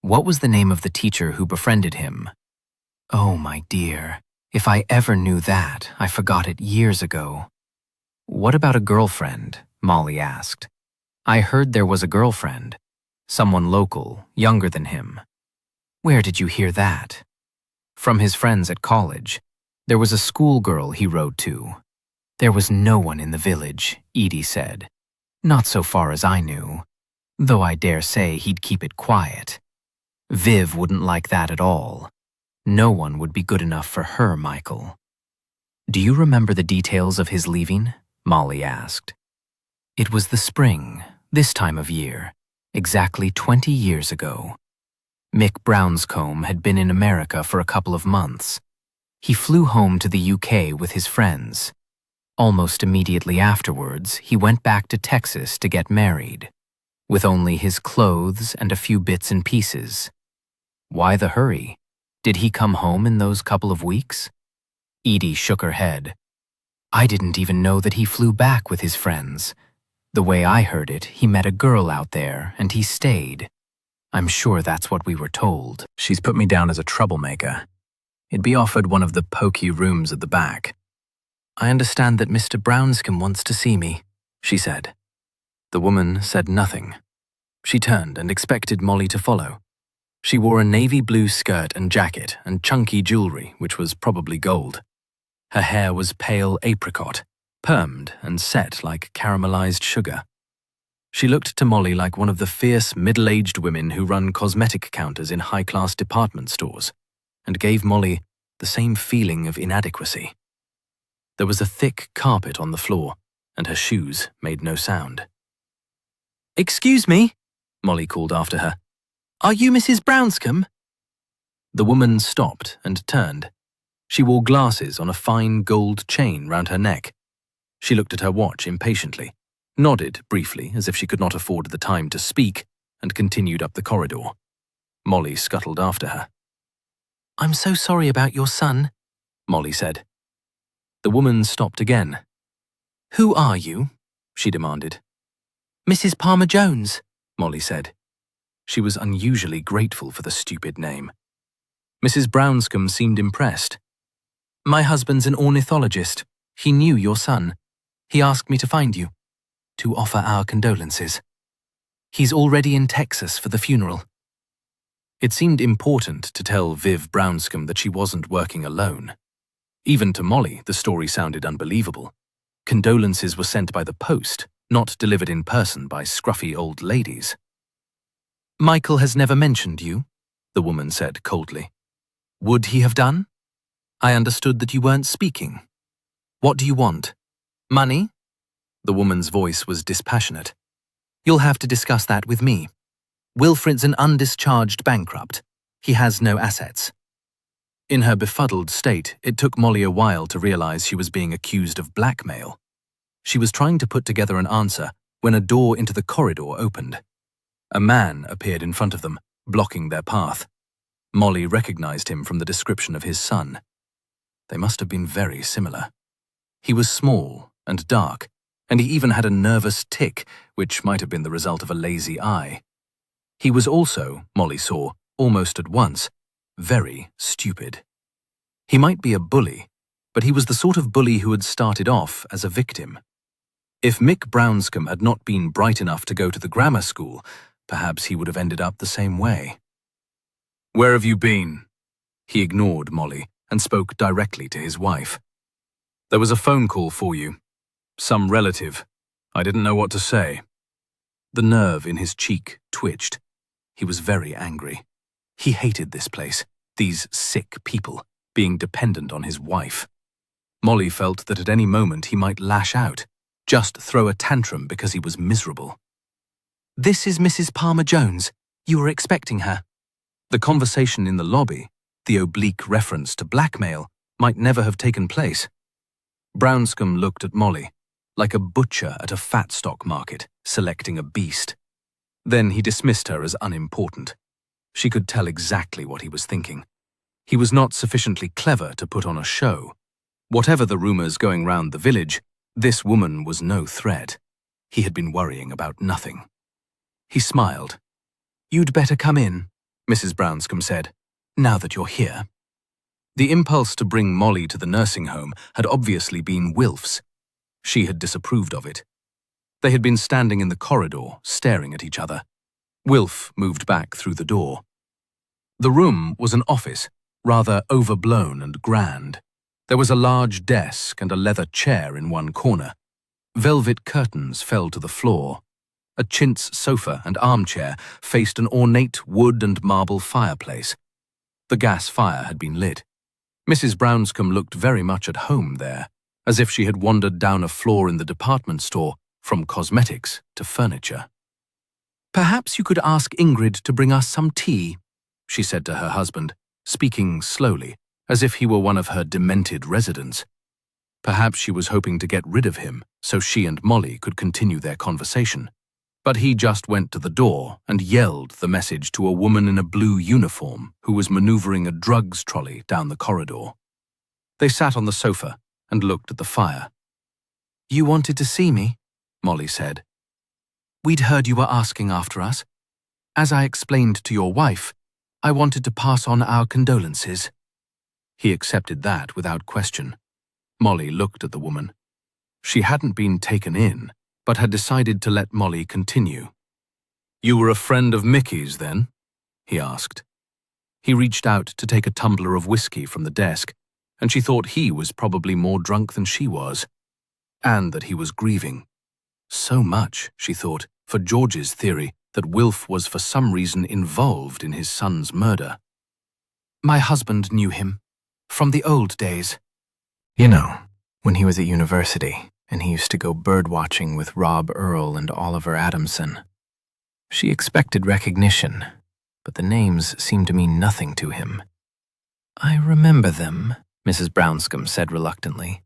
What was the name of the teacher who befriended him? Oh, my dear, if I ever knew that, I forgot it years ago. What about a girlfriend? Molly asked. I heard there was a girlfriend. Someone local, younger than him. Where did you hear that? From his friends at college. There was a schoolgirl he wrote to. There was no one in the village, Edie said. Not so far as I knew, though I dare say he'd keep it quiet. Viv wouldn't like that at all. No one would be good enough for her, Michael. Do you remember the details of his leaving? Molly asked. It was the spring, this time of year, exactly 20 years ago. Mick Brownscombe had been in America for a couple of months. He flew home to the UK with his friends. Almost immediately afterwards, he went back to Texas to get married, with only his clothes and a few bits and pieces. Why the hurry? Did he come home in those couple of weeks? Edie shook her head. I didn't even know that he flew back with his friends. The way I heard it, he met a girl out there and he stayed. I'm sure that's what we were told. She's put me down as a troublemaker. He'd be offered one of the pokey rooms at the back. I understand that Mr. Brownscombe wants to see me, she said. The woman said nothing. She turned and expected Molly to follow. She wore a navy blue skirt and jacket and chunky jewelry, which was probably gold. Her hair was pale apricot, permed and set like caramelized sugar. She looked to Molly like one of the fierce middle-aged women who run cosmetic counters in high-class department stores, and gave Molly the same feeling of inadequacy. There was a thick carpet on the floor, and her shoes made no sound. Excuse me, Molly called after her. Are you Mrs. Brownscombe? The woman stopped and turned. She wore glasses on a fine gold chain round her neck. She looked at her watch impatiently, nodded briefly as if she could not afford the time to speak, and continued up the corridor. Molly scuttled after her. I'm so sorry about your son, Molly said. The woman stopped again. Who are you? She demanded. Mrs. Palmer-Jones, Molly said. She was unusually grateful for the stupid name. Mrs. Brownscombe seemed impressed. My husband's an ornithologist. He knew your son. He asked me to find you, to offer our condolences. He's already in Texas for the funeral. It seemed important to tell Viv Brownscombe that she wasn't working alone. Even to Molly, the story sounded unbelievable. Condolences were sent by the post, not delivered in person by scruffy old ladies. Michael has never mentioned you, the woman said coldly. Would he have done? I understood that you weren't speaking. What do you want? Money? The woman's voice was dispassionate. You'll have to discuss that with me. Wilfred's an undischarged bankrupt. He has no assets. In her befuddled state, it took Molly a while to realize she was being accused of blackmail. She was trying to put together an answer when a door into the corridor opened. A man appeared in front of them, blocking their path. Molly recognized him from the description of his son. They must have been very similar. He was small and dark, and he even had a nervous tic, which might have been the result of a lazy eye. He was also, Molly saw, almost at once, very stupid. He might be a bully, but he was the sort of bully who had started off as a victim. If Mick Brownscombe had not been bright enough to go to the grammar school, perhaps he would have ended up the same way. "Where have you been?" He ignored Molly and spoke directly to his wife. "There was a phone call for you. Some relative. I didn't know what to say." The nerve in his cheek twitched. He was very angry. He hated this place, these sick people, being dependent on his wife. Molly felt that at any moment he might lash out, just throw a tantrum because he was miserable. "This is Mrs. Palmer-Jones. You were expecting her." The conversation in the lobby, the oblique reference to blackmail, might never have taken place. Brownscombe looked at Molly, like a butcher at a fat stock market, selecting a beast. Then he dismissed her as unimportant. She could tell exactly what he was thinking. He was not sufficiently clever to put on a show. Whatever the rumors going round the village, this woman was no threat. He had been worrying about nothing. He smiled. "You'd better come in," Mrs. Brownscombe said, "now that you're here." The impulse to bring Molly to the nursing home had obviously been Wilf's. She had disapproved of it. They had been standing in the corridor, staring at each other. Wilf moved back through the door. The room was an office, rather overblown and grand. There was a large desk and a leather chair in one corner. Velvet curtains fell to the floor. A chintz sofa and armchair faced an ornate wood and marble fireplace. The gas fire had been lit. Mrs. Brownscombe looked very much at home there, as if she had wandered down a floor in the department store, from cosmetics to furniture. "Perhaps you could ask Ingrid to bring us some tea," she said to her husband, speaking slowly, as if he were one of her demented residents. Perhaps she was hoping to get rid of him so she and Molly could continue their conversation. But he just went to the door and yelled the message to a woman in a blue uniform who was maneuvering a drugs trolley down the corridor. They sat on the sofa and looked at the fire. "You wanted to see me?" Molly said. "We'd heard you were asking after us. As I explained to your wife, I wanted to pass on our condolences." He accepted that without question. Molly looked at the woman. She hadn't been taken in, but had decided to let Molly continue. "You were a friend of Mickey's, then?" he asked. He reached out to take a tumbler of whiskey from the desk, and she thought he was probably more drunk than she was, and that he was grieving. So much, she thought, for George's theory that Wilf was for some reason involved in his son's murder. "My husband knew him, from the old days." You know, when he was at university, and he used to go bird-watching with Rob Earle and Oliver Adamson. She expected recognition, but the names seemed to mean nothing to him. "I remember them," Mrs. Brownscombe said reluctantly.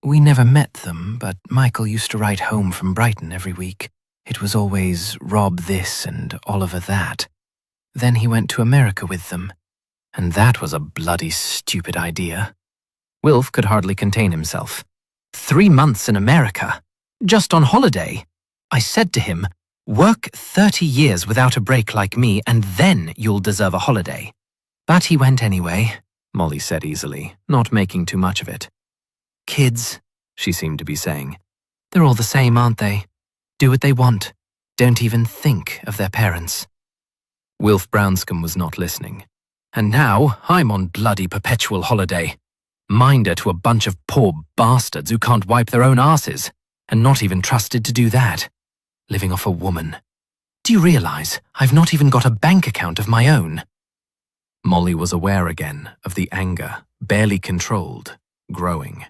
"We never met them, but Michael used to write home from Brighton every week. It was always Rob this and Oliver that. Then he went to America with them, and that was a bloody stupid idea." Wilf could hardly contain himself. 3 months in America, just on holiday. I said to him, work 30 years without a break like me, and then you'll deserve a holiday. But he went anyway, Molly said easily, not making too much of it. "Kids," she seemed to be saying. "They're all the same, aren't they? Do what they want. Don't even think of their parents." Wilf Brownscombe was not listening. "And now I'm on bloody perpetual holiday. Minder to a bunch of poor bastards who can't wipe their own asses, and not even trusted to do that. Living off a woman. Do you realize I've not even got a bank account of my own?" Molly was aware again of the anger, barely controlled, growing.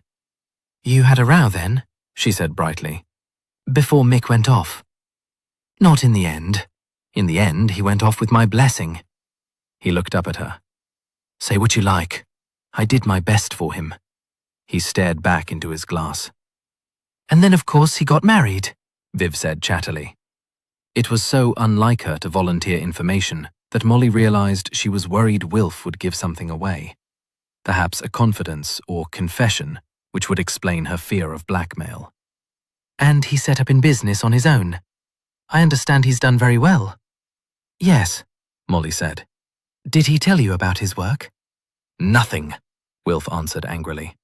"You had a row then?" she said brightly. "Before Mick went off?" "Not in the end. In the end, he went off with my blessing." He looked up at her. "Say what you like. I did my best for him." He stared back into his glass. "And then of course he got married," Viv said chattily. It was so unlike her to volunteer information that Molly realized she was worried Wilf would give something away. Perhaps a confidence or confession which would explain her fear of blackmail. "And he set up in business on his own. I understand he's done very well." "Yes," Molly said. "Did he tell you about his work?" "Nothing," Wilf answered angrily.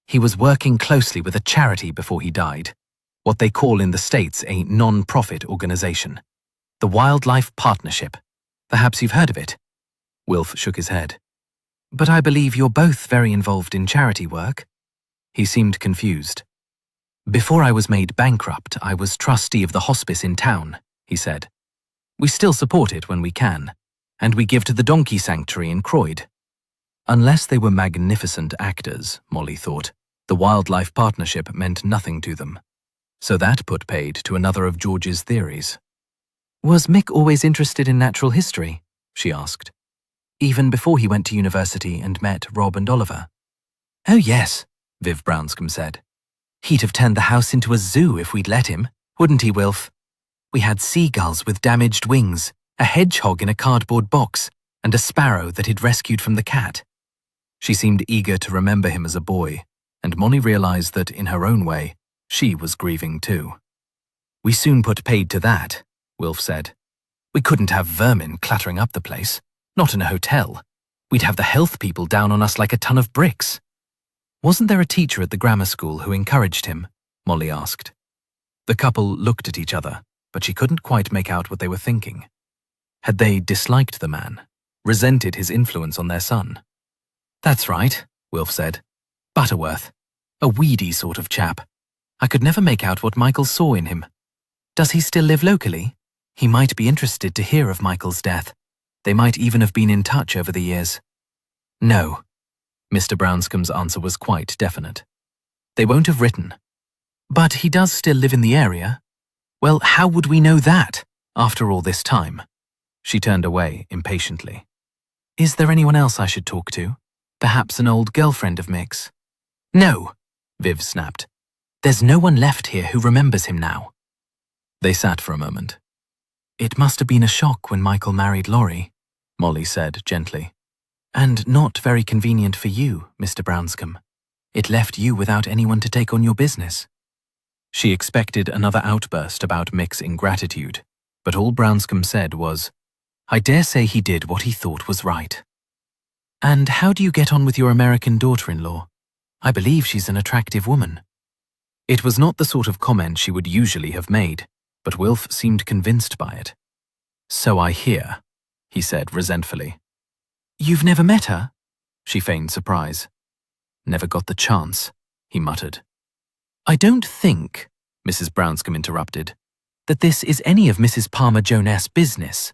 "He was working closely with a charity before he died. What they call in the States a non-profit organization. The Wildlife Partnership. Perhaps you've heard of it?" Wilf shook his head. "But I believe you're both very involved in charity work." He seemed confused. "Before I was made bankrupt, I was trustee of the hospice in town," he said. "We still support it when we can, and we give to the donkey sanctuary in Croyd." Unless they were magnificent actors, Molly thought, The wildlife partnership meant nothing to them, so that put paid to another of George's theories. "Was Mick always interested in natural history?" she asked. "Even before he went to university and met Rob and Oliver?" "Oh yes," Viv Brownscombe said. "He'd have turned the house into a zoo if we'd let him, wouldn't he, Wilf? We had seagulls with damaged wings, a hedgehog in a cardboard box, and a sparrow that he'd rescued from the cat." She seemed eager to remember him as a boy, and Molly realized that, in her own way, she was grieving too. "We soon put paid to that," Wilf said. "We couldn't have vermin clattering up the place, not in a hotel. We'd have the health people down on us like a ton of bricks." "Wasn't there a teacher at the grammar school who encouraged him?" Molly asked. The couple looked at each other, but she couldn't quite make out what they were thinking. Had they disliked the man, resented his influence on their son? "That's right," Wilf said. "Butterworth. A weedy sort of chap. I could never make out what Michael saw in him. Does he still live locally? He might be interested to hear of Michael's death. They might even have been in touch over the years." "No." Mr. Brownscombe's answer was quite definite. "They won't have written. But he does still live in the area. Well, how would we know that, after all this time?" She turned away impatiently. "Is there anyone else I should talk to? Perhaps an old girlfriend of Mick's?" "No," Viv snapped. "There's no one left here who remembers him now." They sat for a moment. "It must have been a shock when Michael married Laurie," Molly said gently. "And not very convenient for you, Mr. Brownscombe. It left you without anyone to take on your business." She expected another outburst about Mick's ingratitude, but all Brownscombe said was, "I dare say he did what he thought was right." "And how do you get on with your American daughter-in-law? I believe she's an attractive woman." It was not the sort of comment she would usually have made, but Wilf seemed convinced by it. "So I hear," he said resentfully. "You've never met her?" She feigned surprise. "Never got the chance," he muttered. "I don't think," Mrs. Brownscombe interrupted, "that this is any of Mrs. Palmer Jones's business."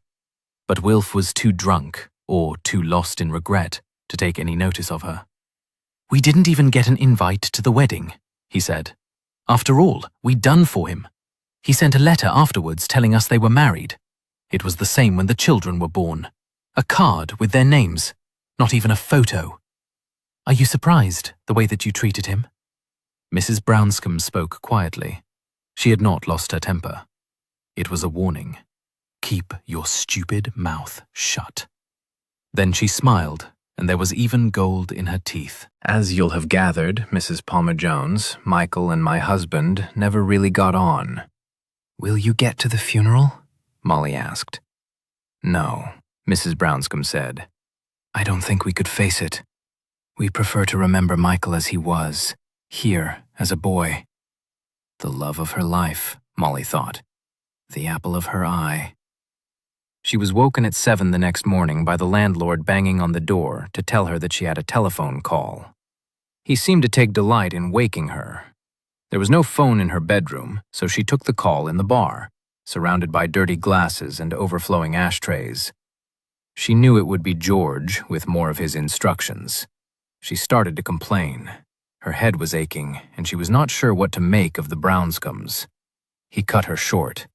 But Wilf was too drunk, or too lost in regret, to take any notice of her. "We didn't even get an invite to the wedding," he said. "After all, we'd done for him. He sent a letter afterwards telling us they were married. It was the same when the children were born. A card with their names, not even a photo. Are you surprised, the way that you treated him?" Mrs. Brownscombe spoke quietly. She had not lost her temper. It was a warning. Keep your stupid mouth shut. Then she smiled, and there was even gold in her teeth. "As you'll have gathered, Mrs. Palmer-Jones, Michael and my husband never really got on." "Will you get to the funeral?" Molly asked. "No," Mrs. Brownscombe said. "I don't think we could face it. We prefer to remember Michael as he was, here as a boy." The love of her life, Molly thought. The apple of her eye. She was woken at 7 the next morning by the landlord banging on the door to tell her that she had a telephone call. He seemed to take delight in waking her. There was no phone in her bedroom, so she took the call in the bar, surrounded by dirty glasses and overflowing ashtrays. She knew it would be George with more of his instructions. She started to complain. Her head was aching, and she was not sure what to make of the Brownscombes. He cut her short.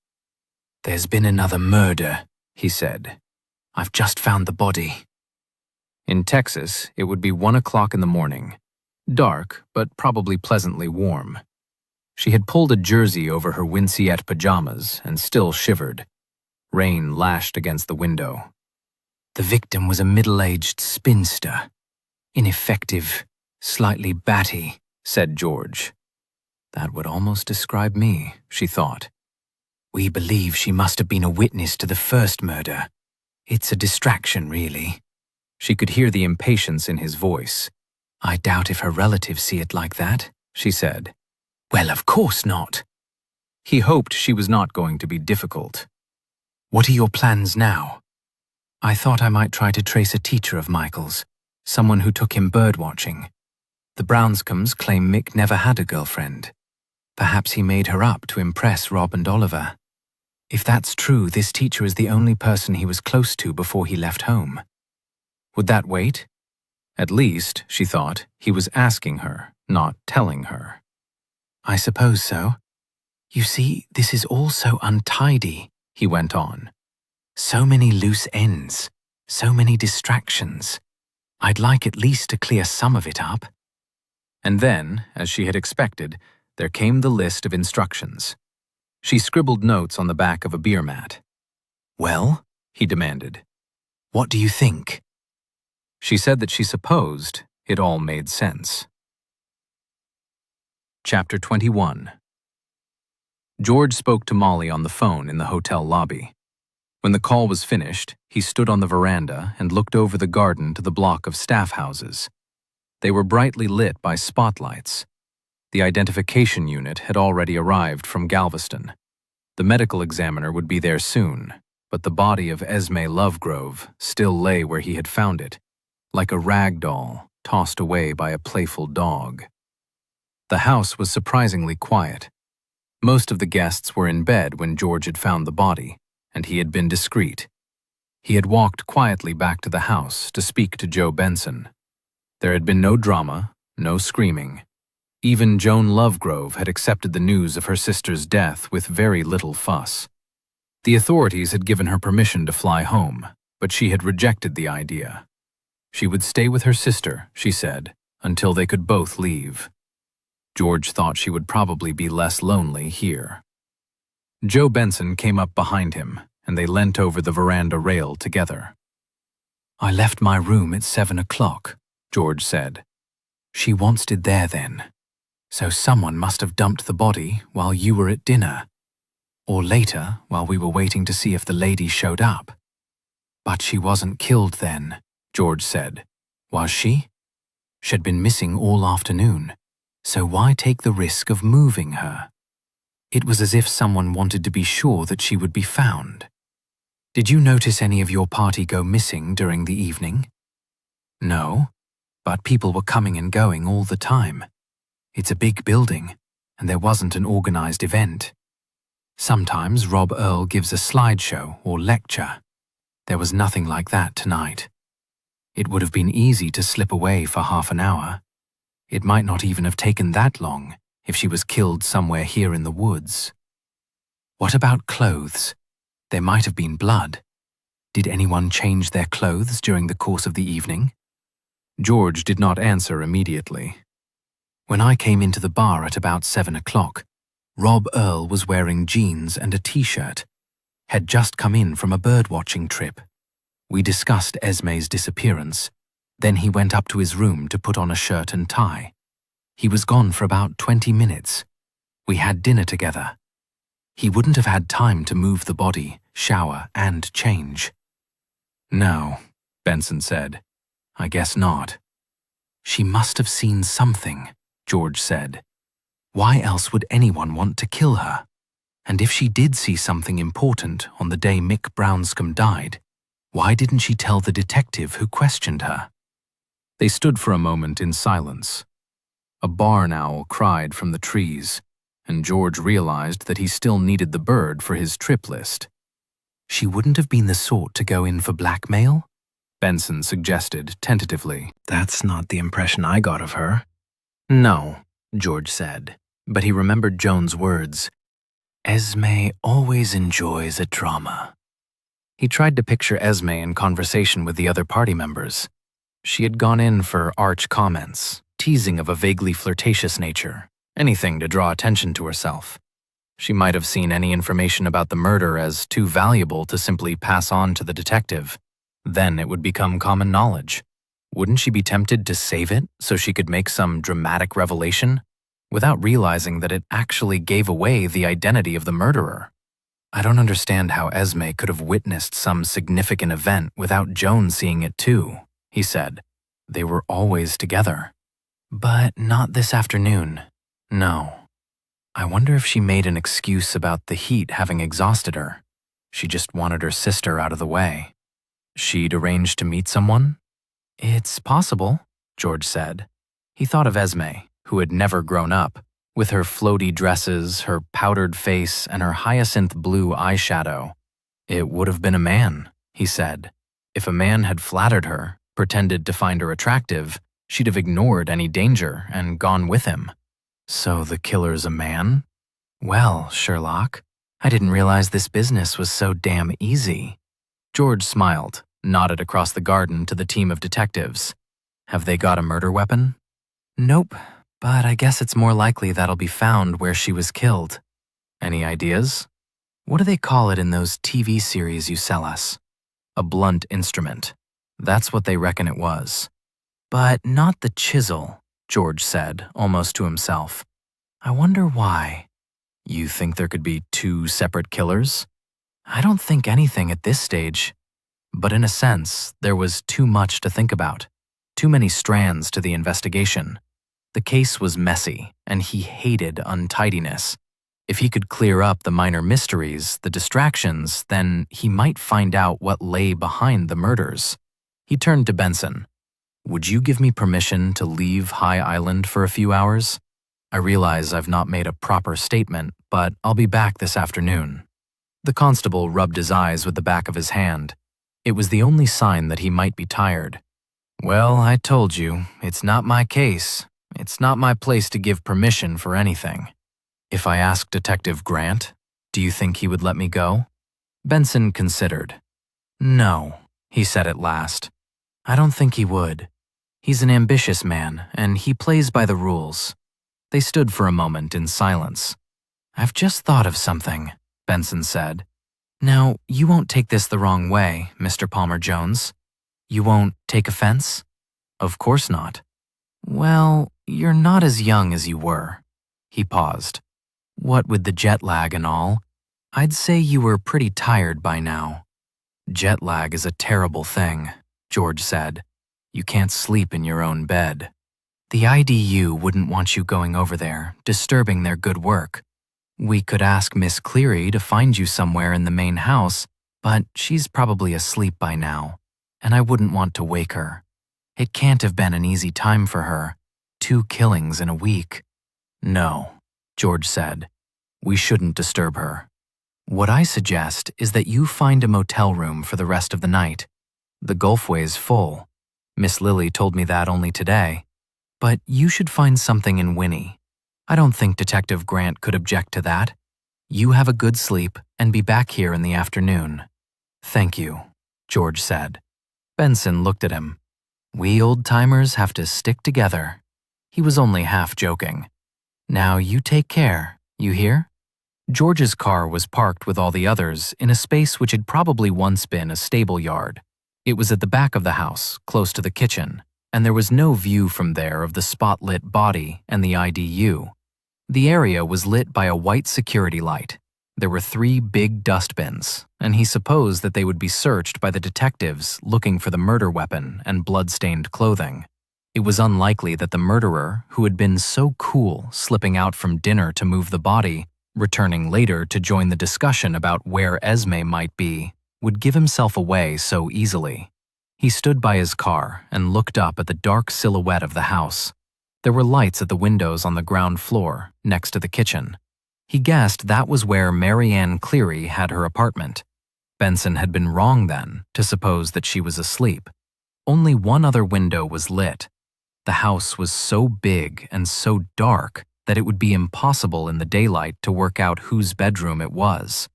"There's been another murder," he said. "I've just found the body." In Texas, it would be 1 o'clock in the morning. Dark, but probably pleasantly warm. She had pulled a jersey over her winceyette pajamas and still shivered. Rain lashed against the window. "The victim was a middle-aged spinster. Ineffective, slightly batty," said George. That would almost describe me, she thought. "We believe she must have been a witness to the first murder. It's a distraction, really." She could hear the impatience in his voice. "I doubt if her relatives see it like that," she said. "Well, of course not." He hoped she was not going to be difficult. "What are your plans now?" "I thought I might try to trace a teacher of Michael's, someone who took him birdwatching. The Brownscombes claim Mick never had a girlfriend. Perhaps he made her up to impress Rob and Oliver. If that's true, this teacher is the only person he was close to before he left home. Would that wait? At least, she thought, he was asking her, not telling her. I suppose so. You see, this is all so untidy, he went on. So many loose ends, so many distractions. I'd like at least to clear some of it up. And then, as she had expected, there came the list of instructions. She scribbled notes on the back of a beer mat. Well, he demanded. What do you think? She said that she supposed it all made sense. Chapter 21. George spoke to Molly on the phone in the hotel lobby. When the call was finished, he stood on the veranda and looked over the garden to the block of staff houses. They were brightly lit by spotlights. The identification unit had already arrived from Galveston. The medical examiner would be there soon, but the body of Esme Lovegrove still lay where he had found it, like a rag doll tossed away by a playful dog. The house was surprisingly quiet. Most of the guests were in bed when George had found the body, and he had been discreet. He had walked quietly back to the house to speak to Joe Benson. There had been no drama, no screaming. Even Joan Lovegrove had accepted the news of her sister's death with very little fuss. The authorities had given her permission to fly home, but she had rejected the idea. She would stay with her sister, she said, until they could both leave. George thought she would probably be less lonely here. Joe Benson came up behind him, and they leant over the veranda rail together. I left my room at 7 o'clock, George said. She wanted there then. So someone must have dumped the body while you were at dinner. Or later, while we were waiting to see if the lady showed up. But she wasn't killed then, George said. Was she? She'd been missing all afternoon, so why take the risk of moving her? It was as if someone wanted to be sure that she would be found. Did you notice any of your party go missing during the evening? No, but people were coming and going all the time. It's a big building, and there wasn't an organized event. Sometimes Rob Earl gives a slideshow or lecture. There was nothing like that tonight. It would have been easy to slip away for half an hour. It might not even have taken that long if she was killed somewhere here in the woods. What about clothes? There might have been blood. Did anyone change their clothes during the course of the evening? George did not answer immediately. When I came into the bar at about 7 o'clock, Rob Earl was wearing jeans and a t-shirt. Had just come in from a bird-watching trip. We discussed Esme's disappearance. Then he went up to his room to put on a shirt and tie. He was gone for about 20 minutes. We had dinner together. He wouldn't have had time to move the body, shower, and change. No, Benson said. I guess not. She must have seen something, George said. Why else would anyone want to kill her? And if she did see something important on the day Mick Brownscombe died, why didn't she tell the detective who questioned her? They stood for a moment in silence. A barn owl cried from the trees, and George realized that he still needed the bird for his trip list. She wouldn't have been the sort to go in for blackmail? Benson suggested tentatively. That's not the impression I got of her. No, George said, but he remembered Joan's words. Esme always enjoys a drama. He tried to picture Esme in conversation with the other party members. She had gone in for arch comments, teasing of a vaguely flirtatious nature, anything to draw attention to herself. She might have seen any information about the murder as too valuable to simply pass on to the detective. Then it would become common knowledge. Wouldn't she be tempted to save it so she could make some dramatic revelation, without realizing that it actually gave away the identity of the murderer? I don't understand how Esme could have witnessed some significant event without Joan seeing it too, he said. They were always together. But not this afternoon. No. I wonder if she made an excuse about the heat having exhausted her. She just wanted her sister out of the way. She'd arranged to meet someone? It's possible, George said. He thought of Esme, who had never grown up, with her floaty dresses, her powdered face, and her hyacinth blue eyeshadow. It would have been a man, he said. If a man had flattered her, pretended to find her attractive, She'd have ignored any danger and gone with him. So the killer's a man? Well, Sherlock, I didn't realize this business was so damn easy. George smiled, nodded across the garden to the team of detectives. Have they got a murder weapon? Nope, but I guess it's more likely that'll be found where she was killed. Any ideas? What do they call it in those TV series you sell us? A blunt instrument. That's what they reckon it was. But not the chisel, George said, almost to himself. I wonder why. You think there could be two separate killers? I don't think anything at this stage. But in a sense, there was too much to think about. Too many strands to the investigation. The case was messy, and he hated untidiness. If he could clear up the minor mysteries, the distractions, then he might find out what lay behind the murders. He turned to Benson. Would you give me permission to leave High Island for a few hours? I realize I've not made a proper statement, but I'll be back this afternoon. The constable rubbed his eyes with the back of his hand. It was the only sign that he might be tired. Well, I told you, it's not my case. It's not my place to give permission for anything. If I asked Detective Grant, do you think he would let me go? Benson considered. No, he said at last. I don't think he would. He's an ambitious man, and he plays by the rules. They stood for a moment in silence. I've just thought of something, Benson said. Now, you won't take this the wrong way, Mr. Palmer-Jones. You won't take offense? Of course not. Well, you're not as young as you were. He paused. What with the jet lag and all, I'd say you were pretty tired by now. Jet lag is a terrible thing, George said. You can't sleep in your own bed. The IDU wouldn't want you going over there, disturbing their good work. We could ask Miss Cleary to find you somewhere in the main house, but she's probably asleep by now, and I wouldn't want to wake her. It can't have been an easy time for her. 2 killings in a week. No, George said. We shouldn't disturb her. What I suggest is that you find a motel room for the rest of the night. The Gulfway's full. Miss Lily told me that only today. But you should find something in Winnie. I don't think Detective Grant could object to that. You have a good sleep and be back here in the afternoon. Thank you, George said. Benson looked at him. We old-timers have to stick together. He was only half joking. Now you take care, you hear? George's car was parked with all the others in a space which had probably once been a stable yard. It was at the back of the house, close to the kitchen, and there was no view from there of the spot-lit body and the IDU. The area was lit by a white security light. There were 3 big dustbins, and he supposed that they would be searched by the detectives looking for the murder weapon and blood-stained clothing. It was unlikely that the murderer, who had been so cool slipping out from dinner to move the body, returning later to join the discussion about where Esme might be, would give himself away so easily. He stood by his car and looked up at the dark silhouette of the house. There were lights at the windows on the ground floor, next to the kitchen. He guessed that was where Ann Cleeves had her apartment. Benson had been wrong then to suppose that she was asleep. Only one other window was lit. The house was so big and so dark that it would be impossible in the daylight to work out whose bedroom it was.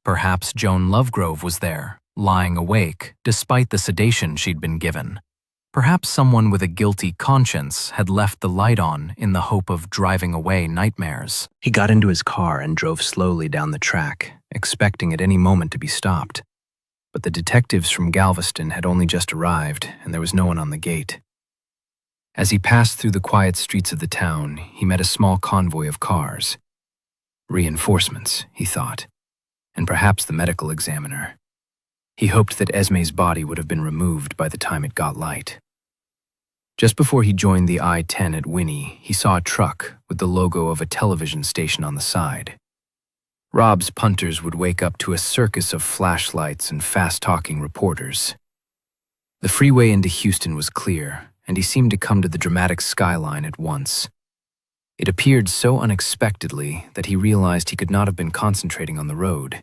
Perhaps Joan Lovegrove was there, lying awake despite the sedation she'd been given. Perhaps someone with a guilty conscience had left the light on in the hope of driving away nightmares. He got into his car and drove slowly down the track, expecting at any moment to be stopped. But the detectives from Galveston had only just arrived, and there was no one on the gate. As he passed through the quiet streets of the town, he met a small convoy of cars. Reinforcements, he thought, and perhaps the medical examiner. He hoped that Esme's body would have been removed by the time it got light. Just before he joined the I-10 at Winnie, he saw a truck with the logo of a television station on the side. Rob's punters would wake up to a circus of flashlights and fast-talking reporters. The freeway into Houston was clear, and he seemed to come to the dramatic skyline at once. It appeared so unexpectedly that he realized he could not have been concentrating on the road.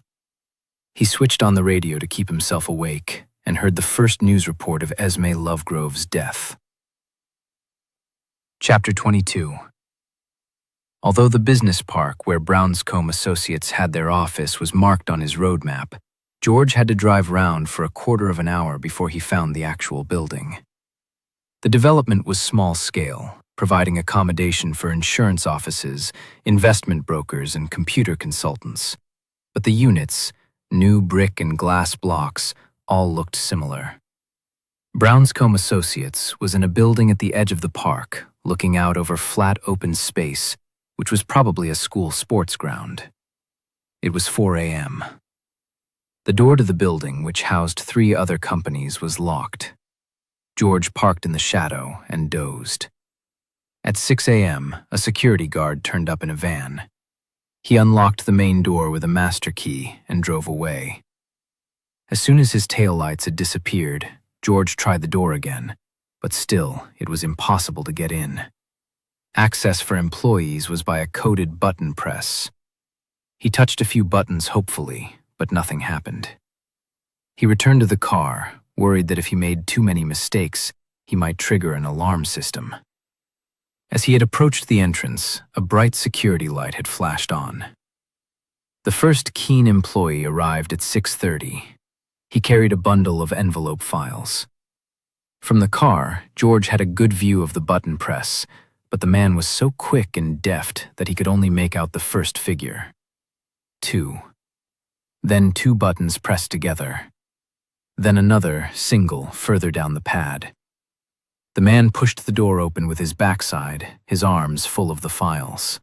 He switched on the radio to keep himself awake and heard the first news report of Esme Lovegrove's death. Chapter 22. Although the business park where Brownscombe Associates had their office was marked on his roadmap, George had to drive round for a quarter of an hour before he found the actual building. The development was small-scale, providing accommodation for insurance offices, investment brokers, and computer consultants. But the units, new brick and glass blocks, all looked similar. Brownscombe Associates was in a building at the edge of the park, looking out over flat open space, which was probably a school sports ground. It was 4 a.m. The door to the building, which housed 3 other companies, was locked. George parked in the shadow and dozed. At 6 a.m., a security guard turned up in a van. He unlocked the main door with a master key and drove away. As soon as his taillights had disappeared, George tried the door again, but still it was impossible to get in. Access for employees was by a coded button press. He touched a few buttons hopefully, but nothing happened. He returned to the car, worried that if he made too many mistakes, he might trigger an alarm system. As he had approached the entrance, a bright security light had flashed on. The first keen employee arrived at 6:30. He carried a bundle of envelope files. From the car, George had a good view of the button press, but the man was so quick and deft that he could only make out the first figure. 2. Then 2 buttons pressed together. Then another, single, further down the pad. The man pushed the door open with his backside, his arms full of the files.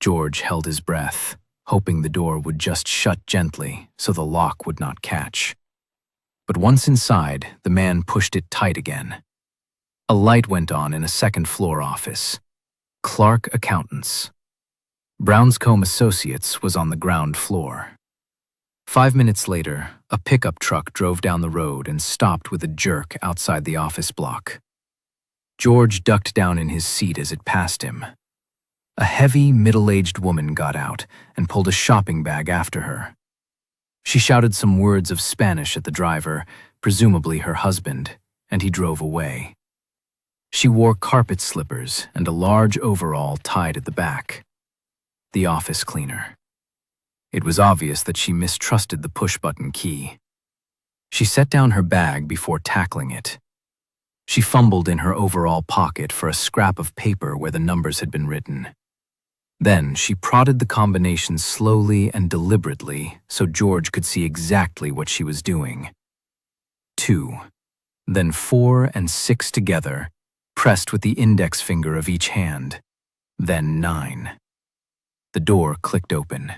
George held his breath, hoping the door would just shut gently so the lock would not catch. But once inside, the man pushed it tight again. A light went on in a second-floor office. Clark Accountants. Brownscombe Associates was on the ground floor. 5 minutes later, a pickup truck drove down the road and stopped with a jerk outside the office block. George ducked down in his seat as it passed him. A heavy, middle-aged woman got out and pulled a shopping bag after her. She shouted some words of Spanish at the driver, presumably her husband, and he drove away. She wore carpet slippers and a large overall tied at the back. The office cleaner. It was obvious that she mistrusted the push-button key. She set down her bag before tackling it. She fumbled in her overall pocket for a scrap of paper where the numbers had been written. Then she prodded the combination slowly and deliberately so George could see exactly what she was doing. 2, then 4 and 6 together, pressed with the index finger of each hand, then 9. The door clicked open.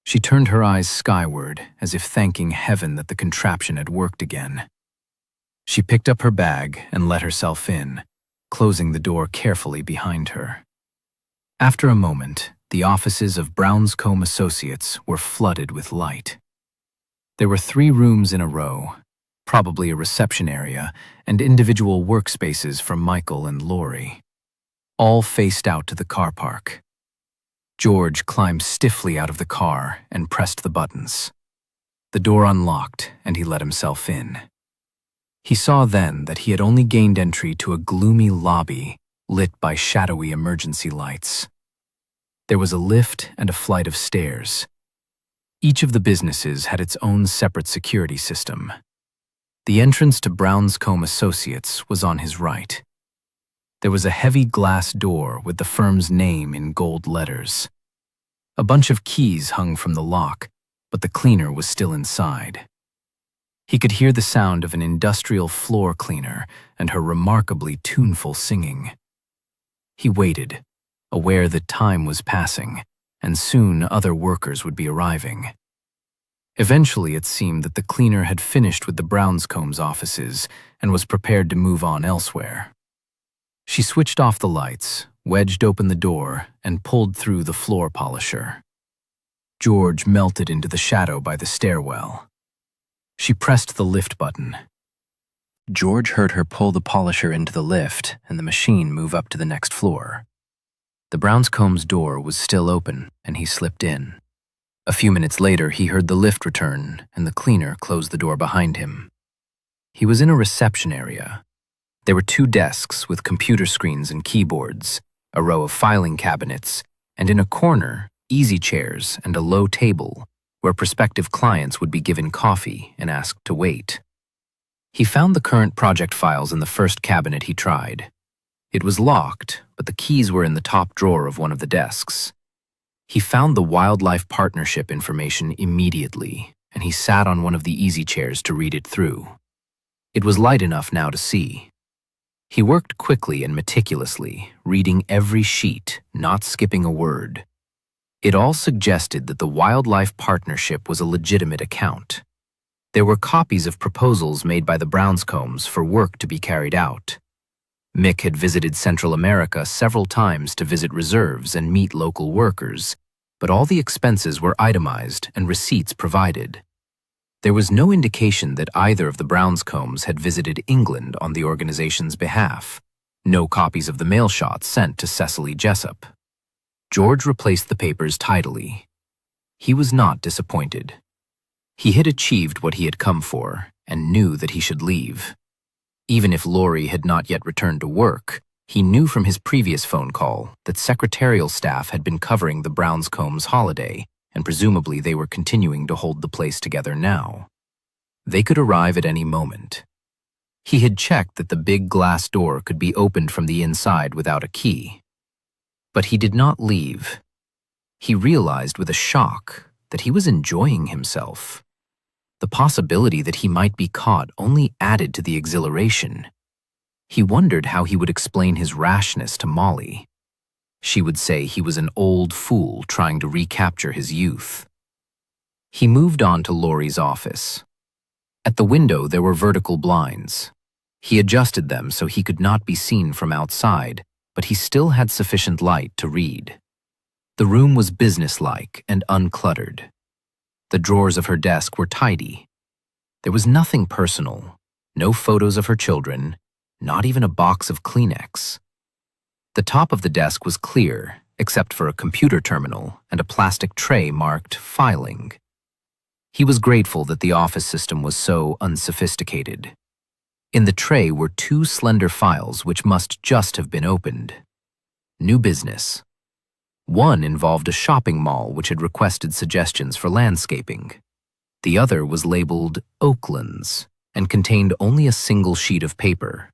She turned her eyes skyward as if thanking heaven that the contraption had worked again. She picked up her bag and let herself in, closing the door carefully behind her. After a moment, the offices of Brownscombe Associates were flooded with light. There were 3 rooms in a row, probably a reception area, and individual workspaces for Michael and Lori. All faced out to the car park. George climbed stiffly out of the car and pressed the buttons. The door unlocked, and he let himself in. He saw then that he had only gained entry to a gloomy lobby lit by shadowy emergency lights. There was a lift and a flight of stairs. Each of the businesses had its own separate security system. The entrance to Brownscombe Associates was on his right. There was a heavy glass door with the firm's name in gold letters. A bunch of keys hung from the lock, but the cleaner was still inside. He could hear the sound of an industrial floor cleaner and her remarkably tuneful singing. He waited, aware that time was passing, and soon other workers would be arriving. Eventually it seemed that the cleaner had finished with the Brownscombes offices and was prepared to move on elsewhere. She switched off the lights, wedged open the door, and pulled through the floor polisher. George melted into the shadow by the stairwell. She pressed the lift button. George heard her pull the polisher into the lift and the machine move up to the next floor. The Brownscombes' door was still open, and he slipped in. A few minutes later, he heard the lift return, and the cleaner closed the door behind him. He was in a reception area. There were 2 desks with computer screens and keyboards, a row of filing cabinets, and in a corner, easy chairs and a low table where prospective clients would be given coffee and asked to wait. He found the current project files in the first cabinet he tried. It was locked, but the keys were in the top drawer of one of the desks. He found the wildlife partnership information immediately, and he sat on one of the easy chairs to read it through. It was light enough now to see. He worked quickly and meticulously, reading every sheet, not skipping a word. It all suggested that the wildlife partnership was a legitimate account. There were copies of proposals made by the Brownscombes for work to be carried out. Mick had visited Central America several times to visit reserves and meet local workers, but all the expenses were itemized and receipts provided. There was no indication that either of the Brownscombes had visited England on the organization's behalf. No copies of the mail shots sent to Cecily Jessup. George replaced the papers tidily. He was not disappointed. He had achieved what he had come for and knew that he should leave. Even if Laurie had not yet returned to work, he knew from his previous phone call that secretarial staff had been covering the Brownscombes' holiday, and presumably they were continuing to hold the place together now. They could arrive at any moment. He had checked that the big glass door could be opened from the inside without a key. But he did not leave. He realized with a shock that he was enjoying himself. The possibility that he might be caught only added to the exhilaration. He wondered how he would explain his rashness to Molly. She would say he was an old fool trying to recapture his youth. He moved on to Laurie's office. At the window there were vertical blinds. He adjusted them so he could not be seen from outside, but he still had sufficient light to read. The room was businesslike and uncluttered. The drawers of her desk were tidy. There was nothing personal, no photos of her children, not even a box of Kleenex. The top of the desk was clear, except for a computer terminal and a plastic tray marked filing. He was grateful that the office system was so unsophisticated. In the tray were 2 slender files which must just have been opened. New business. One involved a shopping mall which had requested suggestions for landscaping. The other was labeled Oaklands and contained only a single sheet of paper.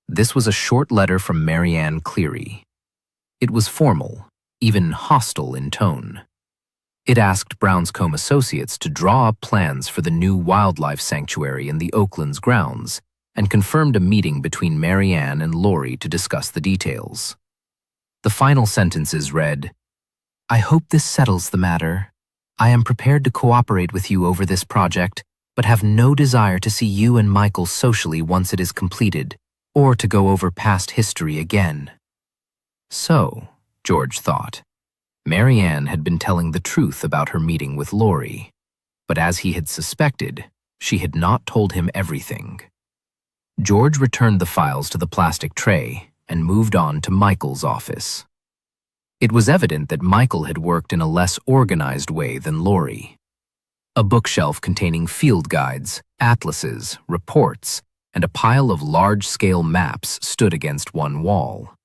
This was a short letter from Ann Cleeves. It was formal, even hostile in tone. It asked Brownscombe Associates to draw up plans for the new wildlife sanctuary in the Oaklands grounds and confirmed a meeting between Ann and Laurie to discuss the details. The final sentences read, "I hope this settles the matter. I am prepared to cooperate with you over this project, but have no desire to see you and Michael socially once it is completed, or to go over past history again." So, George thought, Ann had been telling the truth about her meeting with Laurie, but as he had suspected, she had not told him everything. George returned the files to the plastic tray and moved on to Michael's office. It was evident that Michael had worked in a less organized way than Laurie. A bookshelf containing field guides, atlases, reports, and a pile of large-scale maps stood against one wall.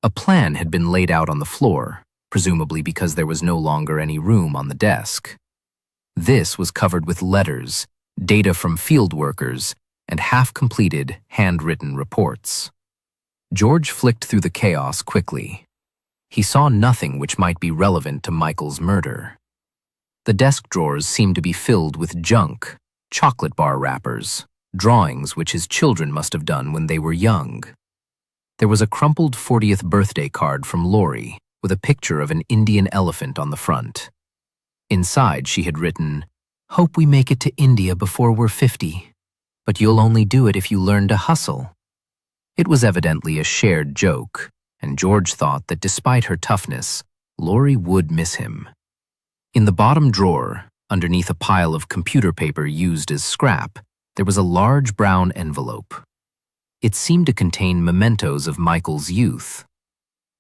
A plan had been laid out on the floor, presumably because there was no longer any room on the desk. This was covered with letters, data from field workers, and half-completed, handwritten reports. George flicked through the chaos quickly. He saw nothing which might be relevant to Michael's murder. The desk drawers seemed to be filled with junk, chocolate bar wrappers, drawings which his children must have done when they were young. There was a crumpled 40th birthday card from Laurie with a picture of an Indian elephant on the front. Inside she had written, "Hope we make it to India before we're 50, but you'll only do it if you learn to hustle." It was evidently a shared joke, and George thought that despite her toughness, Laurie would miss him. In the bottom drawer, underneath a pile of computer paper used as scrap, there was a large brown envelope. It seemed to contain mementos of Michael's youth.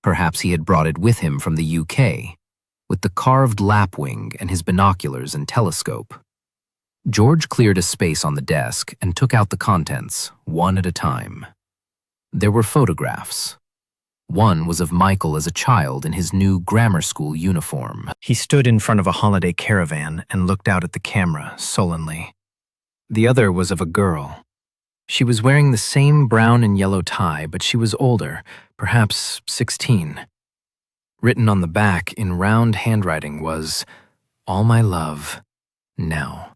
Perhaps he had brought it with him from the UK, with the carved lapwing and his binoculars and telescope. George cleared a space on the desk and took out the contents, one at a time. There were photographs. One was of Michael as a child in his new grammar school uniform. He stood in front of a holiday caravan and looked out at the camera sullenly. The other was of a girl. She was wearing the same brown and yellow tie, but she was older, perhaps 16. Written on the back in round handwriting was, "All my love, Nell."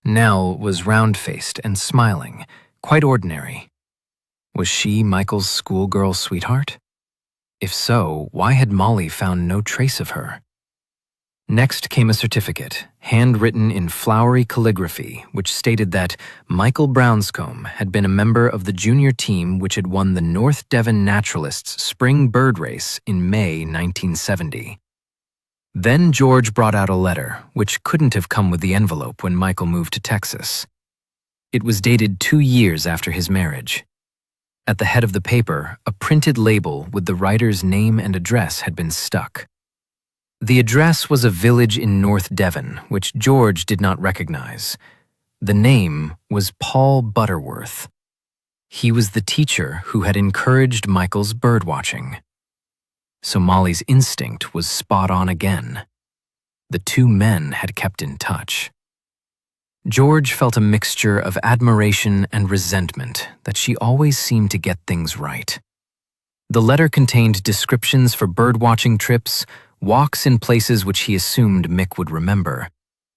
Nell was round-faced and smiling, quite ordinary. Was she Michael's schoolgirl sweetheart? If so, why had Molly found no trace of her? Next came a certificate, handwritten in flowery calligraphy, which stated that Michael Brownscombe had been a member of the junior team which had won the North Devon Naturalists Spring Bird Race in May 1970. Then George brought out a letter, which couldn't have come with the envelope when Michael moved to Texas. It was dated 2 years after his marriage. At the head of the paper, a printed label with the writer's name and address had been stuck. The address was a village in North Devon, which George did not recognize. The name was Paul Butterworth. He was the teacher who had encouraged Michael's birdwatching. So Molly's instinct was spot on again. The two men had kept in touch. George felt a mixture of admiration and resentment that she always seemed to get things right. The letter contained descriptions for birdwatching trips, walks in places which he assumed Mick would remember,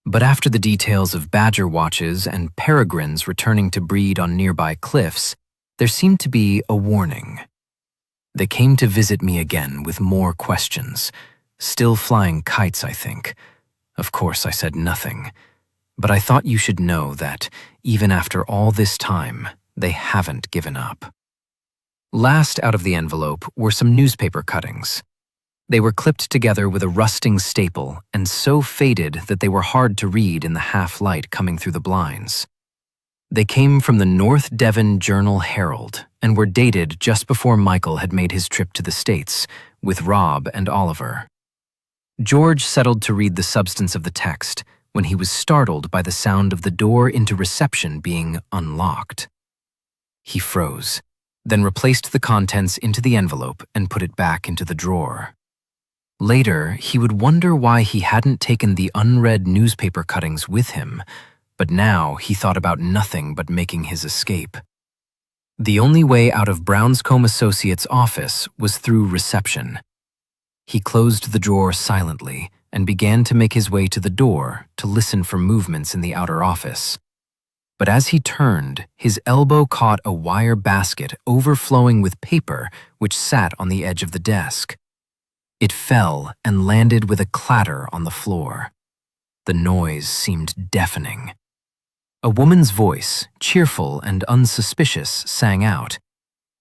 but after the details of badger watches and peregrines returning to breed on nearby cliffs, there seemed to be a warning. They came to visit me again with more questions, still flying kites, I think. Of course, I said nothing, but I thought you should know that, even after all this time, they haven't given up. Last out of the envelope were some newspaper cuttings. They were clipped together with a rusting staple and so faded that they were hard to read in the half-light coming through the blinds. They came from the North Devon Journal-Herald and were dated just before Michael had made his trip to the States with Rob and Oliver. George settled to read the substance of the text when he was startled by the sound of the door into reception being unlocked. He froze, then replaced the contents into the envelope and put it back into the drawer. Later, he would wonder why he hadn't taken the unread newspaper cuttings with him, but now he thought about nothing but making his escape. The only way out of Brownscombe Associates' office was through reception. He closed the drawer silently and began to make his way to the door to listen for movements in the outer office. But as he turned, his elbow caught a wire basket overflowing with paper which sat on the edge of the desk. It fell and landed with a clatter on the floor. The noise seemed deafening. A woman's voice, cheerful and unsuspicious, sang out,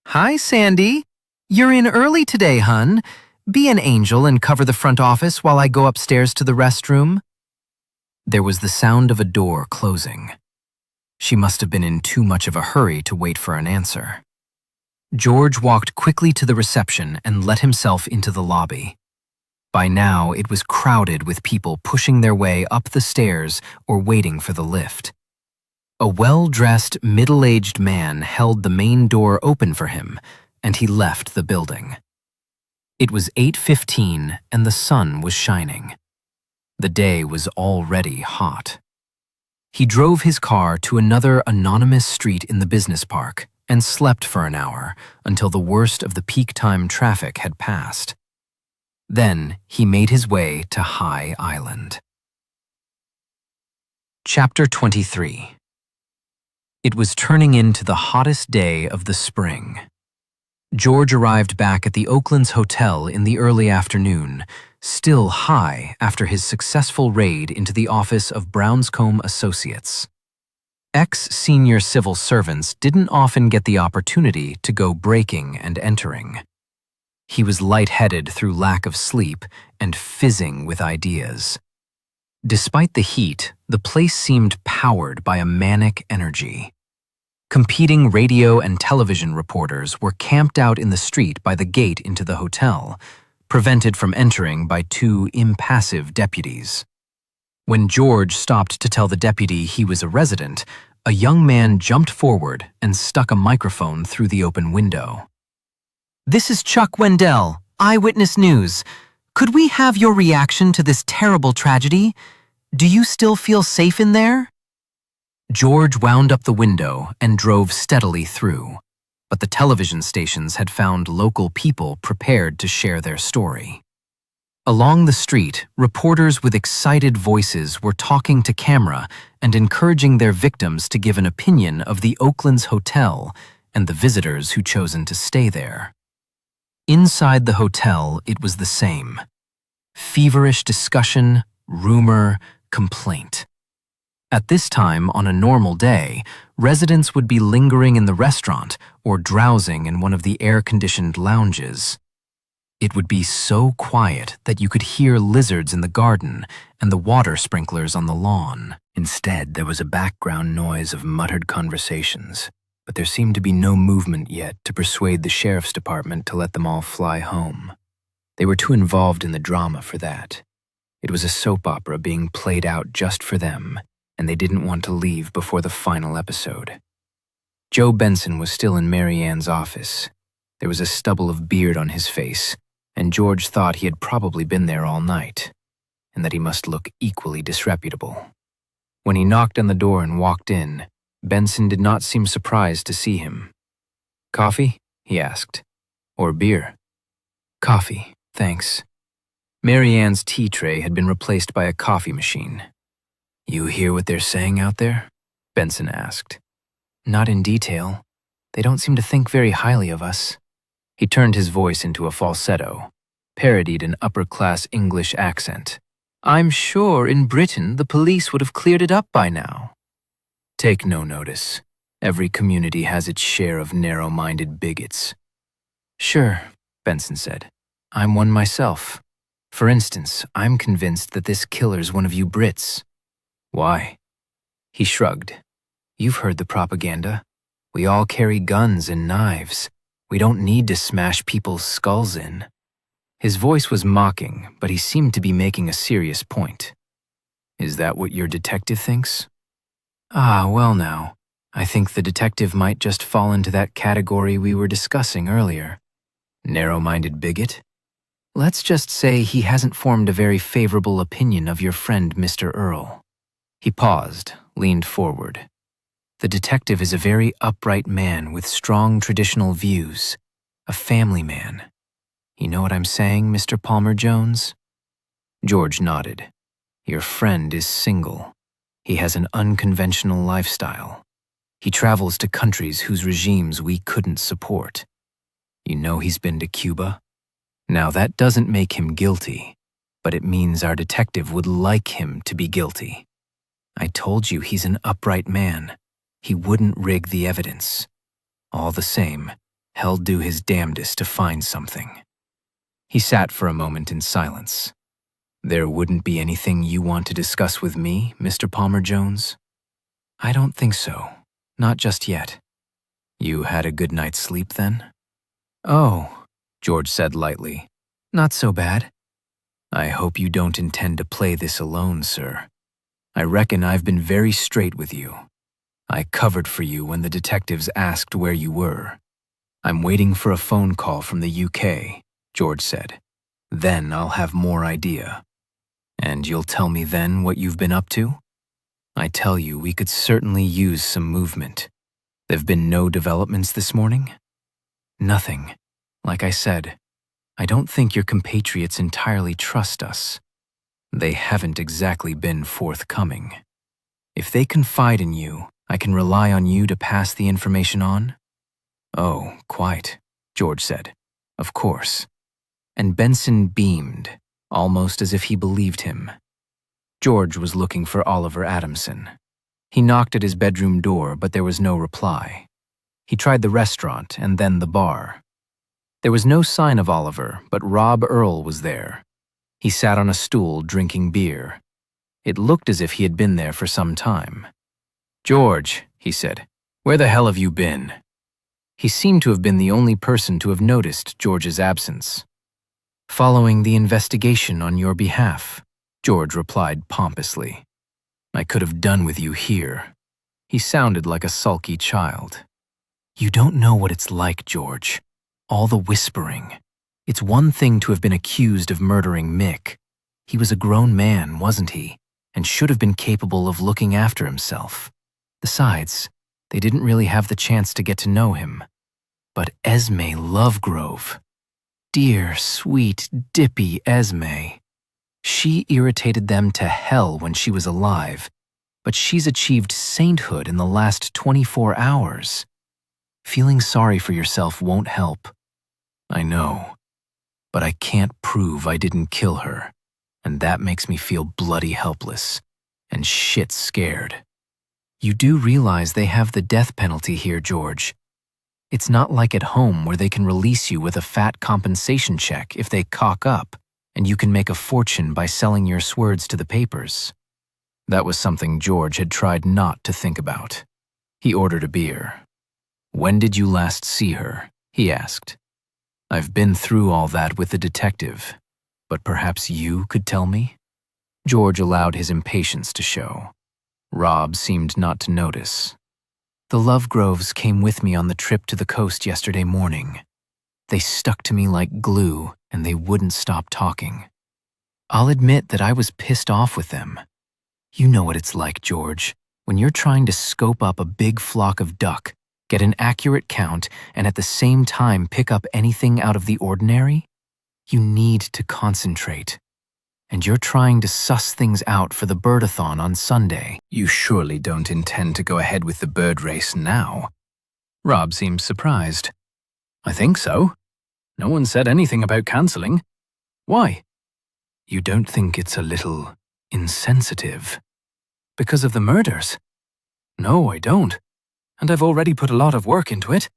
"Hi, Sandy. You're in early today, hun. Be an angel and cover the front office while I go upstairs to the restroom." There was the sound of a door closing. She must have been in too much of a hurry to wait for an answer. George walked quickly to the reception and let himself into the lobby. By now, it was crowded with people pushing their way up the stairs or waiting for the lift. A well-dressed, middle-aged man held the main door open for him, and he left the building. It was 8:15 and the sun was shining. The day was already hot. He drove his car to another anonymous street in the business park and slept for an hour until the worst of the peak time traffic had passed. Then he made his way to High Island. Chapter 23. It was turning into the hottest day of the spring. George arrived back at the Oakland's hotel in the early afternoon, still high after his successful raid into the office of Brownscombe Associates. Ex-senior civil servants didn't often get the opportunity to go breaking and entering. He was lightheaded through lack of sleep and fizzing with ideas. Despite the heat, the place seemed powered by a manic energy. Competing radio and television reporters were camped out in the street by the gate into the hotel, prevented from entering by 2 impassive deputies. When George stopped to tell the deputy he was a resident, A young man jumped forward and stuck a microphone through the open window. This is Chuck Wendell, Eyewitness News. Could we have your reaction to this terrible tragedy? Do you still feel safe in there? George wound up the window and drove steadily through, but the television stations had found local people prepared to share their story. Along the street, reporters with excited voices were talking to camera and encouraging their victims to give an opinion of the Oakland's hotel and the visitors who chosen to stay there. Inside the hotel, it was the same. Feverish discussion, rumor, complaint. At this time, on a normal day, residents would be lingering in the restaurant or drowsing in one of the air-conditioned lounges. It would be so quiet that you could hear lizards in the garden and the water sprinklers on the lawn. Instead, there was a background noise of muttered conversations, but there seemed to be no movement yet to persuade the sheriff's department to let them all fly home. They were too involved in the drama for that. It was a soap opera being played out just for them, and they didn't want to leave before the final episode. Joe Benson was still in Mary Ann's office. There was a stubble of beard on his face, and George thought he had probably been there all night, and that he must look equally disreputable. When he knocked on the door and walked in, Benson did not seem surprised to see him. "Coffee?" he asked. "Or beer?" "Coffee, thanks." Mary Ann's tea tray had been replaced by a coffee machine. "You hear what they're saying out there?" Benson asked. "Not in detail. They don't seem to think very highly of us." He turned his voice into a falsetto, parodied an upper-class English accent. "I'm sure in Britain the police would have cleared it up by now." "Take no notice. Every community has its share of narrow-minded bigots." "Sure," Benson said. "I'm one myself. For instance, I'm convinced that this killer's one of you Brits." "Why?" He shrugged. "You've heard the propaganda. We all carry guns and knives. We don't need to smash people's skulls in." His voice was mocking, but he seemed to be making a serious point. "Is that what your detective thinks?" "Ah, well now, I think the detective might just fall into that category we were discussing earlier." "Narrow-minded bigot?" "Let's just say he hasn't formed a very favorable opinion of your friend Mr. Earl." He paused, leaned forward. "The detective is a very upright man with strong traditional views, a family man. You know what I'm saying, Mr. Palmer Jones?" George nodded. "Your friend is single. He has an unconventional lifestyle. He travels to countries whose regimes we couldn't support. You know he's been to Cuba? Now that doesn't make him guilty, but it means our detective would like him to be guilty. I told you he's an upright man. He wouldn't rig the evidence. All the same, he'll do his damnedest to find something." He sat for a moment in silence. "There wouldn't be anything you want to discuss with me, Mr. Palmer Jones?" "I don't think so. Not just yet." "You had a good night's sleep then?" "Oh," George said lightly. "Not so bad." "I hope you don't intend to play this alone, sir. I reckon I've been very straight with you. I covered for you when the detectives asked where you were. I'm waiting for a phone call from the UK, George said. Then I'll have more idea. And you'll tell me then what you've been up to? I tell you, we could certainly use some movement. There've been no developments this morning? Nothing. Like I said, I don't think your compatriots entirely trust us. They haven't exactly been forthcoming. If they confide in you, I can rely on you to pass the information on? Oh, quite, George said. Of course. And Benson beamed, almost as if he believed him. George was looking for Oliver Adamson. He knocked at his bedroom door, but there was no reply. He tried the restaurant and then the bar. There was no sign of Oliver, but Rob Earl was there. He sat on a stool drinking beer. It looked as if he had been there for some time. "George," he said, "where the hell have you been?" He seemed to have been the only person to have noticed George's absence. "Following the investigation on your behalf," George replied pompously. "I could have done with you here." He sounded like a sulky child. You don't know what it's like, George. All the whispering. It's one thing to have been accused of murdering Mick. He was a grown man, wasn't he? And should have been capable of looking after himself. Besides, they didn't really have the chance to get to know him. But Esme Lovegrove. Dear, sweet, dippy Esme. She irritated them to hell when she was alive, but she's achieved sainthood in the last 24 hours. Feeling sorry for yourself won't help. I know, but I can't prove I didn't kill her, and that makes me feel bloody helpless and shit scared. You do realize they have the death penalty here, George. It's not like at home where they can release you with a fat compensation check if they cock up, and you can make a fortune by selling your swords to the papers. That was something George had tried not to think about. He ordered a beer. When did you last see her? He asked. I've been through all that with the detective, but perhaps you could tell me? George allowed his impatience to show. Rob seemed not to notice. The Lovegroves came with me on the trip to the coast yesterday morning. They stuck to me like glue, and they wouldn't stop talking. I'll admit that I was pissed off with them. You know what it's like, George, when you're trying to scope up a big flock of duck, get an accurate count, and at the same time pick up anything out of the ordinary? You need to concentrate. And you're trying to suss things out for the birdathon on Sunday. You surely don't intend to go ahead with the bird race now. Rob seemed surprised. I think so. No one said anything about cancelling. Why? You don't think it's a little insensitive? Because of the murders? No, I don't. And I've already put a lot of work into it.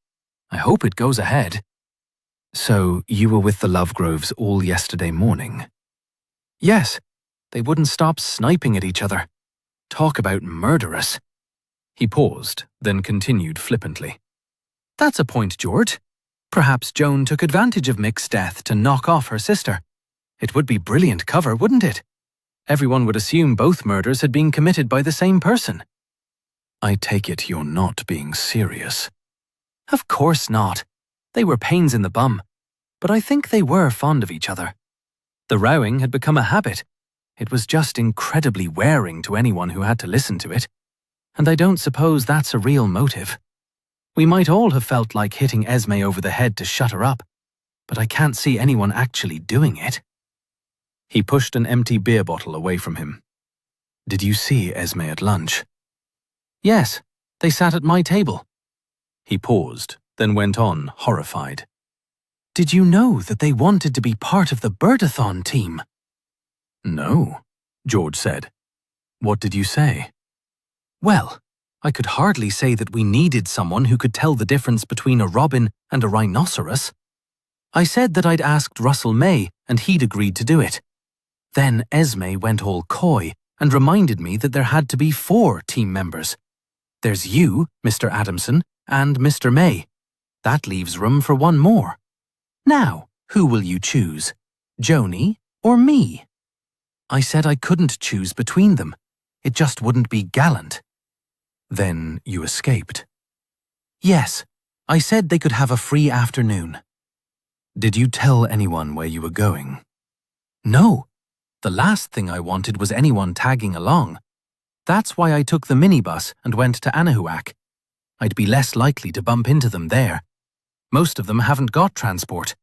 I hope it goes ahead. So you were with the Lovegroves all yesterday morning? Yes, they wouldn't stop sniping at each other. Talk about murderous. He paused, then continued flippantly. That's a point, George. Perhaps Joan took advantage of Mick's death to knock off her sister. It would be brilliant cover, wouldn't it? Everyone would assume both murders had been committed by the same person. I take it you're not being serious. Of course not. They were pains in the bum. But I think they were fond of each other. The rowing had become a habit. It was just incredibly wearing to anyone who had to listen to it. And I don't suppose that's a real motive. We might all have felt like hitting Esme over the head to shut her up, but I can't see anyone actually doing it. He pushed an empty beer bottle away from him. Did you see Esme at lunch? Yes, they sat at my table. He paused, then went on, horrified. Did you know that they wanted to be part of the birdathon team? No, George said. What did you say? Well, I could hardly say that we needed someone who could tell the difference between a robin and a rhinoceros. I said that I'd asked Russell May, and he'd agreed to do it. Then Esme went all coy and reminded me that there had to be 4 team members. There's you, Mr. Adamson, and Mr. May. That leaves room for 1 more. Now, who will you choose? Joni or me? I said I couldn't choose between them. It just wouldn't be gallant. Then you escaped? Yes, I said they could have a free afternoon. Did you tell anyone where you were going? No. The last thing I wanted was anyone tagging along. That's why I took the minibus and went to Anahuac. I'd be less likely to bump into them there. Most of them haven't got transport.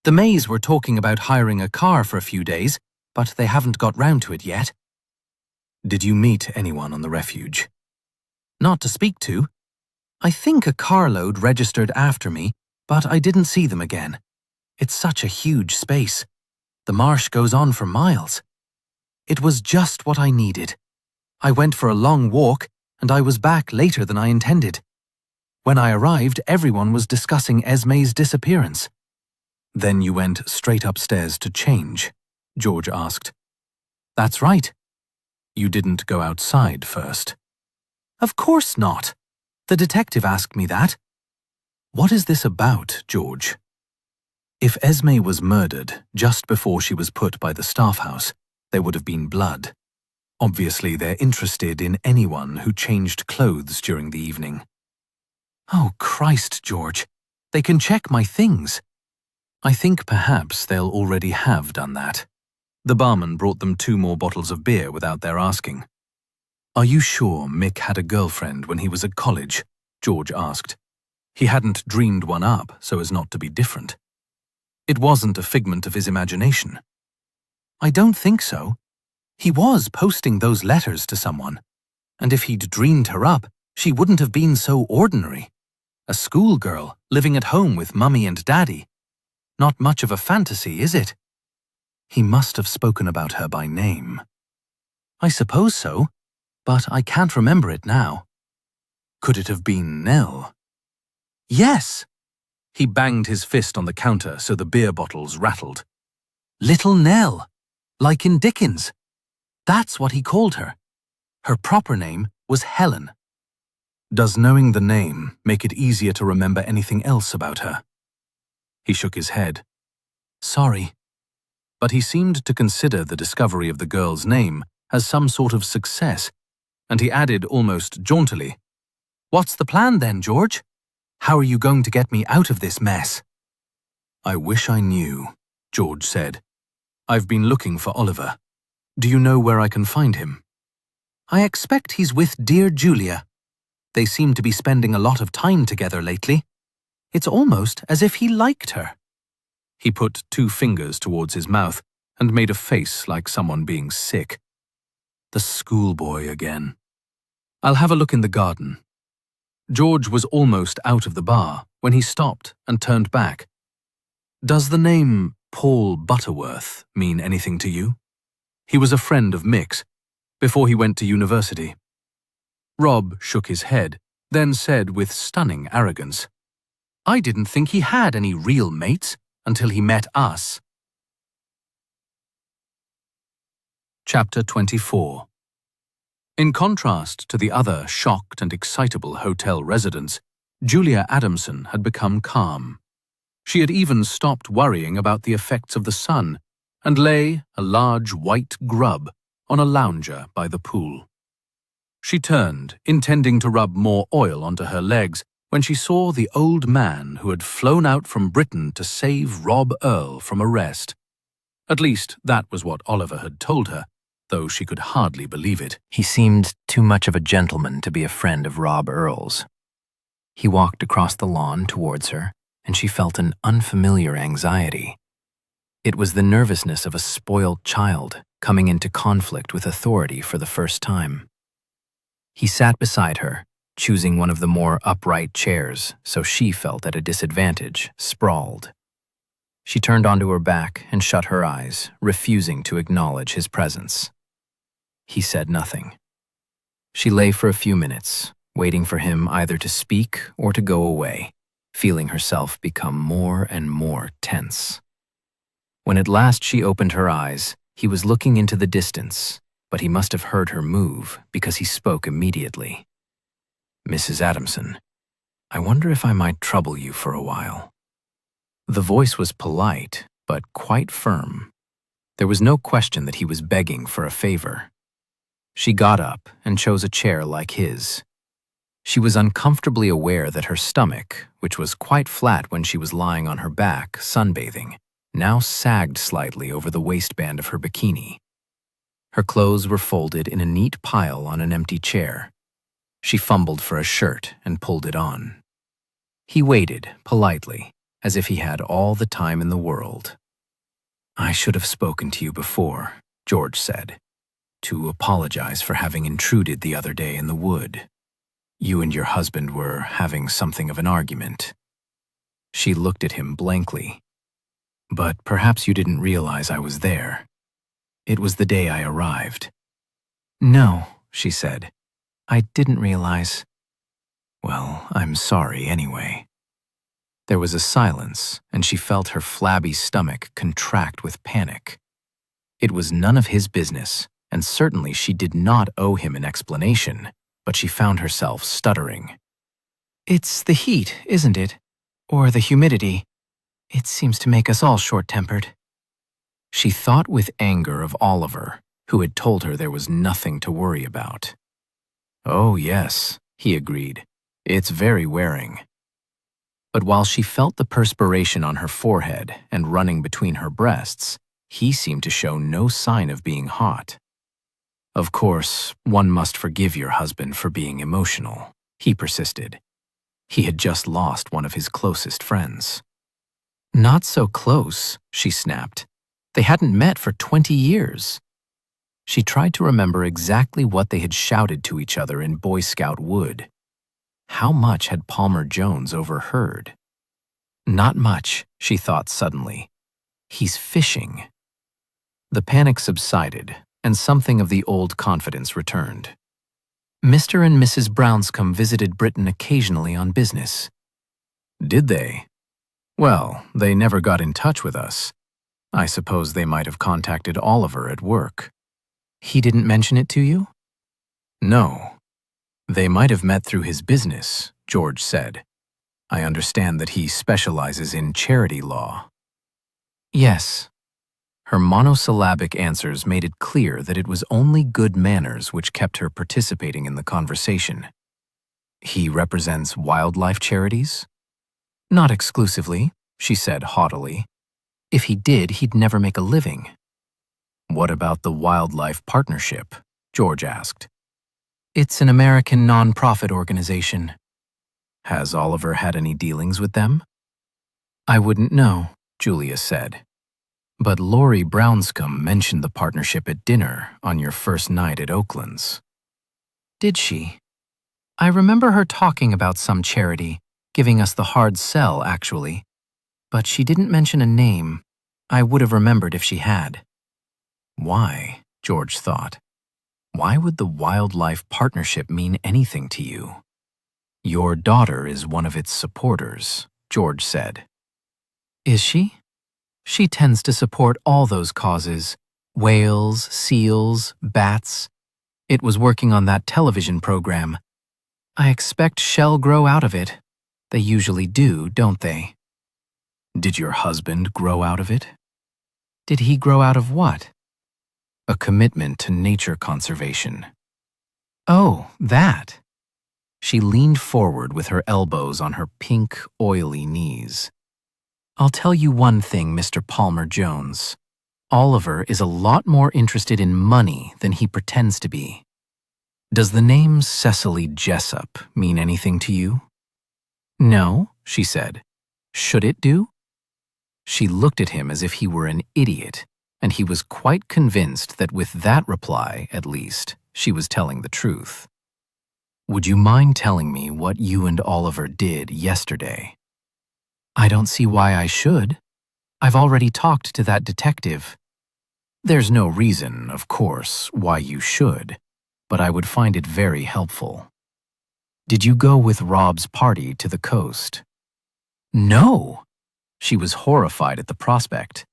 The Mays were talking about hiring a car for a few days, but they haven't got round to it yet. Did you meet anyone on the refuge? Not to speak to. I think a carload registered after me, but I didn't see them again. It's such a huge space. The marsh goes on for miles. It was just what I needed. I went for a long walk, and I was back later than I intended. When I arrived, everyone was discussing Esme's disappearance. Then you went straight upstairs to change, George asked. That's right. You didn't go outside first. Of course not. The detective asked me that. What is this about, George? If Esme was murdered just before she was put by the staff house, there would have been blood. Obviously, they're interested in anyone who changed clothes during the evening. Oh, Christ, George. They can check my things. I think perhaps they'll already have done that. The barman brought them 2 more bottles of beer without their asking. Are you sure Mick had a girlfriend when he was at college? George asked. He hadn't dreamed one up so as not to be different. It wasn't a figment of his imagination. I don't think so. He was posting those letters to someone. And if he'd dreamed her up, she wouldn't have been so ordinary. A schoolgirl living at home with Mummy and Daddy. Not much of a fantasy, is it? He must have spoken about her by name. I suppose so, but I can't remember it now. Could it have been Nell? Yes! He banged his fist on the counter so the beer bottles rattled. Little Nell, like in Dickens. That's what he called her. Her proper name was Helen. Does knowing the name make it easier to remember anything else about her? He shook his head. Sorry. But he seemed to consider the discovery of the girl's name as some sort of success, and he added almost jauntily, What's the plan then, George? How are you going to get me out of this mess? I wish I knew, George said. I've been looking for Oliver. Do you know where I can find him? I expect he's with dear Julia. They seem to be spending a lot of time together lately. It's almost as if he liked her. He put 2 fingers towards his mouth and made a face like someone being sick. The schoolboy again. I'll have a look in the garden. George was almost out of the bar when he stopped and turned back. Does the name Paul Butterworth mean anything to you? He was a friend of Mick's before he went to university. Rob shook his head, then said with stunning arrogance, I didn't think he had any real mates until he met us. Chapter 24. In contrast to the other shocked and excitable hotel residents, Julia Adamson had become calm. She had even stopped worrying about the effects of the sun and lay, a large white grub, on a lounger by the pool. She turned, intending to rub more oil onto her legs, when she saw the old man who had flown out from Britain to save Rob Earl from arrest. At least, that was what Oliver had told her, though she could hardly believe it. He seemed too much of a gentleman to be a friend of Rob Earl's. He walked across the lawn towards her, and she felt an unfamiliar anxiety. It was the nervousness of a spoiled child coming into conflict with authority for the first time. He sat beside her, choosing one of the more upright chairs, so she felt at a disadvantage, sprawled. She turned onto her back and shut her eyes, refusing to acknowledge his presence. He said nothing. She lay for a few minutes, waiting for him either to speak or to go away, feeling herself become more and more tense. When at last she opened her eyes, he was looking into the distance, but he must have heard her move because he spoke immediately. Mrs. Adamson, I wonder if I might trouble you for a while. The voice was polite, but quite firm. There was no question that he was begging for a favor. She got up and chose a chair like his. She was uncomfortably aware that her stomach, which was quite flat when she was lying on her back, sunbathing, now sagged slightly over the waistband of her bikini. Her clothes were folded in a neat pile on an empty chair. She fumbled for a shirt and pulled it on. He waited, politely, as if he had all the time in the world. I should have spoken to you before, George said, to apologize for having intruded the other day in the wood. You and your husband were having something of an argument. She looked at him blankly. But perhaps you didn't realize I was there. It was the day I arrived. No, she said. I didn't realize. Well, I'm sorry anyway. There was a silence, and she felt her flabby stomach contract with panic. It was none of his business, and certainly she did not owe him an explanation, but she found herself stuttering. It's the heat, isn't it? Or the humidity. It seems to make us all short-tempered. She thought with anger of Oliver, who had told her there was nothing to worry about. "Oh, yes," he agreed. "It's very wearing." But while she felt the perspiration on her forehead and running between her breasts, he seemed to show no sign of being hot. "Of course, one must forgive your husband for being emotional," he persisted. He had just lost one of his closest friends. "Not so close," she snapped. "They hadn't met for 20 years. She tried to remember exactly what they had shouted to each other in Boy Scout wood. How much had Palmer Jones overheard? Not much, she thought suddenly. He's fishing. The panic subsided, and something of the old confidence returned. Mr. and Mrs. Brownscombe visited Britain occasionally on business. Did they? Well, they never got in touch with us. I suppose they might have contacted Oliver at work. He didn't mention it to you? No. They might have met through his business, George said. I understand that he specializes in charity law. Yes. Her monosyllabic answers made it clear that it was only good manners which kept her participating in the conversation. He represents wildlife charities? Not exclusively, she said haughtily. If he did, he'd never make a living. What about the Wildlife Partnership? George asked. It's an American non-profit organization. Has Oliver had any dealings with them? I wouldn't know, Julia said. But Laurie Brownscombe mentioned the partnership at dinner on your first night at Oakland's. Did she? I remember her talking about some charity, giving us the hard sell, actually. But she didn't mention a name. I would have remembered if she had. Why? George thought. Why would the Wildlife Partnership mean anything to you? Your daughter is one of its supporters, George said. Is she? She tends to support all those causes. Whales, seals, bats. It was working on that television program. I expect she'll grow out of it. They usually do, don't they? Did your husband grow out of it? Did he grow out of what? A commitment to nature conservation. Oh, that. She leaned forward with her elbows on her pink, oily knees. I'll tell you one thing, Mr. Palmer Jones. Oliver is a lot more interested in money than he pretends to be. Does the name Cecily Jessup mean anything to you? No, she said. Should it do? She looked at him as if he were an idiot, and he was quite convinced that with that reply, at least, she was telling the truth. Would you mind telling me what you and Oliver did yesterday? I don't see why I should. I've already talked to that detective. There's no reason, of course, why you should, but I would find it very helpful. Did you go with Rob's party to the coast? No. She was horrified at the prospect.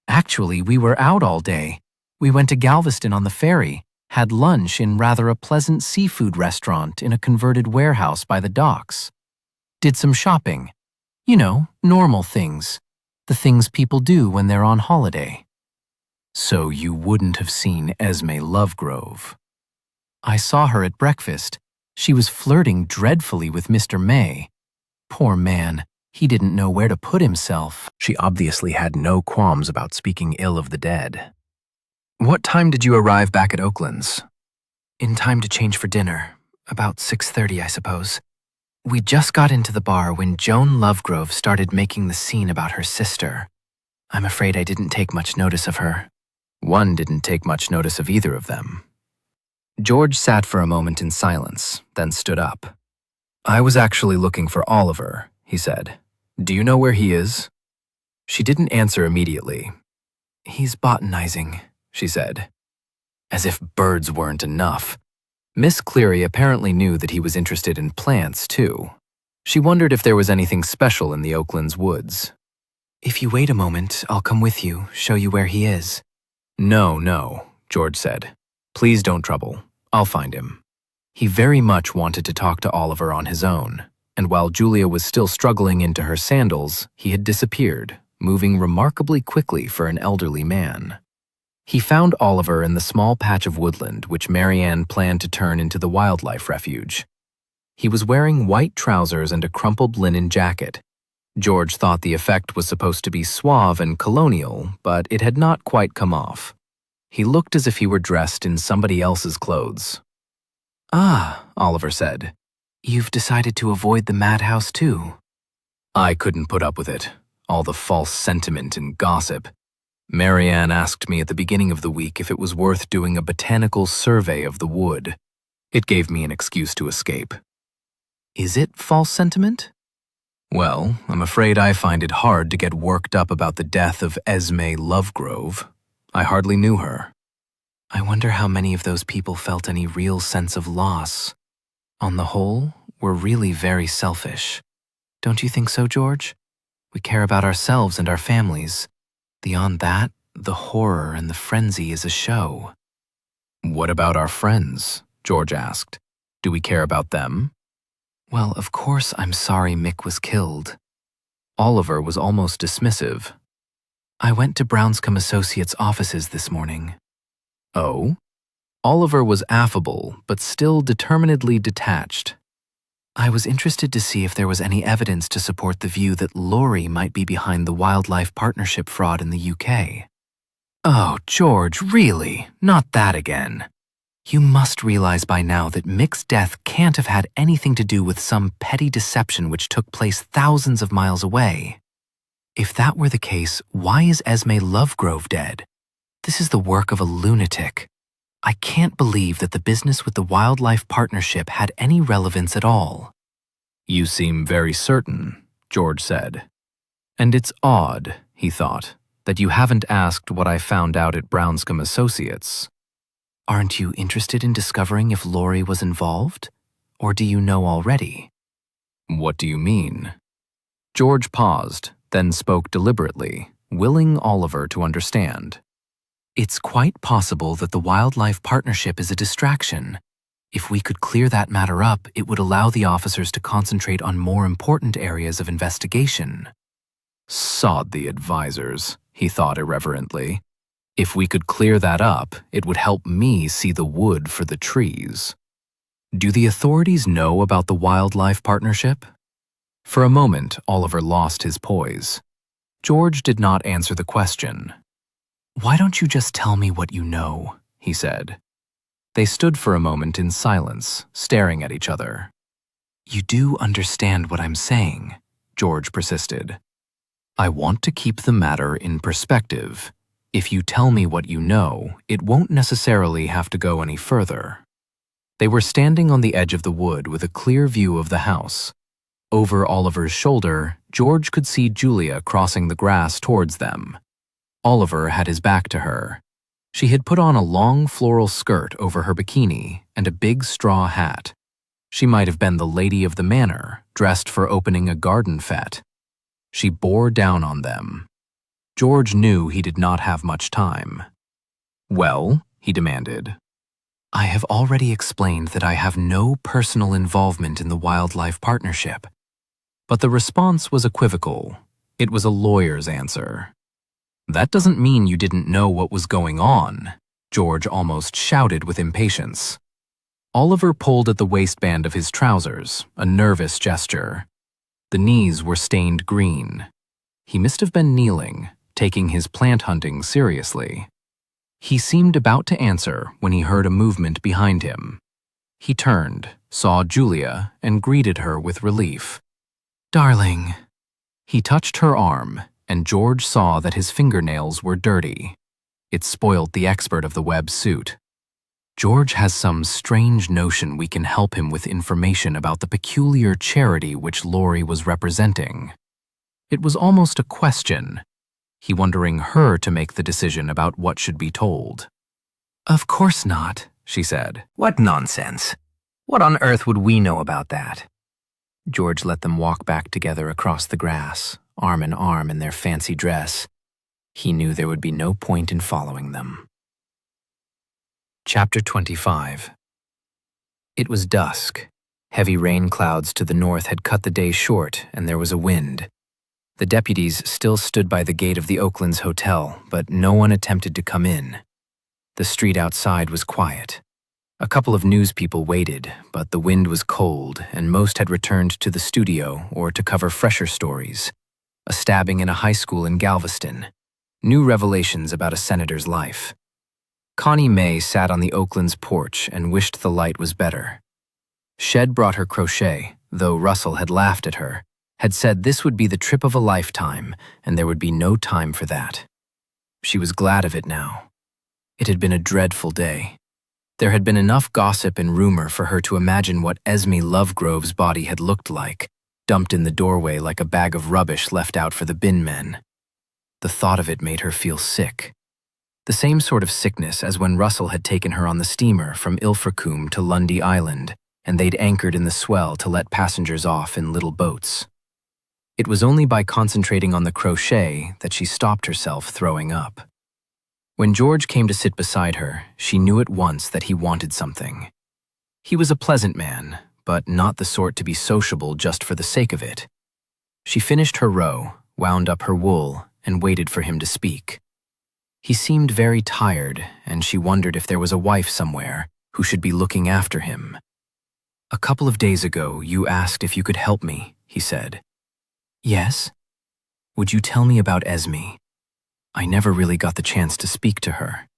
Actually, we were out all day. We went to Galveston on the ferry, had lunch in rather a pleasant seafood restaurant in a converted warehouse by the docks. Did some shopping. You know, normal things. The things people do when they're on holiday. So you wouldn't have seen Esme Lovegrove? I saw her at breakfast. She was flirting dreadfully with Mr. May. Poor man, he didn't know where to put himself. She obviously had no qualms about speaking ill of the dead. What time did you arrive back at Oakland's? In time to change for dinner. About 6:30, I suppose. We just got into the bar when Joan Lovegrove started making the scene about her sister. I'm afraid I didn't take much notice of her. One didn't take much notice of either of them. George sat for a moment in silence, then stood up. I was actually looking for Oliver, he said. Do you know where he is? She didn't answer immediately. He's botanizing, she said. As if birds weren't enough. Miss Cleary apparently knew that he was interested in plants, too. She wondered if there was anything special in the Oakland's woods. If you wait a moment, I'll come with you, show you where he is. No, George said. Please don't trouble. I'll find him. He very much wanted to talk to Oliver on his own, and while Julia was still struggling into her sandals, he had disappeared, moving remarkably quickly for an elderly man. He found Oliver in the small patch of woodland which Marianne planned to turn into the wildlife refuge. He was wearing white trousers and a crumpled linen jacket. George thought the effect was supposed to be suave and colonial, but it had not quite come off. He looked as if he were dressed in somebody else's clothes. "Ah," Oliver said. "You've decided to avoid the madhouse too." I couldn't put up with it, all the false sentiment and gossip. Marianne asked me at the beginning of the week if it was worth doing a botanical survey of the wood. It gave me an excuse to escape. Is it false sentiment? Well, I'm afraid I find it hard to get worked up about the death of Esme Lovegrove. I hardly knew her. I wonder how many of those people felt any real sense of loss. On the whole, we're really very selfish. Don't you think so, George? We care about ourselves and our families. Beyond that, the horror and the frenzy is a show. What about our friends? George asked. Do we care about them? Well, of course I'm sorry Mick was killed. Oliver was almost dismissive. I went to Brownscombe Associates' offices this morning. Oh? Oliver was affable, but still determinedly detached. I was interested to see if there was any evidence to support the view that Laurie might be behind the wildlife partnership fraud in the UK. Oh, George, really? Not that again. You must realize by now that Mick's death can't have had anything to do with some petty deception which took place thousands of miles away. If that were the case, why is Esme Lovegrove dead? This is the work of a lunatic. I can't believe that the business with the wildlife partnership had any relevance at all. You seem very certain, George said. And it's odd, he thought, that you haven't asked what I found out at Brownscombe Associates. Aren't you interested in discovering if Laurie was involved? Or do you know already? What do you mean? George paused, then spoke deliberately, willing Oliver to understand. It's quite possible that the wildlife partnership is a distraction. If we could clear that matter up, it would allow the officers to concentrate on more important areas of investigation. Sod the advisors, he thought irreverently. If we could clear that up, it would help me see the wood for the trees. Do the authorities know about the wildlife partnership? For a moment, Oliver lost his poise. George did not answer the question. Why don't you just tell me what you know, he said. They stood for a moment in silence, staring at each other. You do understand what I'm saying, George persisted. I want to keep the matter in perspective. If you tell me what you know, it won't necessarily have to go any further. They were standing on the edge of the wood with a clear view of the house. Over Oliver's shoulder, George could see Julia crossing the grass towards them. Oliver had his back to her. She had put on a long floral skirt over her bikini and a big straw hat. She might have been the lady of the manor, dressed for opening a garden fete. She bore down on them. George knew he did not have much time. Well, he demanded. I have already explained that I have no personal involvement in the wildlife partnership. But the response was equivocal. It was a lawyer's answer. That doesn't mean you didn't know what was going on, George almost shouted with impatience. Oliver pulled at the waistband of his trousers, a nervous gesture. The knees were stained green. He must have been kneeling, taking his plant hunting seriously. He seemed about to answer when he heard a movement behind him. He turned, saw Julia, and greeted her with relief. Darling. He touched her arm, and George saw that his fingernails were dirty. It spoilt the expert of the web suit. George has some strange notion we can help him with information about the peculiar charity which Laurie was representing. It was almost a question, he wondering her to make the decision about what should be told. Of course not, she said. What nonsense. What on earth would we know about that? George let them walk back together across the grass, arm in arm in their fancy dress. He knew there would be no point in following them. Chapter 25. It was dusk. Heavy rain clouds to the north had cut the day short, and there was a wind. The deputies still stood by the gate of the Oaklands Hotel, but no one attempted to come in. The street outside was quiet. A couple of news people waited, but the wind was cold and most had returned to the studio or to cover fresher stories. A stabbing in a high school in Galveston. New revelations about a senator's life. Connie May sat on the Oakland's porch and wished the light was better. Shed brought her crochet, though Russell had laughed at her, had said this would be the trip of a lifetime and there would be no time for that. She was glad of it now. It had been a dreadful day. There had been enough gossip and rumor for her to imagine what Esme Lovegrove's body had looked like, dumped in the doorway like a bag of rubbish left out for the bin men. The thought of it made her feel sick. The same sort of sickness as when Russell had taken her on the steamer from Ilfracombe to Lundy Island, and they'd anchored in the swell to let passengers off in little boats. It was only by concentrating on the crochet that she stopped herself throwing up. When George came to sit beside her, she knew at once that he wanted something. He was a pleasant man, but not the sort to be sociable just for the sake of it. She finished her row, wound up her wool, and waited for him to speak. He seemed very tired, and she wondered if there was a wife somewhere who should be looking after him. "A couple of days ago, you asked if you could help me," he said. "Yes? Would you tell me about Esme? I never really got the chance to speak to her."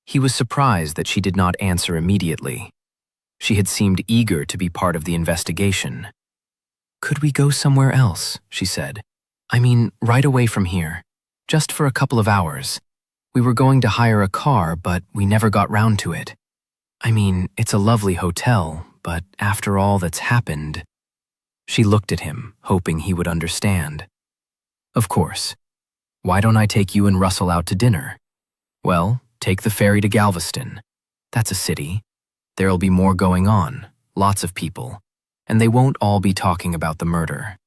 He was surprised that she did not answer immediately. She had seemed eager to be part of the investigation. "Could we go somewhere else?" she said. "I mean, right away from here. Just for a couple of hours. We were going to hire a car, but we never got round to it. I mean, it's a lovely hotel, but after all that's happened..." She looked at him, hoping he would understand. "Of course. Why don't I take you and Russell out to dinner? Well, take the ferry to Galveston. That's a city. There'll be more going on, lots of people, and they won't all be talking about the murder."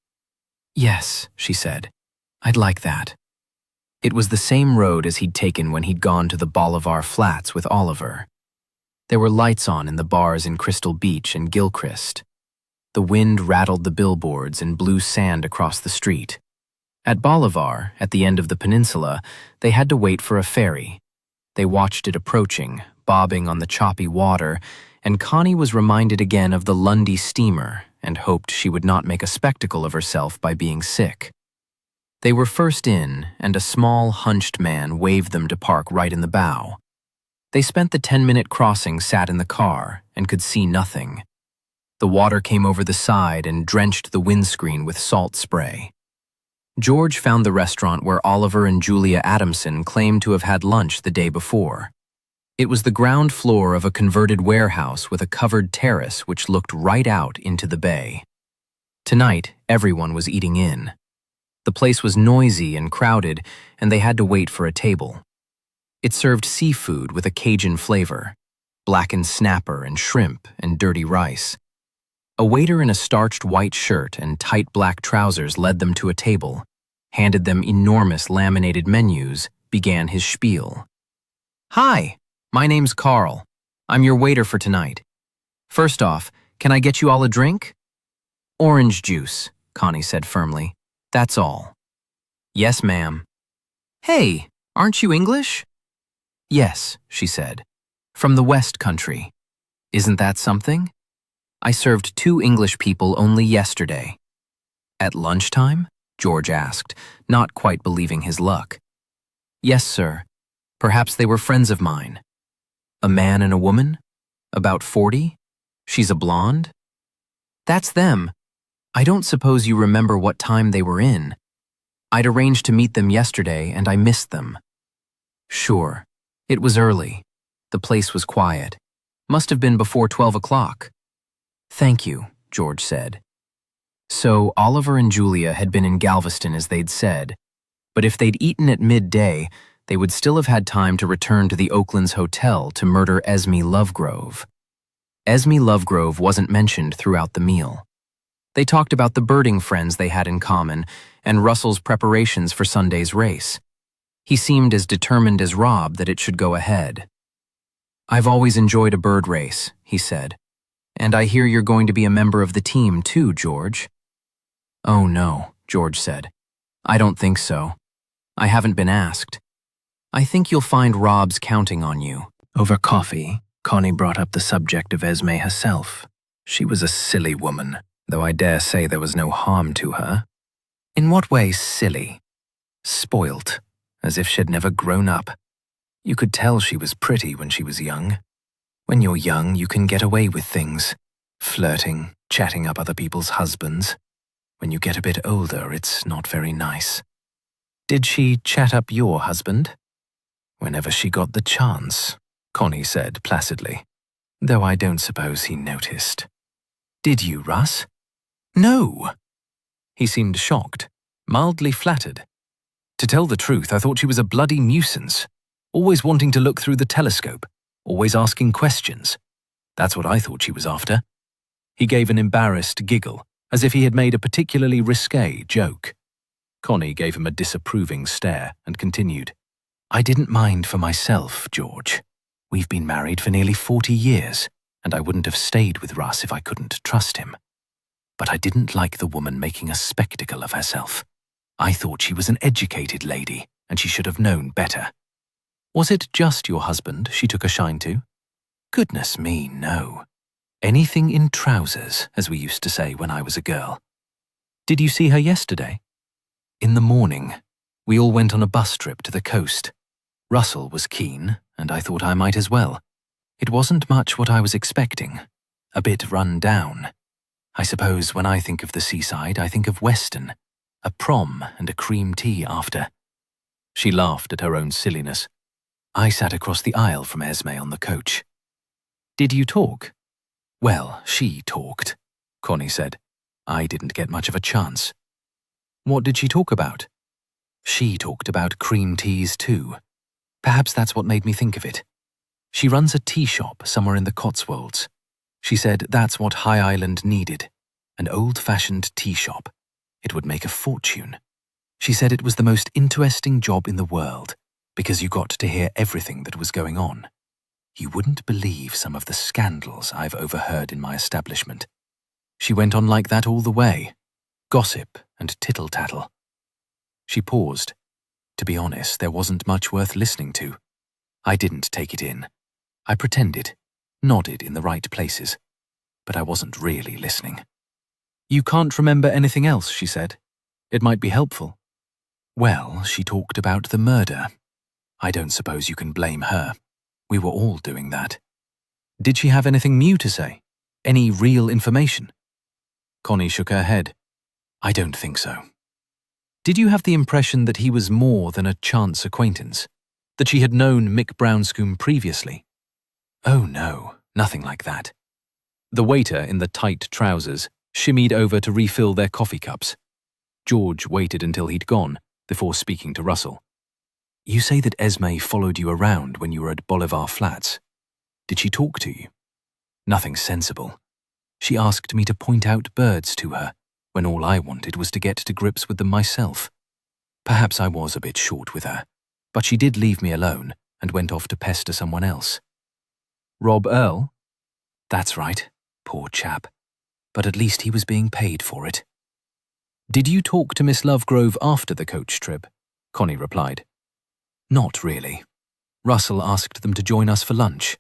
"Yes," she said. "I'd like that." It was the same road as he'd taken when he'd gone to the Bolivar Flats with Oliver. There were lights on in the bars in Crystal Beach and Gilchrist. The wind rattled the billboards and blew sand across the street. At Bolivar, at the end of the peninsula, they had to wait for a ferry. They watched it approaching, bobbing on the choppy water, and Connie was reminded again of the Lundy steamer and hoped she would not make a spectacle of herself by being sick. They were first in, and a small, hunched man waved them to park right in the bow. They spent the 10-minute crossing sat in the car and could see nothing. The water came over the side and drenched the windscreen with salt spray. George found the restaurant where Oliver and Julia Adamson claimed to have had lunch the day before. It was the ground floor of a converted warehouse with a covered terrace which looked right out into the bay. Tonight, everyone was eating in. The place was noisy and crowded, and they had to wait for a table. It served seafood with a Cajun flavor, blackened snapper and shrimp and dirty rice. A waiter in a starched white shirt and tight black trousers led them to a table, handed them enormous laminated menus, began his spiel. "Hi, my name's Carl. I'm your waiter for tonight. First off, can I get you all a drink?" "Orange juice," Connie said firmly. "That's all." "Yes, ma'am." "Hey, aren't you English?" "Yes," she said. "From the West Country. Isn't that something? I served 2 English people only yesterday." "At lunchtime?" George asked, not quite believing his luck. "Yes, sir. Perhaps they were friends of mine." "A man and a woman? About 40? She's a blonde?" "That's them. I don't suppose you remember what time they were in. I'd arranged to meet them yesterday and I missed them." "Sure. It was early. The place was quiet. Must have been before 12 o'clock. "Thank you," George said. So Oliver and Julia had been in Galveston as they'd said, but if they'd eaten at midday, they would still have had time to return to the Oakland's hotel to murder Esme Lovegrove. Esme Lovegrove wasn't mentioned throughout the meal. They talked about the birding friends they had in common and Russell's preparations for Sunday's race. He seemed as determined as Rob that it should go ahead. "I've always enjoyed a bird race," he said. "And I hear you're going to be a member of the team too, George." "Oh no," George said. "I don't think so. I haven't been asked. I think you'll find Rob's counting on you. Over coffee, Connie brought up the subject of Esme herself. She was a silly woman, though I dare say there was no harm to her. In what way silly? Spoilt, as if she'd never grown up. You could tell she was pretty when she was young. When you're young, you can get away with things. Flirting, chatting up other people's husbands. When you get a bit older, it's not very nice. Did she chat up your husband? Whenever she got the chance, Connie said placidly, though I don't suppose he noticed. Did you, Russ? No. He seemed shocked, mildly flattered. To tell the truth, I thought she was a bloody nuisance, always wanting to look through the telescope, always asking questions. That's what I thought she was after. He gave an embarrassed giggle, as if he had made a particularly risque joke. Connie gave him a disapproving stare and continued, I didn't mind for myself, George. We've been married for nearly 40 years, and I wouldn't have stayed with Russ if I couldn't trust him. But I didn't like the woman making a spectacle of herself. I thought she was an educated lady, and she should have known better. Was it just your husband she took a shine to? Goodness me, no. Anything in trousers, as we used to say when I was a girl. Did you see her yesterday? In the morning. We all went on a bus trip to the coast. Russell was keen, and I thought I might as well. It wasn't much what I was expecting. A bit run down. I suppose when I think of the seaside, I think of Western. A prom and a cream tea after. She laughed at her own silliness. I sat across the aisle from Esme on the coach. Did you talk? Well, she talked, Connie said. I didn't get much of a chance. What did she talk about? She talked about cream teas too. Perhaps that's what made me think of it. She runs a tea shop somewhere in the Cotswolds. She said that's what High Island needed, an old-fashioned tea shop. It would make a fortune. She said it was the most interesting job in the world, because you got to hear everything that was going on. You wouldn't believe some of the scandals I've overheard in my establishment. She went on like that all the way. Gossip and tittle-tattle. She paused. To be honest, there wasn't much worth listening to. I didn't take it in. I pretended, nodded in the right places, but I wasn't really listening. You can't remember anything else, she said. It might be helpful. Well, she talked about the murder. I don't suppose you can blame her. We were all doing that. Did she have anything new to say? Any real information? Connie shook her head. I don't think so. Did you have the impression that he was more than a chance acquaintance? That she had known Mick Brownscombe previously? Oh no, nothing like that. The waiter in the tight trousers shimmied over to refill their coffee cups. George waited until he'd gone before speaking to Russell. You say that Esme followed you around when you were at Bolivar Flats. Did she talk to you? Nothing sensible. She asked me to point out birds to her, when all I wanted was to get to grips with them myself. Perhaps I was a bit short with her, but she did leave me alone and went off to pester someone else. Rob Earl? That's right, poor chap. But at least he was being paid for it. Did you talk to Miss Lovegrove after the coach trip? Connie replied. Not really. Russell asked them to join us for lunch.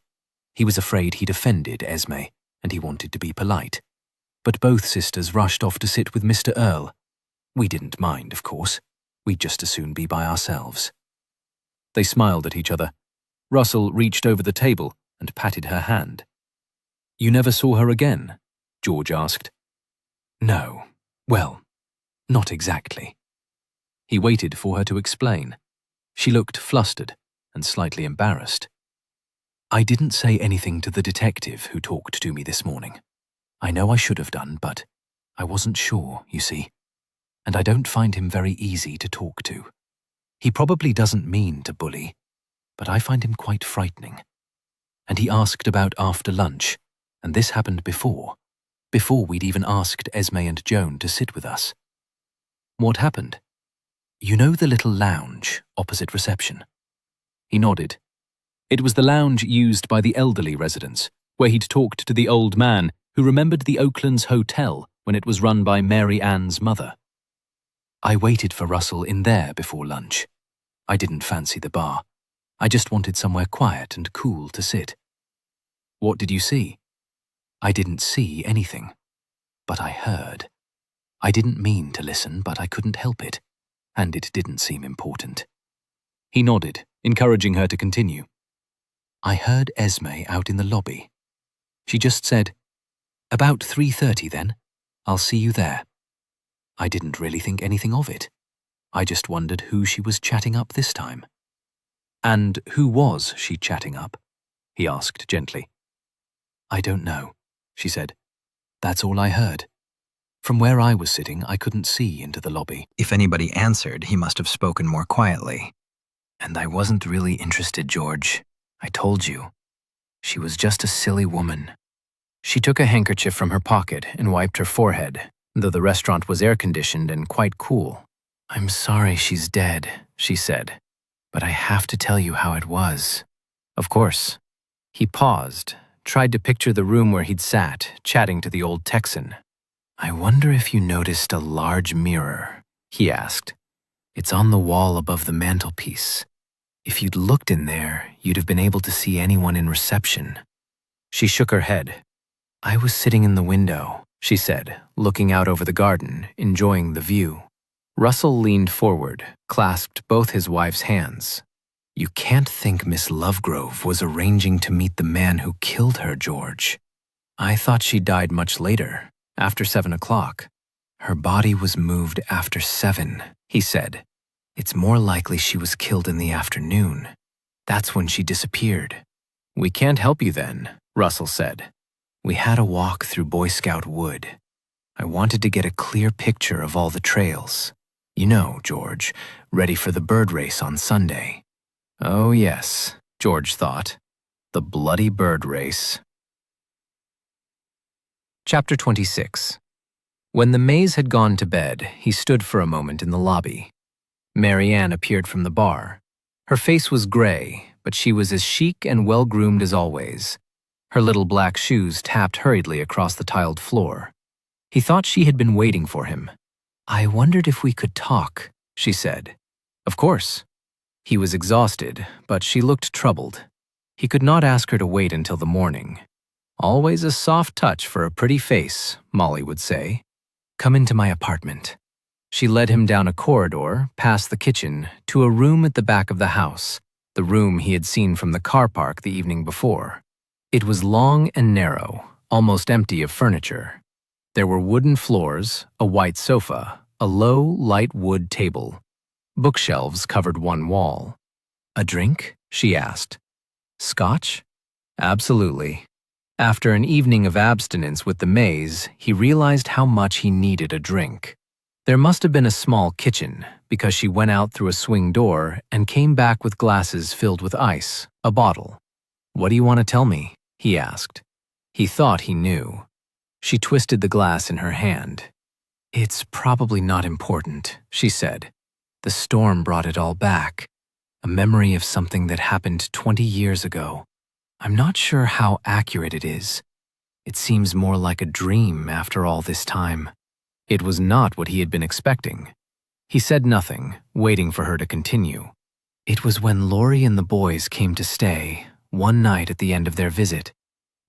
He was afraid he'd offended Esme, and he wanted to be polite. But both sisters rushed off to sit with Mr. Earl. We didn't mind, of course. We'd just as soon be by ourselves. They smiled at each other. Russell reached over the table and patted her hand. You never saw her again? George asked. No. Well, not exactly. He waited for her to explain. She looked flustered and slightly embarrassed. I didn't say anything to the detective who talked to me this morning. I know I should have done, but I wasn't sure, you see. And I don't find him very easy to talk to. He probably doesn't mean to bully, but I find him quite frightening. And he asked about after lunch, and this happened before we'd even asked Esme and Joan to sit with us. What happened? You know the little lounge opposite reception? He nodded. It was the lounge used by the elderly residents, where he'd talked to the old man who remembered the Oaklands Hotel when it was run by Mary Ann's mother. I waited for Russell in there before lunch. I didn't fancy the bar. I just wanted somewhere quiet and cool to sit. What did you see? I didn't see anything, but I heard. I didn't mean to listen, but I couldn't help it, and it didn't seem important. He nodded, encouraging her to continue. I heard Esme out in the lobby. She just said, "About 3:30 then. I'll see you there." I didn't really think anything of it. I just wondered who she was chatting up this time. And who was she chatting up? He asked gently. I don't know, she said. That's all I heard. From where I was sitting, I couldn't see into the lobby. If anybody answered, he must have spoken more quietly. And I wasn't really interested, George. I told you. She was just a silly woman. She took a handkerchief from her pocket and wiped her forehead, though the restaurant was air-conditioned and quite cool. I'm sorry she's dead, she said, but I have to tell you how it was. Of course. He paused, tried to picture the room where he'd sat, chatting to the old Texan. I wonder if you noticed a large mirror, he asked. It's on the wall above the mantelpiece. If you'd looked in there, you'd have been able to see anyone in reception. She shook her head. I was sitting in the window, she said, looking out over the garden, enjoying the view. Russell leaned forward, clasped both his wife's hands. You can't think Miss Lovegrove was arranging to meet the man who killed her, George. I thought she died much later, after 7 o'clock. Her body was moved after 7, he said. It's more likely she was killed in the afternoon. That's when she disappeared. We can't help you then, Russell said. We had a walk through Boy Scout Wood. I wanted to get a clear picture of all the trails. You know, George, ready for the bird race on Sunday. Oh yes, George thought. The bloody bird race. Chapter 26. When the Mays had gone to bed, he stood for a moment in the lobby. Mary Ann appeared from the bar. Her face was gray, but she was as chic and well-groomed as always. Her little black shoes tapped hurriedly across the tiled floor. He thought she had been waiting for him. I wondered if we could talk, she said. Of course. He was exhausted, but she looked troubled. He could not ask her to wait until the morning. Always a soft touch for a pretty face, Molly would say. Come into my apartment. She led him down a corridor, past the kitchen, to a room at the back of the house, the room he had seen from the car park the evening before. It was long and narrow, almost empty of furniture. There were wooden floors, a white sofa, a low, light wood table. Bookshelves covered one wall. A drink? She asked. Scotch? Absolutely. After an evening of abstinence with the Mays, he realized how much he needed a drink. There must have been a small kitchen, because she went out through a swing door and came back with glasses filled with ice, a bottle. What do you want to tell me? He asked. He thought he knew. She twisted the glass in her hand. It's probably not important, she said. The storm brought it all back. A memory of something that happened 20 years ago. I'm not sure how accurate it is. It seems more like a dream after all this time. It was not what he had been expecting. He said nothing, waiting for her to continue. It was when Laurie and the boys came to stay, one night at the end of their visit.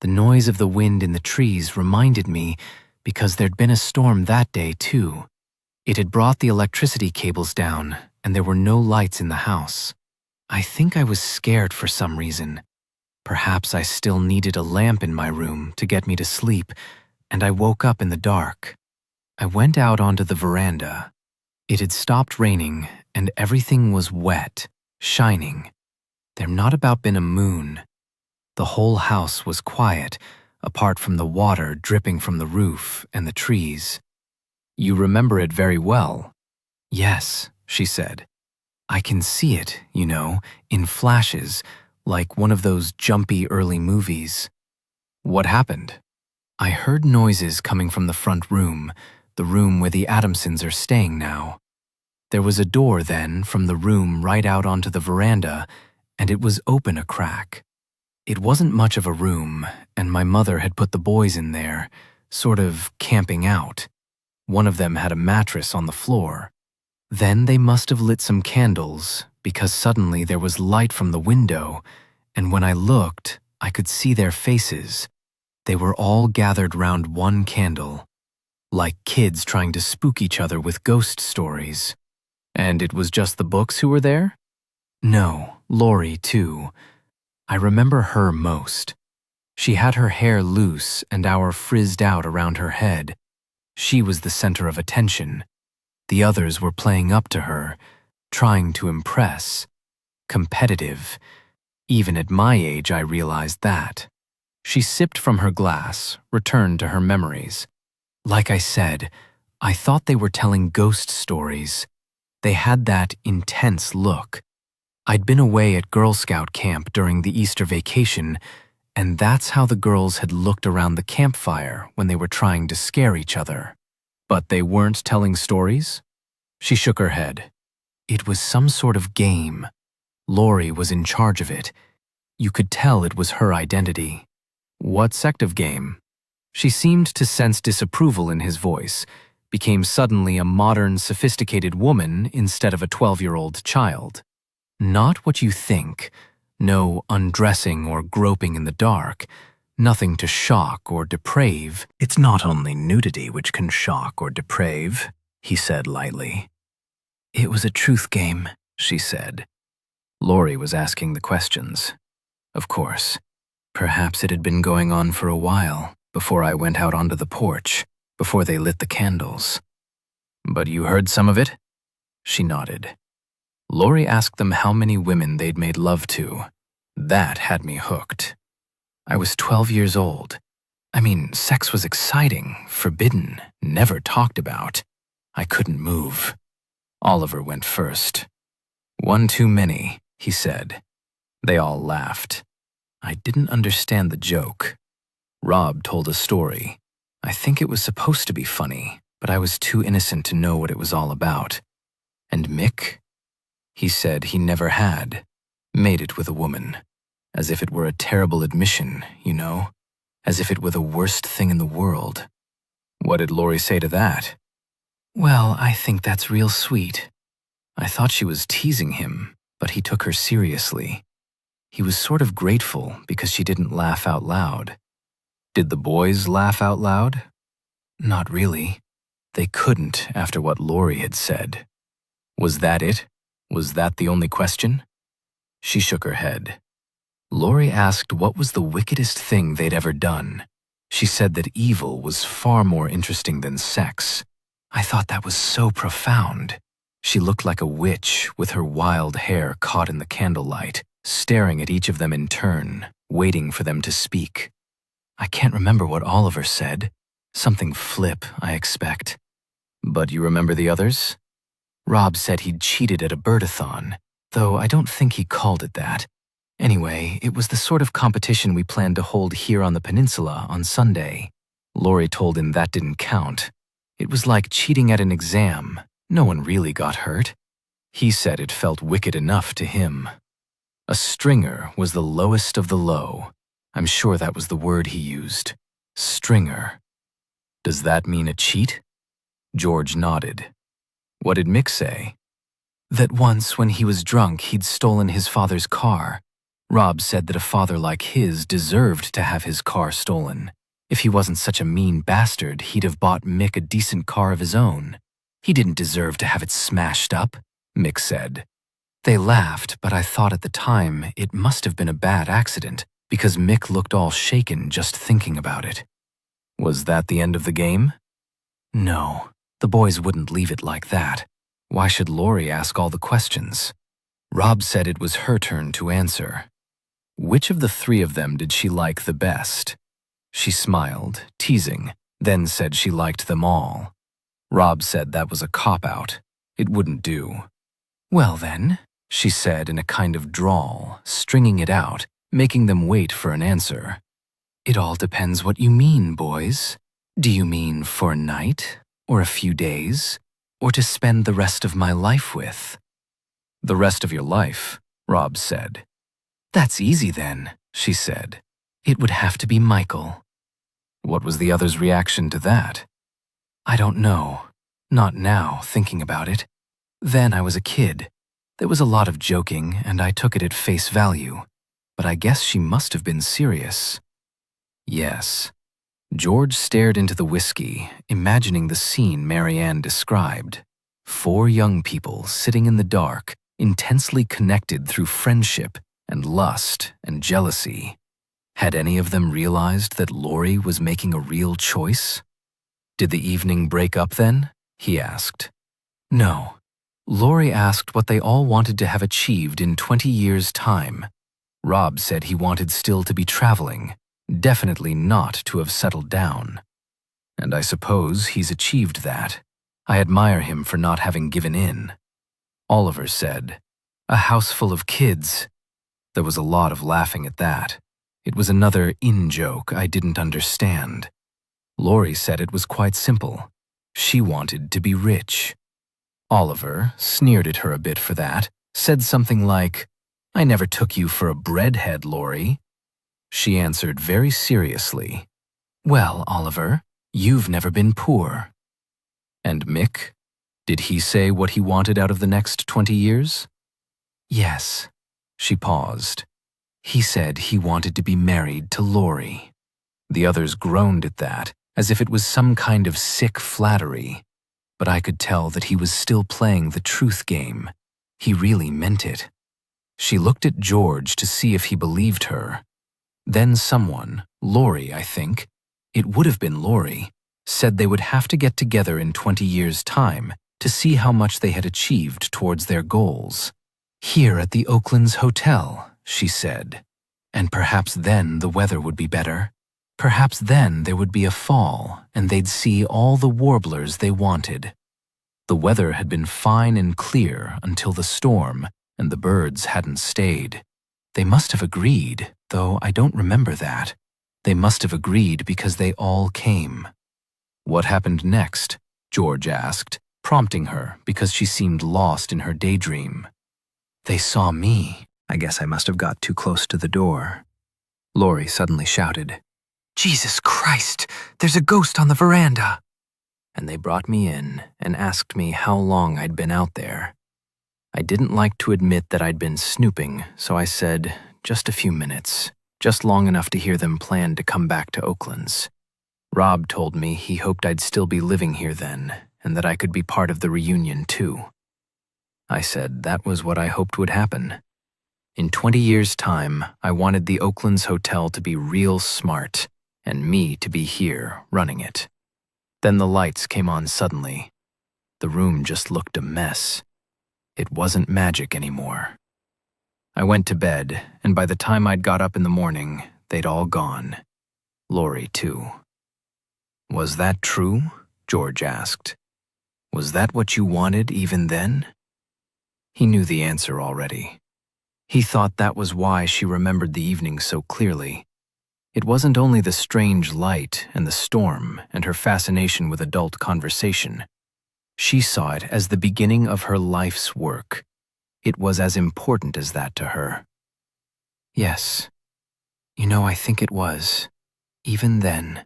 The noise of the wind in the trees reminded me because there'd been a storm that day too. It had brought the electricity cables down and there were no lights in the house. I think I was scared for some reason. Perhaps I still needed a lamp in my room to get me to sleep, and I woke up in the dark. I went out onto the veranda. It had stopped raining, and everything was wet, shining. There'd not about been a moon. The whole house was quiet, apart from the water dripping from the roof and the trees. You remember it very well. Yes, she said. I can see it, you know, in flashes, like one of those jumpy early movies. What happened? I heard noises coming from the front room, the room where the Adamsons are staying now. There was a door then from the room right out onto the veranda, and it was open a crack. It wasn't much of a room, and my mother had put the boys in there, sort of camping out. One of them had a mattress on the floor. Then they must have lit some candles, because suddenly there was light from the window, and when I looked, I could see their faces. They were all gathered round one candle, like kids trying to spook each other with ghost stories. And it was just the books who were there? No, Laurie too. I remember her most. She had her hair loose and our frizzed out around her head. She was the center of attention. The others were playing up to her, trying to impress. Competitive. Even at my age, I realized that. She sipped from her glass, returned to her memories. Like I said, I thought they were telling ghost stories. They had that intense look. I'd been away at Girl Scout camp during the Easter vacation, and that's how the girls had looked around the campfire when they were trying to scare each other. But they weren't telling stories? She shook her head. It was some sort of game. Laurie was in charge of it. You could tell it was her identity. What sect of game? She seemed to sense disapproval in his voice, became suddenly a modern, sophisticated woman instead of a 12-year-old child. Not what you think. No undressing or groping in the dark. Nothing to shock or deprave. It's not only nudity which can shock or deprave, he said lightly. It was a truth game, she said. Laurie was asking the questions. Of course. Perhaps it had been going on for a while, before I went out onto the porch, before they lit the candles. But you heard some of it? She nodded. Laurie asked them how many women they'd made love to. That had me hooked. I was 12 years old. I mean, sex was exciting, forbidden, never talked about. I couldn't move. Oliver went first. One too many, he said. They all laughed. I didn't understand the joke. Rob told a story. I think it was supposed to be funny, but I was too innocent to know what it was all about. And Mick? He said he never had. Made it with a woman. As if it were a terrible admission, you know? As if it were the worst thing in the world. What did Laurie say to that? Well, I think that's real sweet. I thought she was teasing him, but he took her seriously. He was sort of grateful because she didn't laugh out loud. Did the boys laugh out loud? Not really. They couldn't after what Laurie had said. Was that it? Was that the only question? She shook her head. Laurie asked what was the wickedest thing they'd ever done. She said that evil was far more interesting than sex. I thought that was so profound. She looked like a witch with her wild hair caught in the candlelight, staring at each of them in turn, waiting for them to speak. I can't remember what Oliver said. Something flip, I expect. But you remember the others? Rob said he'd cheated at a birdathon, though I don't think he called it that. Anyway, it was the sort of competition we planned to hold here on the peninsula on Sunday. Laurie told him that didn't count. It was like cheating at an exam. No one really got hurt. He said it felt wicked enough to him. A stringer was the lowest of the low. I'm sure that was the word he used. Stringer. Does that mean a cheat? George nodded. What did Mick say? That once when he was drunk he'd stolen his father's car. Rob said that a father like his deserved to have his car stolen. If he wasn't such a mean bastard, he'd have bought Mick a decent car of his own. He didn't deserve to have it smashed up, Mick said. They laughed, but I thought at the time it must have been a bad accident, because Mick looked all shaken just thinking about it. Was that the end of the game? No, the boys wouldn't leave it like that. Why should Laurie ask all the questions? Rob said it was her turn to answer. Which of the three of them did she like the best? She smiled, teasing, then said she liked them all. Rob said that was a cop-out. It wouldn't do. Well then, she said in a kind of drawl, stringing it out, making them wait for an answer. It all depends what you mean, boys. Do you mean for a night, or a few days, or to spend the rest of my life with? The rest of your life, Rob said. That's easy then, she said. It would have to be Michael. What was the other's reaction to that? I don't know. Not now, thinking about it. Then I was a kid. There was a lot of joking, and I took it at face value. But I guess she must have been serious. Yes. George stared into the whiskey, imagining the scene Marianne described. 4 young people sitting in the dark, intensely connected through friendship and lust and jealousy. Had any of them realized that Laurie was making a real choice? Did the evening break up then? He asked. No. Laurie asked what they all wanted to have achieved in 20 years' time. Rob said he wanted still to be traveling, definitely not to have settled down. And I suppose he's achieved that. I admire him for not having given in. Oliver said, "A house full of kids." There was a lot of laughing at that. It was another in-joke I didn't understand. Laurie said it was quite simple. She wanted to be rich. Oliver sneered at her a bit for that, said something like, "I never took you for a breadhead, Laurie." She answered very seriously, "Well, Oliver, you've never been poor." And Mick? Did he say what he wanted out of the next 20 years? Yes. She paused. He said he wanted to be married to Laurie. The others groaned at that, as if it was some kind of sick flattery. But I could tell that he was still playing the truth game. He really meant it. She looked at George to see if he believed her. Then someone, Laurie, I think, it would have been Laurie, said they would have to get together in 20 years' time to see how much they had achieved towards their goals. Here at the Oaklands Hotel, she said. And perhaps then the weather would be better. Perhaps then there would be a fall and they'd see all the warblers they wanted. The weather had been fine and clear until the storm, and the birds hadn't stayed. They must have agreed, though I don't remember that. They must have agreed because they all came. What happened next? George asked, prompting her because she seemed lost in her daydream. They saw me. I guess I must have got too close to the door. Laurie suddenly shouted, "Jesus Christ, there's a ghost on the veranda!" And they brought me in and asked me how long I'd been out there. I didn't like to admit that I'd been snooping, so I said, just a few minutes, just long enough to hear them plan to come back to Oaklands. Rob told me he hoped I'd still be living here then, and that I could be part of the reunion too. I said that was what I hoped would happen. In 20 years' time, I wanted the Oaklands Hotel to be real smart, and me to be here, running it. Then the lights came on suddenly. The room just looked a mess. It wasn't magic anymore. I went to bed, and by the time I'd got up in the morning, they'd all gone. Laurie, too. Was that true? George asked. Was that what you wanted even then? He knew the answer already. He thought that was why she remembered the evening so clearly. It wasn't only the strange light and the storm and her fascination with adult conversation. She saw it as the beginning of her life's work. It was as important as that to her. Yes. I think it was. Even then.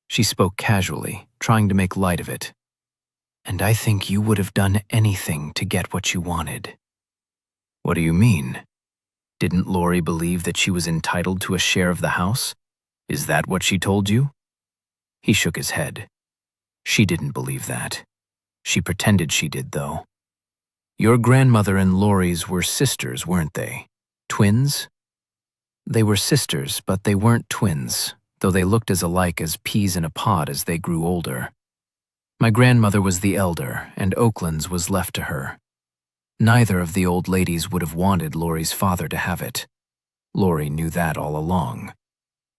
She spoke casually, trying to make light of it. And I think you would have done anything to get what you wanted. What do you mean? Didn't Laurie believe that she was entitled to a share of the house? Is that what she told you? He shook his head. She didn't believe that. She pretended she did, though. Your grandmother and Laurie's were sisters, weren't they? Twins? They were sisters, but they weren't twins, though they looked as alike as peas in a pod as they grew older. My grandmother was the elder, and Oaklands was left to her. Neither of the old ladies would have wanted Laurie's father to have it. Laurie knew that all along.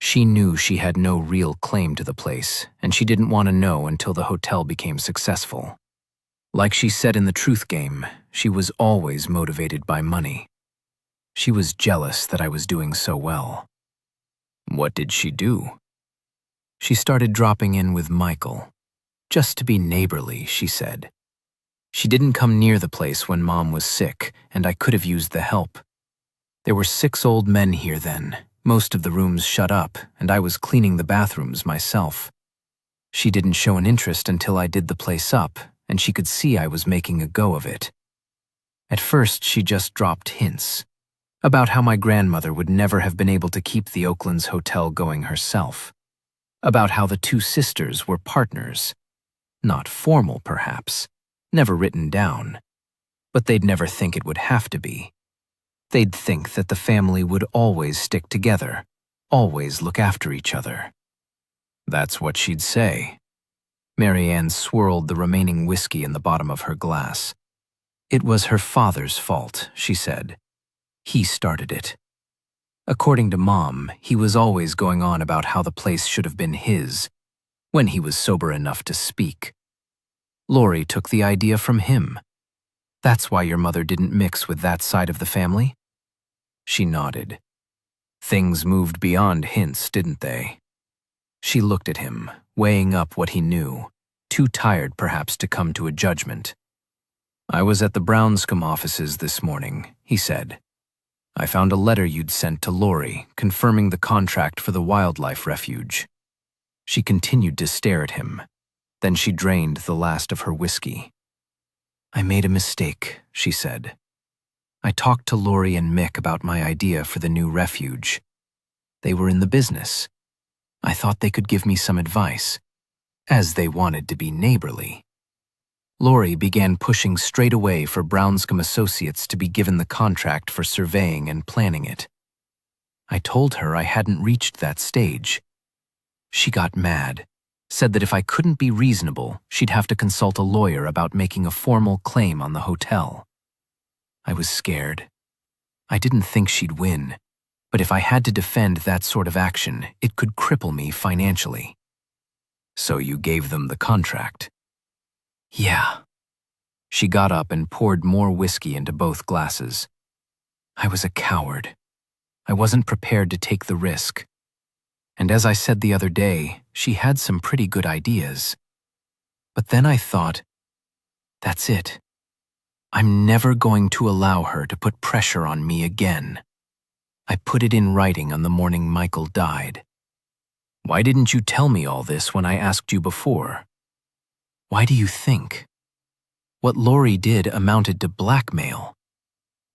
She knew she had no real claim to the place, and she didn't want to know until the hotel became successful. Like she said in the truth game, she was always motivated by money. She was jealous that I was doing so well. What did she do? She started dropping in with Michael. Just to be neighborly, she said. She didn't come near the place when Mom was sick, and I could have used the help. There were 6 old men here then, most of the rooms shut up, and I was cleaning the bathrooms myself. She didn't show an interest until I did the place up, and she could see I was making a go of it. At first, she just dropped hints about how my grandmother would never have been able to keep the Oakland's hotel going herself, about how the two sisters were partners, not formal perhaps, never written down, but they'd never think it would have to be. They'd think that the family would always stick together, always look after each other. That's what she'd say. Mary Ann swirled the remaining whiskey in the bottom of her glass. It was her father's fault, she said. He started it. According to Mom, he was always going on about how the place should have been his, when he was sober enough to speak. Laurie took the idea from him. That's why your mother didn't mix with that side of the family? She nodded. Things moved beyond hints, didn't they? She looked at him, weighing up what he knew, too tired perhaps to come to a judgment. I was at the Brownscombe offices this morning, he said. I found a letter you'd sent to Laurie confirming the contract for the wildlife refuge. She continued to stare at him. Then she drained the last of her whiskey. I made a mistake, she said. I talked to Laurie and Mick about my idea for the new refuge. They were in the business. I thought they could give me some advice, as they wanted to be neighborly. Laurie began pushing straight away for Brownscombe Associates to be given the contract for surveying and planning it. I told her I hadn't reached that stage. She got mad, said that if I couldn't be reasonable, she'd have to consult a lawyer about making a formal claim on the hotel. I was scared. I didn't think she'd win, but if I had to defend that sort of action, it could cripple me financially. So you gave them the contract? Yeah. She got up and poured more whiskey into both glasses. I was a coward. I wasn't prepared to take the risk. And as I said the other day, she had some pretty good ideas. But then I thought, that's it. I'm never going to allow her to put pressure on me again. I put it in writing on the morning Michael died. Why didn't you tell me all this when I asked you before? Why do you think? What Laurie did amounted to blackmail.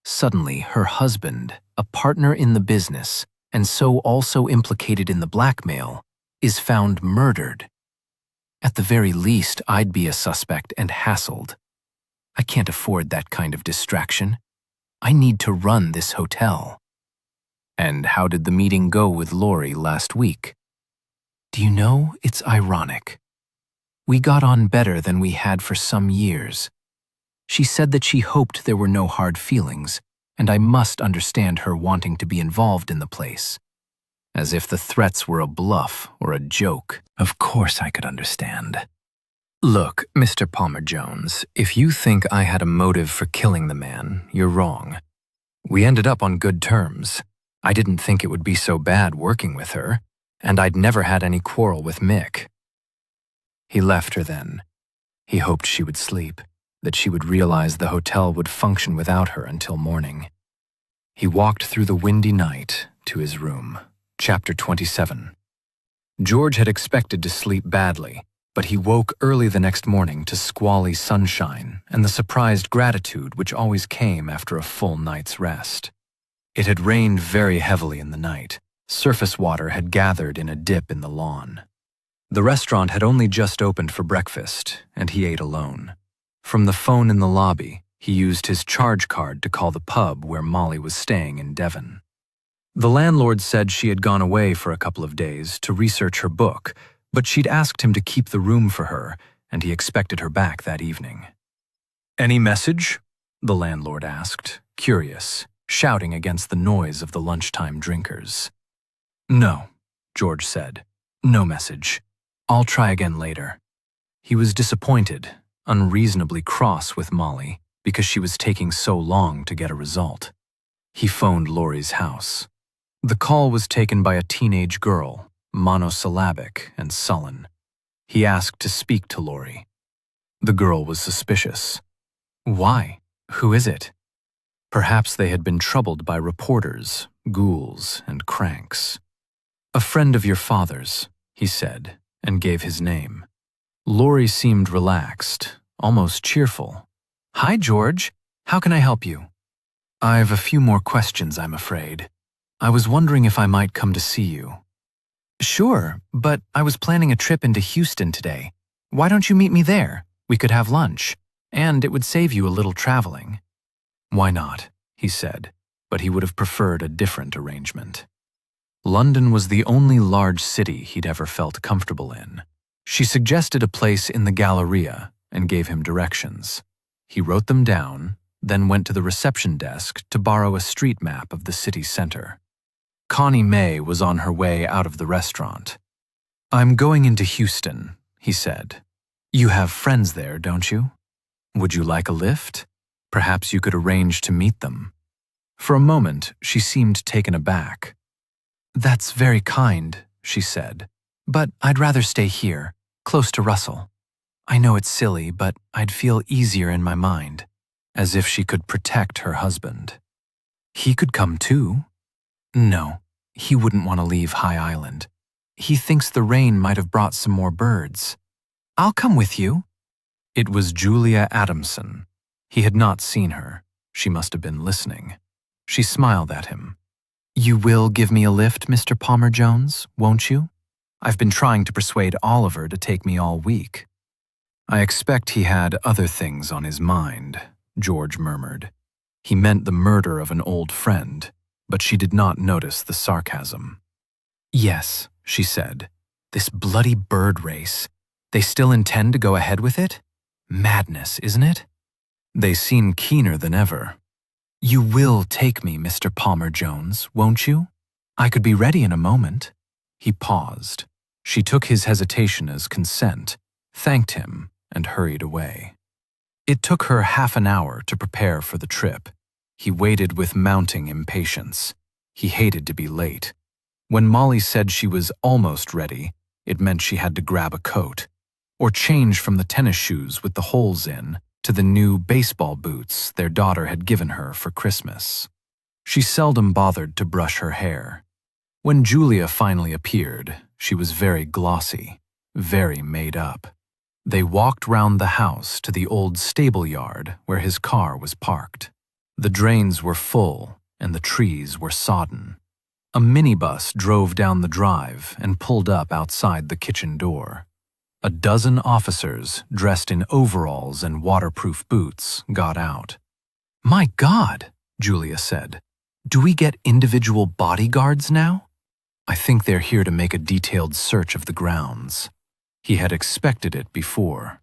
Suddenly, her husband, a partner in the business, and so also implicated in the blackmail, is found murdered. At the very least, I'd be a suspect and hassled. I can't afford that kind of distraction. I need to run this hotel. And how did the meeting go with Laurie last week? Do you know, it's ironic. We got on better than we had for some years. She said that she hoped there were no hard feelings, and I must understand her wanting to be involved in the place. As if the threats were a bluff or a joke. Of course I could understand. Look, Mr. Palmer-Jones, if you think I had a motive for killing the man, you're wrong. We ended up on good terms. I didn't think it would be so bad working with her, and I'd never had any quarrel with Mick. He left her then. He hoped she would sleep, that she would realize the hotel would function without her until morning. He walked through the windy night to his room. Chapter 27. George had expected to sleep badly, but he woke early the next morning to squally sunshine and the surprised gratitude which always came after a full night's rest. It had rained very heavily in the night. Surface water had gathered in a dip in the lawn. The restaurant had only just opened for breakfast, and he ate alone. From the phone in the lobby, he used his charge card to call the pub where Molly was staying in Devon. The landlord said she had gone away for a couple of days to research her book, but she'd asked him to keep the room for her, and he expected her back that evening. "Any message?" the landlord asked, curious, shouting against the noise of the lunchtime drinkers. "No," George said. "No message. I'll try again later." He was disappointed, unreasonably cross with Molly because she was taking so long to get a result. He phoned Laurie's house. The call was taken by a teenage girl, monosyllabic and sullen. He asked to speak to Laurie. The girl was suspicious. Why? Who is it? Perhaps they had been troubled by reporters, ghouls, and cranks. "A friend of your father's," he said, and gave his name. Laurie seemed relaxed, almost cheerful. "Hi, George. How can I help you?" "I've a few more questions, I'm afraid. I was wondering if I might come to see you." "Sure, but I was planning a trip into Houston today. Why don't you meet me there? We could have lunch, and it would save you a little traveling." "Why not?" he said, but he would have preferred a different arrangement. London was the only large city he'd ever felt comfortable in. She suggested a place in the Galleria and gave him directions. He wrote them down, then went to the reception desk to borrow a street map of the city center. Connie May was on her way out of the restaurant. "I'm going into Houston," he said. "You have friends there, don't you? Would you like a lift? Perhaps you could arrange to meet them." For a moment, she seemed taken aback. "That's very kind," she said, "but I'd rather stay here, close to Russell. I know it's silly, but I'd feel easier in my mind," as if she could protect her husband. "He could come too." "No, he wouldn't want to leave High Island. He thinks the rain might have brought some more birds." "I'll come with you." It was Julia Adamson. He had not seen her. She must have been listening. She smiled at him. "You will give me a lift, Mr. Palmer-Jones, won't you? I've been trying to persuade Oliver to take me all week." "I expect he had other things on his mind," George murmured. He meant the murder of an old friend, but she did not notice the sarcasm. "Yes," she said. "This bloody bird race. They still intend to go ahead with it? Madness, isn't it?" They seemed keener than ever. "You will take me, Mr. Palmer-Jones, won't you? I could be ready in a moment." He paused. She took his hesitation as consent, thanked him, and hurried away. It took her half an hour to prepare for the trip. He waited with mounting impatience. He hated to be late. When Molly said she was almost ready, it meant she had to grab a coat, or change from the tennis shoes with the holes in to the new baseball boots their daughter had given her for Christmas. She seldom bothered to brush her hair. When Julia finally appeared, she was very glossy, very made up. They walked round the house to the old stable yard where his car was parked. The drains were full and the trees were sodden. A minibus drove down the drive and pulled up outside the kitchen door. A dozen officers, dressed in overalls and waterproof boots, got out. "My God," Julia said. "Do we get individual bodyguards now?" "I think they're here to make a detailed search of the grounds." He had expected it before.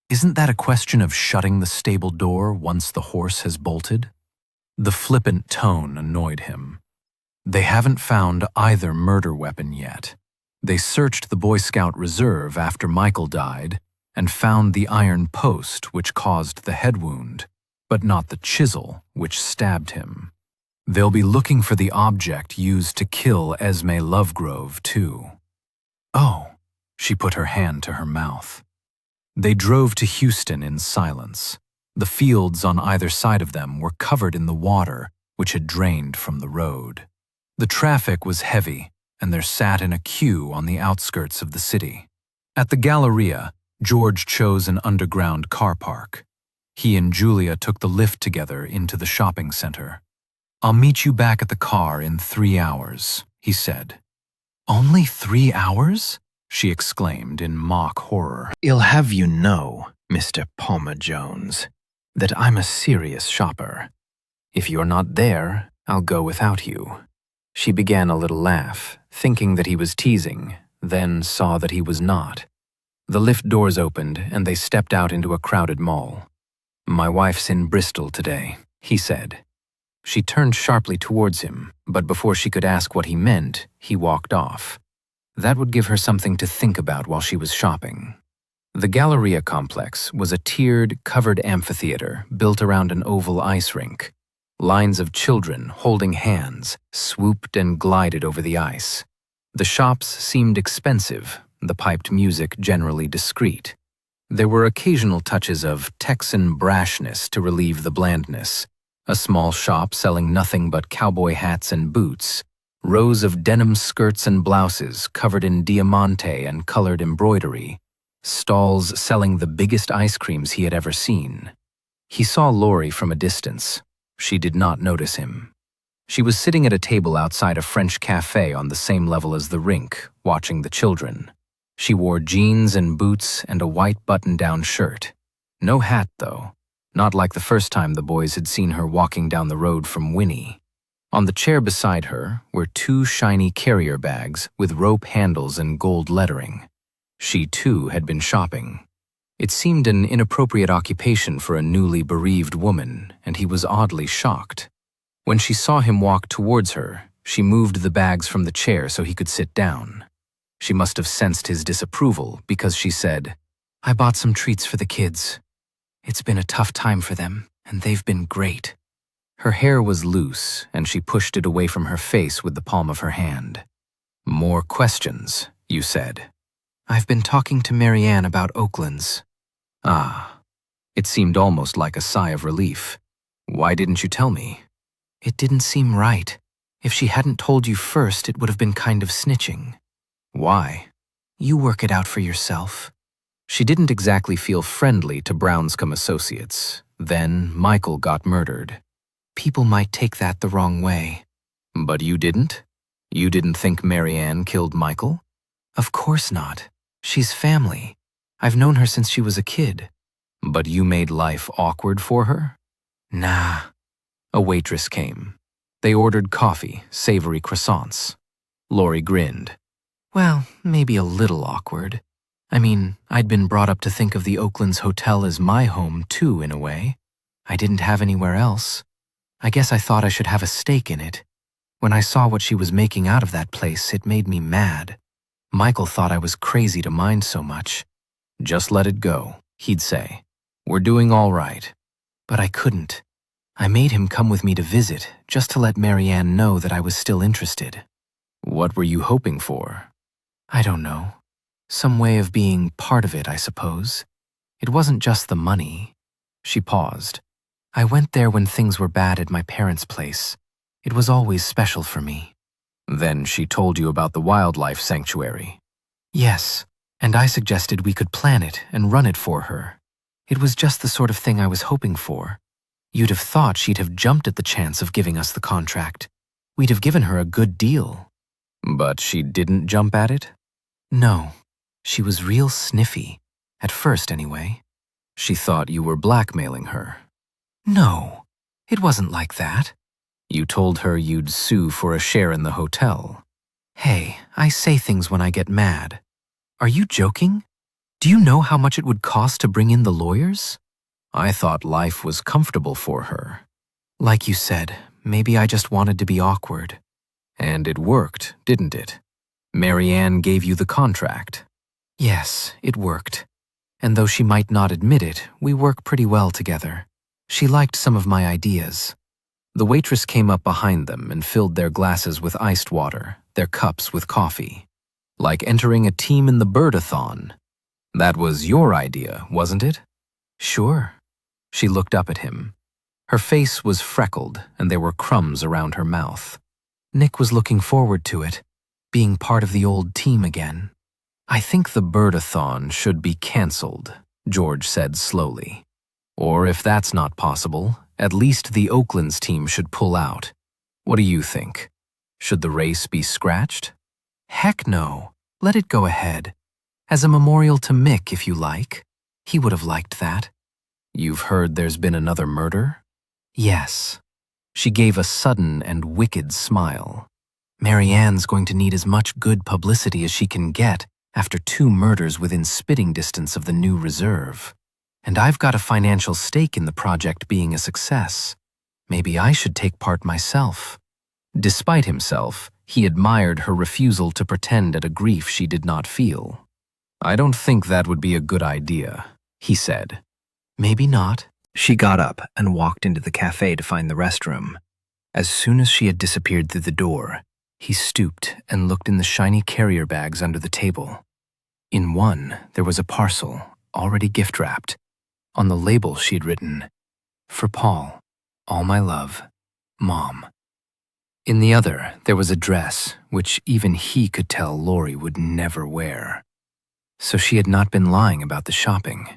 "Isn't that a question of shutting the stable door once the horse has bolted?" The flippant tone annoyed him. "They haven't found either murder weapon yet. They searched the Boy Scout Reserve after Michael died and found the iron post which caused the head wound, but not the chisel which stabbed him. They'll be looking for the object used to kill Esme Lovegrove, too." "Oh," she put her hand to her mouth. They drove to Houston in silence. The fields on either side of them were covered in the water which had drained from the road. The traffic was heavy, and there sat in a queue on the outskirts of the city. At the Galleria, George chose an underground car park. He and Julia took the lift together into the shopping center. "I'll meet you back at the car in 3 hours," he said. "Only 3 hours?" she exclaimed in mock horror. "I'll have you know, Mr. Palmer-Jones, that I'm a serious shopper. If you're not there, I'll go without you." She began a little laugh, thinking that he was teasing, then saw that he was not. The lift doors opened and they stepped out into a crowded mall. "My wife's in Bristol today," he said. She turned sharply towards him, but before she could ask what he meant, he walked off. That would give her something to think about while she was shopping. The Galleria complex was a tiered, covered amphitheater built around an oval ice rink. Lines of children holding hands swooped and glided over the ice. The shops seemed expensive, the piped music generally discreet. There were occasional touches of Texan brashness to relieve the blandness. A small shop selling nothing but cowboy hats and boots, rows of denim skirts and blouses covered in diamante and colored embroidery, stalls selling the biggest ice creams he had ever seen. He saw Lori from a distance. She did not notice him. She was sitting at a table outside a French cafe on the same level as the rink, watching the children. She wore jeans and boots and a white button-down shirt. No hat, though, not like the first time the boys had seen her walking down the road from Winnie. On the chair beside her were 2 shiny carrier bags with rope handles and gold lettering. She, too, had been shopping. It seemed an inappropriate occupation for a newly bereaved woman, and he was oddly shocked. When she saw him walk towards her, she moved the bags from the chair so he could sit down. She must have sensed his disapproval because she said, "I bought some treats for the kids. It's been a tough time for them, and they've been great." Her hair was loose, and she pushed it away from her face with the palm of her hand. "More questions," you said. "I've been talking to Marianne about Oakland's." Ah. It seemed almost like a sigh of relief. "Why didn't you tell me?" "It didn't seem right. If she hadn't told you first, it would have been kind of snitching." "Why?" "You work it out for yourself." She didn't exactly feel friendly to Brownscombe Associates. Then Michael got murdered. People might take that the wrong way. But you didn't? You didn't think Marianne killed Michael? Of course not. She's family. I've known her since she was a kid. But you made life awkward for her? Nah. A waitress came. They ordered coffee, savory croissants. Lori grinned. Well, maybe a little awkward. I mean, I'd been brought up to think of the Oakland's hotel as my home, too, in a way. I didn't have anywhere else. I guess I thought I should have a stake in it. When I saw what she was making out of that place, it made me mad. Michael thought I was crazy to mind so much. Just let it go, he'd say. We're doing all right. But I couldn't. I made him come with me to visit, just to let Marianne know that I was still interested. What were you hoping for? I don't know. Some way of being part of it, I suppose. It wasn't just the money. She paused. I went there when things were bad at my parents' place. It was always special for me. Then she told you about the wildlife sanctuary. Yes, and I suggested we could plan it and run it for her. It was just the sort of thing I was hoping for. You'd have thought she'd have jumped at the chance of giving us the contract. We'd have given her a good deal. But she didn't jump at it? No. She was real sniffy. At first, anyway. She thought you were blackmailing her. No, it wasn't like that. You told her you'd sue for a share in the hotel. Hey, I say things when I get mad. Are you joking? Do you know how much it would cost to bring in the lawyers? I thought life was comfortable for her. Like you said, maybe I just wanted to be awkward. And it worked, didn't it? Marianne gave you the contract. Yes, it worked. And though she might not admit it, we work pretty well together. She liked some of my ideas. The waitress came up behind them and filled their glasses with iced water, their cups with coffee. Like entering a team in the bird-a-thon. That was your idea, wasn't it? Sure. She looked up at him. Her face was freckled, and there were crumbs around her mouth. Nick was looking forward to it, being part of the old team again. I think the bird-a-thon should be cancelled, George said slowly. Or if that's not possible, at least the Oakland's team should pull out. What do you think? Should the race be scratched? Heck no. Let it go ahead. As a memorial to Mick, if you like. He would have liked that. You've heard there's been another murder? Yes. She gave a sudden and wicked smile. Marianne's going to need as much good publicity as she can get after 2 murders within spitting distance of the new reserve. And I've got a financial stake in the project being a success. Maybe I should take part myself. Despite himself, he admired her refusal to pretend at a grief she did not feel. I don't think that would be a good idea, he said. Maybe not. She got up and walked into the cafe to find the restroom. As soon as she had disappeared through the door, he stooped and looked in the shiny carrier bags under the table. In one, there was a parcel, already gift-wrapped. On the label she'd written, "For Paul, all my love, Mom." In the other, there was a dress, which even he could tell Lori would never wear. So she had not been lying about the shopping.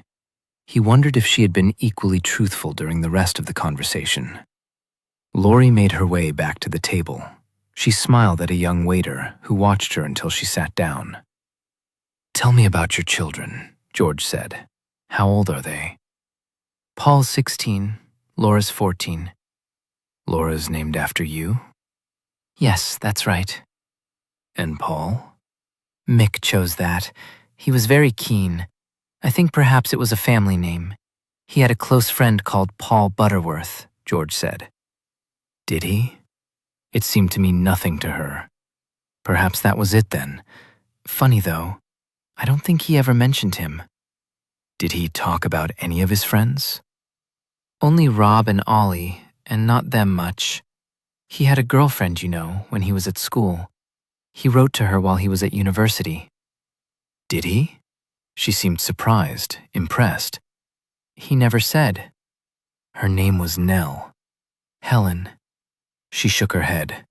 He wondered if she had been equally truthful during the rest of the conversation. Lori made her way back to the table. She smiled at a young waiter who watched her until she sat down. "Tell me about your children," George said. "How old are they?" Paul's 16, Laura's 14. Laura's named after you? Yes, that's right. And Paul? Mick chose that. He was very keen. I think perhaps it was a family name. He had a close friend called Paul Butterworth, George said. Did he? It seemed to mean nothing to her. Perhaps that was it then. Funny though, I don't think he ever mentioned him. Did he talk about any of his friends? Only Rob and Ollie, and not them much. He had a girlfriend, you know, when he was at school. He wrote to her while he was at university. Did he? She seemed surprised, impressed. He never said. Her name was Nell. Helen. She shook her head.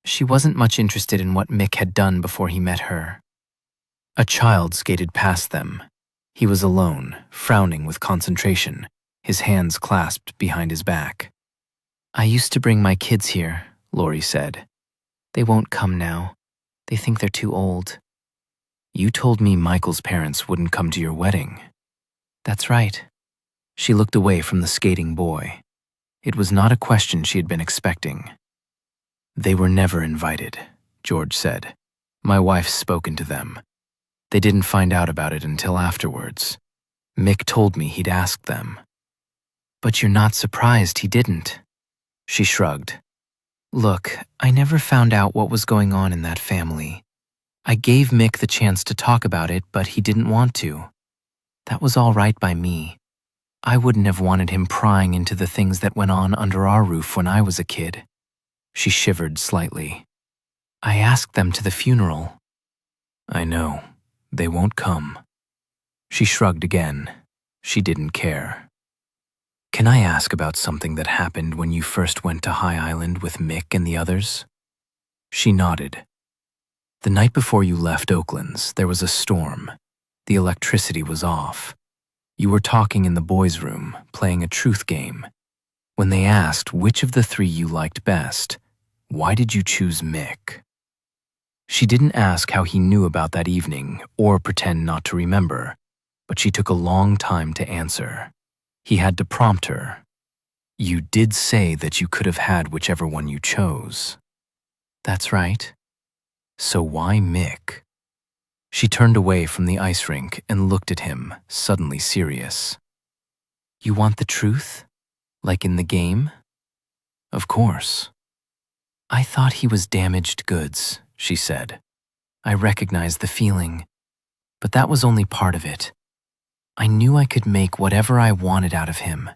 She wasn't much interested in what Mick had done before he met her. A child skated past them. He was alone, frowning with concentration, his hands clasped behind his back. I used to bring my kids here, Lori said. They won't come now. They think they're too old. You told me Michael's parents wouldn't come to your wedding. That's right. She looked away from the skating boy. It was not a question she had been expecting. They were never invited, George said. My wife's spoken to them. They didn't find out about it until afterwards. Mick told me he'd asked them. But you're not surprised he didn't. She shrugged. Look, I never found out what was going on in that family. I gave Mick the chance to talk about it, but he didn't want to. That was all right by me. I wouldn't have wanted him prying into the things that went on under our roof when I was a kid. She shivered slightly. I asked them to the funeral. I know. They won't come. She shrugged again. She didn't care. Can I ask about something that happened when you first went to High Island with Mick and the others? She nodded. The night before you left Oakland's, there was a storm. The electricity was off. You were talking in the boys' room, playing a truth game. When they asked which of the three you liked best, why did you choose Mick? She didn't ask how he knew about that evening or pretend not to remember, but she took a long time to answer. He had to prompt her. You did say that you could have had whichever one you chose. That's right. So why Mick? She turned away from the ice rink and looked at him, suddenly serious. You want the truth? Like in the game? Of course. I thought he was damaged goods, she said. I recognized the feeling, but that was only part of it. I knew I could make whatever I wanted out of him.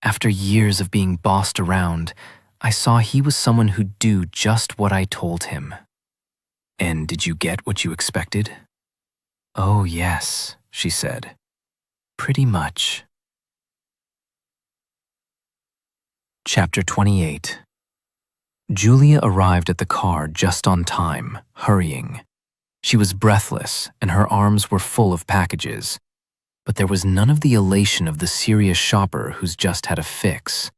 After years of being bossed around, I saw he was someone who'd do just what I told him. And did you get what you expected? Oh, yes, she said. Pretty much. Chapter 28. Julia arrived at the car just on time, hurrying. She was breathless, and her arms were full of packages. But there was none of the elation of the serious shopper who's just had a fix.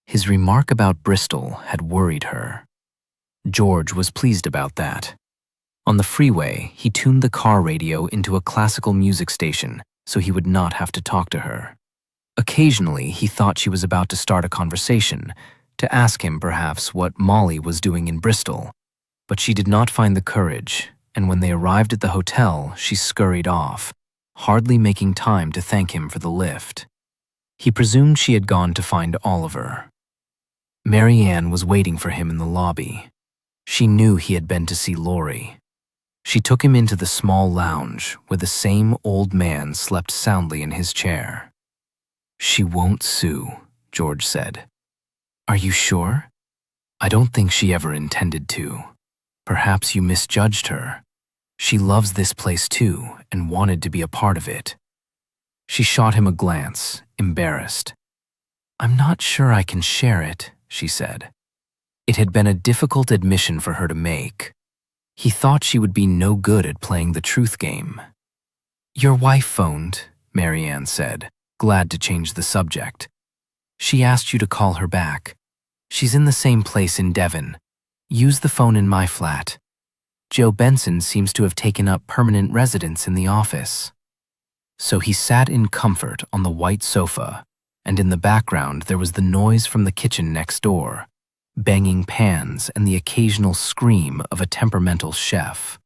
His remark about Bristol had worried her. George was pleased about that. On the freeway, he tuned the car radio into a classical music station so he would not have to talk to her. Occasionally, he thought she was about to start a conversation, to ask him perhaps what Molly was doing in Bristol, but she did not find the courage, and when they arrived at the hotel, she scurried off, hardly making time to thank him for the lift. He presumed she had gone to find Oliver. Mary Ann was waiting for him in the lobby. She knew he had been to see Lori. She took him into the small lounge where the same old man slept soundly in his chair. She won't sue, George said. Are you sure? I don't think she ever intended to. Perhaps you misjudged her. She loves this place too and wanted to be a part of it. She shot him a glance, embarrassed. I'm not sure I can share it, she said. It had been a difficult admission for her to make. He thought she would be no good at playing the truth game. Your wife phoned, Marianne said, glad to change the subject. She asked you to call her back. She's in the same place in Devon. Use the phone in my flat. Joe Benson seems to have taken up permanent residence in the office. So he sat in comfort on the white sofa, and in the background there was the noise from the kitchen next door, banging pans and the occasional scream of a temperamental chef.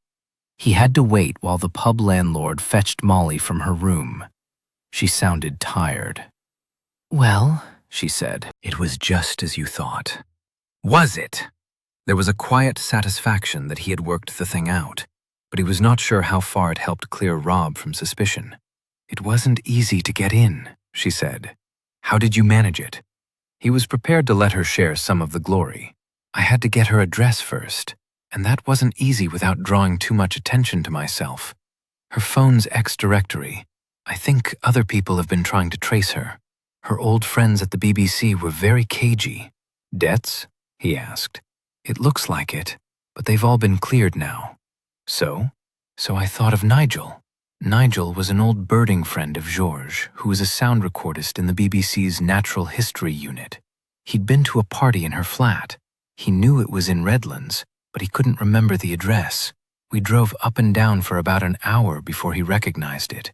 He had to wait while the pub landlord fetched Molly from her room. She sounded tired. "Well," she said. It was just as you thought. Was it? There was a quiet satisfaction that he had worked the thing out, but he was not sure how far it helped clear Rob from suspicion. It wasn't easy to get in, she said. How did you manage it? He was prepared to let her share some of the glory. I had to get her address first, and that wasn't easy without drawing too much attention to myself. Her phone's ex-directory. I think other people have been trying to trace her. Her old friends at the BBC were very cagey. Debts? He asked. It looks like it, but they've all been cleared now. So I thought of Nigel. Nigel was an old birding friend of Georges, who was a sound recordist in the BBC's Natural History Unit. He'd been to a party in her flat. He knew it was in Redlands, but he couldn't remember the address. We drove up and down for about an hour before he recognized it.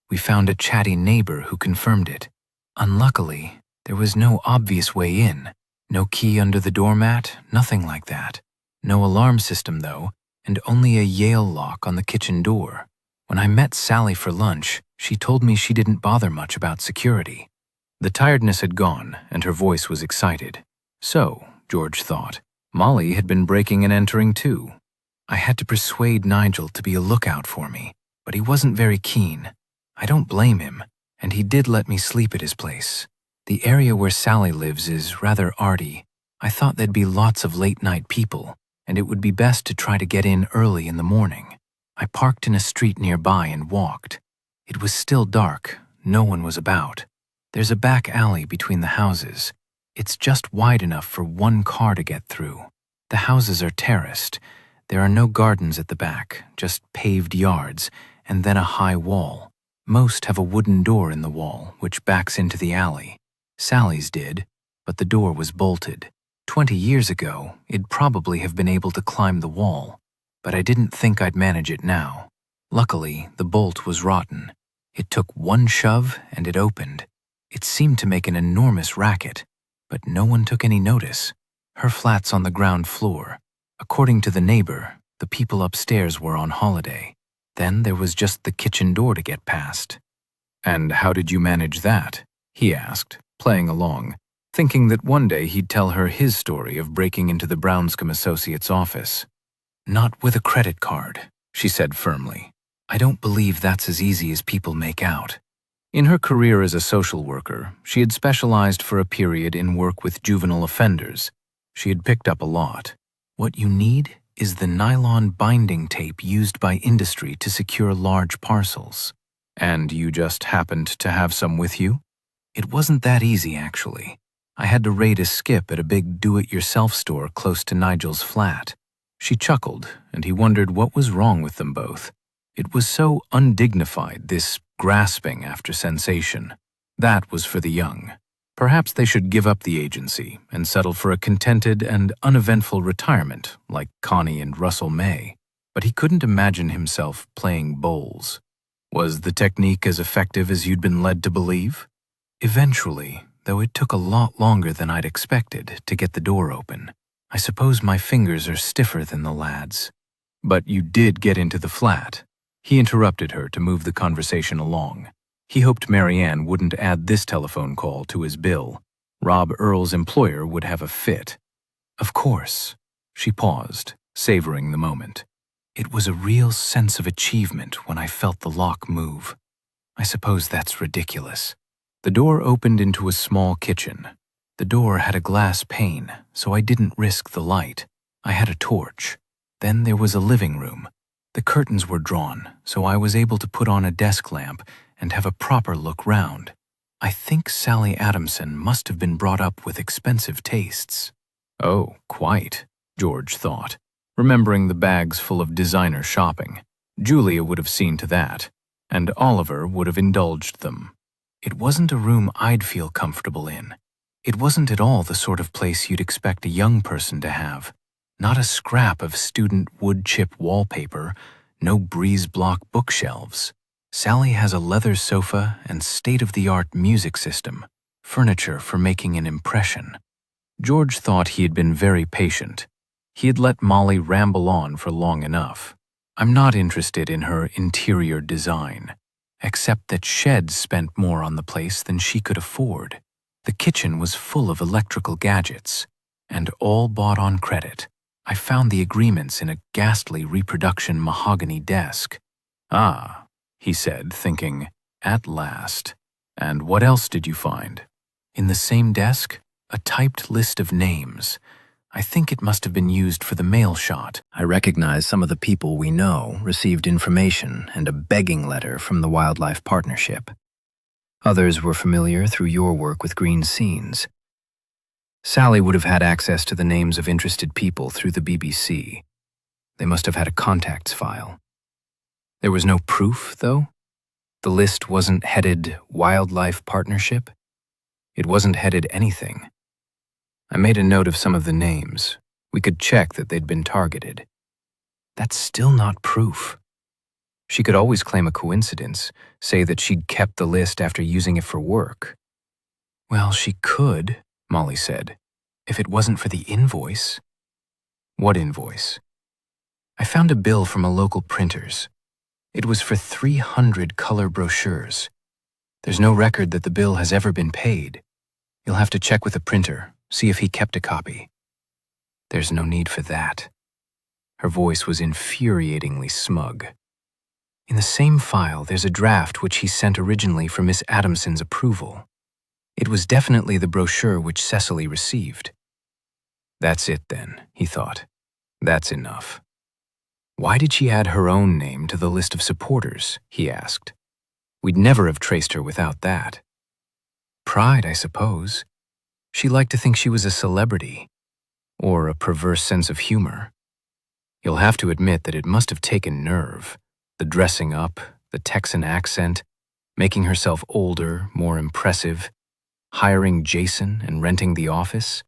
We found a chatty neighbor who confirmed it. Unluckily, there was no obvious way in. No key under the doormat, nothing like that. No alarm system, though, and only a Yale lock on the kitchen door. When I met Sally for lunch, she told me she didn't bother much about security. The tiredness had gone, and her voice was excited. So, George thought, Molly had been breaking and entering too. I had to persuade Nigel to be a lookout for me, but he wasn't very keen. I don't blame him, and he did let me sleep at his place. The area where Sally lives is rather arty. I thought there'd be lots of late-night people, and it would be best to try to get in early in the morning. I parked in a street nearby and walked. It was still dark. No one was about. There's a back alley between the houses. It's just wide enough for one car to get through. The houses are terraced. There are no gardens at the back, just paved yards, and then a high wall. Most have a wooden door in the wall, which backs into the alley. Sally's did, but the door was bolted. 20 years ago, it'd probably have been able to climb the wall, but I didn't think I'd manage it now. Luckily, the bolt was rotten. It took one shove and it opened. It seemed to make an enormous racket, but no one took any notice. Her flat's on the ground floor. According to the neighbor, the people upstairs were on holiday. Then there was just the kitchen door to get past. "And how did you manage that?" he asked, playing along, thinking that one day he'd tell her his story of breaking into the Brownscombe Associates' office. "Not with a credit card," she said firmly. "I don't believe that's as easy as people make out." In her career as a social worker, she had specialized for a period in work with juvenile offenders. She had picked up a lot. What you need is the nylon binding tape used by industry to secure large parcels. And you just happened to have some with you? It wasn't that easy, actually. I had to raid a skip at a big do-it-yourself store close to Nigel's flat. She chuckled, and he wondered what was wrong with them both. It was so undignified, this grasping after sensation. That was for the young. Perhaps they should give up the agency and settle for a contented and uneventful retirement like Connie and Russell May. But he couldn't imagine himself playing bowls. Was the technique as effective as you'd been led to believe? Eventually, though it took a lot longer than I'd expected to get the door open. I suppose my fingers are stiffer than the lad's. But you did get into the flat. He interrupted her to move the conversation along. He hoped Marianne wouldn't add this telephone call to his bill. Rob Earle's employer would have a fit. Of course. She paused, savoring the moment. It was a real sense of achievement when I felt the lock move. I suppose that's ridiculous. The door opened into a small kitchen. The door had a glass pane, so I didn't risk the light. I had a torch. Then there was a living room. The curtains were drawn, so I was able to put on a desk lamp and have a proper look round. I think Sally Adamson must have been brought up with expensive tastes. Oh, quite, George thought, remembering the bags full of designer shopping. Julia would have seen to that. and Oliver would have indulged them. It wasn't a room I'd feel comfortable in. It wasn't at all the sort of place you'd expect a young person to have. Not a scrap of student wood chip wallpaper, no breeze block bookshelves. Sally has a leather sofa and state-of-the-art music system, furniture for making an impression. George thought he had been very patient. He had let Molly ramble on for long enough. I'm not interested in her interior design, except that Shed spent more on the place than she could afford. The kitchen was full of electrical gadgets, and all bought on credit. I found the agreements in a ghastly reproduction mahogany desk. Ah, he said, thinking, at last. And what else did you find? In the same desk, a typed list of names. I think it must have been used for the mail shot. I recognize some of the people we know received information and a begging letter from the Wildlife Partnership. Others were familiar through your work with Green Scenes. Sally would have had access to the names of interested people through the BBC. They must have had a contacts file. There was no proof, though? The list wasn't headed Wildlife Partnership? It wasn't headed anything. I made a note of some of the names. We could check that they'd been targeted. That's still not proof. She could always claim a coincidence, say that she'd kept the list after using it for work. Well, she could, Molly said, if it wasn't for the invoice. What invoice? I found a bill from a local printer's. It was for 300 color brochures. There's no record that the bill has ever been paid. You'll have to check with the printer, see if he kept a copy. There's no need for that. Her voice was infuriatingly smug. In the same file, there's a draft which he sent originally for Miss Adamson's approval. It was definitely the brochure which Cecily received. That's it then, he thought. That's enough. Why did she add her own name to the list of supporters, he asked. We'd never have traced her without that. Pride, I suppose. She liked to think she was a celebrity, or a perverse sense of humor. You'll have to admit that it must have taken nerve, the dressing up, the Texan accent, making herself older, more impressive, hiring Jason and renting the office.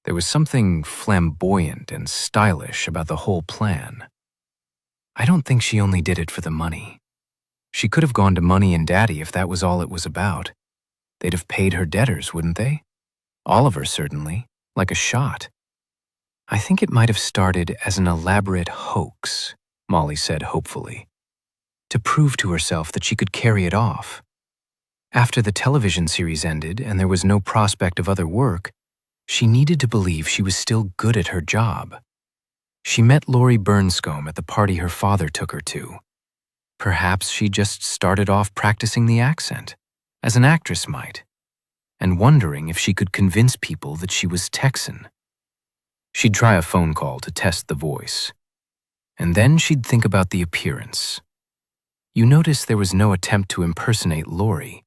There was something flamboyant and stylish about the whole plan. I don't think she only did it for the money. She could have gone to Money and Daddy if that was all it was about. They'd have paid her debtors, wouldn't they? Oliver, certainly, like a shot. I think it might have started as an elaborate hoax, Molly said hopefully, to prove to herself that she could carry it off. After the television series ended and there was no prospect of other work, she needed to believe she was still good at her job. She met Laurie Burnscombe at the party her father took her to. Perhaps she just started off practicing the accent, as an actress might, and wondering if she could convince people that she was Texan. She'd try a phone call to test the voice. And then she'd think about the appearance. You notice there was no attempt to impersonate Laurie.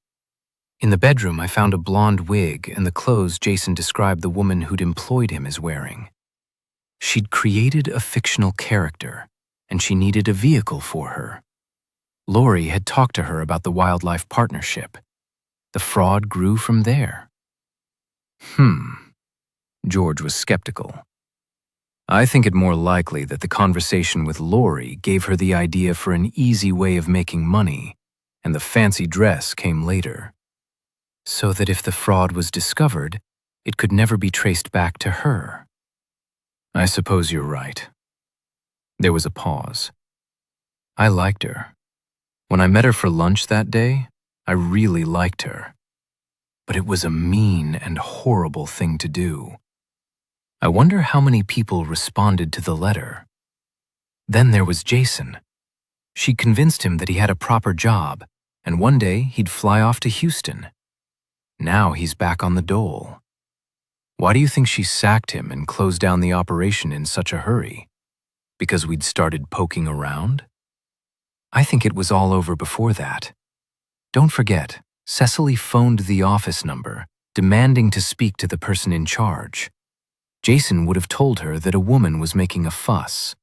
In the bedroom, I found a blonde wig and the clothes Jason described the woman who'd employed him as wearing. She'd created a fictional character, and she needed a vehicle for her. Laurie had talked to her about the Wildlife Partnership. The fraud grew from there. George was skeptical. I think it more likely that the conversation with Laurie gave her the idea for an easy way of making money, and the fancy dress came later. So that if the fraud was discovered, it could never be traced back to her. I suppose you're right. There was a pause. I liked her. When I met her for lunch that day, I really liked her. But it was a mean and horrible thing to do. I wonder how many people responded to the letter. Then there was Jason. She convinced him that he had a proper job, and one day he'd fly off to Houston. Now he's back on the dole. Why do you think she sacked him and closed down the operation in such a hurry? Because we'd started poking around? I think it was all over before that. Don't forget, Cecily phoned the office number, demanding to speak to the person in charge. Jason would have told her that a woman was making a fuss.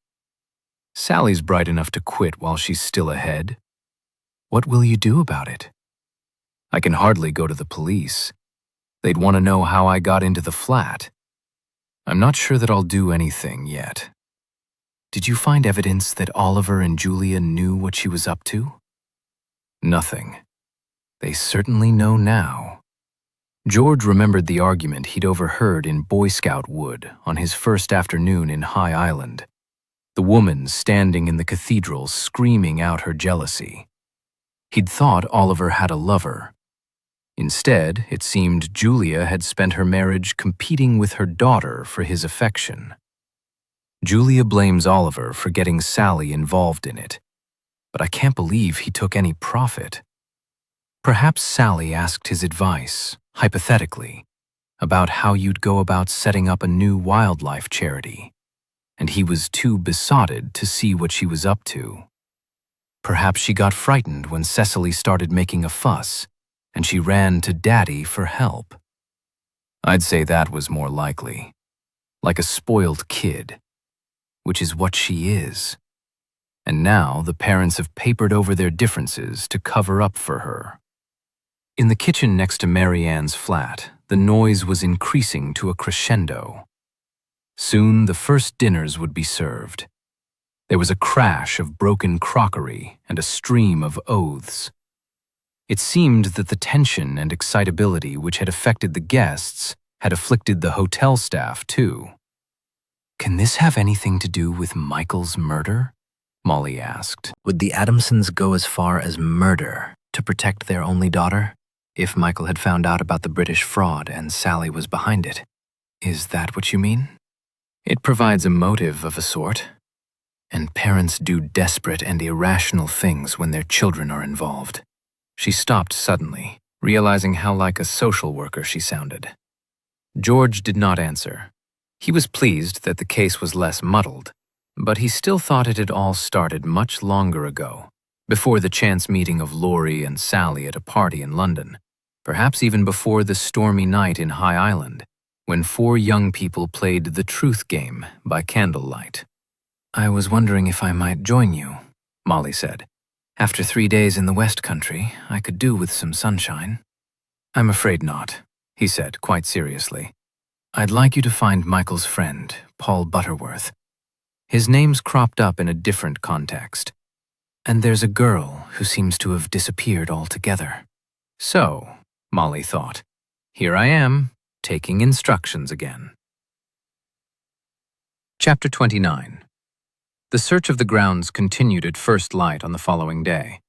Sally's bright enough to quit while she's still ahead. What will you do about it? I can hardly go to the police. They'd want to know how I got into the flat. I'm not sure that I'll do anything yet. Did you find evidence that Oliver and Julia knew what she was up to? Nothing. They certainly know now. George remembered the argument he'd overheard in Boy Scout Wood on his first afternoon in High Island. The woman standing in the cathedral screaming out her jealousy. He'd thought Oliver had a lover. Instead, it seemed Julia had spent her marriage competing with her daughter for his affection. Julia blames Oliver for getting Sally involved in it, but I can't believe he took any profit. Perhaps Sally asked his advice, hypothetically, about how you'd go about setting up a new wildlife charity, and he was too besotted to see what she was up to. Perhaps she got frightened when Cecily started making a fuss, and she ran to Daddy for help. I'd say that was more likely. Like a spoiled kid, which is what she is. And now the parents have papered over their differences to cover up for her. In the kitchen next to Mary Ann's flat, the noise was increasing to a crescendo. Soon the first dinners would be served. There was a crash of broken crockery and a stream of oaths. It seemed that the tension and excitability which had affected the guests had afflicted the hotel staff too. Can this have anything to do with Michael's murder? Molly asked. Would the Adamsons go as far as murder to protect their only daughter, if Michael had found out about the British fraud and Sally was behind it? Is that what you mean? It provides a motive of a sort. And parents do desperate and irrational things when their children are involved. She stopped suddenly, realizing how like a social worker she sounded. George did not answer. He was pleased that the case was less muddled, but he still thought it had all started much longer ago, before the chance meeting of Laurie and Sally at a party in London, perhaps even before the stormy night in High Island, when 4 young people played the truth game by candlelight. I was wondering if I might join you, Molly said. After 3 days in the West Country, I could do with some sunshine. I'm afraid not, he said quite seriously. I'd like you to find Michael's friend, Paul Butterworth. His name's cropped up in a different context. And there's a girl who seems to have disappeared altogether. So, Molly thought, here I am, taking instructions again. Chapter 29. The search of the grounds continued at first light on the following day.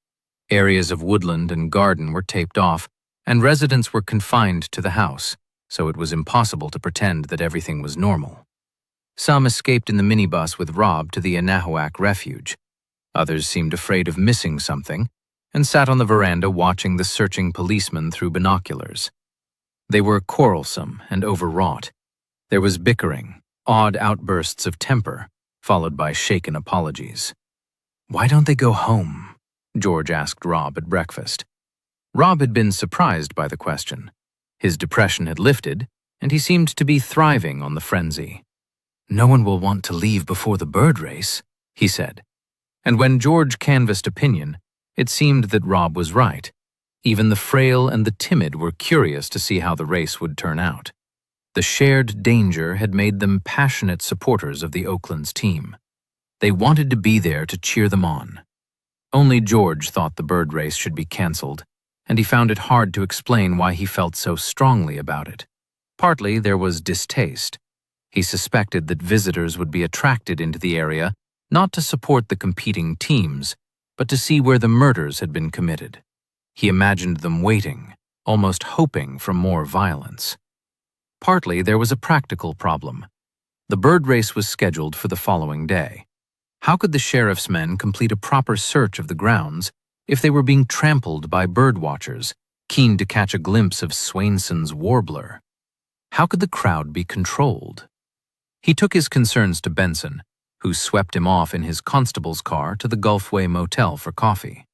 Areas of woodland and garden were taped off, and residents were confined to the house, so it was impossible to pretend that everything was normal. Some escaped in the minibus with Rob to the Anahuac refuge. Others seemed afraid of missing something, and sat on the veranda watching the searching policemen through binoculars. They were quarrelsome and overwrought. There was bickering, odd outbursts of temper, followed by shaken apologies. Why don't they go home? George asked Rob at breakfast. Rob had been surprised by the question. His depression had lifted, and he seemed to be thriving on the frenzy. No one will want to leave before the bird race, he said. And when George canvassed opinion, it seemed that Rob was right. Even the frail and the timid were curious to see how the race would turn out. The shared danger had made them passionate supporters of the Oakland's team. They wanted to be there to cheer them on. Only George thought the bird race should be canceled, and he found it hard to explain why he felt so strongly about it. Partly there was distaste. He suspected that visitors would be attracted into the area not to support the competing teams, but to see where the murders had been committed. He imagined them waiting, almost hoping for more violence. Partly there was a practical problem. The bird race was scheduled for the following day. How could the sheriff's men complete a proper search of the grounds if they were being trampled by bird watchers, keen to catch a glimpse of Swainson's warbler? How could the crowd be controlled? He took his concerns to Benson, who swept him off in his constable's car to the Gulfway Motel for coffee.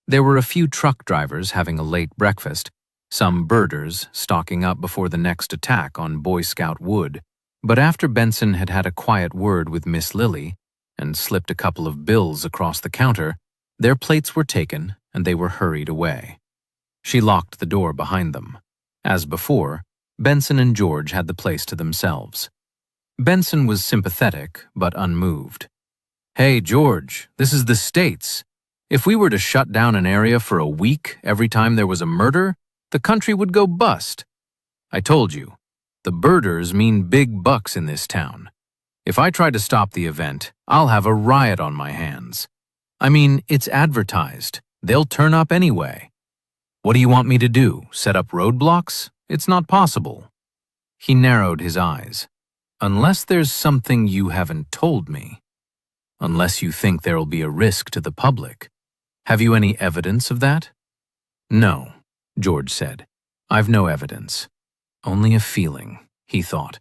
There were a few truck drivers having a late breakfast, some birders stocking up before the next attack on Boy Scout Wood, but after Benson had had a quiet word with Miss Lily and slipped a couple of bills across the counter, their plates were taken and they were hurried away. She locked the door behind them. As before, Benson and George had the place to themselves. Benson was sympathetic, but unmoved. "Hey, George, this is the States. If we were to shut down an area for a week every time there was a murder, the country would go bust. I told you, the birders mean big bucks in this town. If I try to stop the event, I'll have a riot on my hands. I mean, it's advertised. They'll turn up anyway. What do you want me to do, set up roadblocks? It's not possible." He narrowed his eyes. "Unless there's something you haven't told me. Unless you think there'll be a risk to the public. Have you any evidence of that?" "No," George said. "I've no evidence. Only a feeling," he thought,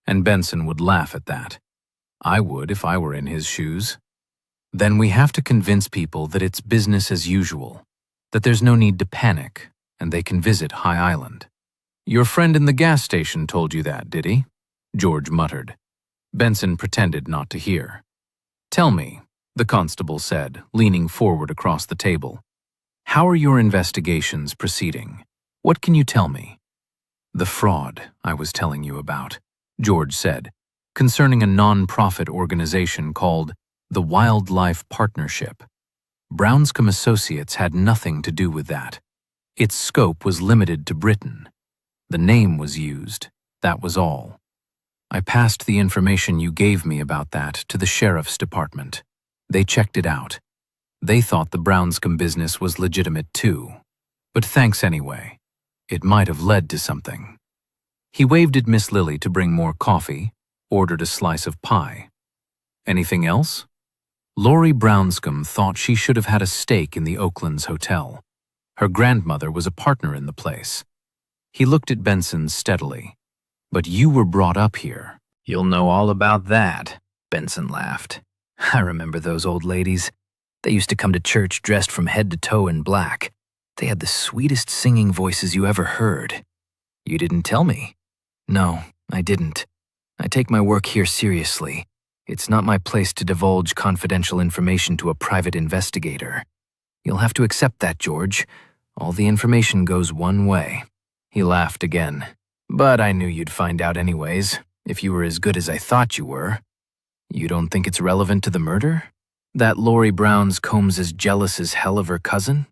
and Benson would laugh at that. I would if I were in his shoes. "Then we have to convince people that it's business as usual, that there's no need to panic, and they can visit High Island." "Your friend in the gas station told you that, did he?" George muttered. Benson pretended not to hear. "Tell me," the constable said, leaning forward across the table. "How are your investigations proceeding? What can you tell me?" "The fraud I was telling you about," George said, concerning a non-profit organization called the Wildlife Partnership. Brownscombe Associates had nothing to do with that. Its scope was limited to Britain. The name was used, that was all. I passed the information you gave me about that to the sheriff's department. They checked it out. They thought the Brownscombe business was legitimate too. But thanks anyway. It might have led to something. He waved at Miss Lily to bring more coffee, ordered a slice of pie. Anything else? Laurie Brownscombe thought she should have had a stake in the Oaklands Hotel. Her grandmother was a partner in the place. He looked at Benson steadily. "But you were brought up here." "You'll know all about that," Benson laughed. "I remember those old ladies. They used to come to church dressed from head to toe in black. They had the sweetest singing voices you ever heard." "You didn't tell me." "No, I didn't. I take my work here seriously. It's not my place to divulge confidential information to a private investigator. You'll have to accept that, George. All the information goes one way." He laughed again. "But I knew you'd find out anyways, if you were as good as I thought you were. You don't think it's relevant to the murder? That Laurie Brownscombe's as jealous as hell of her cousin?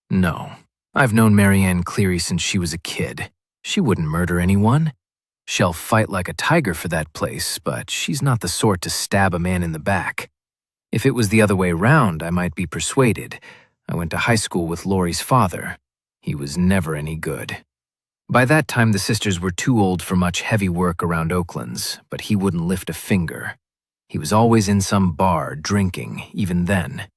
No. I've known Mary Ann Cleeves since she was a kid. She wouldn't murder anyone. She'll fight like a tiger for that place, but she's not the sort to stab a man in the back. If it was the other way round, I might be persuaded. I went to high school with Laurie's father. He was never any good. By that time, the sisters were too old for much heavy work around Oaklands, but he wouldn't lift a finger. He was always in some bar, drinking, even then.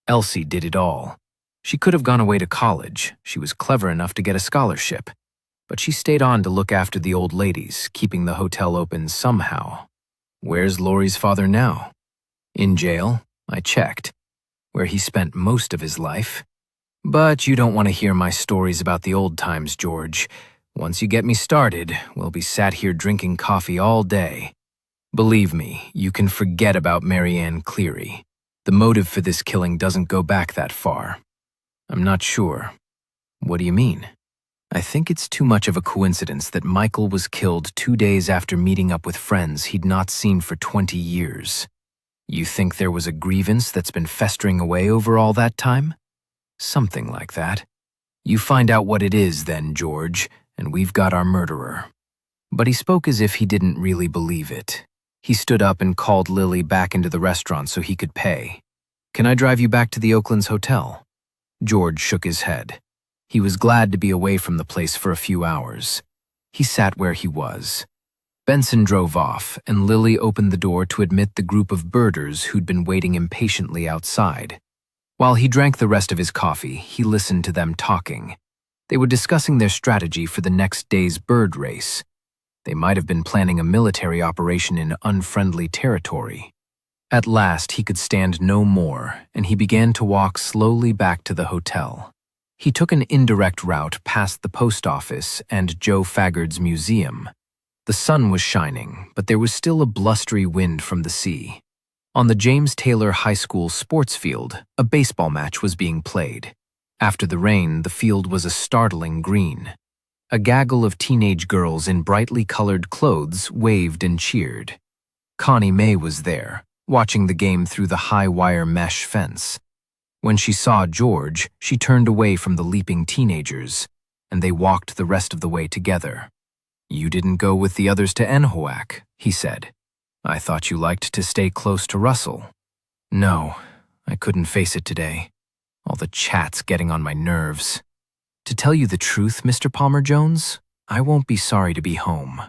Elsie did it all. She could have gone away to college. She was clever enough to get a scholarship. But she stayed on to look after the old ladies, keeping the hotel open somehow. Where's Laurie's father now? In jail, I checked, where he spent most of his life. But you don't want to hear my stories about the old times, George. Once you get me started, we'll be sat here drinking coffee all day. Believe me, you can forget about Mary Ann Cleeves. The motive for this killing doesn't go back that far. I'm not sure. What do you mean? I think it's too much of a coincidence that Michael was killed 2 days after meeting up with friends he'd not seen for 20 years. You think there was a grievance that's been festering away over all that time? Something like that. You find out what it is then, George, and we've got our murderer. But he spoke as if he didn't really believe it. He stood up and called Lily back into the restaurant so he could pay. Can I drive you back to the Oaklands Hotel? George shook his head. He was glad to be away from the place for a few hours. He sat where he was. Benson drove off, and Lily opened the door to admit the group of birders who'd been waiting impatiently outside. While he drank the rest of his coffee, he listened to them talking. They were discussing their strategy for the next day's bird race. They might have been planning a military operation in unfriendly territory. At last, he could stand no more, and he began to walk slowly back to the hotel. He took an indirect route past the post office and Joe Faggard's museum. The sun was shining, but there was still a blustery wind from the sea. On the James Taylor High School sports field, a baseball match was being played. After the rain, the field was a startling green. A gaggle of teenage girls in brightly colored clothes waved and cheered. Connie May was there, watching the game through the high-wire mesh fence. When she saw George, she turned away from the leaping teenagers, and they walked the rest of the way together. "You didn't go with the others to Enhoak," he said. "I thought you liked to stay close to Russell." "No, I couldn't face it today. All the chat's getting on my nerves. To tell you the truth, Mr. Palmer-Jones, I won't be sorry to be home.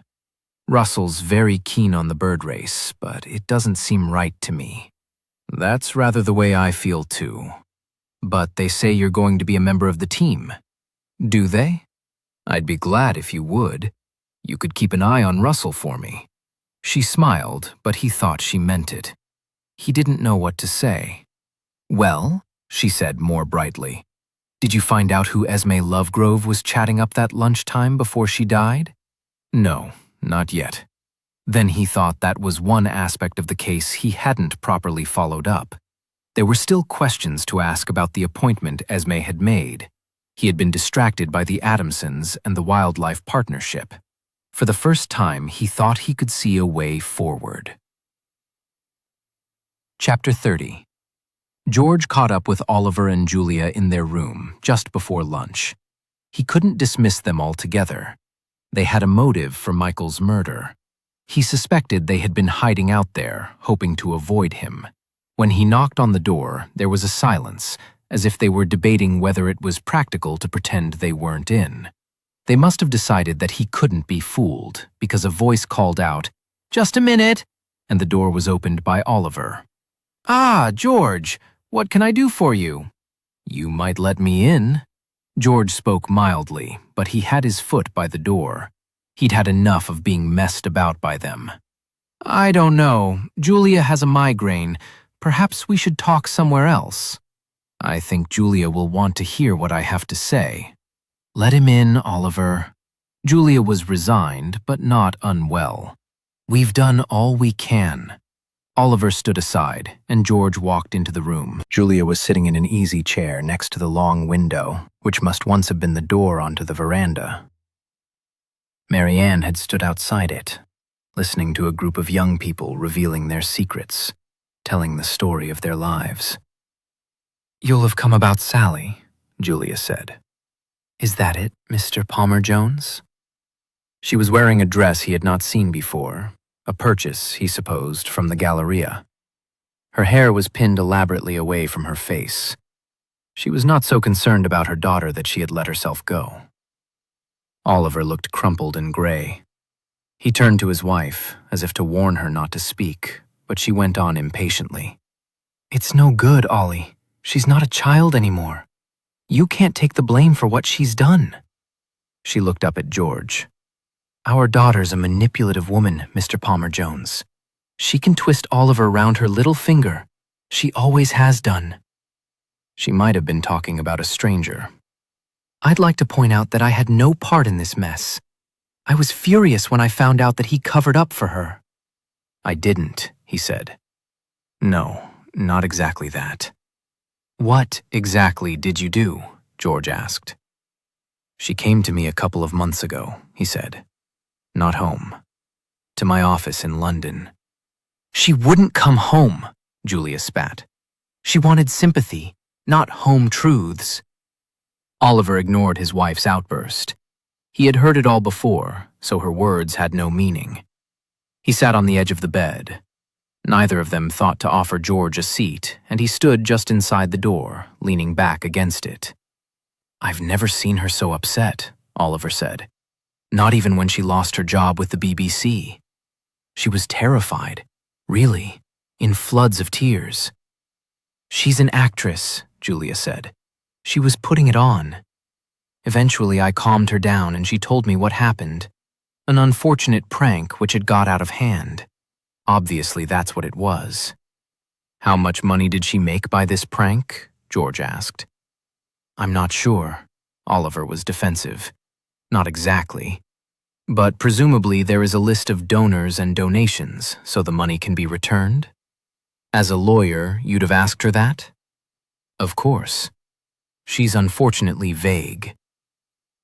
Russell's very keen on the bird race, but it doesn't seem right to me." "That's rather the way I feel too. But they say you're going to be a member of the team. Do they? I'd be glad if you would. You could keep an eye on Russell for me." She smiled, but he thought she meant it. He didn't know what to say. "Well," she said more brightly, "did you find out who Esme Lovegrove was chatting up that lunchtime before she died?" "No, not yet." Then he thought that was one aspect of the case he hadn't properly followed up. There were still questions to ask about the appointment Esme had made. He had been distracted by the Adamsons and the wildlife partnership. For the first time, he thought he could see a way forward. Chapter 30. George caught up with Oliver and Julia in their room just before lunch. He couldn't dismiss them altogether. They had a motive for Michael's murder. He suspected they had been hiding out there, hoping to avoid him. When he knocked on the door, there was a silence, as if they were debating whether it was practical to pretend they weren't in. They must have decided that he couldn't be fooled, because a voice called out, "Just a minute," and the door was opened by Oliver. "Ah, George, what can I do for you?" "You might let me in." George spoke mildly, but he had his foot by the door. He'd had enough of being messed about by them. "I don't know. Julia has a migraine. Perhaps we should talk somewhere else." "I think Julia will want to hear what I have to say." "Let him in, Oliver." Julia was resigned, but not unwell. "We've done all we can." Oliver stood aside, and George walked into the room. Julia was sitting in an easy chair next to the long window, which must once have been the door onto the veranda. Mary Ann had stood outside it, listening to a group of young people revealing their secrets, telling the story of their lives. "You'll have come about Sally," Julia said. "Is that it, Mr. Palmer-Jones?" She was wearing a dress he had not seen before, a purchase, he supposed, from the Galleria. Her hair was pinned elaborately away from her face. She was not so concerned about her daughter that she had let herself go. Oliver looked crumpled and gray. He turned to his wife, as if to warn her not to speak, but she went on impatiently. "It's no good, Ollie. She's not a child anymore. You can't take the blame for what she's done." She looked up at George. "Our daughter's a manipulative woman, Mr. Palmer-Jones. She can twist Oliver around her little finger. She always has done." She might have been talking about a stranger. "I'd like to point out that I had no part in this mess. I was furious when I found out that he covered up for her." "I didn't," he said. "No, not exactly that." "What exactly did you do?" George asked. "She came to me a couple of months ago," he said. "Not home. To my office in London." "She wouldn't come home," Julia spat. "She wanted sympathy, not home truths." Oliver ignored his wife's outburst. He had heard it all before, so her words had no meaning. He sat on the edge of the bed. Neither of them thought to offer George a seat, and he stood just inside the door, leaning back against it. "I've never seen her so upset," Oliver said. "Not even when she lost her job with the BBC. She was terrified, really, in floods of tears." "She's an actress," Julia said. "She was putting it on. Eventually I calmed her down and she told me what happened. An unfortunate prank which had got out of hand. Obviously that's what it was." "How much money did she make by this prank?" George asked. "I'm not sure." Oliver was defensive. "Not exactly. But presumably there is a list of donors and donations, so the money can be returned?" "As a lawyer, you'd have asked her that?" "Of course." She's unfortunately vague.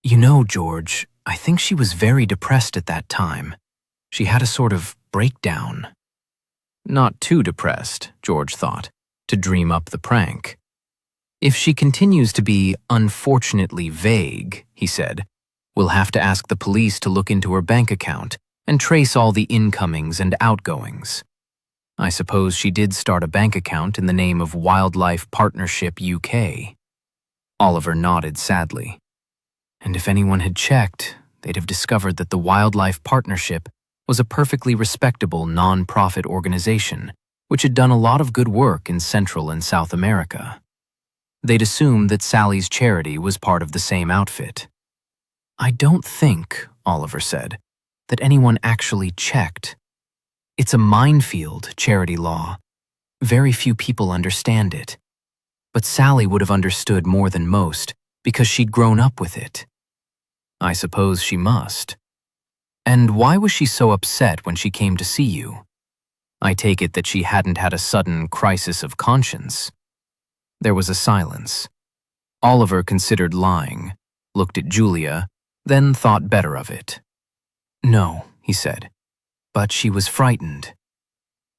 You know, George, I think she was very depressed at that time. She had a sort of breakdown. Not too depressed, George thought, to dream up the prank. If she continues to be unfortunately vague, he said, we'll have to ask the police to look into her bank account and trace all the incomings and outgoings. I suppose she did start a bank account in the name of Wildlife Partnership UK. Oliver nodded sadly. And if anyone had checked, they'd have discovered that the Wildlife Partnership was a perfectly respectable non-profit organization which had done a lot of good work in Central and South America. They'd assumed that Sally's charity was part of the same outfit. I don't think, Oliver said, that anyone actually checked. It's a minefield, charity law. Very few people understand it. But Sally would have understood more than most because she'd grown up with it. I suppose she must. And why was she so upset when she came to see you? I take it that she hadn't had a sudden crisis of conscience. There was a silence. Oliver considered lying, looked at Julia, then thought better of it. No, he said, but she was frightened.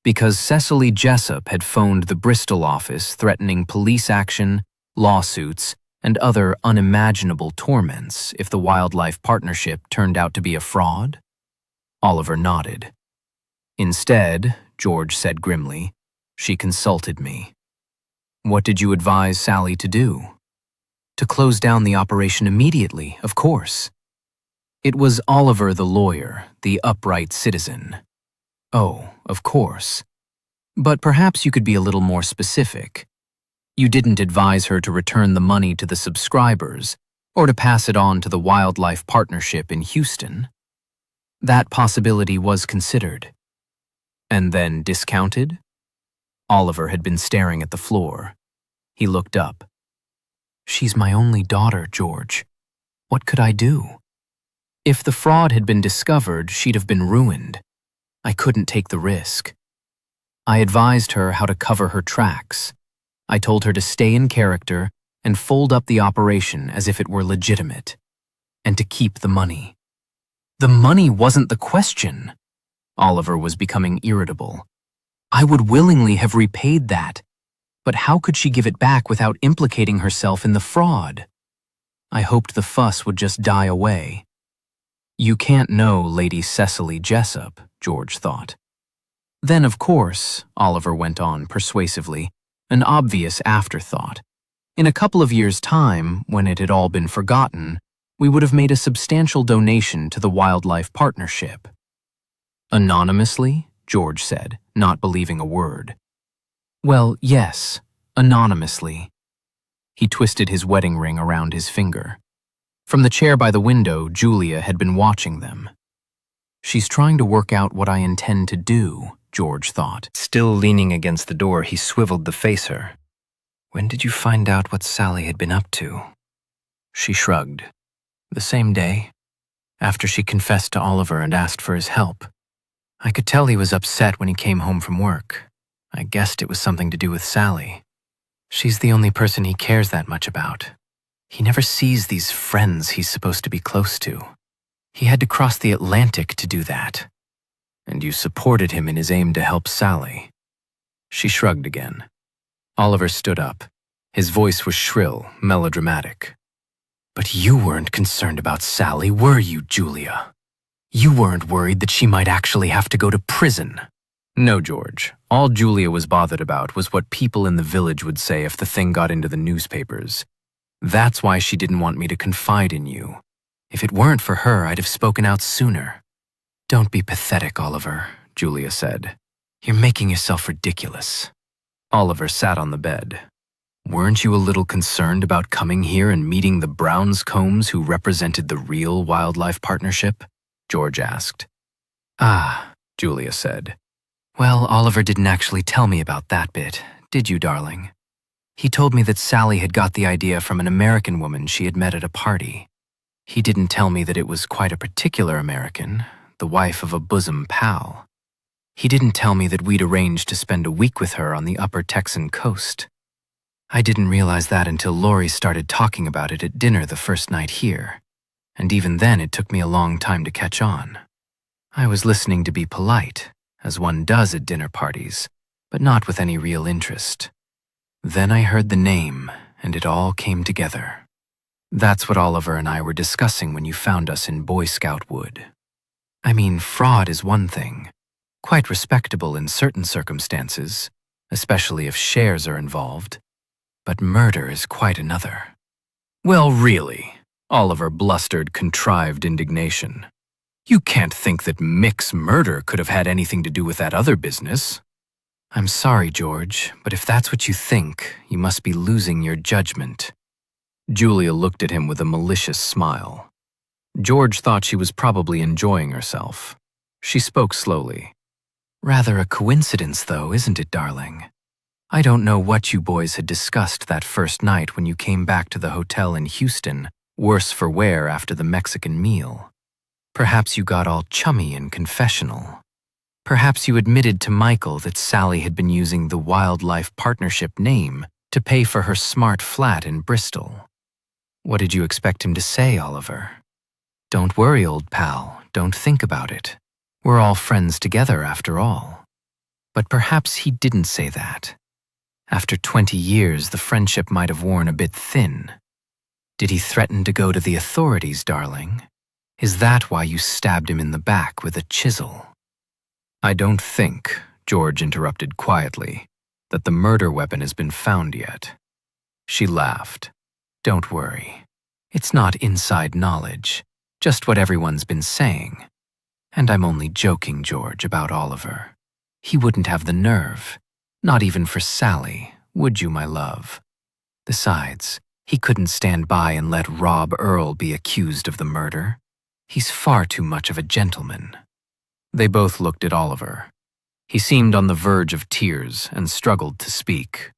Because Cecily Jessup had phoned the Bristol office threatening police action, lawsuits, and other unimaginable torments if the Wildlife Partnership turned out to be a fraud? Oliver nodded. Instead, George said grimly, she consulted me. What did you advise Sally to do? To close down the operation immediately, of course. It was Oliver the lawyer, the upright citizen. Oh, of course. But perhaps you could be a little more specific. You didn't advise her to return the money to the subscribers or to pass it on to the Wildlife Partnership in Houston. That possibility was considered. And then discounted? Oliver had been staring at the floor. He looked up. She's my only daughter, George. What could I do? If the fraud had been discovered, she'd have been ruined. I couldn't take the risk. I advised her how to cover her tracks. I told her to stay in character and fold up the operation as if it were legitimate, and to keep the money. The money wasn't the question. Oliver was becoming irritable. I would willingly have repaid that, but how could she give it back without implicating herself in the fraud? I hoped the fuss would just die away. You can't know Lady Cecily Jessup, George thought. Then, of course, Oliver went on persuasively, an obvious afterthought. In a couple of years' time, when it had all been forgotten, we would have made a substantial donation to the Wildlife Partnership. Anonymously? George said, not believing a word. Well, yes, anonymously. He twisted his wedding ring around his finger. From the chair by the window, Julia had been watching them. She's trying to work out what I intend to do, George thought. Still leaning against the door, he swiveled to face her. When did you find out what Sally had been up to? She shrugged. The same day, after she confessed to Oliver and asked for his help. I could tell he was upset when he came home from work. I guessed it was something to do with Sally. She's the only person he cares that much about. He never sees these friends he's supposed to be close to. He had to cross the Atlantic to do that. And you supported him in his aim to help Sally. She shrugged again. Oliver stood up. His voice was shrill, melodramatic. But you weren't concerned about Sally, were you, Julia? You weren't worried that she might actually have to go to prison. No, George. All Julia was bothered about was what people in the village would say if the thing got into the newspapers. That's why she didn't want me to confide in you. If it weren't for her, I'd have spoken out sooner. Don't be pathetic, Oliver, Julia said. You're making yourself ridiculous. Oliver sat on the bed. Weren't you a little concerned about coming here and meeting the Brownscombes who represented the real Wildlife Partnership? George asked. Ah, Julia said. Well, Oliver didn't actually tell me about that bit, did you, darling? He told me that Sally had got the idea from an American woman she had met at a party. He didn't tell me that it was quite a particular American, the wife of a bosom pal. He didn't tell me that we'd arranged to spend a week with her on the upper Texan coast. I didn't realize that until Laurie started talking about it at dinner the first night here, and even then it took me a long time to catch on. I was listening to be polite, as one does at dinner parties, but not with any real interest. Then I heard the name, and it all came together. That's what Oliver and I were discussing when you found us in Boy Scout Wood. I mean, fraud is one thing, quite respectable in certain circumstances, especially if shares are involved, but murder is quite another. Well, really, Oliver blustered contrived indignation. You can't think that Mick's murder could have had anything to do with that other business. I'm sorry, George, but if that's what you think, you must be losing your judgment. Julia looked at him with a malicious smile. George thought she was probably enjoying herself. She spoke slowly. Rather a coincidence, though, isn't it, darling? I don't know what you boys had discussed that first night when you came back to the hotel in Houston, worse for wear after the Mexican meal. Perhaps you got all chummy and confessional. Perhaps you admitted to Michael that Sally had been using the Wildlife Partnership name to pay for her smart flat in Bristol. What did you expect him to say, Oliver? Don't worry, old pal, don't think about it. We're all friends together after all. But perhaps he didn't say that. After 20 years, the friendship might have worn a bit thin. Did he threaten to go to the authorities, darling? Is that why you stabbed him in the back with a chisel? I don't think, George interrupted quietly, that the murder weapon has been found yet. She laughed. Don't worry. It's not inside knowledge, just what everyone's been saying. And I'm only joking, George, about Oliver. He wouldn't have the nerve, not even for Sally, would you, my love? Besides, he couldn't stand by and let Rob Earl be accused of the murder. He's far too much of a gentleman. They both looked at Oliver. He seemed on the verge of tears and struggled to speak.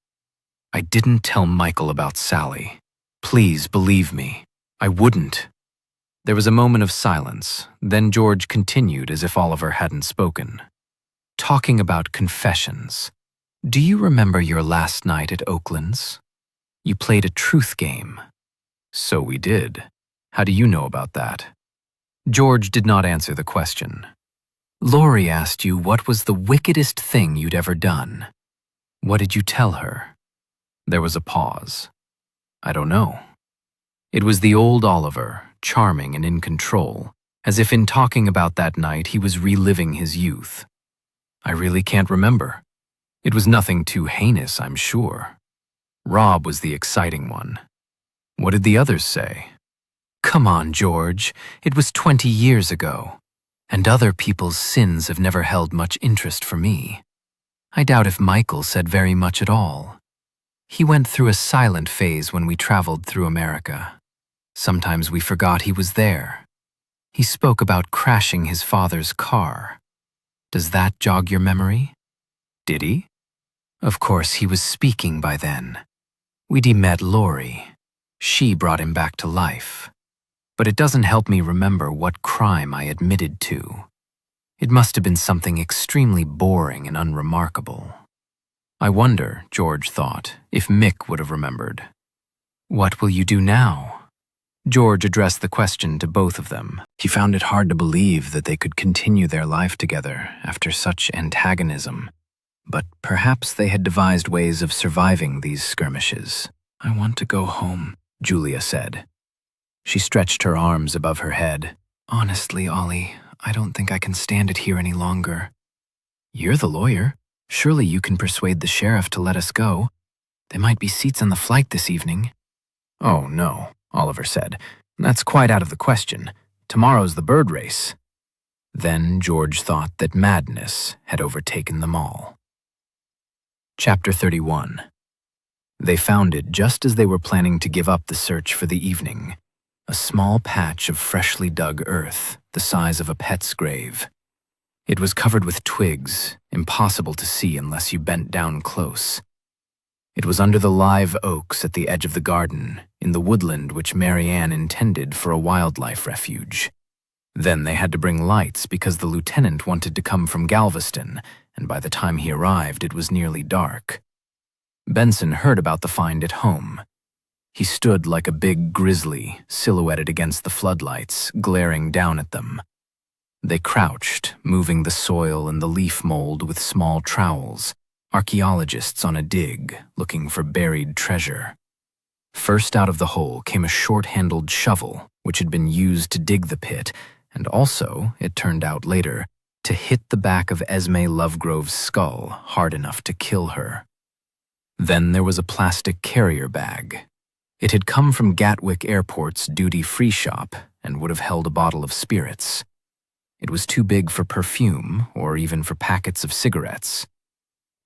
I didn't tell Michael about Sally. Please believe me. I wouldn't. There was a moment of silence, then George continued as if Oliver hadn't spoken. Talking about confessions, do you remember your last night at Oakland's? You played a truth game. So we did. How do you know about that? George did not answer the question. Laurie asked you what was the wickedest thing you'd ever done. What did you tell her? There was a pause. I don't know. It was the old Oliver, charming and in control, as if in talking about that night he was reliving his youth. I really can't remember. It was nothing too heinous, I'm sure. Rob was the exciting one. What did the others say? Come on, George. It was 20 years ago, and other people's sins have never held much interest for me. I doubt if Michael said very much at all. He went through a silent phase when we traveled through America. Sometimes we forgot he was there. He spoke about crashing his father's car. Does that jog your memory? Did he? Of course, he was speaking by then. We'd met Laurie. She brought him back to life. But it doesn't help me remember what crime I admitted to. It must have been something extremely boring and unremarkable. I wonder, George thought, if Mick would have remembered. What will you do now? George addressed the question to both of them. He found it hard to believe that they could continue their life together after such antagonism. But perhaps they had devised ways of surviving these skirmishes. I want to go home, Julia said. She stretched her arms above her head. Honestly, Ollie, I don't think I can stand it here any longer. You're the lawyer. Surely you can persuade the sheriff to let us go. There might be seats on the flight this evening. Oh, no, Oliver said. That's quite out of the question. Tomorrow's the bird race. Then George thought that madness had overtaken them all. Chapter 31. They found it just as they were planning to give up the search for the evening. A small patch of freshly dug earth, the size of a pet's grave. It was covered with twigs, impossible to see unless you bent down close. It was under the live oaks at the edge of the garden, in the woodland which Mary Ann intended for a wildlife refuge. Then they had to bring lights because the lieutenant wanted to come from Galveston, and by the time he arrived it was nearly dark. Benson heard about the find at home. He stood like a big grizzly, silhouetted against the floodlights, glaring down at them. They crouched, moving the soil and the leaf mold with small trowels, archaeologists on a dig, looking for buried treasure. First out of the hole came a short-handled shovel, which had been used to dig the pit, and also, it turned out later, to hit the back of Esme Lovegrove's skull hard enough to kill her. Then there was a plastic carrier bag. It had come from Gatwick Airport's duty-free shop and would have held a bottle of spirits. It was too big for perfume or even for packets of cigarettes.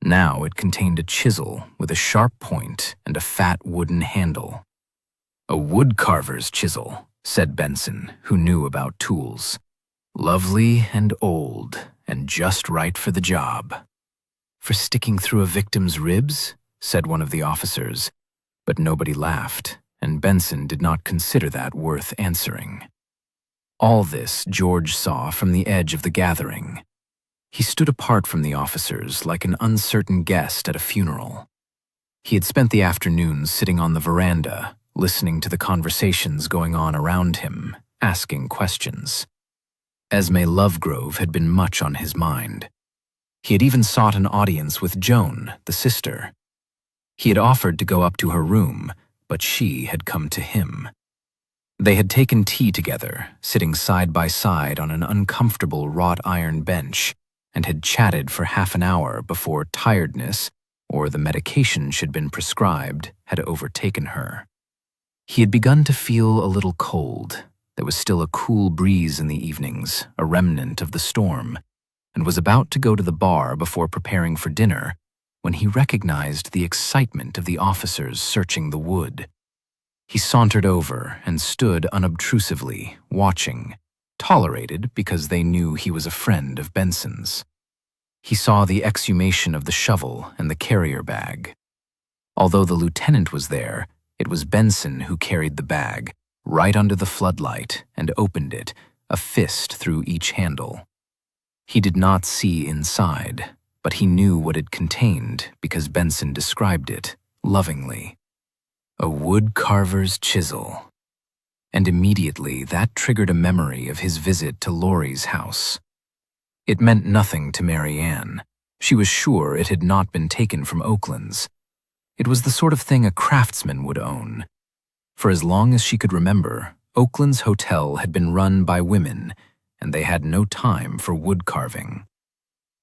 Now it contained a chisel with a sharp point and a fat wooden handle. "A woodcarver's chisel," said Benson, who knew about tools. "Lovely and old, and just right for the job." "For sticking through a victim's ribs?" said one of the officers, but nobody laughed, and Benson did not consider that worth answering. All this George saw from the edge of the gathering. He stood apart from the officers like an uncertain guest at a funeral. He had spent the afternoons sitting on the veranda, listening to the conversations going on around him, asking questions. Esme Lovegrove had been much on his mind. He had even sought an audience with Joan, the sister. He had offered to go up to her room, but she had come to him. They had taken tea together, sitting side by side on an uncomfortable wrought iron bench, and had chatted for half an hour before tiredness, or the medication she'd been prescribed, had overtaken her. He had begun to feel a little cold. There was still a cool breeze in the evenings, a remnant of the storm, and was about to go to the bar before preparing for dinner when he recognized the excitement of the officers searching the wood. He sauntered over and stood unobtrusively, watching, tolerated because they knew he was a friend of Benson's. He saw the exhumation of the shovel and the carrier bag. Although the lieutenant was there, it was Benson who carried the bag, right under the floodlight, and opened it, a fist through each handle. He did not see inside, but he knew what it contained because Benson described it, lovingly. A woodcarver's chisel. And immediately that triggered a memory of his visit to Laurie's house. It meant nothing to Mary Ann. She was sure it had not been taken from Oakland's. It was the sort of thing a craftsman would own. For as long as she could remember, Oakland's hotel had been run by women, and they had no time for wood carving.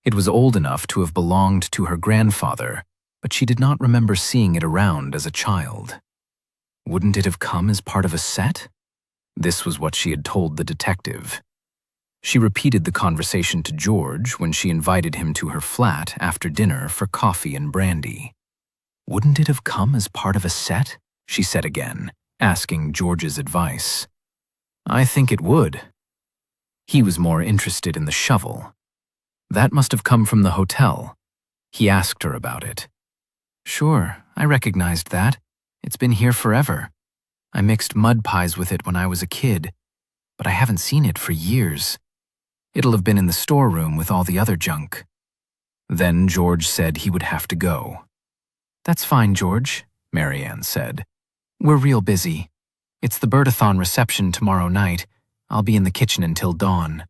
It was old enough to have belonged to her grandfather, but she did not remember seeing it around as a child. Wouldn't it have come as part of a set? This was what she had told the detective. She repeated the conversation to George when she invited him to her flat after dinner for coffee and brandy. "Wouldn't it have come as part of a set?" she said again, asking George's advice. "I think it would." He was more interested in the shovel. That must have come from the hotel. He asked her about it. "Sure, I recognized that. It's been here forever. I mixed mud pies with it when I was a kid, but I haven't seen it for years. It'll have been in the storeroom with all the other junk." Then George said he would have to go. "That's fine, George," Mary Ann said. "We're real busy. It's the birdathon reception tomorrow night. I'll be in the kitchen until dawn."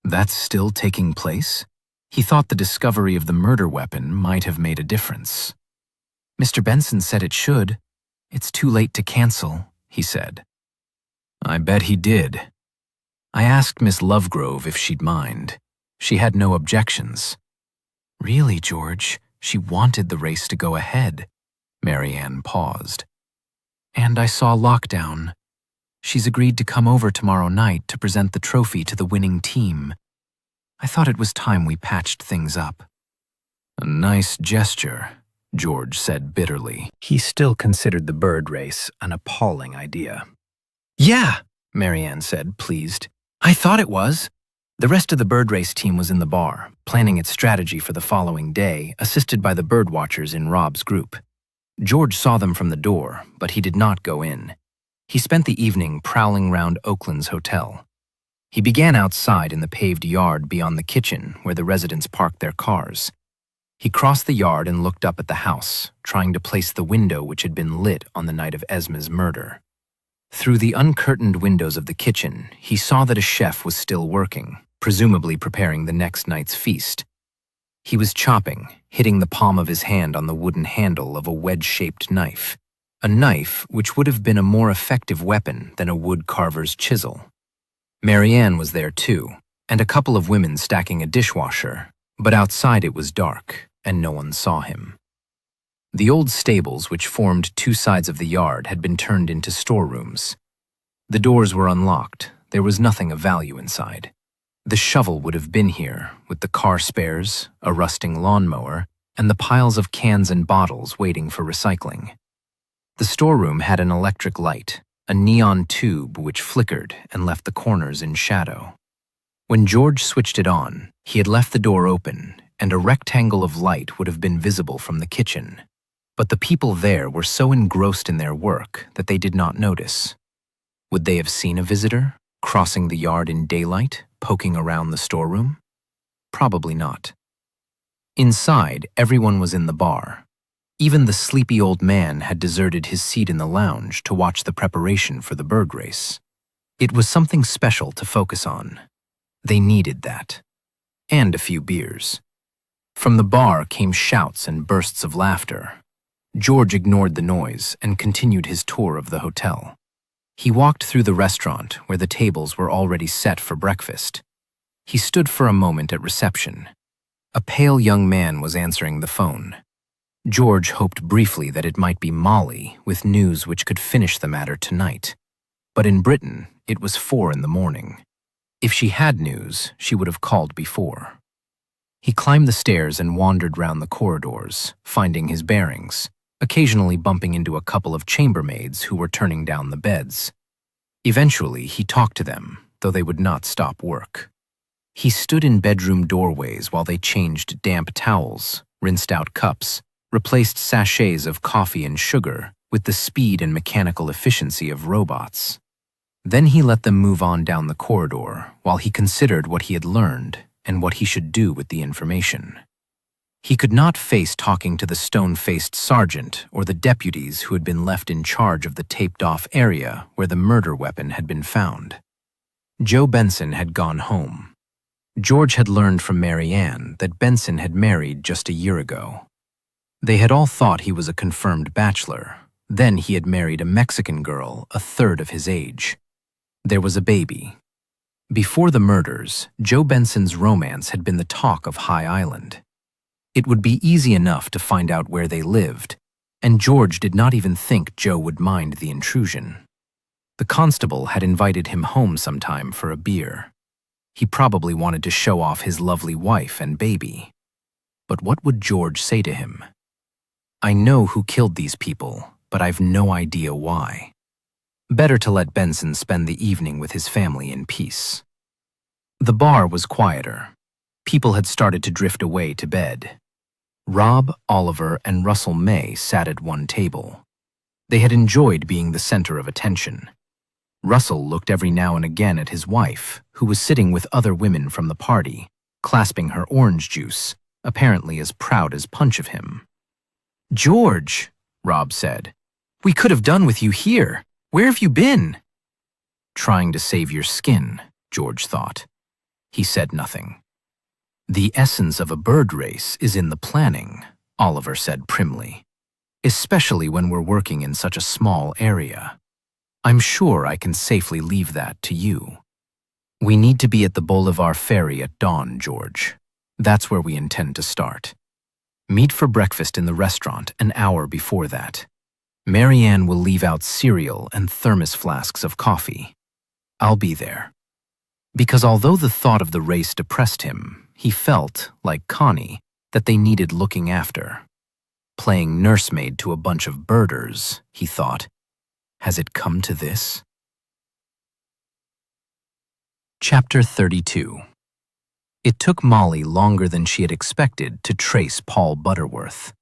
That's still taking place? He thought the discovery of the murder weapon might have made a difference. "Mr. Benson said it should. It's too late to cancel," he said. "I bet he did." "I asked Miss Lovegrove if she'd mind. She had no objections." "Really, George, she wanted the race to go ahead." Mary Ann paused. "And I saw Lockdown. She's agreed to come over tomorrow night to present the trophy to the winning team. I thought it was time we patched things up." "A nice gesture," George said bitterly. He still considered the bird race an appalling idea. "Yeah," Mary Ann said, pleased. "I thought it was." The rest of the bird race team was in the bar, planning its strategy for the following day, assisted by the bird watchers in Rob's group. George saw them from the door, but he did not go in. He spent the evening prowling round Oakland's hotel. He began outside in the paved yard beyond the kitchen where the residents parked their cars. He crossed the yard and looked up at the house, trying to place the window which had been lit on the night of Esma's murder. Through the uncurtained windows of the kitchen, he saw that a chef was still working, presumably preparing the next night's feast. He was chopping, hitting the palm of his hand on the wooden handle of a wedge-shaped knife, a knife which would have been a more effective weapon than a wood carver's chisel. Marianne was there too, and a couple of women stacking a dishwasher, but outside it was dark, and no one saw him. The old stables which formed two sides of the yard had been turned into storerooms. The doors were unlocked. There was nothing of value inside. The shovel would have been here, with the car spares, a rusting lawnmower, and the piles of cans and bottles waiting for recycling. The storeroom had an electric light, a neon tube which flickered and left the corners in shadow. When George switched it on, he had left the door open, and a rectangle of light would have been visible from the kitchen. But the people there were so engrossed in their work that they did not notice. Would they have seen a visitor, crossing the yard in daylight, poking around the storeroom? Probably not. Inside, everyone was in the bar. Even the sleepy old man had deserted his seat in the lounge to watch the preparation for the bird race. It was something special to focus on. They needed that. And a few beers. From the bar came shouts and bursts of laughter. George ignored the noise and continued his tour of the hotel. He walked through the restaurant where the tables were already set for breakfast. He stood for a moment at reception. A pale young man was answering the phone. George hoped briefly that it might be Molly with news which could finish the matter tonight. But in Britain, it was 4 a.m. If she had news, she would have called before. He climbed the stairs and wandered round the corridors, finding his bearings, occasionally bumping into a couple of chambermaids who were turning down the beds. Eventually, he talked to them, though they would not stop work. He stood in bedroom doorways while they changed damp towels, rinsed out cups, replaced sachets of coffee and sugar with the speed and mechanical efficiency of robots. Then he let them move on down the corridor while he considered what he had learned and what he should do with the information. He could not face talking to the stone-faced sergeant or the deputies who had been left in charge of the taped-off area where the murder weapon had been found. Joe Benson had gone home. George had learned from Marianne that Benson had married just a year ago. They had all thought he was a confirmed bachelor. Then he had married a Mexican girl a third of his age. There was a baby. Before the murders, Joe Benson's romance had been the talk of High Island. It would be easy enough to find out where they lived, and George did not even think Joe would mind the intrusion. The constable had invited him home sometime for a beer. He probably wanted to show off his lovely wife and baby. But what would George say to him? "I know who killed these people, but I've no idea why." Better to let Benson spend the evening with his family in peace. The bar was quieter. People had started to drift away to bed. Rob, Oliver, and Russell May sat at one table. They had enjoyed being the center of attention. Russell looked every now and again at his wife, who was sitting with other women from the party, clasping her orange juice, apparently as proud as punch of him. "George," Rob said, "we could have done with you here. Where have you been?" "Trying to save your skin," George thought. He said nothing. "The essence of a bird race is in the planning," Oliver said primly, "especially when we're working in such a small area. I'm sure I can safely leave that to you. We need to be at the Bolivar Ferry at dawn, George. That's where we intend to start. Meet for breakfast in the restaurant an hour before that. Marianne will leave out cereal and thermos flasks of coffee. I'll be there." Because although the thought of the race depressed him, he felt, like Connie, that they needed looking after. Playing nursemaid to a bunch of birders, he thought. Has it come to this? Chapter 32. It took Molly longer than she had expected to trace Paul Butterworth.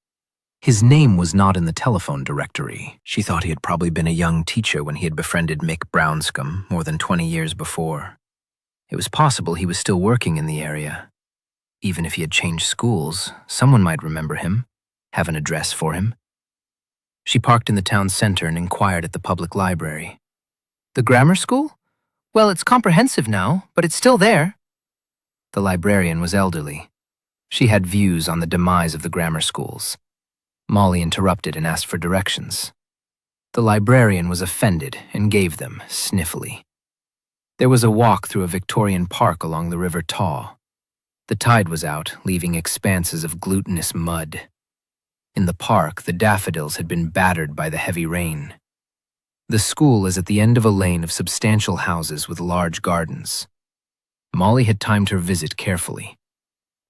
His name was not in the telephone directory. She thought he had probably been a young teacher when he had befriended Mick Brownscombe more than 20 years before. It was possible he was still working in the area. Even if he had changed schools, someone might remember him, have an address for him. She parked in the town center and inquired at the public library. "The grammar school? Well, it's comprehensive now, but it's still there." The librarian was elderly. She had views on the demise of the grammar schools. Molly interrupted and asked for directions. The librarian was offended and gave them, sniffily. There was a walk through a Victorian park along the River Taw. The tide was out, leaving expanses of glutinous mud. In the park, the daffodils had been battered by the heavy rain. The school is at the end of a lane of substantial houses with large gardens. Molly had timed her visit carefully.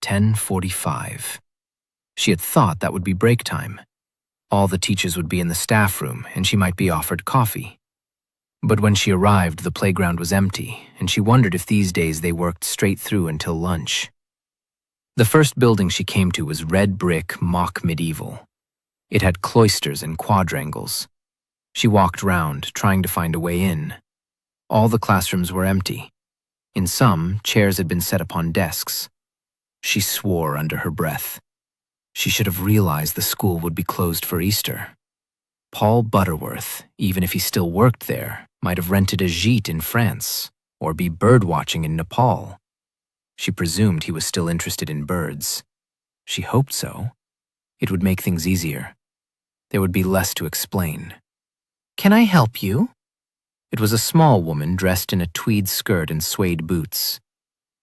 10:45. She had thought that would be break time. All the teachers would be in the staff room, and she might be offered coffee. But when she arrived, the playground was empty, and she wondered if these days they worked straight through until lunch. The first building she came to was red brick, mock medieval. It had cloisters and quadrangles. She walked round, trying to find a way in. All the classrooms were empty. In some, chairs had been set upon desks. She swore under her breath. She should have realized the school would be closed for Easter. Paul Butterworth, even if he still worked there, might have rented a gîte in France, or be bird-watching in Nepal. She presumed he was still interested in birds. She hoped so. It would make things easier. There would be less to explain. "Can I help you?" It was a small woman dressed in a tweed skirt and suede boots.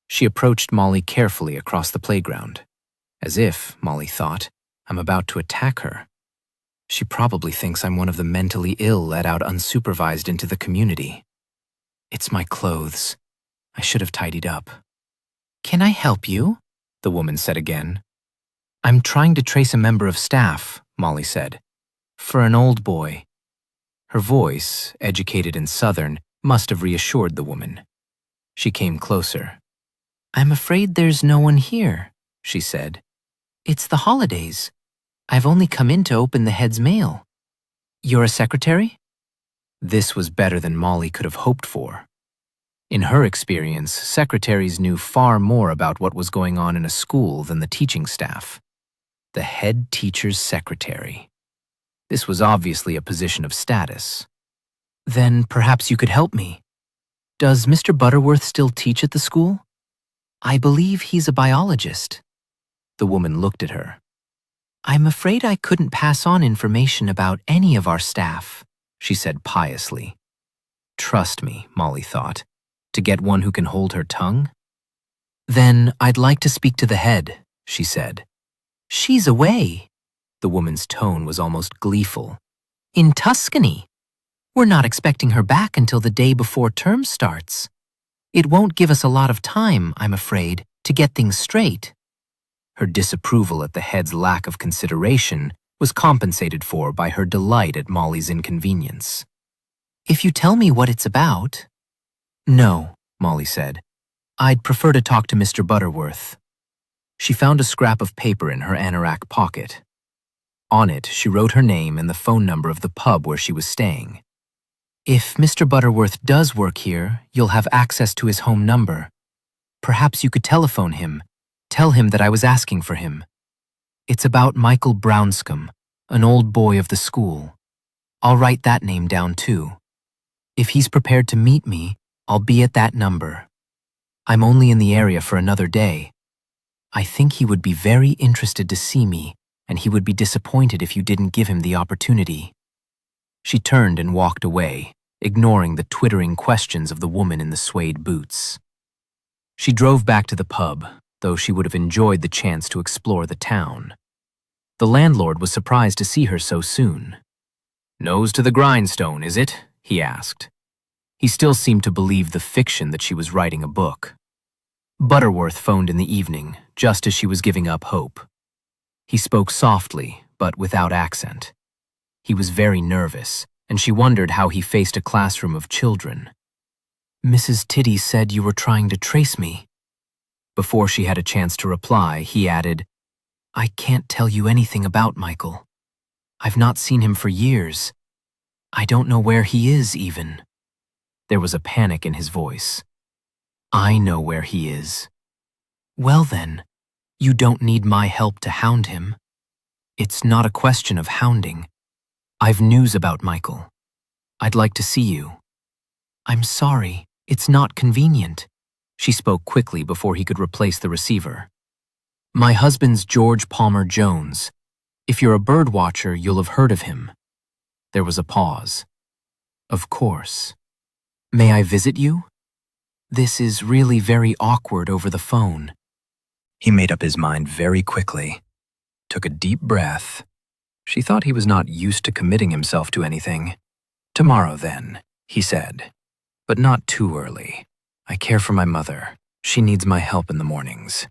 She approached Molly carefully across the playground. As if, Molly thought, I'm about to attack her. She probably thinks I'm one of the mentally ill let out unsupervised into the community. It's my clothes. I should have tidied up. "Can I help you?" the woman said again. "I'm trying to trace a member of staff," Molly said. "For an old boy." Her voice, educated and southern, must have reassured the woman. She came closer. "I'm afraid there's no one here," she said. "It's the holidays. I've only come in to open the head's mail." "You're a secretary?" This was better than Molly could have hoped for. In her experience, secretaries knew far more about what was going on in a school than the teaching staff. The head teacher's secretary. This was obviously a position of status. "Then perhaps you could help me. Does Mr. Butterworth still teach at the school?" "I believe he's a biologist." The woman looked at her. "I'm afraid I couldn't pass on information about any of our staff," she said piously. Trust me, Molly thought, to get one who can hold her tongue? "Then I'd like to speak to the head," she said. "She's away." The woman's tone was almost gleeful. "In Tuscany. We're not expecting her back until the day before term starts. It won't give us a lot of time, I'm afraid, to get things straight." Her disapproval at the head's lack of consideration was compensated for by her delight at Molly's inconvenience. "If you tell me what it's about—" "No," Molly said. "I'd prefer to talk to Mr. Butterworth." She found a scrap of paper in her anorak pocket. On it, she wrote her name and the phone number of the pub where she was staying. "If Mr. Butterworth does work here, you'll have access to his home number. Perhaps you could telephone him. Tell him that I was asking for him. It's about Michael Brownscombe, an old boy of the school. I'll write that name down too. If he's prepared to meet me, I'll be at that number. I'm only in the area for another day. I think he would be very interested to see me, and he would be disappointed if you didn't give him the opportunity." She turned and walked away, ignoring the twittering questions of the woman in the suede boots. She drove back to the pub, though she would have enjoyed the chance to explore the town. The landlord was surprised to see her so soon. "Nose to the grindstone, is it?" he asked. He still seemed to believe the fiction that she was writing a book. Butterworth phoned in the evening, just as she was giving up hope. He spoke softly, but without accent. He was very nervous, and she wondered how he faced a classroom of children. "Mrs. Tiddy said you were trying to trace me." Before she had a chance to reply, he added, "I can't tell you anything about Michael. I've not seen him for years. I don't know where he is, even." There was a panic in his voice. "I know where he is." "Well then, You don't need my help to hound him. It's not a question of hounding. I've news about Michael. I'd like to see you. I'm sorry, it's not convenient. She spoke quickly before he could replace the receiver. My husband's George Palmer Jones. If you're a bird watcher, you'll have heard of him. There was a pause. Of course. May I visit you? This is really very awkward over the phone. He made up his mind very quickly, took a deep breath. She thought he was not used to committing himself to anything. Tomorrow, then, he said, but not too early. I care for my mother. She needs my help in the mornings.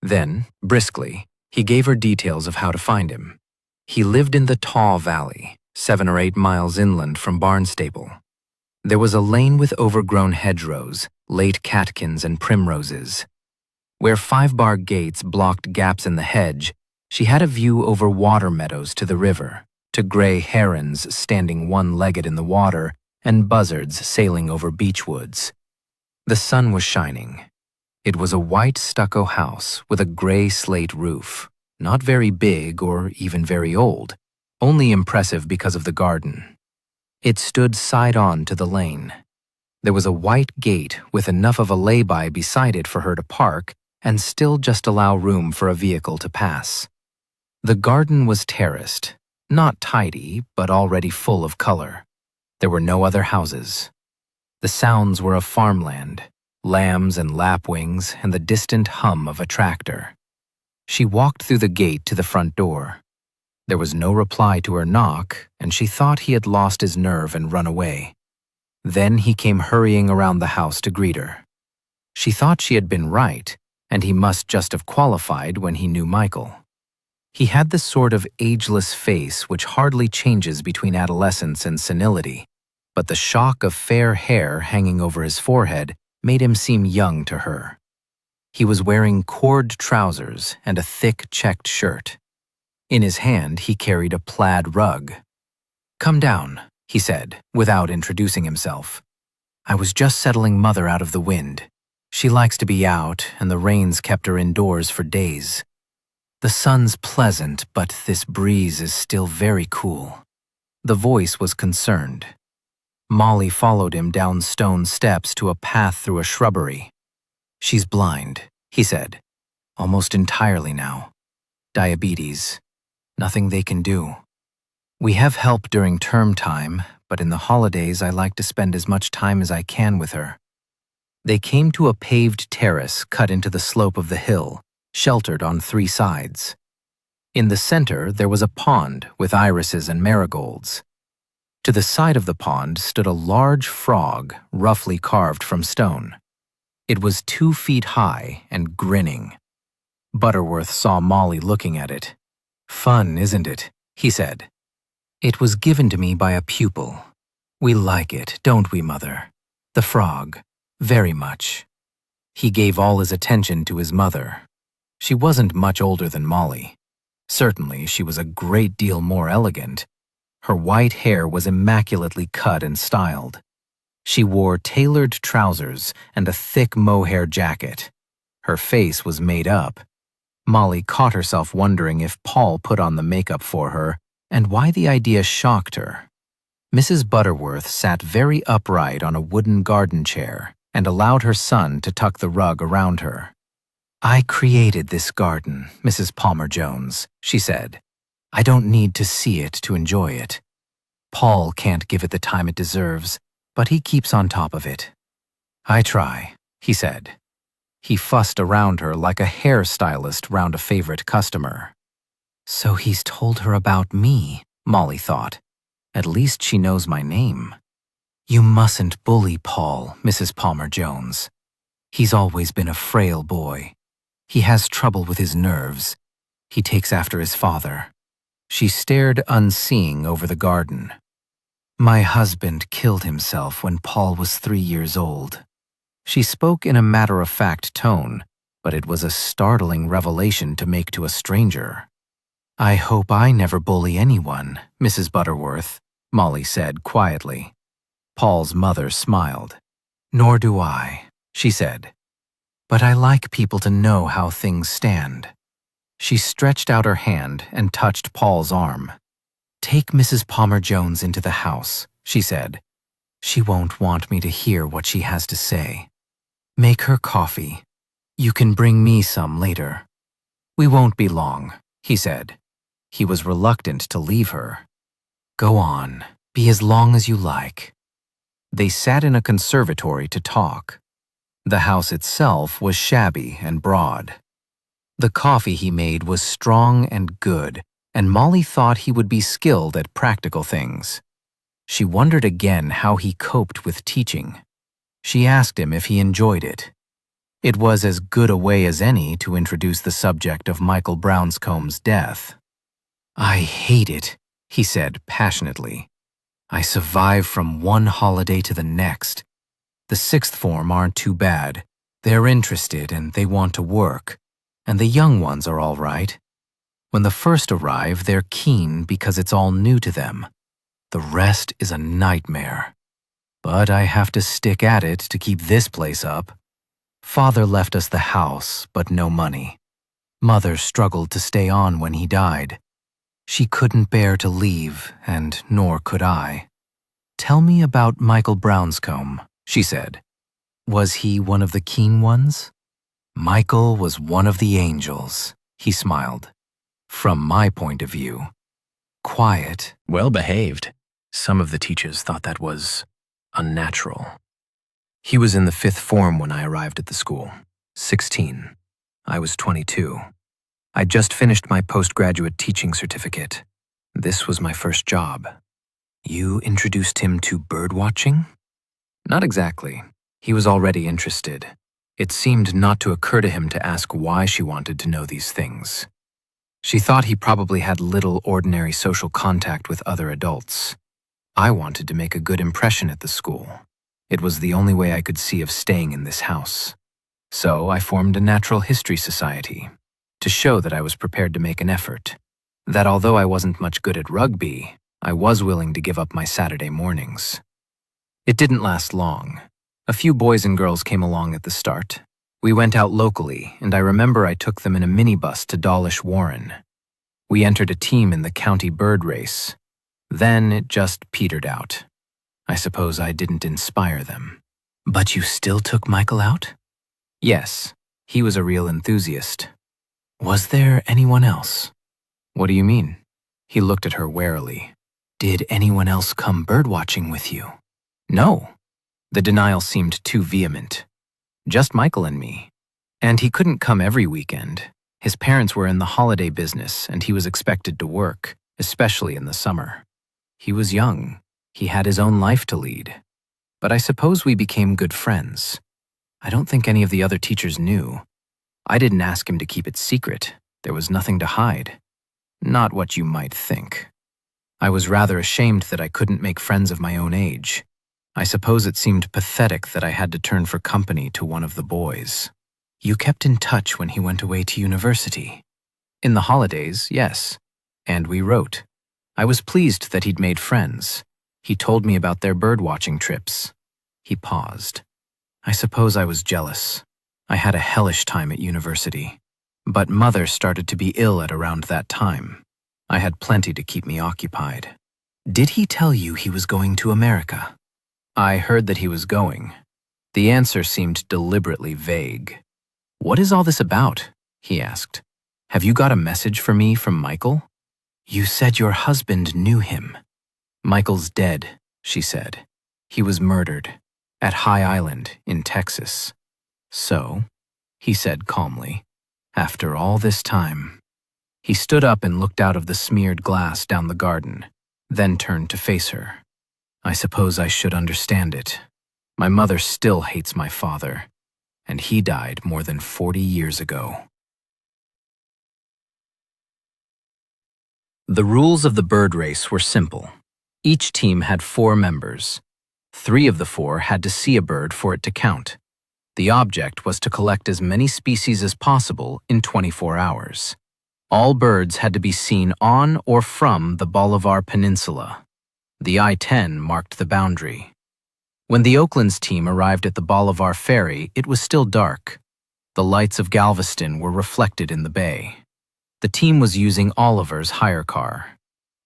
Then, briskly, he gave her details of how to find him. He lived in the Taw Valley, 7 or 8 miles inland from Barnstaple. There was a lane with overgrown hedgerows, late catkins and primroses. Where 5-bar gates blocked gaps in the hedge, she had a view over water meadows to the river, to gray herons standing one-legged in the water and buzzards sailing over beech woods. The sun was shining. It was a white stucco house with a gray slate roof, not very big or even very old, only impressive because of the garden. It stood side-on to the lane. There was a white gate with enough of a lay-by beside it for her to park and still just allow room for a vehicle to pass. The garden was terraced, not tidy, but already full of color. There were no other houses. The sounds were of farmland, lambs and lapwings and the distant hum of a tractor. She walked through the gate to the front door. There was no reply to her knock, and she thought he had lost his nerve and run away. Then he came hurrying around the house to greet her. She thought she had been right, and he must just have qualified when he knew Michael. He had the sort of ageless face which hardly changes between adolescence and senility, but the shock of fair hair hanging over his forehead made him seem young to her. He was wearing cord trousers and a thick checked shirt. In his hand, he carried a plaid rug. "Come down," he said, without introducing himself. "I was just settling Mother out of the wind. She likes to be out, and the rains kept her indoors for days. The sun's pleasant, but this breeze is still very cool." The voice was concerned. Molly followed him down stone steps to a path through a shrubbery. "She's blind," he said. "Almost entirely now. Diabetes. Nothing they can do. We have help during term time, but in the holidays I like to spend as much time as I can with her." They came to a paved terrace cut into the slope of the hill, sheltered on 3 sides. In the center, there was a pond with irises and marigolds. To the side of the pond stood a large frog, roughly carved from stone. It was 2 feet high and grinning. Butterworth saw Molly looking at it. "Fun, isn't it?" he said. "It was given to me by a pupil. We like it, don't we, Mother? The frog. Very much." He gave all his attention to his mother. She wasn't much older than Molly. Certainly, she was a great deal more elegant. Her white hair was immaculately cut and styled. She wore tailored trousers and a thick mohair jacket. Her face was made up. Molly caught herself wondering if Paul put on the makeup for her and why the idea shocked her. Mrs. Butterworth sat very upright on a wooden garden chair and allowed her son to tuck the rug around her. "I created this garden, Mrs. Palmer Jones," she said. "I don't need to see it to enjoy it. Paul can't give it the time it deserves, but he keeps on top of it." "I try," he said. He fussed around her like a hairstylist round a favorite customer. "So he's told her about me," Molly thought. "At least she knows my name." "You mustn't bully Paul, Mrs. Palmer Jones. He's always been a frail boy. He has trouble with his nerves. He takes after his father." She stared unseeing over the garden. "My husband killed himself when Paul was 3 years old." She spoke in a matter-of-fact tone, but it was a startling revelation to make to a stranger. "I hope I never bully anyone, Mrs. Butterworth," Molly said quietly. Paul's mother smiled. "Nor do I," she said. but I like people to know how things stand. She stretched out her hand and touched Paul's arm. Take Mrs. Palmer-Jones into the house, she said. She won't want me to hear what she has to say. Make her coffee. You can bring me some later. We won't be long, he said. He was reluctant to leave her. Go on, be as long as you like. They sat in a conservatory to talk. The house itself was shabby and broad. The coffee he made was strong and good, and Molly thought he would be skilled at practical things. She wondered again how he coped with teaching. She asked him if he enjoyed it. It was as good a way as any to introduce the subject of Michael Brownscomb's death. I hate it, he said passionately. I survive from one holiday to the next. The sixth form aren't too bad. They're interested and they want to work. And the young ones are all right. When the first arrive, they're keen because it's all new to them. The rest is a nightmare. But I have to stick at it to keep this place up. Father left us the house, but no money. Mother struggled to stay on when he died. She couldn't bear to leave, and nor could I. Tell me about Michael Brownscomb, she said. Was he one of the keen ones? Michael was one of the angels, he smiled. From my point of view. Quiet. Well-behaved. Some of the teachers thought that was unnatural. He was in the 5th form when I arrived at the school. 16. I was 22. I'd just finished my postgraduate teaching certificate. This was my first job. You introduced him to birdwatching? Not exactly. He was already interested. It seemed not to occur to him to ask why she wanted to know these things. She thought he probably had little ordinary social contact with other adults. I wanted to make a good impression at the school. It was the only way I could see of staying in this house. So I formed a natural history society to show that I was prepared to make an effort, that although I wasn't much good at rugby, I was willing to give up my Saturday mornings. It didn't last long. A few boys and girls came along at the start. We went out locally, and I remember I took them in a minibus to Dawlish Warren. We entered a team in the county bird race. Then it just petered out. I suppose I didn't inspire them. But you still took Michael out? Yes, he was a real enthusiast. Was there anyone else? What do you mean? He looked at her warily. Did anyone else come birdwatching with you? No. The denial seemed too vehement. Just Michael and me. And he couldn't come every weekend. His parents were in the holiday business and he was expected to work, especially in the summer. He was young. He had his own life to lead. But I suppose we became good friends. I don't think any of the other teachers knew. I didn't ask him to keep it secret. There was nothing to hide. Not what you might think. I was rather ashamed that I couldn't make friends of my own age. I suppose it seemed pathetic that I had to turn for company to one of the boys. You kept in touch when he went away to university? In the holidays, yes. And we wrote. I was pleased that he'd made friends. He told me about their birdwatching trips. He paused. I suppose I was jealous. I had a hellish time at university. But Mother started to be ill at around that time. I had plenty to keep me occupied. Did he tell you he was going to America? I heard that he was going. The answer seemed deliberately vague. What is all this about? He asked. Have you got a message for me from Michael? You said your husband knew him. Michael's dead, she said. He was murdered at High Island in Texas. So, he said calmly, after all this time. He stood up and looked out of the smeared glass down the garden, then turned to face her. I suppose I should understand it. My mother still hates my father, and he died more than 40 years ago. The rules of the bird race were simple. Each team had 4 members. 3 of the 4 had to see a bird for it to count. The object was to collect as many species as possible in 24 hours. All birds had to be seen on or from the Bolivar Peninsula. The I-10 marked the boundary. When the Oakland's team arrived at the Bolivar Ferry, it was still dark. The lights of Galveston were reflected in the bay. The team was using Oliver's hire car.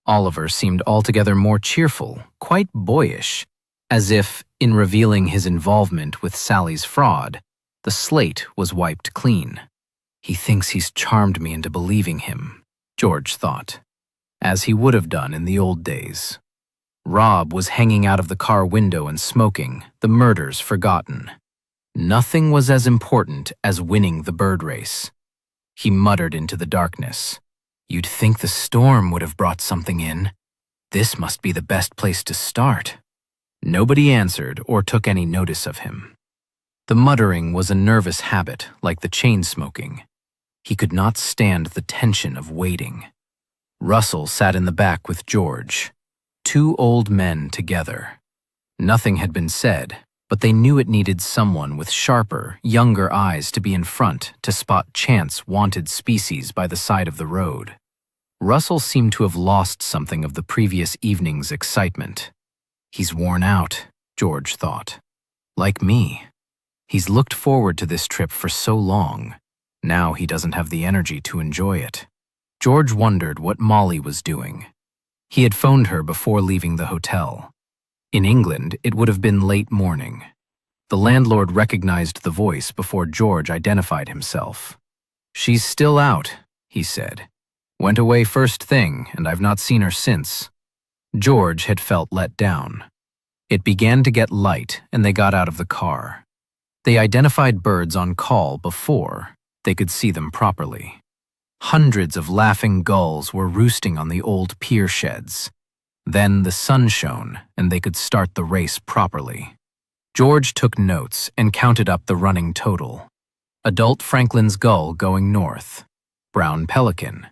Oliver seemed altogether more cheerful, quite boyish, as if, in revealing his involvement with Sally's fraud, the slate was wiped clean. He thinks he's charmed me into believing him, George thought, as he would have done in the old days. Rob was hanging out of the car window and smoking, the murders forgotten. Nothing was as important as winning the bird race. He muttered into the darkness. You'd think the storm would have brought something in. This must be the best place to start. Nobody answered or took any notice of him. The muttering was a nervous habit, like the chain smoking. He could not stand the tension of waiting. Russell sat in the back with George. Two old men together. Nothing had been said, but they knew it needed someone with sharper, younger eyes to be in front to spot chance wanted species by the side of the road. Russell seemed to have lost something of the previous evening's excitement. He's worn out, George thought. Like me. He's looked forward to this trip for so long. Now he doesn't have the energy to enjoy it. George wondered what Molly was doing. He had phoned her before leaving the hotel. In England, it would have been late morning. The landlord recognized the voice before George identified himself. She's still out, he said. Went away first thing, and I've not seen her since. George had felt let down. It began to get light, and they got out of the car. They identified birds on call before they could see them properly. Hundreds of laughing gulls were roosting on the old pier sheds. Then the sun shone, and they could start the race properly. George took notes and counted up the running total. Adult Franklin's gull going north, brown pelican.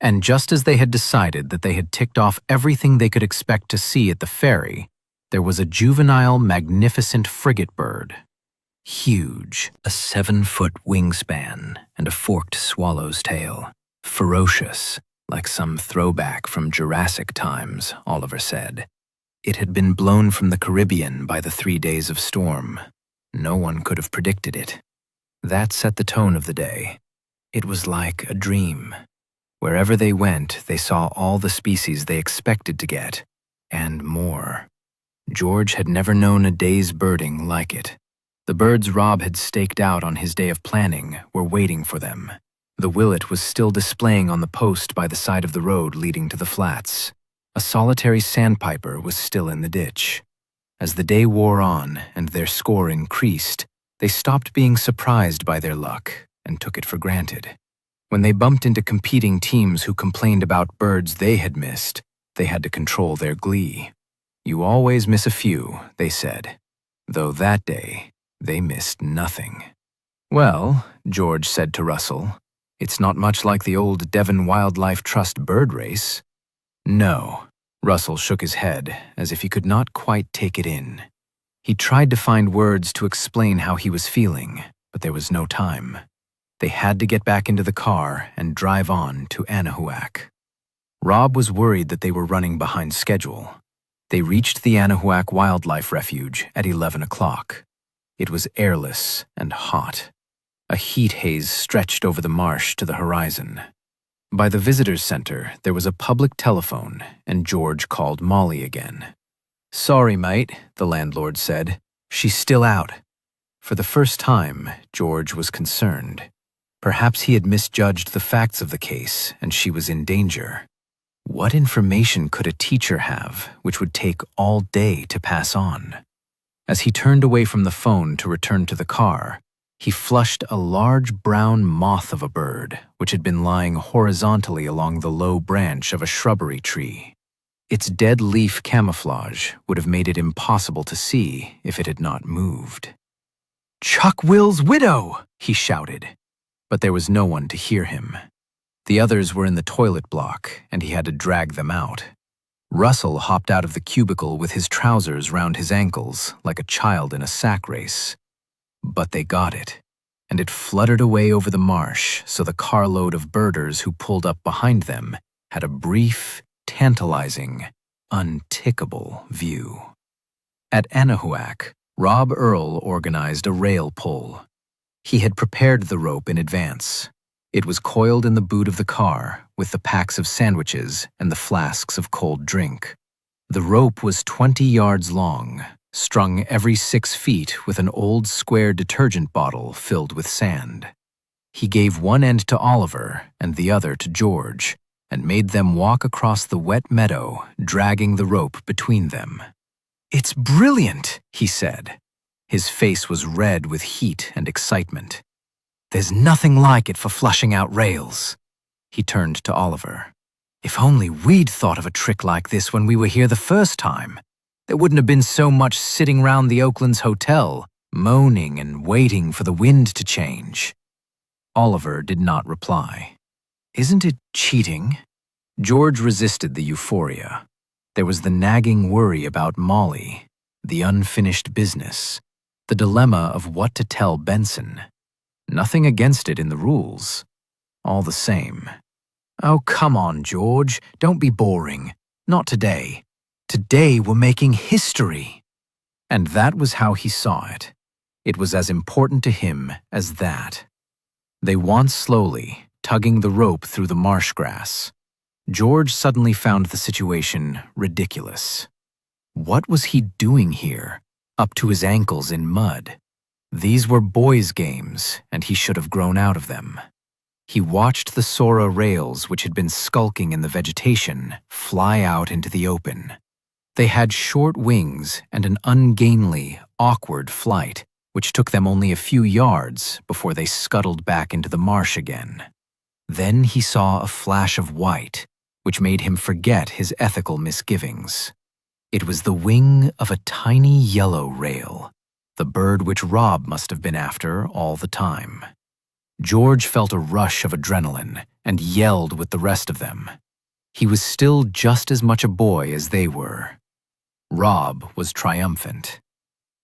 And just as they had decided that they had ticked off everything they could expect to see at the ferry, there was a juvenile, magnificent frigate bird. Huge, a 7-foot wingspan and a forked swallow's tail. Ferocious, like some throwback from Jurassic times, Oliver said. It had been blown from the Caribbean by the 3 days of storm. No one could have predicted it. That set the tone of the day. It was like a dream. Wherever they went, they saw all the species they expected to get, and more. George had never known a day's birding like it. The birds Rob had staked out on his day of planning were waiting for them. The willet was still displaying on the post by the side of the road leading to the flats. A solitary sandpiper was still in the ditch. As the day wore on and their score increased, they stopped being surprised by their luck and took it for granted. When they bumped into competing teams who complained about birds they had missed, they had to control their glee. You always miss a few, they said, though that day they missed nothing. Well, George said to Russell, it's not much like the old Devon Wildlife Trust bird race. No, Russell shook his head as if he could not quite take it in. He tried to find words to explain how he was feeling, but there was no time. They had to get back into the car and drive on to Anahuac. Rob was worried that they were running behind schedule. They reached the Anahuac Wildlife Refuge at 11 o'clock. It was airless and hot. A heat haze stretched over the marsh to the horizon. By the visitors' center, there was a public telephone, and George called Molly again. Sorry, mate, the landlord said. She's still out. For the first time, George was concerned. Perhaps he had misjudged the facts of the case, and she was in danger. What information could a teacher have which would take all day to pass on? As he turned away from the phone to return to the car, he flushed a large brown moth of a bird which had been lying horizontally along the low branch of a shrubbery tree. Its dead leaf camouflage would have made it impossible to see if it had not moved. "Chuck Will's widow!" he shouted. But there was no one to hear him. The others were in the toilet block, and he had to drag them out. Russell hopped out of the cubicle with his trousers round his ankles like a child in a sack race. But they got it, and it fluttered away over the marsh so the carload of birders who pulled up behind them had a brief, tantalizing, untickable view. At Anahuac, Rob Earl organized a rail pull. He had prepared the rope in advance. It was coiled in the boot of the car with the packs of sandwiches and the flasks of cold drink. The rope was 20 yards long, strung every 6 feet with an old square detergent bottle filled with sand. He gave one end to Oliver and the other to George, and made them walk across the wet meadow, dragging the rope between them. "It's brilliant," he said. His face was red with heat and excitement. "There's nothing like it for flushing out rails." He turned to Oliver. "If only we'd thought of a trick like this when we were here the first time. There wouldn't have been so much sitting round the Oakland's hotel, moaning and waiting for the wind to change." Oliver did not reply. "Isn't it cheating?" George resisted the euphoria. There was the nagging worry about Molly, the unfinished business, the dilemma of what to tell Benson. Nothing against it in the rules. All the same. "Oh, come on, George. Don't be boring. Not today. Today we're making history." And that was how he saw it. It was as important to him as that. They went slowly, tugging the rope through the marsh grass. George suddenly found the situation ridiculous. What was he doing here, up to his ankles in mud? These were boys' games, and he should have grown out of them. He watched the Sora rails, which had been skulking in the vegetation, fly out into the open. They had short wings and an ungainly, awkward flight, which took them only a few yards before they scuttled back into the marsh again. Then he saw a flash of white, which made him forget his ethical misgivings. It was the wing of a tiny yellow rail, the bird which Rob must have been after all the time. George felt a rush of adrenaline and yelled with the rest of them. He was still just as much a boy as they were. Rob was triumphant.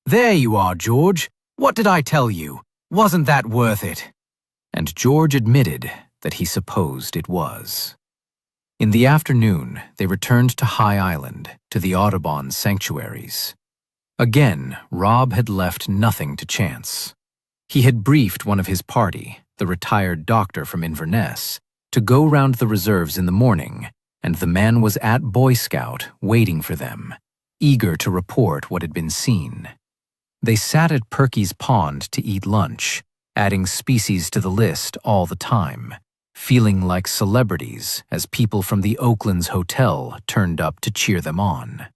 "There you are, George. What did I tell you? Wasn't that worth it?" And George admitted that he supposed it was. In the afternoon, they returned to High Island, to the Audubon sanctuaries. Again, Rob had left nothing to chance. He had briefed one of his party, the retired doctor from Inverness, to go round the reserves in the morning, and the man was at Boy Scout waiting for them, eager to report what had been seen. They sat at Perky's Pond to eat lunch, adding species to the list all the time, feeling like celebrities as people from the Oakland's hotel turned up to cheer them on.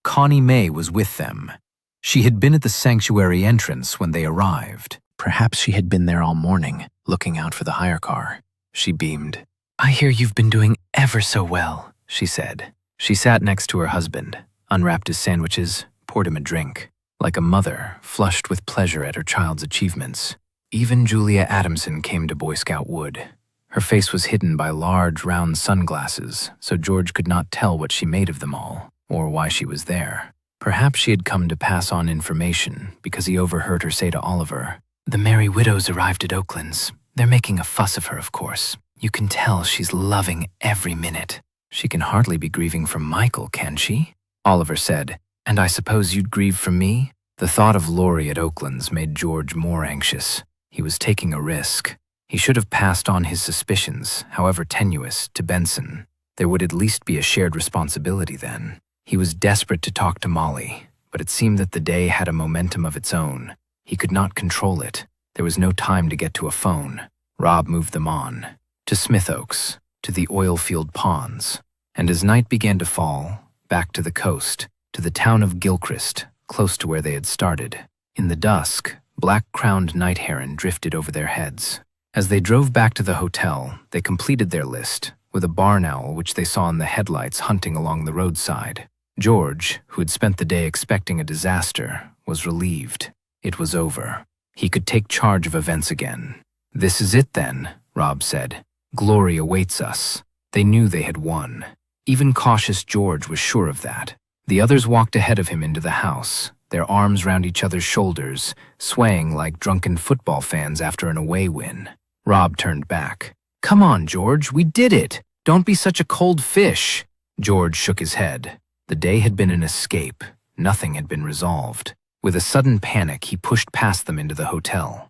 Connie May was with them. She had been at the sanctuary entrance when they arrived. Perhaps she had been there all morning, looking out for the hire car. She beamed. "I hear you've been doing ever so well," she said. She sat next to her husband, unwrapped his sandwiches, poured him a drink, like a mother flushed with pleasure at her child's achievements. Even Julia Adamson came to Boy Scout Wood. Her face was hidden by large, round sunglasses, so George could not tell what she made of them all, or why she was there. Perhaps she had come to pass on information, because he overheard her say to Oliver, "The Merry Widows arrived at Oakland's. They're making a fuss of her, of course. You can tell she's loving every minute." "She can hardly be grieving for Michael, can she?" Oliver said, "And I suppose you'd grieve for me?" The thought of Laurie at Oakland's made George more anxious. He was taking a risk. He should have passed on his suspicions, however tenuous, to Benson. There would at least be a shared responsibility then. He was desperate to talk to Molly, but it seemed that the day had a momentum of its own. He could not control it. There was no time to get to a phone. Rob moved them on, to Smith Oaks, to the oil field ponds, and as night began to fall, back to the coast, to the town of Gilchrist, close to where they had started. In the dusk, black-crowned night heron drifted over their heads. As they drove back to the hotel, they completed their list, with a barn owl which they saw in the headlights hunting along the roadside. George, who had spent the day expecting a disaster, was relieved. It was over. He could take charge of events again. "This is it then," Rob said. "Glory awaits us." They knew they had won. Even cautious George was sure of that. The others walked ahead of him into the house, their arms round each other's shoulders, swaying like drunken football fans after an away win. Rob turned back. "Come on, George, we did it! Don't be such a cold fish!" George shook his head. The day had been an escape. Nothing had been resolved. With a sudden panic, he pushed past them into the hotel.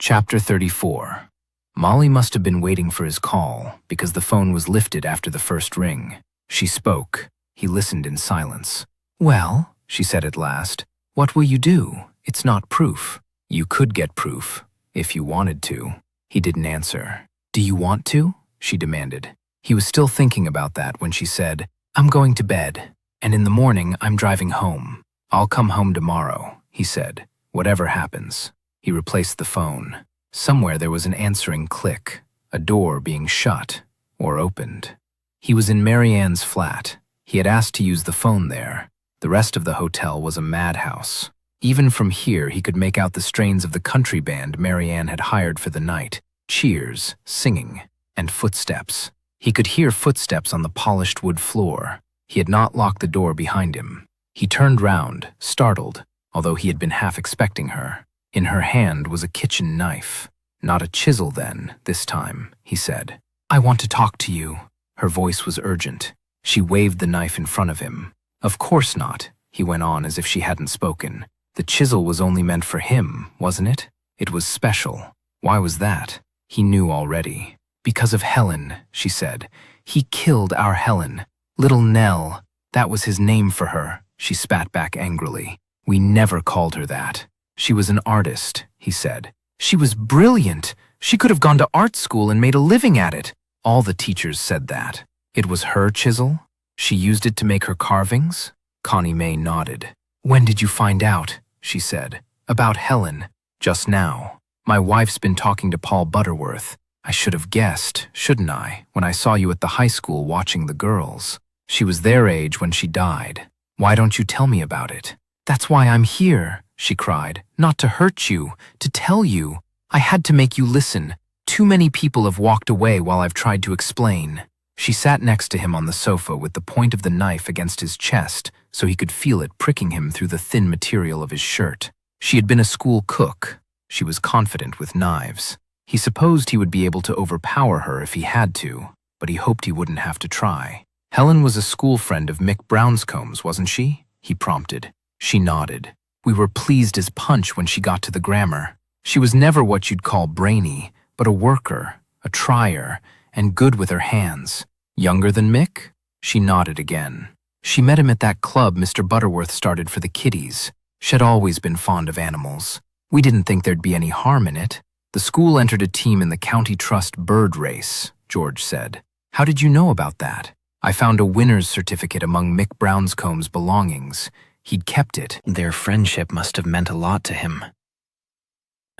Chapter 34. Molly must have been waiting for his call because the phone was lifted after the first ring. She spoke. He listened in silence. "Well," she said at last, "what will you do? It's not proof." "You could get proof, if you wanted to." He didn't answer. "Do you want to?" she demanded. He was still thinking about that when she said, "I'm going to bed, and in the morning I'm driving home. I'll come home tomorrow," he said, "whatever happens." He replaced the phone. Somewhere there was an answering click, a door being shut or opened. He was in Marianne's flat. He had asked to use the phone there. The rest of the hotel was a madhouse. Even from here he could make out the strains of the country band Marianne had hired for the night, cheers, singing, and footsteps. He could hear footsteps on the polished wood floor. He had not locked the door behind him. He turned round, startled, although he had been half expecting her. In her hand was a kitchen knife. "Not a chisel then, this time," he said. "I want to talk to you." Her voice was urgent. She waved the knife in front of him. "Of course not," he went on as if she hadn't spoken. "The chisel was only meant for him, wasn't it? It was special." Why was that? He knew already. "Because of Helen," she said. "He killed our Helen. Little Nell. That was his name for her," she spat back angrily. "We never called her that. She was an artist," he said. "She was brilliant. She could have gone to art school and made a living at it." All the teachers said that. It was her chisel? She used it to make her carvings? Connie May nodded. "When did you find out?" she said. "About Helen." "Just now. My wife's been talking to Paul Butterworth. I should have guessed, shouldn't I, when I saw you at the high school watching the girls. She was their age when she died. Why don't you tell me about it?" "That's why I'm here," she cried. "Not to hurt you, to tell you. I had to make you listen. Too many people have walked away while I've tried to explain." She sat next to him on the sofa with the point of the knife against his chest so he could feel it pricking him through the thin material of his shirt. She had been a school cook. She was confident with knives. He supposed he would be able to overpower her if he had to, but he hoped he wouldn't have to try. "Helen was a school friend of Mick Brownscomb's, wasn't she?" he prompted. She nodded. "We were pleased as punch when she got to the grammar. She was never what you'd call brainy, but a worker, a trier, and good with her hands." "Younger than Mick?" She nodded again. "She met him at that club Mr. Butterworth started for the kiddies. She'd always been fond of animals. We didn't think there'd be any harm in it. The school entered a team in the county trust bird race," George said. "How did you know about that?" "I found a winner's certificate among Mick Brownscomb's belongings. He'd kept it." Their friendship must have meant a lot to him.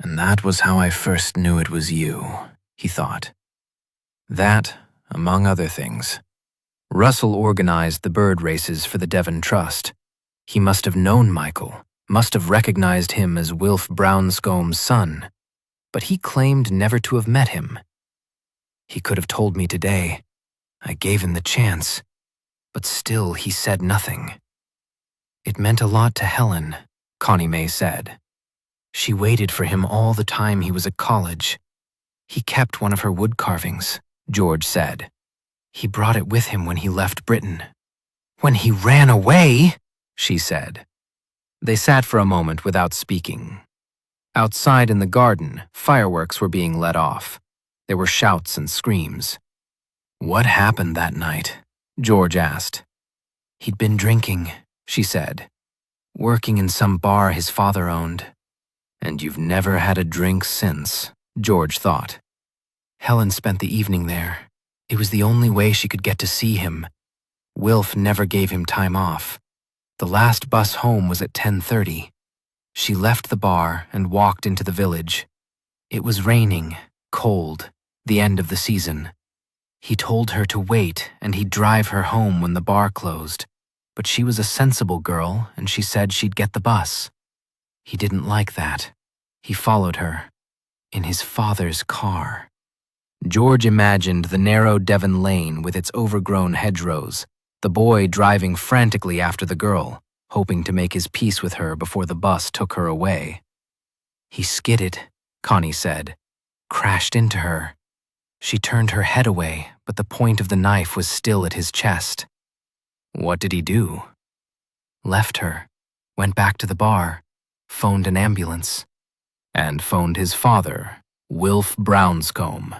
"And that was how I first knew it was you," he thought. That, among other things. Russell organized the bird races for the Devon Trust. He must have known Michael, must have recognized him as Wilf Brownscomb's son, but he claimed never to have met him. "He could have told me today. I gave him the chance, but still he said nothing." "It meant a lot to Helen," Connie May said. "She waited for him all the time he was at college. He kept one of her wood carvings," George said. "He brought it with him when he left Britain." "When he ran away?" she said. They sat for a moment without speaking. Outside in the garden, fireworks were being let off. There were shouts and screams. "What happened that night?" George asked. "He'd been drinking," she said. "Working in some bar his father owned." "And you've never had a drink since," George thought. "Helen spent the evening there. It was the only way she could get to see him. Wilf never gave him time off. The last bus home was at 10:30. She left the bar and walked into the village. It was raining, cold, the end of the season. He told her to wait and he'd drive her home when the bar closed, but she was a sensible girl and she said she'd get the bus. He didn't like that. He followed her, in his father's car." George imagined the narrow Devon lane with its overgrown hedgerows, the boy driving frantically after the girl, hoping to make his peace with her before the bus took her away. "He skidded," Connie said, "crashed into her. She turned her head away, but the point of the knife was still at his chest." "What did he do?" "Left her, went back to the bar, phoned an ambulance." and phoned his father, Wilf Brownscombe.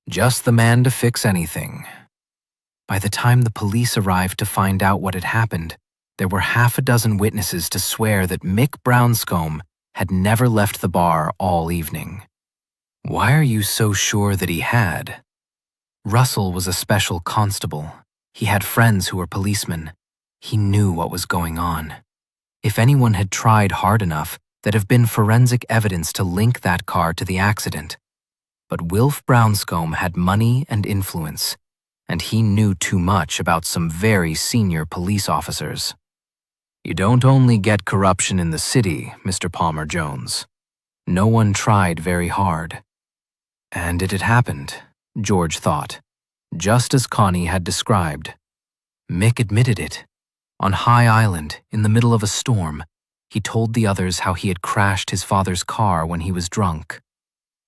Just the man to fix anything. By the time the police arrived to find out what had happened, there were half a dozen witnesses to swear that Mick Brownscombe had never left the bar all evening. Why are you so sure that he had? Russell was a special constable. He had friends who were policemen. He knew what was going on. If anyone had tried hard enough, there'd have been forensic evidence to link that car to the accident. But Wilf Brownscombe had money and influence, and he knew too much about some very senior police officers. You don't only get corruption in the city, Mr. Palmer Jones. No one tried very hard. And it had happened, George thought, just as Connie had described. Mick admitted it. On High Island, in the middle of a storm, he told the others how he had crashed his father's car when he was drunk.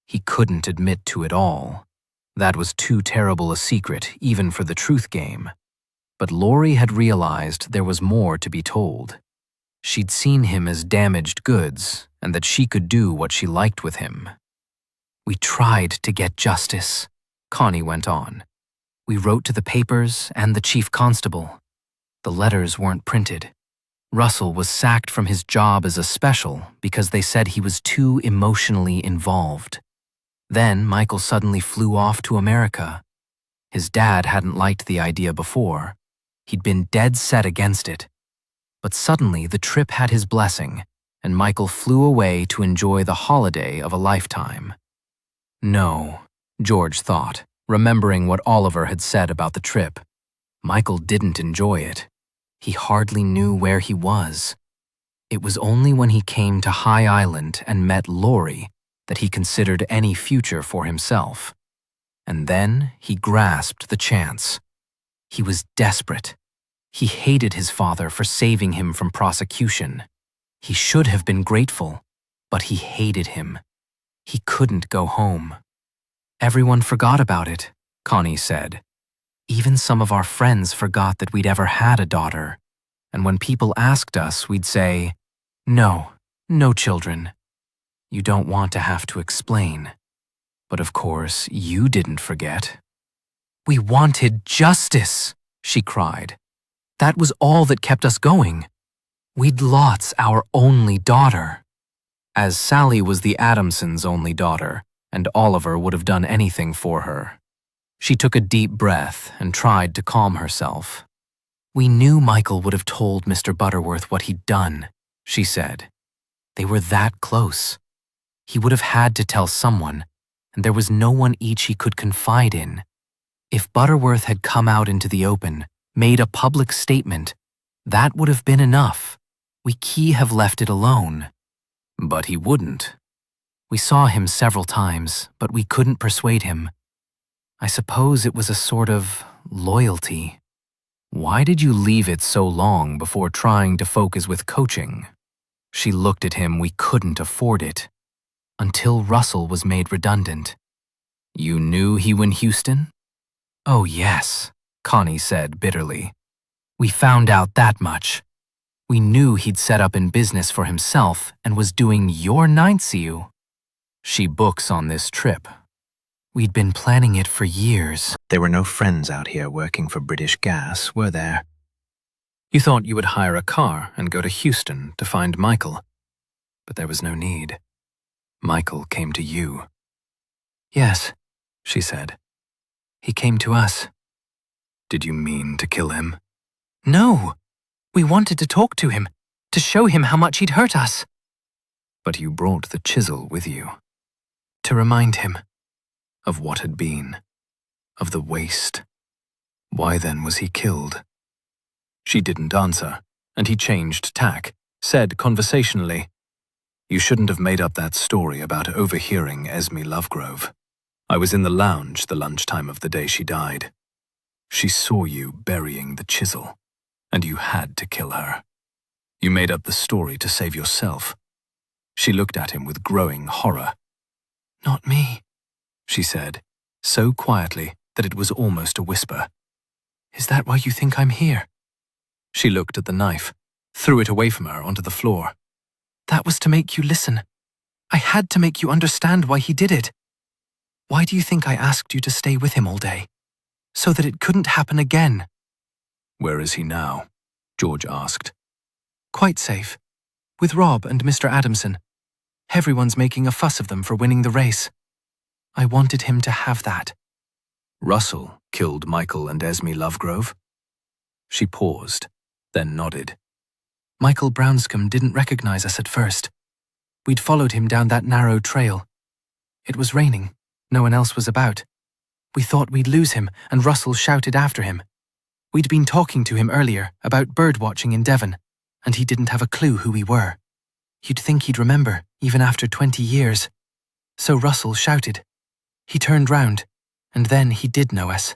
He couldn't admit to it all. That was too terrible a secret, even for the truth game. But Laurie had realized there was more to be told. She'd seen him as damaged goods, and that she could do what she liked with him. We tried to get justice, Connie went on. We wrote to the papers and the chief constable. The letters weren't printed. Russell was sacked from his job as a special because they said he was too emotionally involved. Then Michael suddenly flew off to America. His dad hadn't liked the idea before. He'd been dead set against it. But suddenly the trip had his blessing, and Michael flew away to enjoy the holiday of a lifetime. No, George thought, remembering what Oliver had said about the trip. Michael didn't enjoy it. He hardly knew where he was. It was only when he came to High Island and met Laurie that he considered any future for himself. And then he grasped the chance. He was desperate. He hated his father for saving him from prosecution. He should have been grateful, but he hated him. He couldn't go home. Everyone forgot about it, Connie said. Even some of our friends forgot that we'd ever had a daughter. And when people asked us, we'd say, "No, no children." You don't want to have to explain. But of course, you didn't forget. We wanted justice, she cried. That was all that kept us going. We'd lost our only daughter. As Sally was the Adamsons' only daughter, and Oliver would have done anything for her. She took a deep breath and tried to calm herself. We knew Michael would have told Mr. Butterworth what he'd done, she said. They were that close. He would have had to tell someone, and there was no one each he could confide in. If Butterworth had come out into the open, made a public statement, that would have been enough. We could have left it alone. But he wouldn't. We saw him several times, but we couldn't persuade him. I suppose it was a sort of loyalty. Why did you leave it so long before trying to focus with coaching? She looked at him. We couldn't afford it. Until Russell was made redundant. You knew he was in Houston? Oh yes, Connie said bitterly. We found out that much. We knew he'd set up in business for himself and was doing your ninth. She books on this trip. We'd been planning it for years. There were no friends out here working for British Gas, were there? You thought you would hire a car and go to Houston to find Michael. But there was no need. Michael came to you. Yes, she said. He came to us. Did you mean to kill him? No. We wanted to talk to him, to show him how much he'd hurt us. But you brought the chisel with you. To remind him. Of what had been. Of the waste. Why then was he killed? She didn't answer, and he changed tack, said conversationally, You shouldn't have made up that story about overhearing Esme Lovegrove. I was in the lounge the lunchtime of the day she died. She saw you burying the chisel, and you had to kill her. You made up the story to save yourself. She looked at him with growing horror. Not me, she said, so quietly that it was almost a whisper. Is that why you think I'm here? She looked at the knife, threw it away from her onto the floor. That was to make you listen. I had to make you understand why he did it. Why do you think I asked you to stay with him all day? So that it couldn't happen again. Where is he now? George asked. Quite safe. With Rob and Mr. Adamson. Everyone's making a fuss of them for winning the race. I wanted him to have that. Russell killed Michael and Esme Lovegrove? She paused, then nodded. Michael Brownscombe didn't recognize us at first. We'd followed him down that narrow trail. It was raining. No one else was about. We thought we'd lose him, and Russell shouted after him. We'd been talking to him earlier about bird watching in Devon, and he didn't have a clue who we were. You'd think he'd remember, even after 20 years. So Russell shouted. He turned round, and then he did know us.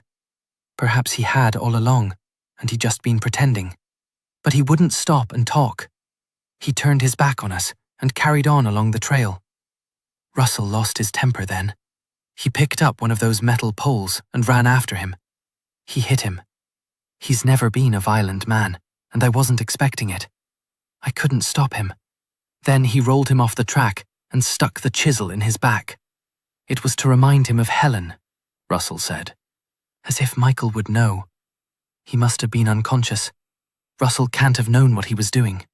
Perhaps he had all along, and he'd just been pretending. But he wouldn't stop and talk. He turned his back on us and carried on along the trail. Russell lost his temper then. He picked up one of those metal poles and ran after him. He hit him. He's never been a violent man, and I wasn't expecting it. I couldn't stop him. Then he rolled him off the track and stuck the chisel in his back. It was to remind him of Helen, Russell said. As if Michael would know. He must have been unconscious. Russell can't have known what he was doing.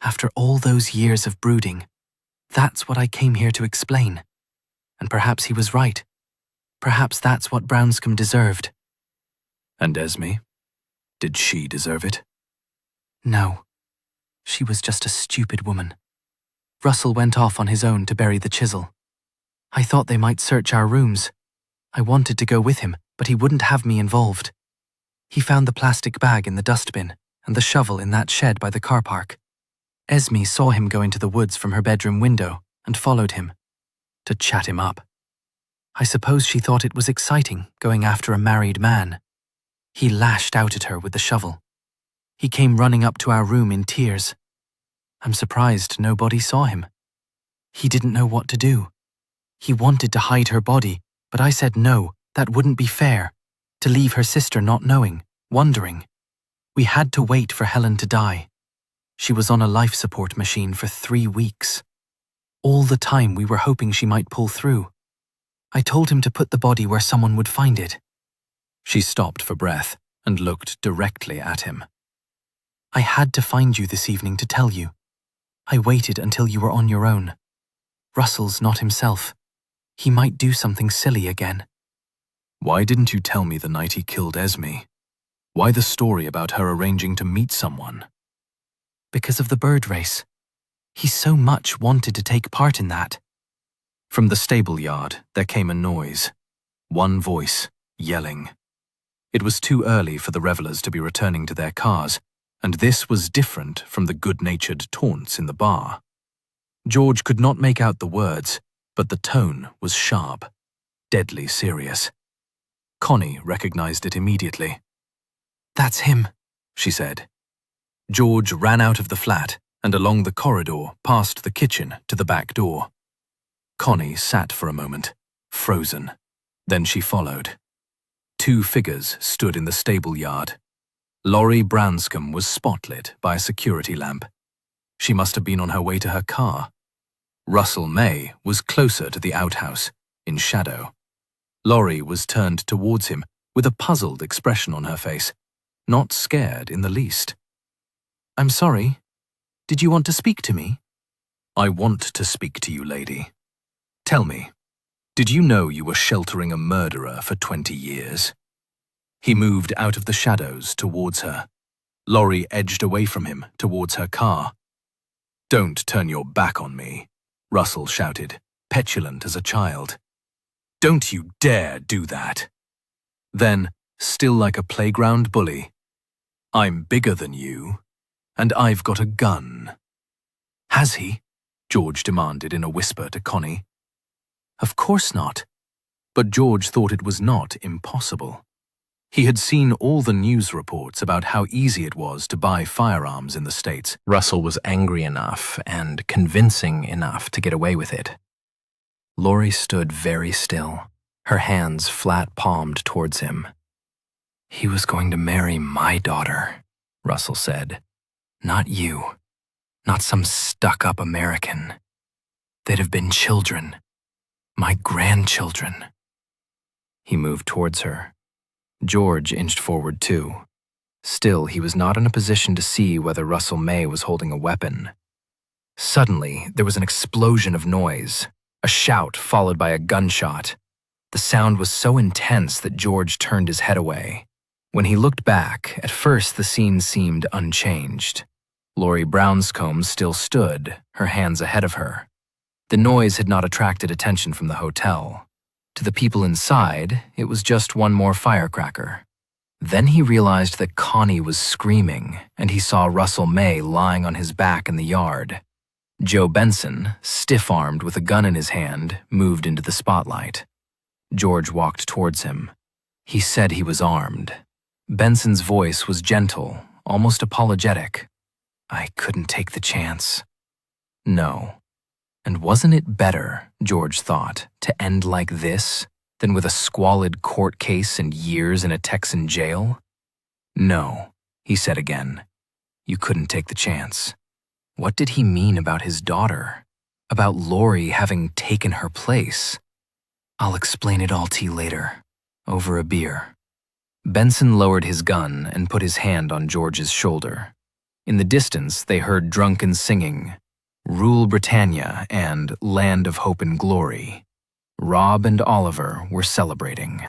After all those years of brooding, that's what I came here to explain. And perhaps he was right. Perhaps that's what Brownscombe deserved. And Esme? Did she deserve it? No. She was just a stupid woman. Russell went off on his own to bury the chisel. I thought they might search our rooms. I wanted to go with him, but he wouldn't have me involved. He found the plastic bag in the dustbin and the shovel in that shed by the car park. Esme saw him go into the woods from her bedroom window and followed him. To chat him up. I suppose she thought it was exciting going after a married man. He lashed out at her with the shovel. He came running up to our room in tears. I'm surprised nobody saw him. He didn't know what to do. He wanted to hide her body, but I said no, that wouldn't be fair. To leave her sister not knowing, wondering. We had to wait for Helen to die. She was on a life support machine for 3 weeks. All the time we were hoping she might pull through. I told him to put the body where someone would find it. She stopped for breath and looked directly at him. I had to find you this evening to tell you. I waited until you were on your own. Russell's not himself. He might do something silly again. Why didn't you tell me the night he killed Esme? Why the story about her arranging to meet someone? Because of the bird race. He so much wanted to take part in that. From the stable yard, there came a noise. One voice, yelling. It was too early for the revelers to be returning to their cars, and this was different from the good-natured taunts in the bar. George could not make out the words, but the tone was sharp, deadly serious. Connie recognized it immediately. That's him, she said. George ran out of the flat and along the corridor past the kitchen to the back door. Connie sat for a moment, frozen. Then she followed. 2 figures stood in the stable yard. Laurie Brownscombe was spotlit by a security lamp. She must have been on her way to her car. Russell May was closer to the outhouse, in shadow. Laurie was turned towards him with a puzzled expression on her face, not scared in the least. I'm sorry. Did you want to speak to me? I want to speak to you, lady. Tell me, did you know you were sheltering a murderer for 20 years? He moved out of the shadows towards her. Laurie edged away from him towards her car. Don't turn your back on me, Russell shouted, petulant as a child. Don't you dare do that. Then, still like a playground bully, I'm bigger than you, and I've got a gun. Has he? George demanded in a whisper to Connie. Of course not. But George thought it was not impossible. He had seen all the news reports about how easy it was to buy firearms in the States. Russell was angry enough and convincing enough to get away with it. Laurie stood very still, her hands flat-palmed towards him. He was going to marry my daughter, Russell said. Not you. Not some stuck-up American. They'd have been children. My grandchildren. He moved towards her. George inched forward too. Still, he was not in a position to see whether Russell May was holding a weapon. Suddenly, there was an explosion of noise, a shout followed by a gunshot. The sound was so intense that George turned his head away. When he looked back, at first the scene seemed unchanged. Laurie Brownscombe still stood, her hands ahead of her. The noise had not attracted attention from the hotel. To the people inside, it was just one more firecracker. Then he realized that Connie was screaming, and he saw Russell May lying on his back in the yard. Joe Benson, stiff-armed with a gun in his hand, moved into the spotlight. George walked towards him. He said he was armed. Benson's voice was gentle, almost apologetic. I couldn't take the chance. No. And wasn't it better, George thought, to end like this than with a squalid court case and years in a Texan jail? No, he said again. You couldn't take the chance. What did he mean about his daughter? About Laurie having taken her place? I'll explain it all to you later, over a beer. Benson lowered his gun and put his hand on George's shoulder. In the distance, they heard drunken singing, Rule Britannia and Land of Hope and Glory. Rob and Oliver were celebrating.